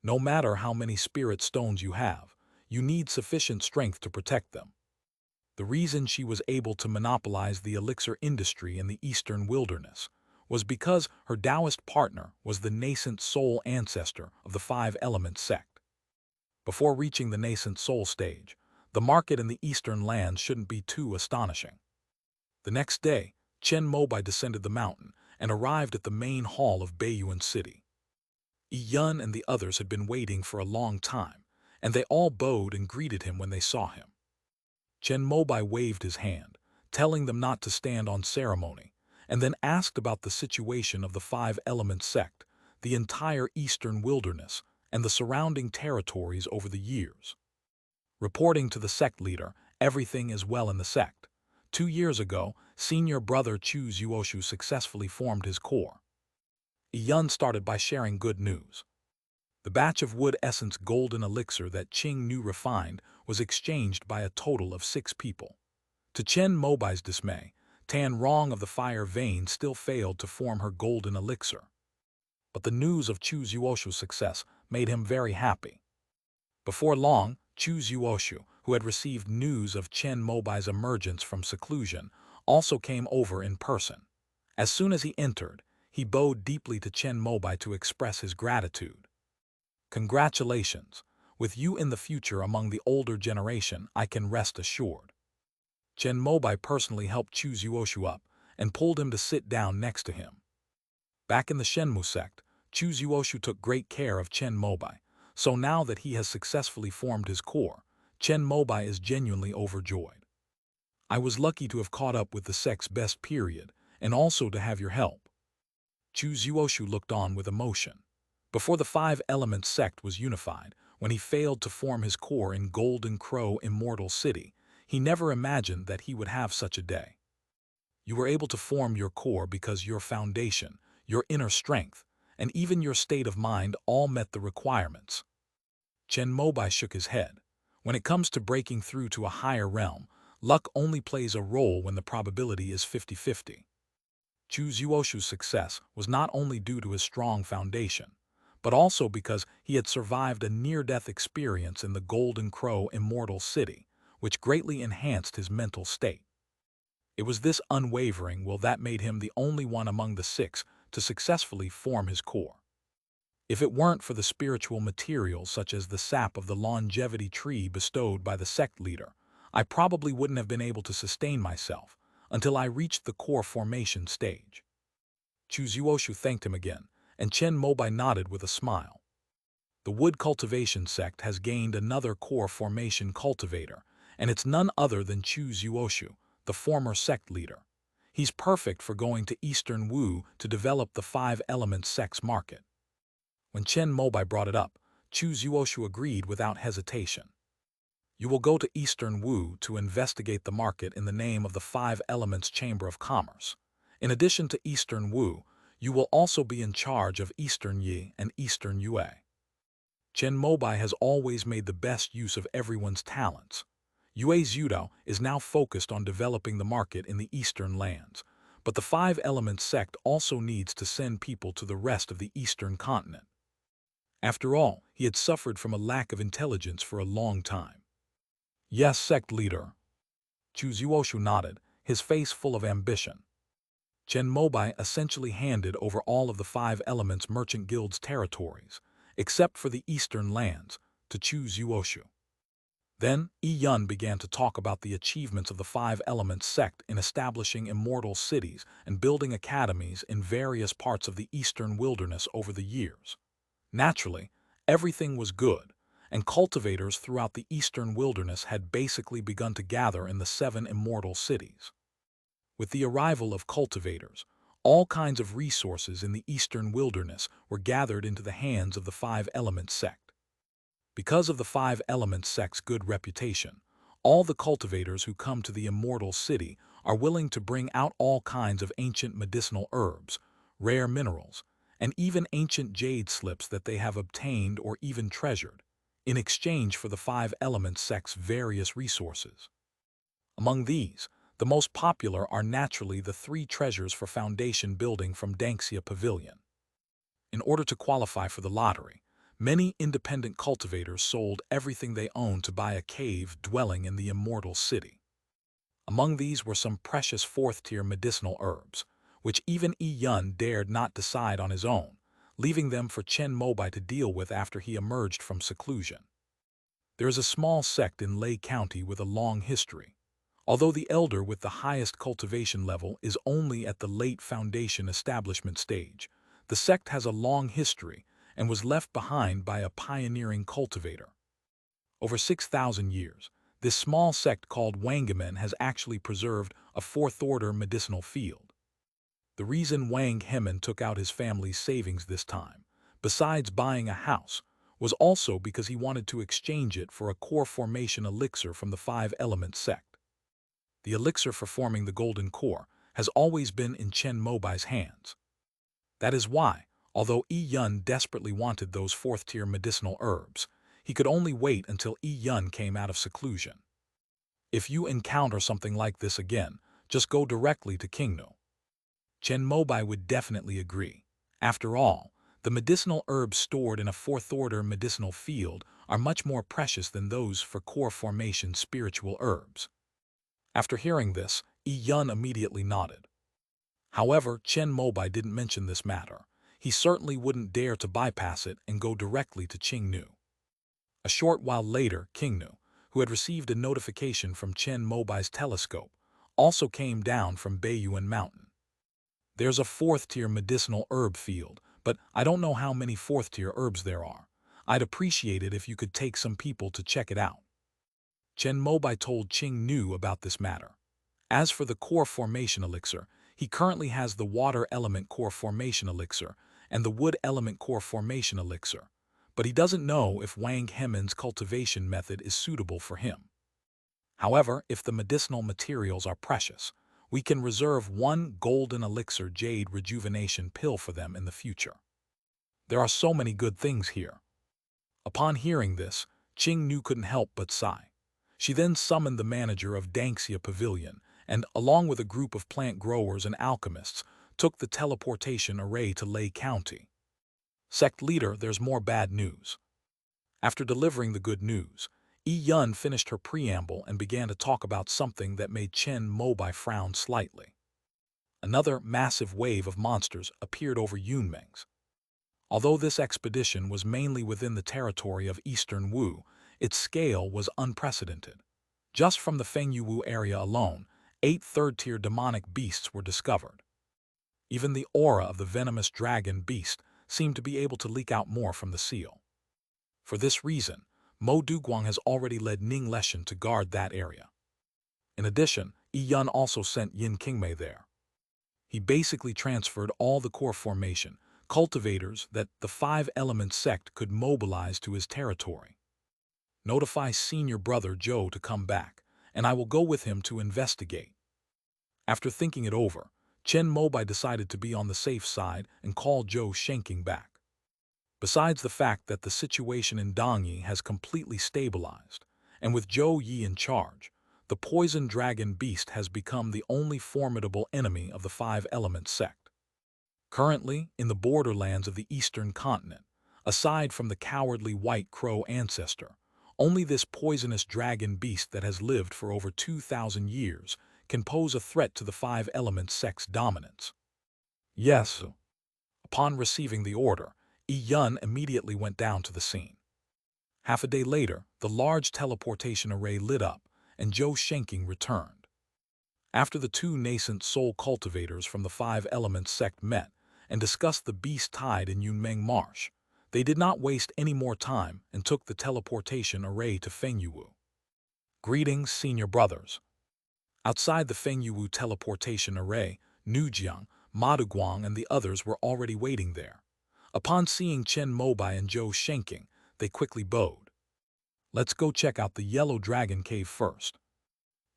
No matter how many spirit stones you have, you need sufficient strength to protect them. The reason she was able to monopolize the elixir industry in the eastern wilderness was because her Taoist partner was the nascent soul ancestor of the five-element sect. Before reaching the nascent soul stage, the market in the eastern lands shouldn't be too astonishing. The next day, Chen Mobai descended the mountain and arrived at the main hall of Baiyuan City. Yun and the others had been waiting for a long time, and they all bowed and greeted him when they saw him. Chen Mobai waved his hand, telling them not to stand on ceremony, and then asked about the situation of the five-element sect, the entire eastern wilderness, and the surrounding territories over the years. Reporting to the sect leader, everything is well in the sect. 2 years ago, senior brother Chu Zuoshu successfully formed his core. Yun started by sharing good news. The batch of wood essence golden elixir that Qingnu refined was exchanged by a total of 6 people. To Chen Mobai's dismay, Tan Rong of the Fire Vein still failed to form her golden elixir. But the news of Chu Zuoshu's success made him very happy. Before long, Chu Zuoshu, who had received news of Chen Mobai's emergence from seclusion, also came over in person. As soon as he entered, he bowed deeply to Chen Mobai to express his gratitude. Congratulations. With you in the future among the older generation, I can rest assured. Chen Mobai personally helped Chu Zuoshu up and pulled him to sit down next to him. Back in the Shenmu sect, Chu Zuoshu took great care of Chen Mobai, so now that he has successfully formed his core, Chen Mobai is genuinely overjoyed. I was lucky to have caught up with the sect's best period, and also to have your help. Chu Zuoshu looked on with emotion. Before the Five Elements sect was unified, when he failed to form his core in Golden Crow Immortal City, he never imagined that he would have such a day. You were able to form your core because your foundation, your inner strength, and even your state of mind all met the requirements. Chen Mobai shook his head. When it comes to breaking through to a higher realm, luck only plays a role when the probability is 50-50. Chu Zuoshu's success was not only due to his strong foundation, but also because he had survived a near-death experience in the Golden Crow Immortal City, which greatly enhanced his mental state. It was this unwavering will that made him the only one among the six to successfully form his core. If it weren't for the spiritual materials such as the sap of the longevity tree bestowed by the sect leader, I probably wouldn't have been able to sustain myself until I reached the core formation stage. Chu Zuoshu thanked him again, and Chen Mobai nodded with a smile. The wood cultivation sect has gained another core formation cultivator, and it's none other than Chu Zuoshu, the former sect leader. He's perfect for going to Eastern Wu to develop the Five Elements sect's market. When Chen Mobai brought it up, Chu Zuoshu agreed without hesitation. You will go to Eastern Wu to investigate the market in the name of the Five Elements Chamber of Commerce. In addition to Eastern Wu, you will also be in charge of Eastern Yi and Eastern Yue. Chen Mobai has always made the best use of everyone's talents. Yue Zhudo is now focused on developing the market in the Eastern lands, but the Five Elements sect also needs to send people to the rest of the Eastern continent. After all, he had suffered from a lack of intelligence for a long time. Yes, sect leader. Chu Zuoshu nodded, his face full of ambition. Chen Mobai essentially handed over all of the Five Elements Merchant Guild's territories, except for the Eastern lands, to Chu Zuoshu. Then, Yi Yun began to talk about the achievements of the Five Elements sect in establishing immortal cities and building academies in various parts of the Eastern wilderness over the years. Naturally, everything was good, and cultivators throughout the Eastern wilderness had basically begun to gather in the 7 immortal cities. With the arrival of cultivators, all kinds of resources in the Eastern wilderness were gathered into the hands of the Five Elements sect. Because of the Five Elements sect's good reputation, all the cultivators who come to the immortal city are willing to bring out all kinds of ancient medicinal herbs, rare minerals, and even ancient jade slips that they have obtained or even treasured, in exchange for the Five Elements sect's various resources. Among these, the most popular are naturally the 3 treasures for foundation building from Danxia Pavilion. In order to qualify for the lottery, many independent cultivators sold everything they owned to buy a cave dwelling in the immortal city. Among these were some precious 4th-tier medicinal herbs, which even Yi Yun dared not decide on his own, leaving them for Chen Mobai to deal with after he emerged from seclusion. There is a small sect in Lei County with a long history. Although the elder with the highest cultivation level is only at the late foundation establishment stage, the sect has a long history and was left behind by a pioneering cultivator. Over 6,000 years, this small sect called Wangamen has actually preserved a 4th-order medicinal field. The reason Wang Hemin took out his family's savings this time, besides buying a house, was also because he wanted to exchange it for a core formation elixir from the Five Elements sect. The elixir for forming the golden core has always been in Chen Mobai's hands. That is why, although Yi Yun desperately wanted those 4th-tier medicinal herbs, he could only wait until Yi Yun came out of seclusion. If you encounter something like this again, just go directly to Qingnu. Chen Mobai would definitely agree. After all, The medicinal herbs stored in a fourth-order medicinal field are much more precious than those for core formation spiritual herbs. After hearing this, Yun immediately nodded. However, Chen Mobai didn't mention this matter. He certainly wouldn't dare to bypass it and go directly to Qingnu. A short while later, Qingnu, who had received a notification from Chen Mobai's telescope, also came down from Beiyuan Mountain. There's a fourth-tier medicinal herb field, but I don't know how many fourth-tier herbs there are. I'd appreciate it if you could take some people to check it out. Chen Mobai told Qingnu about this matter. As for the core formation elixir, he currently has the water element core formation elixir and the wood element core formation elixir, but he doesn't know if Wang Hemin's cultivation method is suitable for him. However, if the medicinal materials are precious, we can reserve one golden elixir jade rejuvenation pill for them in the future. There are so many good things here. Upon hearing this, Qingnu couldn't help but sigh. She then summoned the manager of Dangxia Pavilion and, along with a group of plant growers and alchemists, took the teleportation array to Lei County. Sect leader, there's more bad news. After delivering the good news, Yun finished her preamble and began to talk about something that made Chen Mobai frown slightly. Another massive wave of monsters appeared over Yunmeng's. Although this expedition was mainly within the territory of Eastern Wu, its scale was unprecedented. Just from the Fengyu area alone, 8 third-tier demonic beasts were discovered. Even the aura of the venomous dragon beast seemed to be able to leak out more from the seal. For this reason, Mo Duguang has already led Ning Leshan to guard that area. In addition, Yun also sent Yin Qingmei there. He basically transferred all the core formation, cultivators that the 5-element sect could mobilize to his territory. Notify senior brother Zhou to come back, and I will go with him to investigate. After thinking it over, Chen Mobai decided to be on the safe side and call Zhou Shenking back. Besides the fact that the situation in Dongyi has completely stabilized, and with Zhou Yi in charge, the poison dragon beast has become the only formidable enemy of the 5-element sect. Currently, in the borderlands of the eastern continent, aside from the cowardly white crow ancestor, only this poisonous dragon beast that has lived for over 2,000 years can pose a threat to the 5-element sect's dominance. Yes. Upon receiving the order, Yun immediately went down to the scene. Half a day later, the large teleportation array lit up, and Zhou Shenking returned. After the 2 nascent soul cultivators from the 5-element sect met and discussed the beast tide in Yunmeng Marsh, they did not waste any more time and took the teleportation array to Fengyu. Greetings, senior brothers. Outside the Fengyu teleportation array, Nujiang, Maduguang, and the others were already waiting there. Upon seeing Chen Mobai and Zhou Shenking, they quickly bowed. Let's go check out the Yellow Dragon Cave first.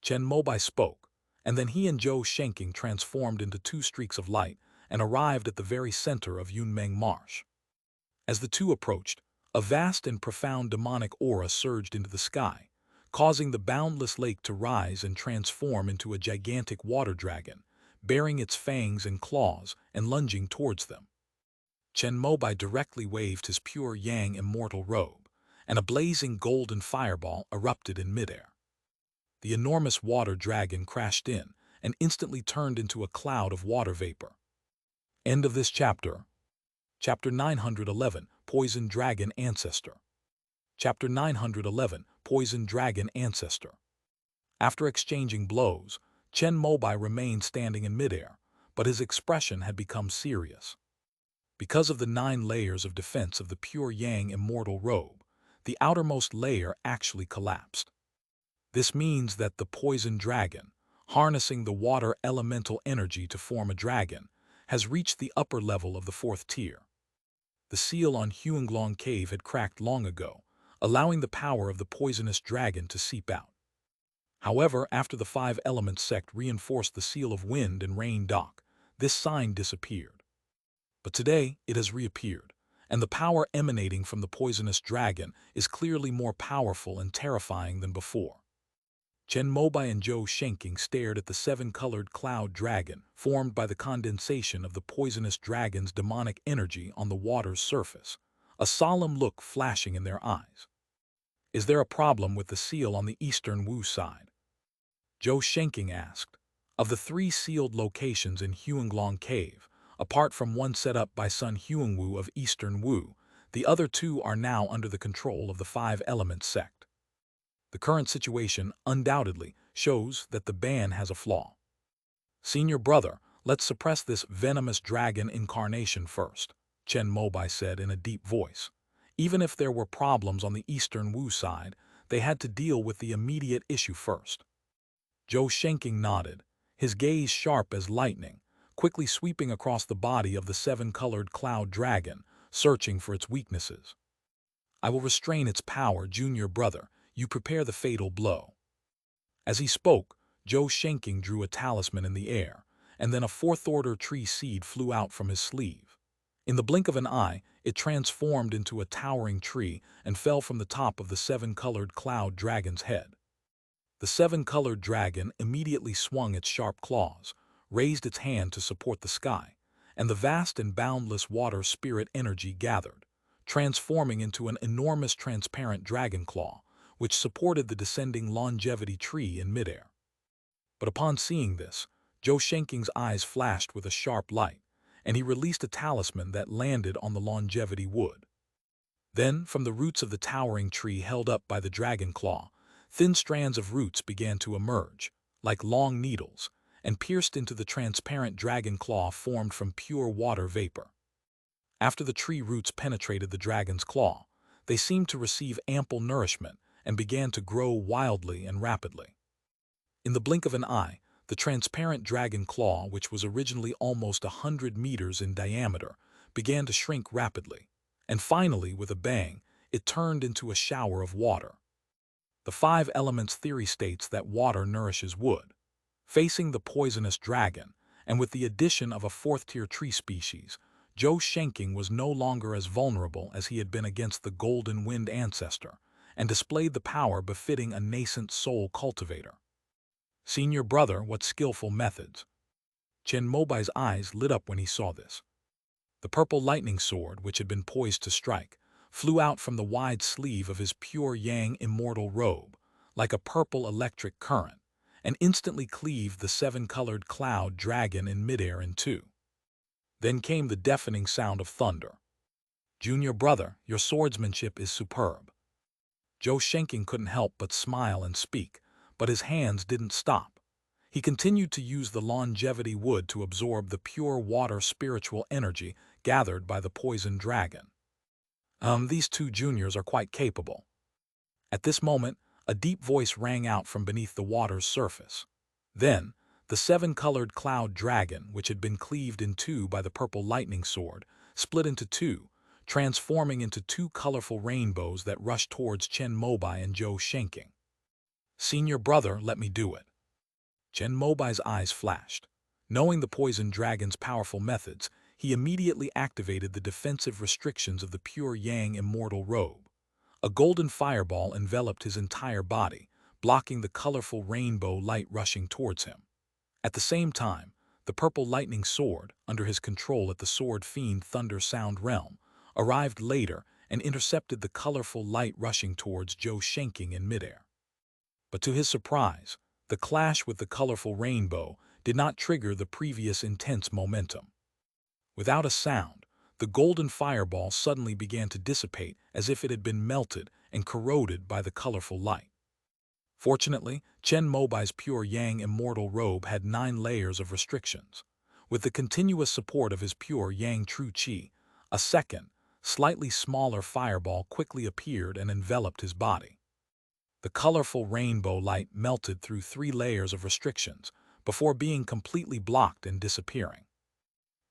Chen Mobai spoke, and then he and Zhou Shenking transformed into 2 streaks of light and arrived at the very center of Yunmeng Marsh. As the two approached, a vast and profound demonic aura surged into the sky, causing the boundless lake to rise and transform into a gigantic water dragon, bearing its fangs and claws and lunging towards them. Chen Mobai directly waved his pure yang immortal robe, and a blazing golden fireball erupted in midair. The enormous water dragon crashed in and instantly turned into a cloud of water vapor. End of this chapter. Chapter 911, Poison Dragon Ancestor. Chapter 911, Poison Dragon Ancestor. After exchanging blows, Chen Mobai remained standing in midair, but his expression had become serious. Because of the 9 layers of defense of the pure yang immortal robe, the outermost layer actually collapsed. This means that the poison dragon, harnessing the water elemental energy to form a dragon, has reached the upper level of the 4th tier. The seal on Huanglong Cave had cracked long ago, allowing the power of the poisonous dragon to seep out. However, after the 5-element sect reinforced the seal of wind and rain dock, this sign disappeared. But today it has reappeared, and the power emanating from the poisonous dragon is clearly more powerful and terrifying than before. Chen Mobai and Zhou Shenking stared at the seven-colored cloud dragon formed by the condensation of the poisonous dragon's demonic energy on the water's surface, a solemn look flashing in their eyes. "Is there a problem with the seal on the eastern Wu side?" Zhou Shenking asked. Of the three sealed locations in Huanglong Cave, apart from one set up by Sun Huangwu of Eastern Wu, the other two are now under the control of the Five Elements sect. The current situation undoubtedly shows that the ban has a flaw. "Senior brother, let's suppress this venomous dragon incarnation first," Chen Mobai said in a deep voice. Even if there were problems on the Eastern Wu side, they had to deal with the immediate issue first. Zhou Shenking nodded, his gaze sharp as lightning, quickly sweeping across the body of the seven-colored cloud dragon, searching for its weaknesses. "I will restrain its power, junior brother. You prepare the fatal blow." As he spoke, Zhou Shenking drew a talisman in the air, and then a fourth-order tree seed flew out from his sleeve. In the blink of an eye, it transformed into a towering tree and fell from the top of the seven-colored cloud dragon's head. The seven-colored dragon immediately swung its sharp claws, raised its hand to support the sky, and the vast and boundless water spirit energy gathered, transforming into an enormous transparent dragon claw, which supported the descending longevity tree in midair. But upon seeing this, Zhou Shenking's eyes flashed with a sharp light, and he released a talisman that landed on the longevity wood. Then, from the roots of the towering tree held up by the dragon claw, thin strands of roots began to emerge, like long needles, and pierced into the transparent dragon claw formed from pure water vapor. After the tree roots penetrated the dragon's claw, they seemed to receive ample nourishment and began to grow wildly and rapidly. In the blink of an eye, the transparent dragon claw, which was originally almost 100 meters in diameter, began to shrink rapidly, and finally, with a bang, it turned into a shower of water. The Five Elements theory states that water nourishes wood. Facing the poisonous dragon, and with the addition of a fourth-tier tree species, Zhou Shenking was no longer as vulnerable as he had been against the Golden Wind ancestor, and displayed the power befitting a nascent soul cultivator. "Senior brother, what skillful methods!" Chen Mobai's eyes lit up when he saw this. The purple lightning sword, which had been poised to strike, flew out from the wide sleeve of his pure yang immortal robe, like a purple electric current, and instantly cleaved the seven-colored cloud dragon in midair in two. Then came the deafening sound of thunder. "Junior brother, your swordsmanship is superb." Zhou Shenking couldn't help but smile and speak, but his hands didn't stop. He continued to use the longevity wood to absorb the pure water spiritual energy gathered by the poison dragon. These two juniors are quite capable." At this moment, a deep voice rang out from beneath the water's surface. Then, the seven-colored cloud dragon, which had been cleaved in two by the purple lightning sword, split into two, transforming into two colorful rainbows that rushed towards Chen Mobai and Zhou Shenking. "Senior brother, let me do it." Chen Mobai's eyes flashed. Knowing the poison dragon's powerful methods, he immediately activated the defensive restrictions of the pure yang immortal robe. A golden fireball enveloped his entire body, blocking the colorful rainbow light rushing towards him. At the same time, the purple lightning sword, under his control at the Sword Fiend Thunder Sound realm, arrived later and intercepted the colorful light rushing towards Zhou Shenking in midair. But to his surprise, the clash with the colorful rainbow did not trigger the previous intense momentum. Without a sound, the golden fireball suddenly began to dissipate as if it had been melted and corroded by the colorful light. Fortunately, Chen Mobai's pure yang immortal robe had 9 layers of restrictions. With the continuous support of his pure yang true qi, a second, slightly smaller fireball quickly appeared and enveloped his body. The colorful rainbow light melted through 3 layers of restrictions before being completely blocked and disappearing.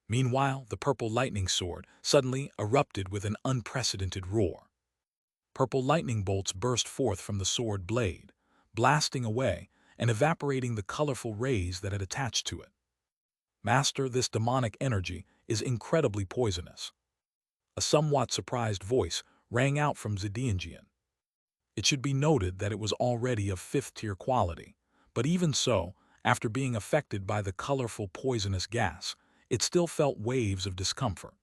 Meanwhile, the purple lightning sword suddenly erupted with an unprecedented roar. Purple lightning bolts burst forth from the sword blade, blasting away and evaporating the colorful rays that had attached to it. "Master, this demonic energy is incredibly poisonous." A somewhat surprised voice rang out from Zedianjian. It should be noted that it was already of fifth-tier quality, but even so, after being affected by the colorful poisonous gas, it still felt waves of discomfort.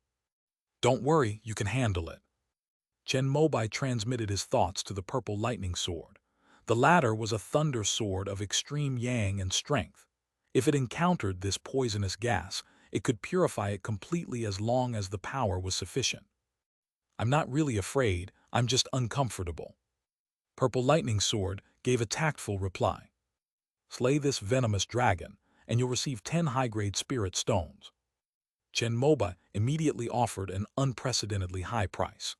"Don't worry, you can handle it." Chen Mobai transmitted his thoughts to the purple lightning sword. The latter was a thunder sword of extreme yang and strength. If it encountered this poisonous gas, it could purify it completely as long as the power was sufficient. "I'm not really afraid, I'm just uncomfortable." Purple Lightning Sword gave a tactful reply. "Slay this venomous dragon, and you'll receive 10 high-grade spirit stones." Chen Mobai immediately offered an unprecedentedly high price.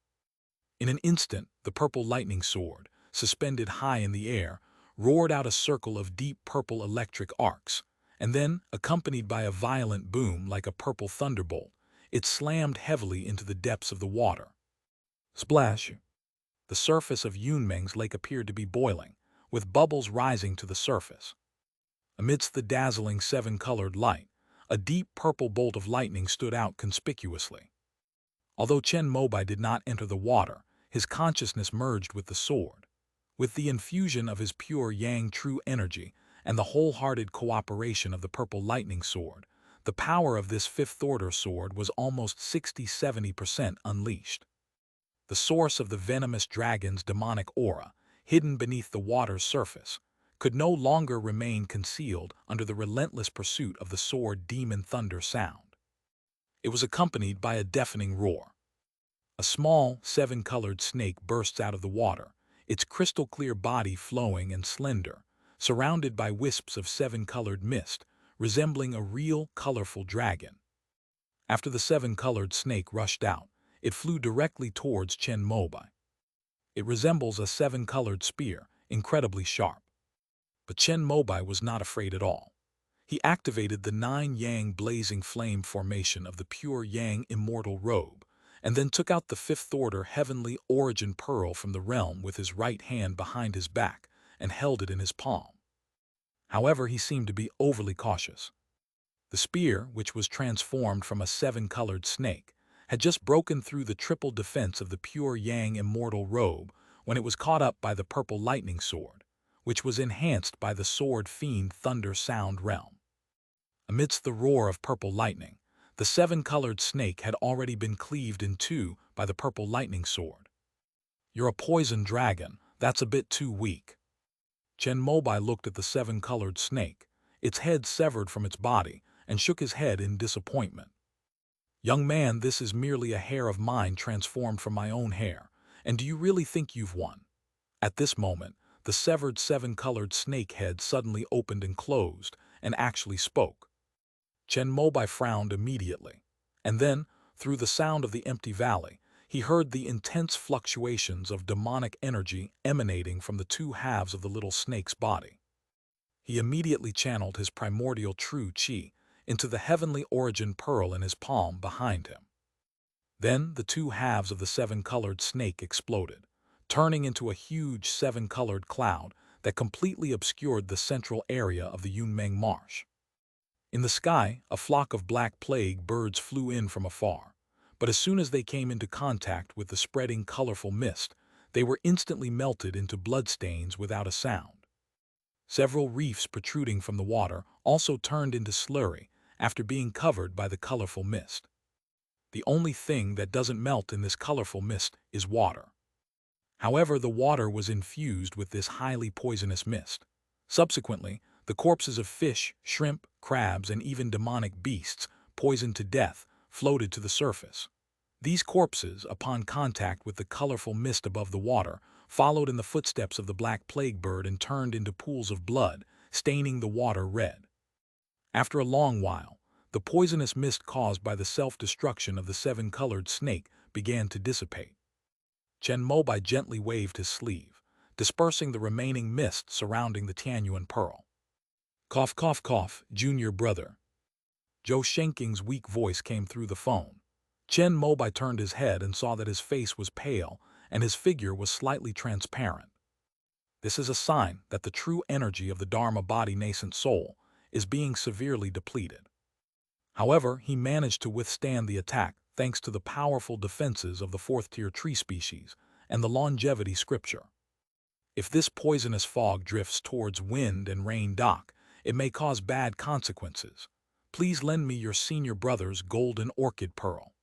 In an instant, the Purple Lightning Sword, suspended high in the air, roared out a circle of deep purple electric arcs, and then, accompanied by a violent boom like a purple thunderbolt, it slammed heavily into the depths of the water. Splash! The surface of Yunmeng's lake appeared to be boiling, with bubbles rising to the surface. Amidst the dazzling seven-colored light, a deep purple bolt of lightning stood out conspicuously. Although Chen Mobai did not enter the water, his consciousness merged with the sword. With the infusion of his pure yang true energy and the wholehearted cooperation of the purple lightning sword, the power of this fifth-order sword was almost 60–70% unleashed. The source of the venomous dragon's demonic aura, hidden beneath the water's surface, could no longer remain concealed under the relentless pursuit of the sword demon thunder sound. It was accompanied by a deafening roar. A small, seven-colored snake bursts out of the water, its crystal-clear body flowing and slender, surrounded by wisps of seven-colored mist, resembling a real, colorful dragon. After the seven-colored snake rushed out, it flew directly towards Chen Mobai. It resembles a seven-colored spear, incredibly sharp. But Chen Mobai was not afraid at all. He activated the 9-yang blazing flame formation of the pure yang immortal robe, and then took out the fifth-order heavenly origin pearl from the realm with his right hand behind his back and held it in his palm. However, he seemed to be overly cautious. The spear, which was transformed from a seven-colored snake, had just broken through the triple defense of the pure yang immortal robe when it was caught up by the purple lightning sword, which was enhanced by the sword fiend thunder sound realm. Amidst the roar of purple lightning, the seven-colored snake had already been cleaved in two by the purple lightning sword. "You're a poison dragon, that's a bit too weak." Chen Mobai looked at the seven-colored snake, its head severed from its body, and shook his head in disappointment. "Young man, this is merely a hair of mine transformed from my own hair, and do you really think you've won?" At this moment, the severed seven-colored snake head suddenly opened and closed, and actually spoke. Chen Mobai frowned immediately, and then, through the sound of the empty valley, he heard the intense fluctuations of demonic energy emanating from the two halves of the little snake's body. He immediately channeled his primordial true qi into the heavenly origin pearl in his palm behind him. Then the two halves of the seven-colored snake exploded, turning into a huge seven-colored cloud that completely obscured the central area of the Yunmeng Marsh. In the sky, a flock of black plague birds flew in from afar, but as soon as they came into contact with the spreading colorful mist, they were instantly melted into bloodstains without a sound. Several reefs protruding from the water also turned into slurry after being covered by the colorful mist. The only thing that doesn't melt in this colorful mist is water. However, the water was infused with this highly poisonous mist. Subsequently, the corpses of fish, shrimp, crabs, and even demonic beasts, poisoned to death, floated to the surface. These corpses, upon contact with the colorful mist above the water, followed in the footsteps of the black plague bird and turned into pools of blood, staining the water red. After a long while, the poisonous mist caused by the self-destruction of the seven-colored snake began to dissipate. Chen Mobai gently waved his sleeve, dispersing the remaining mist surrounding the Tianyuan pearl. "Cough, cough, cough, junior brother." Zhou Shenking's weak voice came through the phone. Chen Mobai turned his head and saw that his face was pale and his figure was slightly transparent. This is a sign that the true energy of the Dharma body nascent soul is being severely depleted. However, he managed to withstand the attack thanks to the powerful defenses of the fourth-tier tree species and the longevity scripture. If this poisonous fog drifts towards wind and rain dock, it may cause bad consequences. Please lend me your senior brother's golden orchid pearl.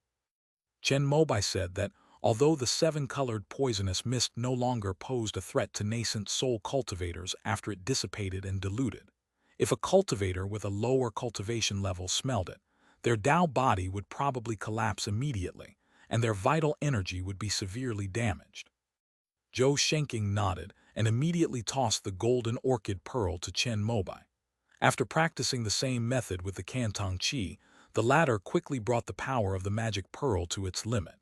Chen Mobai said that, although the seven-colored poisonous mist no longer posed a threat to nascent soul cultivators after it dissipated and diluted, if a cultivator with a lower cultivation level smelled it, their Tao body would probably collapse immediately, and their vital energy would be severely damaged. Zhou Shenking nodded and immediately tossed the golden orchid pearl to Chen Mobai. After practicing the same method with the Cantong Qi, the latter quickly brought the power of the magic pearl to its limit.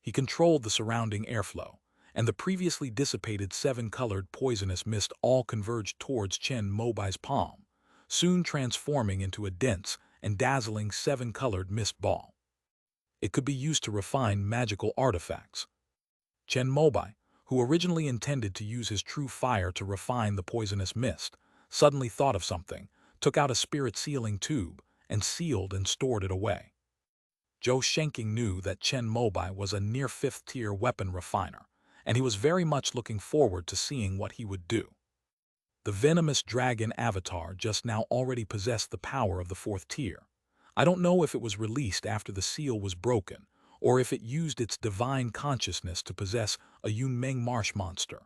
He controlled the surrounding airflow, and the previously dissipated seven-colored poisonous mist all converged towards Chen Mobai's palm, soon transforming into a dense and dazzling seven-colored mist ball. It could be used to refine magical artifacts. Chen Mobai, who originally intended to use his true fire to refine the poisonous mist, suddenly thought of something, took out a spirit sealing tube, and sealed and stored it away. Zhou Shenking knew that Chen Mobai was a near fifth-tier weapon refiner, and he was very much looking forward to seeing what he would do. The venomous dragon avatar just now already possessed the power of the fourth tier. I don't know if it was released after the seal was broken, or if it used its divine consciousness to possess a Yunmeng marsh monster.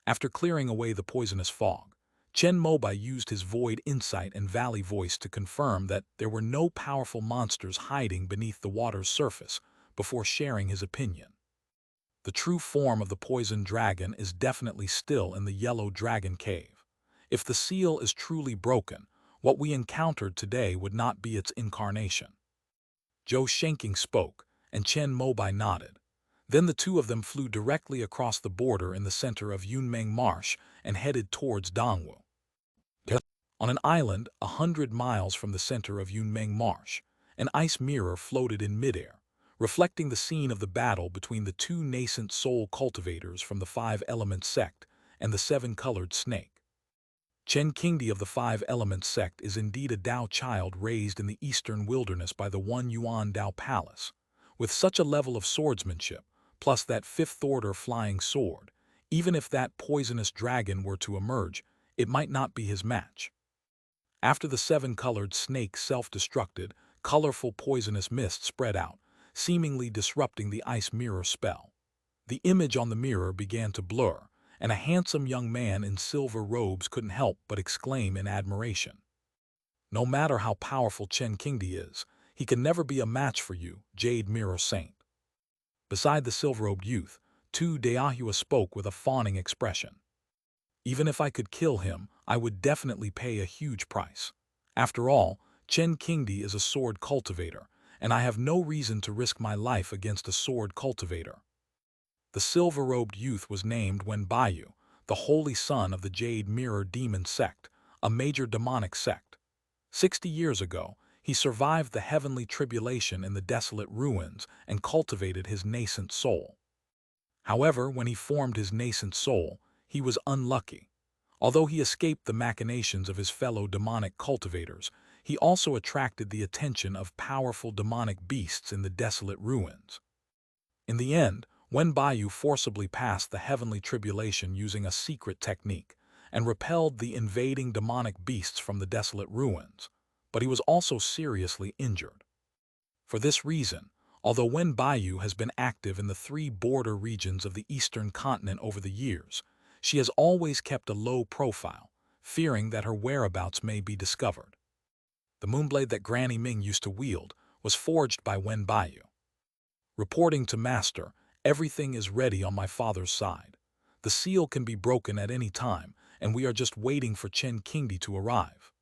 After clearing away the poisonous fog, Chen Mobai used his void insight and valley voice to confirm that there were no powerful monsters hiding beneath the water's surface before sharing his opinion. The true form of the poison dragon is definitely still in the yellow dragon cave. If the seal is truly broken, what we encountered today would not be its incarnation. Zhou Shenking spoke, and Chen Mobai nodded. Then the two of them flew directly across the border in the center of Yunmeng Marsh and headed towards Dongwu. On an island 100 miles from the center of Yunmeng Marsh, an ice mirror floated in midair, reflecting the scene of the battle between the two nascent soul cultivators from the five-element sect and the seven-colored snake. Chen Qingdi of the five-element sect is indeed a Tao child raised in the eastern wilderness by the One Yuan Tao Palace. With such a level of swordsmanship, plus that fifth-order flying sword, even if that poisonous dragon were to emerge, it might not be his match. After the seven-colored snake self-destructed, colorful poisonous mist spread out, seemingly disrupting the ice mirror spell. The image on the mirror began to blur, and a handsome young man in silver robes couldn't help but exclaim in admiration. No matter how powerful Chen Qingdi is, he can never be a match for you, Jade Mirror Saint. Beside the silver-robed youth, Tu Deahua spoke with a fawning expression. Even if I could kill him, I would definitely pay a huge price. After all, Chen Qingdi is a sword cultivator, and I have no reason to risk my life against a sword cultivator. The silver-robed youth was named Wen Baiyu, the holy son of the Jade Mirror Demon Sect, a major demonic sect. 60 years ago, he survived the heavenly tribulation in the desolate ruins and cultivated his nascent soul. However, when he formed his nascent soul, he was unlucky. Although he escaped the machinations of his fellow demonic cultivators, he also attracted the attention of powerful demonic beasts in the desolate ruins. In the end, Wen Baiyu forcibly passed the heavenly tribulation using a secret technique and repelled the invading demonic beasts from the desolate ruins, but he was also seriously injured. For this reason, although Wen Baiyu has been active in the three border regions of the eastern continent over the years, she has always kept a low profile, fearing that her whereabouts may be discovered. The moonblade that Granny Ming used to wield was forged by Wen Baiyu. Reporting to Master, everything is ready on my father's side. The seal can be broken at any time, and we are just waiting for Chen Qingdi to arrive.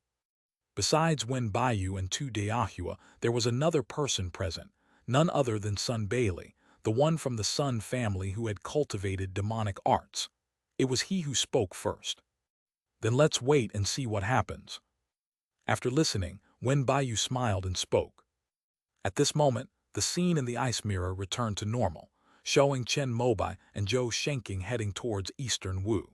Besides Wen Baiyu and Tu Deahua, there was another person present, none other than Sun Bailey, the one from the Sun family who had cultivated demonic arts. It was he who spoke first. Then let's wait and see what happens. After listening, Wen Baiyu smiled and spoke. At this moment, the scene in the ice mirror returned to normal, showing Chen Mobai and Zhou Shenking heading towards Eastern Wu.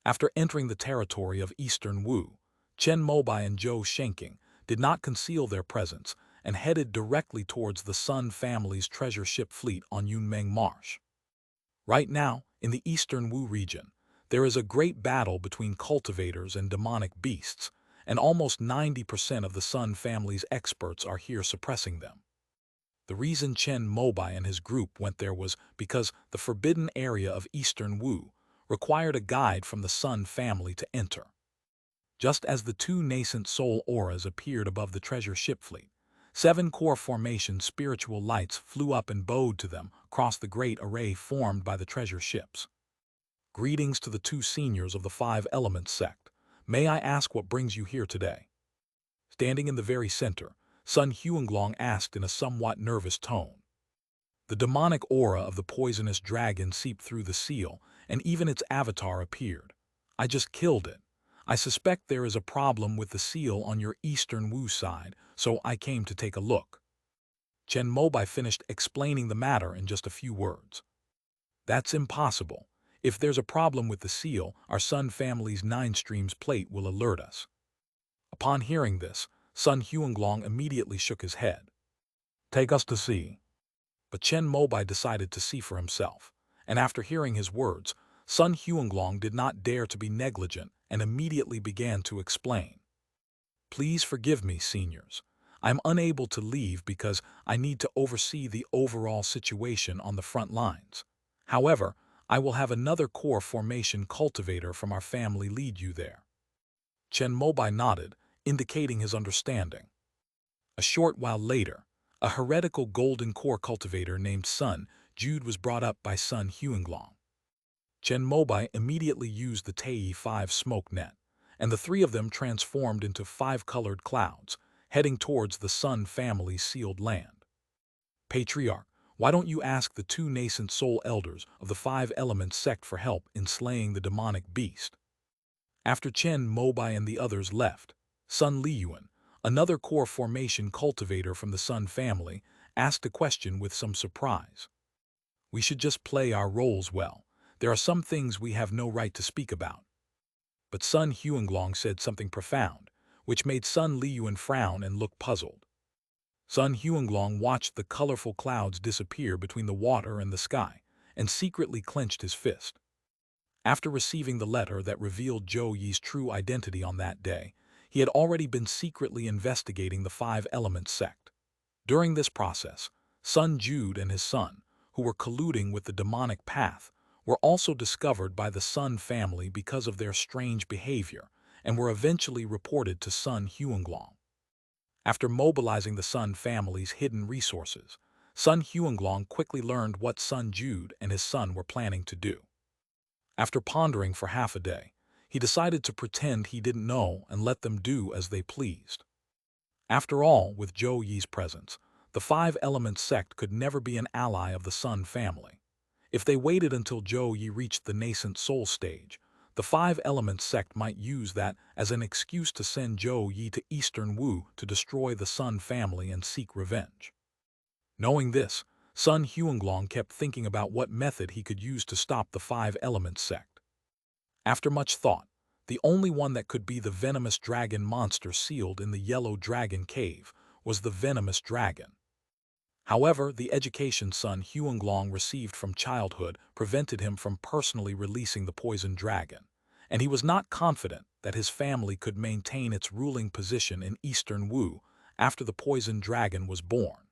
After entering the territory of Eastern Wu, Chen Mobai and Zhou Shenking did not conceal their presence and headed directly towards the Sun family's treasure ship fleet on Yunmeng Marsh. Right now, In the Eastern Wu region, there is a great battle between cultivators and demonic beasts, and almost 90% of the Sun family's experts are here suppressing them. The reason Chen Mobai and his group went there was because the forbidden area of Eastern Wu required a guide from the Sun family to enter. Just as the two nascent soul auras appeared above the treasure ship fleet, 7 core formation spiritual lights flew up and bowed to them across the great array formed by the treasure ships. Greetings to the 2 seniors of the 5 Elements sect. May I ask what brings you here today? Standing in the very center, Sun Huanglong asked in a somewhat nervous tone. The demonic aura of the poisonous dragon seeped through the seal, and even its avatar appeared. I just killed it. I suspect there is a problem with the seal on your Eastern Wu side, so I came to take a look. Chen Mobai finished explaining the matter in just a few words. That's impossible. If there's a problem with the seal, our Sun family's 9 streams plate will alert us. Upon hearing this, Sun Huanglong immediately shook his head. Take us to see. But Chen Mobai decided to see for himself, and after hearing his words, Sun Huanglong did not dare to be negligent and immediately began to explain. Please forgive me, seniors. I'm unable to leave because I need to oversee the overall situation on the front lines. However, I will have another core formation cultivator from our family lead you there. Chen Mobai nodded, indicating his understanding. A short while later, a heretical golden core cultivator named Sun Jude was brought up by Sun Huanglong. Chen Mobai immediately used the Tei 5 smoke net, and the 3 of them transformed into 5 colored clouds, heading towards the Sun family's sealed land. Patriarch, why don't you ask the 2 nascent soul elders of the 5 Elements sect for help in slaying the demonic beast? After Chen Mobai and the others left, Sun Liyuan, another core formation cultivator from the Sun family, asked a question with some surprise. We should just play our roles well. There are some things we have no right to speak about. But Sun Huanglong said something profound, which made Sun Liyuan frown and look puzzled. Sun Huanglong watched the colorful clouds disappear between the water and the sky, and secretly clenched his fist. After receiving the letter that revealed Zhou Yi's true identity on that day, he had already been secretly investigating the 5 Elements sect. During this process, Sun Jude and his son, who were colluding with the demonic path, were also discovered by the Sun family because of their strange behavior, and were eventually reported to Sun Huanglong. After mobilizing the Sun family's hidden resources, Sun Huanglong quickly learned what Sun Jude and his son were planning to do. After pondering for half a day, he decided to pretend he didn't know and let them do as they pleased. After all, with Zhou Yi's presence, the 5 Elements sect could never be an ally of the Sun family. If they waited until Zhou Yi reached the nascent soul stage, the 5 Elements sect might use that as an excuse to send Zhou Yi to Eastern Wu to destroy the Sun family and seek revenge. Knowing this, Sun Huanglong kept thinking about what method he could use to stop the 5 Elements sect. After much thought, the only one that could be the venomous dragon monster sealed in the Yellow Dragon Cave was the venomous dragon. However, the education Sun Huanglong received from childhood prevented him from personally releasing the poison dragon, and he was not confident that his family could maintain its ruling position in Eastern Wu after the poison dragon was born.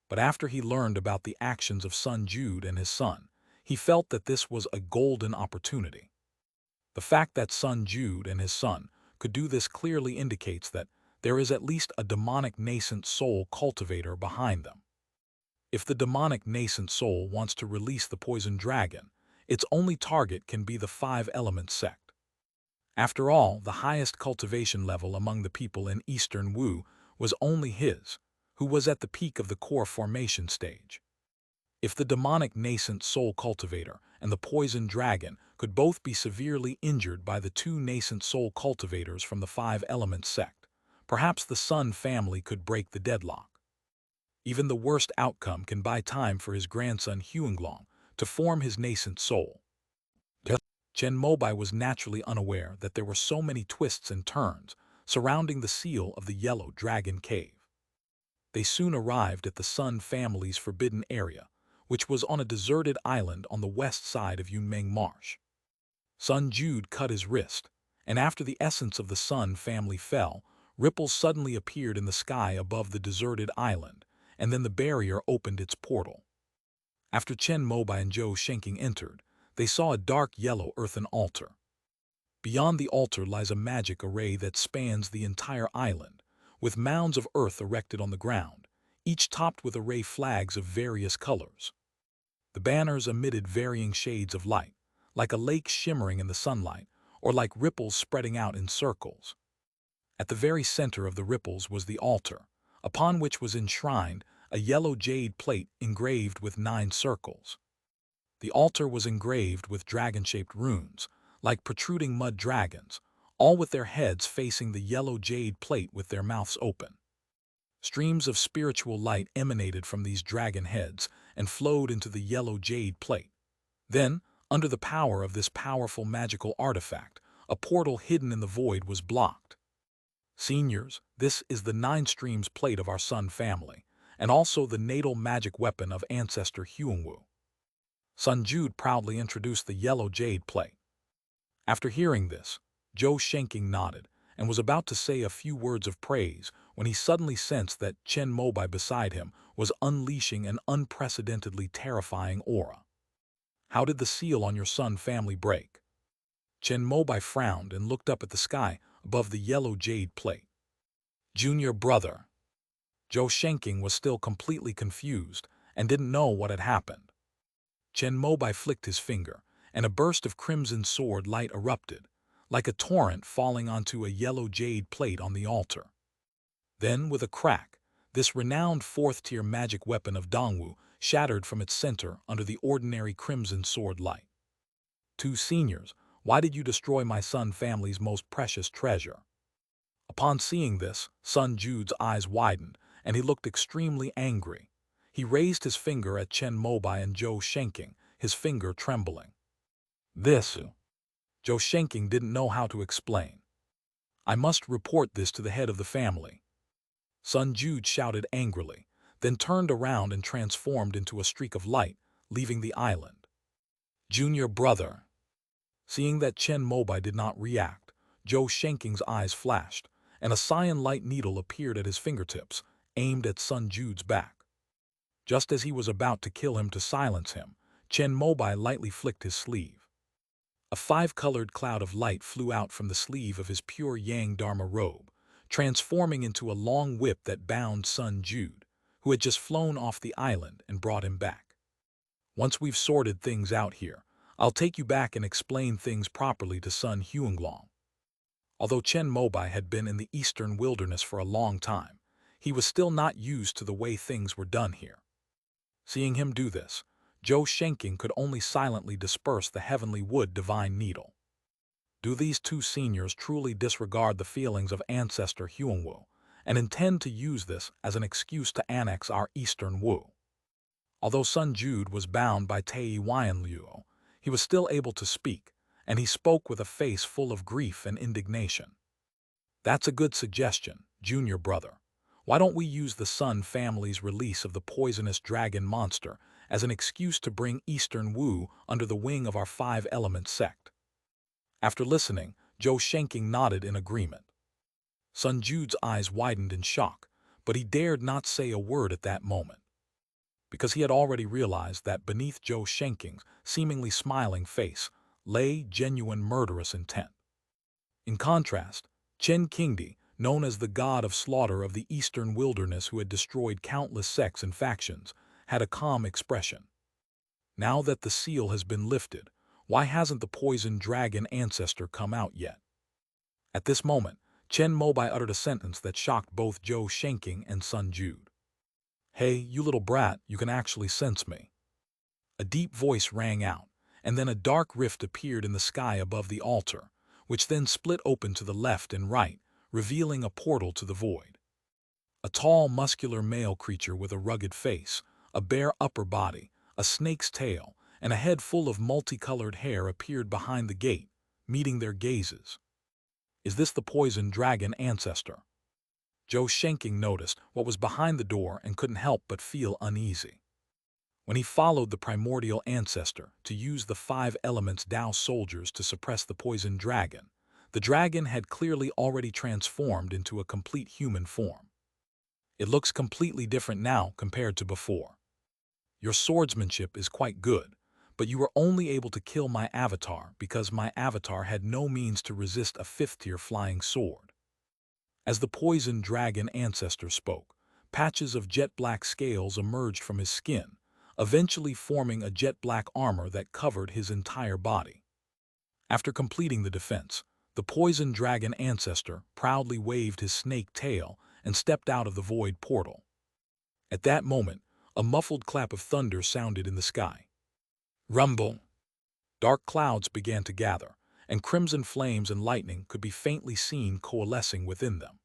But after he learned about the actions of Sun Jude and his son, he felt that this was a golden opportunity. The fact that Sun Jude and his son could do this clearly indicates that there is at least a demonic nascent soul cultivator behind them. If the demonic nascent soul wants to release the poison dragon, its only target can be the 5 Elements sect. After all, the highest cultivation level among the people in Eastern Wu was only his, who was at the peak of the core formation stage. If the demonic nascent soul cultivator and the poison dragon could both be severely injured by the 2 nascent soul cultivators from the 5 Elements sect, perhaps the Sun family could break the deadlock. Even the worst outcome can buy time for his grandson Huanglong to form his nascent soul. Chen Mobai was naturally unaware that there were so many twists and turns surrounding the seal of the Yellow Dragon Cave. They soon arrived at the Sun family's forbidden area, which was on a deserted island on the west side of Yunmeng Marsh. Sun Jude cut his wrist, and after the essence of the Sun family fell, ripples suddenly appeared in the sky above the deserted island, and then the barrier opened its portal. After Chen Mobai and Zhou Shenking entered, they saw a dark yellow earthen altar. Beyond the altar lies a magic array that spans the entire island, with mounds of earth erected on the ground, each topped with array flags of various colors. The banners emitted varying shades of light, like a lake shimmering in the sunlight, or like ripples spreading out in circles. At the very center of the ripples was the altar, upon which was enshrined a yellow jade plate engraved with 9 circles. The altar was engraved with dragon-shaped runes, like protruding mud dragons, all with their heads facing the yellow jade plate with their mouths open. Streams of spiritual light emanated from these dragon heads and flowed into the yellow jade plate. Then, under the power of this powerful magical artifact, a portal hidden in the void was blocked. Seniors, this is the 9 streams plate of our Sun family, and also the natal magic weapon of ancestor Huangwu. Sun Jude proudly introduced the yellow jade plate. After hearing this, Zhou Shenking nodded and was about to say a few words of praise when he suddenly sensed that Chen Mobai beside him was unleashing an unprecedentedly terrifying aura. "How did the seal on your Sun family break?" Chen Mobai frowned and looked up at the sky above the yellow jade plate. "Junior brother." Zhou Shenking was still completely confused and didn't know what had happened. Chen Mobai flicked his finger, and a burst of crimson sword light erupted, like a torrent falling onto a yellow jade plate on the altar. Then, with a crack, this renowned 4th-tier magic weapon of Dongwu shattered from its center under the ordinary crimson sword light. "Two seniors, why did you destroy my Sun family's most precious treasure?" Upon seeing this, Sun Jude's eyes widened, and he looked extremely angry. He raised his finger at Chen Mobai and Zhou Shenking, his finger trembling. "This..." Zhou Shenking didn't know how to explain. "I must report this to the head of the family." Sun Jude shouted angrily, then turned around and transformed into a streak of light, leaving the island. "Junior brother." Seeing that Chen Mobai did not react, Zhou Shenking's eyes flashed, and a cyan light needle appeared at his fingertips, aimed at Sun Jude's back. Just as he was about to kill him to silence him, Chen Mobai lightly flicked his sleeve. A 5-colored cloud of light flew out from the sleeve of his pure Yang Dharma robe, transforming into a long whip that bound Sun Jude, who had just flown off the island, and brought him back. "Once we've sorted things out here, I'll take you back and explain things properly to Sun Huanglong." Although Chen Mobai had been in the eastern wilderness for a long time, he was still not used to the way things were done here. Seeing him do this, Zhou Shenking could only silently disperse the heavenly wood divine needle. Do these 2 seniors truly disregard the feelings of ancestor Huangwu and intend to use this as an excuse to annex our eastern Wu? Although Sun Jude was bound by Tei Wanliu, he was still able to speak, and he spoke with a face full of grief and indignation. "That's a good suggestion, junior brother. Why don't we use the Sun family's release of the poisonous dragon monster as an excuse to bring Eastern Wu under the wing of our 5-element sect?" After listening, Zhou Shenking nodded in agreement. Sun Jude's eyes widened in shock, but he dared not say a word at that moment, because he had already realized that beneath Zhou Shenking's seemingly smiling face lay genuine murderous intent. In contrast, Chen Qingdi, known as the god of slaughter of the eastern wilderness who had destroyed countless sects and factions, had a calm expression. Now that the seal has been lifted, why hasn't the poisoned dragon ancestor come out yet? At this moment, Chen Mobai uttered a sentence that shocked both Zhou Shenking and Sun Jude. "Hey, you little brat, you can actually sense me." A deep voice rang out, and then a dark rift appeared in the sky above the altar, which then split open to the left and right, revealing a portal to the void. A tall, muscular male creature with a rugged face, a bare upper body, a snake's tail, and a head full of multicolored hair appeared behind the gate, meeting their gazes. "Is this the poisoned dragon ancestor?" Zhou Shenking noticed what was behind the door and couldn't help but feel uneasy. When he followed the primordial ancestor to use the 5 elements Tao soldiers to suppress the poison dragon, the dragon had clearly already transformed into a complete human form. It looks completely different now compared to before. Your swordsmanship is quite good, but you were only able to kill my avatar because my avatar had no means to resist a 5th-tier flying sword. As the poison dragon ancestor spoke, patches of jet-black scales emerged from his skin, eventually forming a jet-black armor that covered his entire body. After completing the defense, the poison dragon ancestor proudly waved his snake tail and stepped out of the void portal. At that moment, a muffled clap of thunder sounded in the sky. Rumble! Dark clouds began to gather, and crimson flames and lightning could be faintly seen coalescing within them.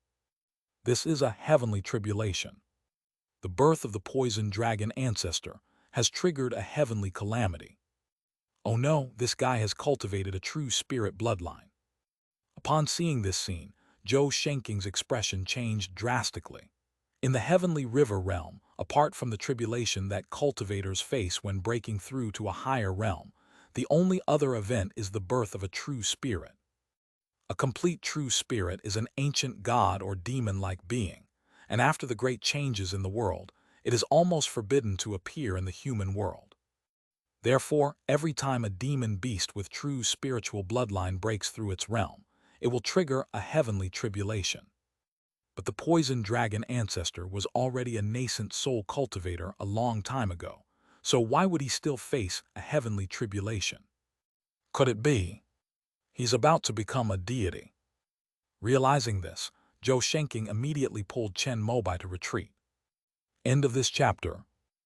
This is a heavenly tribulation. The birth of the poison dragon ancestor has triggered a heavenly calamity. Oh no, this guy has cultivated a true spirit bloodline. Upon seeing this scene, Zhou Shenking's expression changed drastically. In the heavenly river realm, apart from the tribulation that cultivators face when breaking through to a higher realm, the only other event is the birth of a true spirit. A complete true spirit is an ancient god or demon-like being, and after the great changes in the world, it is almost forbidden to appear in the human world. Therefore, every time a demon beast with true spiritual bloodline breaks through its realm, it will trigger a heavenly tribulation. But the poison dragon ancestor was already a nascent soul cultivator a long time ago, so why would he still face a heavenly tribulation? Could it be he's about to become a deity? Realizing this, Zhou Shenking immediately pulled Chen Mobai to retreat. End of this chapter.